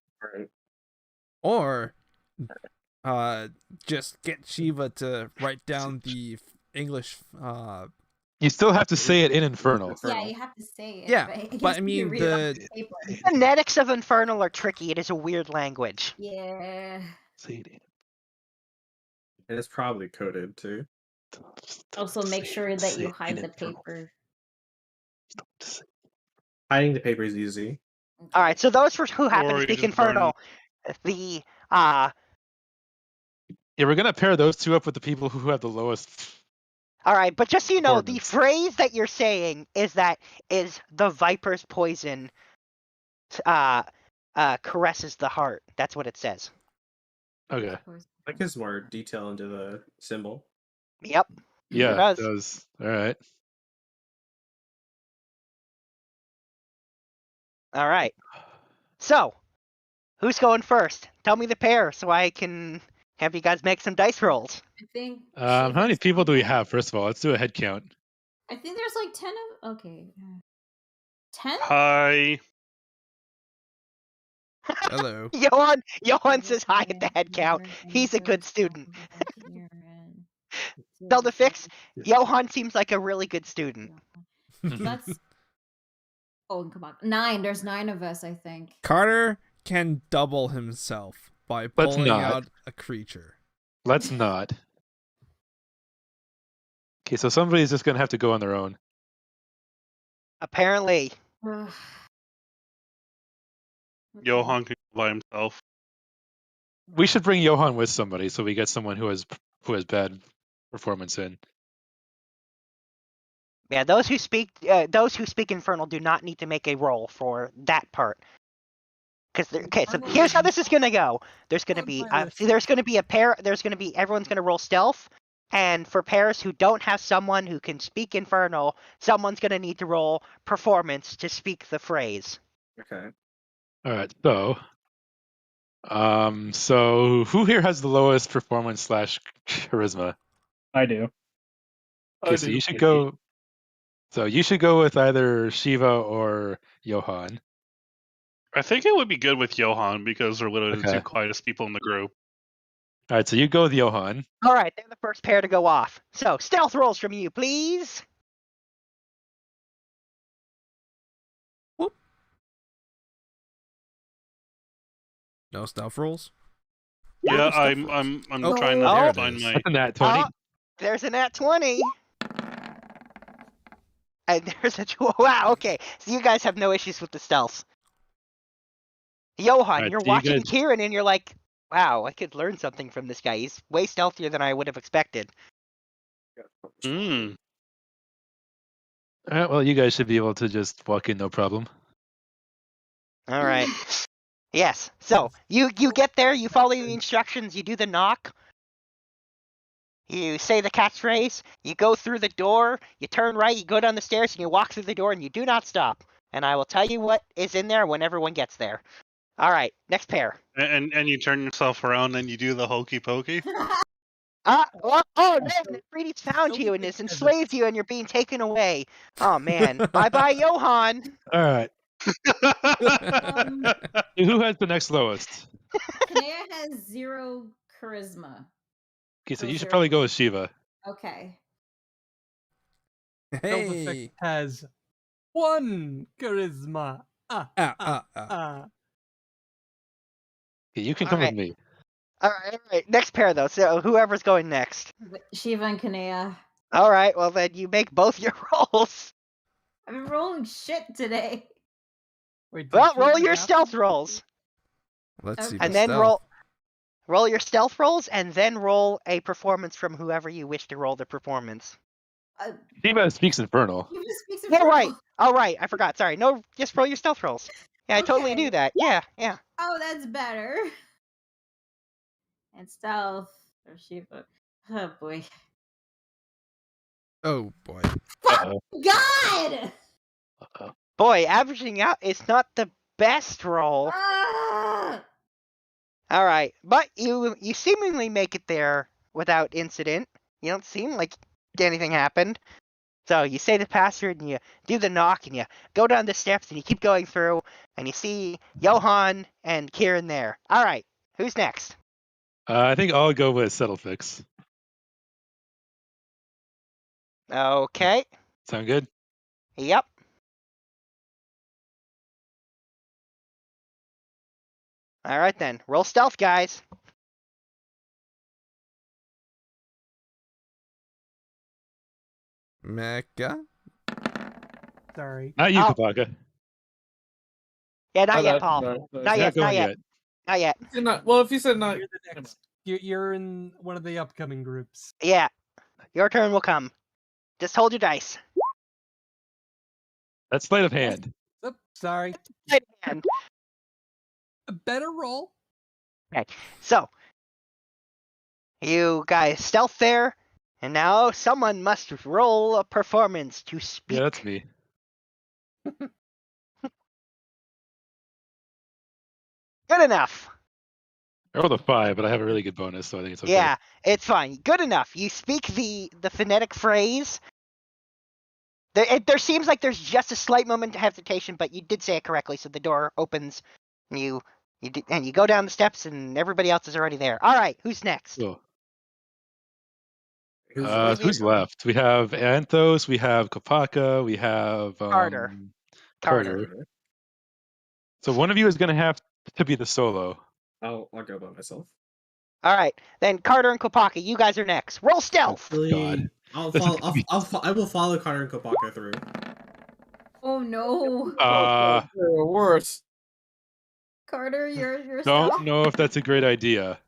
Or just get Shiva to write down the English. You still have to say it in Infernal. Yeah, you have to say it. Yeah, but but I mean read it off the paper. The phonetics of Infernal are tricky. It is a weird language. Yeah. Say it in. And it's probably coded too. Also, make sure that say you it hide in the Infernal. paper. Hiding the paper is easy. All right, so those who happen Or to you speak just burn Infernal, the Yeah, we're gonna pair those two up with the people who have the lowest. all right, but just so you know, the Performance. phrase that you're saying is the viper's poison caresses the heart. That's what it says. Okay. That gives more detail into the symbol. Yep. Yeah, does. it does. All right. All right. So, who's going first? Tell me the pair so I can have you guys make some dice rolls. I think. How many people do we have? First of all, let's do a head count. I think there's like 10 of. Okay. 10? Hi. hello. Johan says hi at the head count. He's a good student. Tell the fix. Johan seems like a really good student. That's. Oh, come on. 9. There's 9 of us, I think. Carter can double himself by Let's pulling not. out a creature. Let's not. Okay, so somebody's just gonna have to go on their own. Apparently. Johan can go by himself. We should bring Johan with somebody so we get someone who has bad performance in. Yeah, those who speak Infernal do not need to make a roll for that part. Okay, so here's how this is gonna go. There's gonna be a pair. Everyone's gonna roll stealth, and for pairs who don't have someone who can speak Infernal, someone's gonna need to roll performance to speak the phrase. Okay. All right, so who here has the lowest performance / charisma? I do. Okay, so you should go. So you should go with either Shiva or Johan. I think it would be good with Johan because they're literally the Okay. two quietest people in the group. All right, so you go with Johan. All right, they're the first pair to go off. So stealth rolls from you, please. Whoop. No stealth rolls. Yeah, stuff I'm Oh, trying there to it find is. my. That's a nat 20. There's a nat 20. And there's a wow. Okay, so you guys have no issues with the stealth. Johan, Alright, you're so you watching guys- Kieran and you're like, wow, I could learn something from this guy. He's way stealthier than I would have expected. Hmm. All right, well, you guys should be able to just walk in, no problem. All right. Yes. So you get there, you follow the instructions, you do the knock. You say the catchphrase, you go through the door, you turn right, you go down the stairs, and you walk through the door, and you do not stop. And I will tell you what is in there when everyone gets there. All right, next pair. And you turn yourself around and you do the hokey pokey. Oh no, the Freedy's found you and has enslaved you, and you're being taken away. Oh man, bye, Johan. All right. Who has the next lowest? Kanea has 0 charisma. Okay, so Oh, you should 0. probably go with Shiva. Okay. Hey. has 1 charisma. Okay, you can come Alright. with me. All right. Next pair though. So whoever's going next. Shiva and Kanea. All right. Well then, you make both your rolls. I've been rolling shit today. Wait, Well, roll your stealth rolls. Let's see. Okay. And the then stealth. roll your stealth rolls, and then roll a performance from whoever you wish to roll the performance. Shiva speaks Infernal. Shiva speaks Yeah, right. Infernal. All right. I forgot. Sorry. No, just roll your stealth rolls. Yeah, I totally Okay. knew that. Yeah. Oh, that's better. And stealth or Shiva. Oh boy. Oh boy. Uh-oh. God! Uh-oh. Boy, averaging out is not the best roll. Ah! All right, but you seemingly make it there without incident. You don't seem like anything happened. So you say the password and you do the knock and you go down the steps and you keep going through and you see Johan and Kieran there. All right, who's next? I think I'll go with Settle Fix. Okay. Sound good? Yep. All right then. Roll stealth, guys. Mecha? Sorry. Not you, Oh. Kapaka. Yeah, not yet, that- Paul. no, Not Not yet. going Not yet. yet. Not yet. Well, if you said not, You're the next. You're in one of the upcoming groups. Yeah. Your turn will come. Just hold your dice. That's sleight of hand. Oh, sorry. Right hand. A better roll. Okay. So, you guys stealth there, and now someone must roll a performance to speak. Yeah, that's me. Good enough. I rolled a 5, but I have a really good bonus, so I think it's okay. Yeah, it's fine. Good enough. You speak the phonetic phrase. There seems like there's just a slight moment of hesitation, but you did say it correctly. So the door opens, and you go down the steps, and everybody else is already there. All right, who's next? Cool. Who's Who's left? We have Anthos, we have Kopaka, we have Carter. Carter. So one of you is going to have to be the solo. I'll go by myself. All right, then Carter and Kopaka, you guys are next. Roll stealth. God. I will follow Carter and Kopaka through. Oh no. worse. Carter, you're Don't stealth? know if that's a great idea.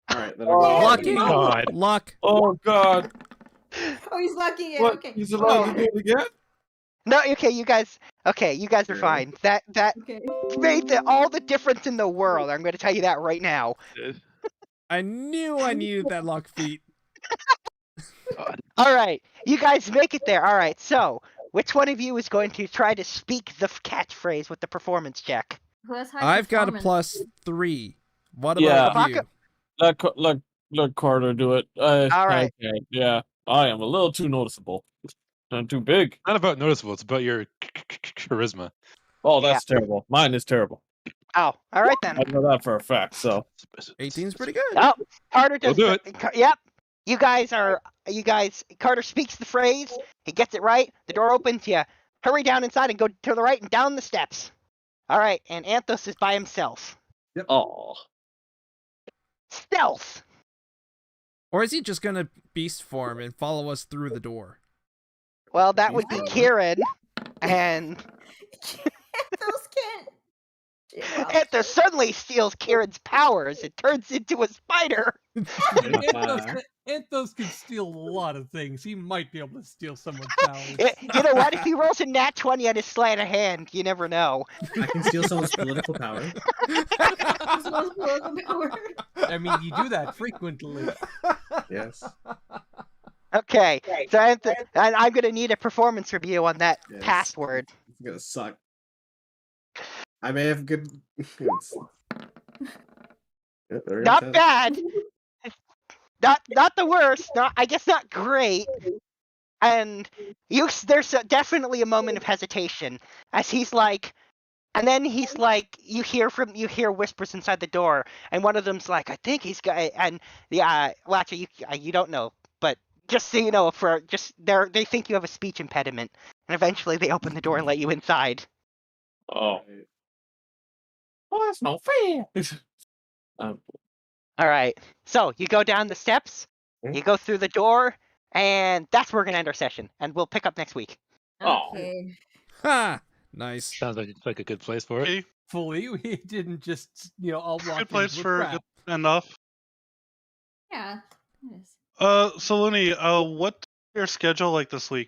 All right, then Lucky! God. Luck! Oh God! Oh, he's lucky. Yeah, What? okay. He's allowed to do it again? No, okay, you guys are fine. That Okay. made all the difference in the world. I'm going to tell you that right now. I knew I needed that luck feat. All right, you guys make it there. All right, so which one of you is going to try to speak the catchphrase with the performance check? Who has high I've got a performance? +3. What Yeah. about you? Let Carter do it. All right. I can't. Yeah, I am a little too noticeable. I'm too big. Not about noticeable, it's about your charisma. Oh, that's terrible. Mine is terrible. Oh, all right then. I know that for a fact. So 18's pretty good. Oh, Carter does. We'll do Yep. You guys. Carter speaks the phrase. He gets it right. The door opens. You hurry down inside and go to the right and down the steps. All right, and Anthos is by himself. oh, Stealth. Or is he just gonna beast form and follow us through the door? Well, that would be Kieran, and Those can't. Wow. Anthos suddenly steals Kieran's powers. It turns into a spider. Anthos can steal a lot of things. He might be able to steal someone's powers. You know what? If he rolls a nat 20 on his sleight of hand, you never know. I can steal someone's political power. Someone's political power. I mean, you do that frequently. Yes. Okay, so I'm going to need a performance review on that Yes. password. It's gonna suck. I may have good. Not bad. Not the worst. I guess not great. And there's definitely a moment of hesitation as he's like, and then he's like, you hear whispers inside the door, and one of them's like, I think he's got, and Latcher, you don't know, but just so you know, they think you have a speech impediment, and eventually they open the door and let you inside. oh, that's no fair. All right, so you go down the steps, you go through the door, and that's where we're gonna end our session, and we'll pick up next week. Okay. Ha! Nice. Sounds like a good place for it. Okay, Fully, we didn't just, all walk good place into a for crap. good end off. Yeah. It is. So Looney, what's your schedule like this week?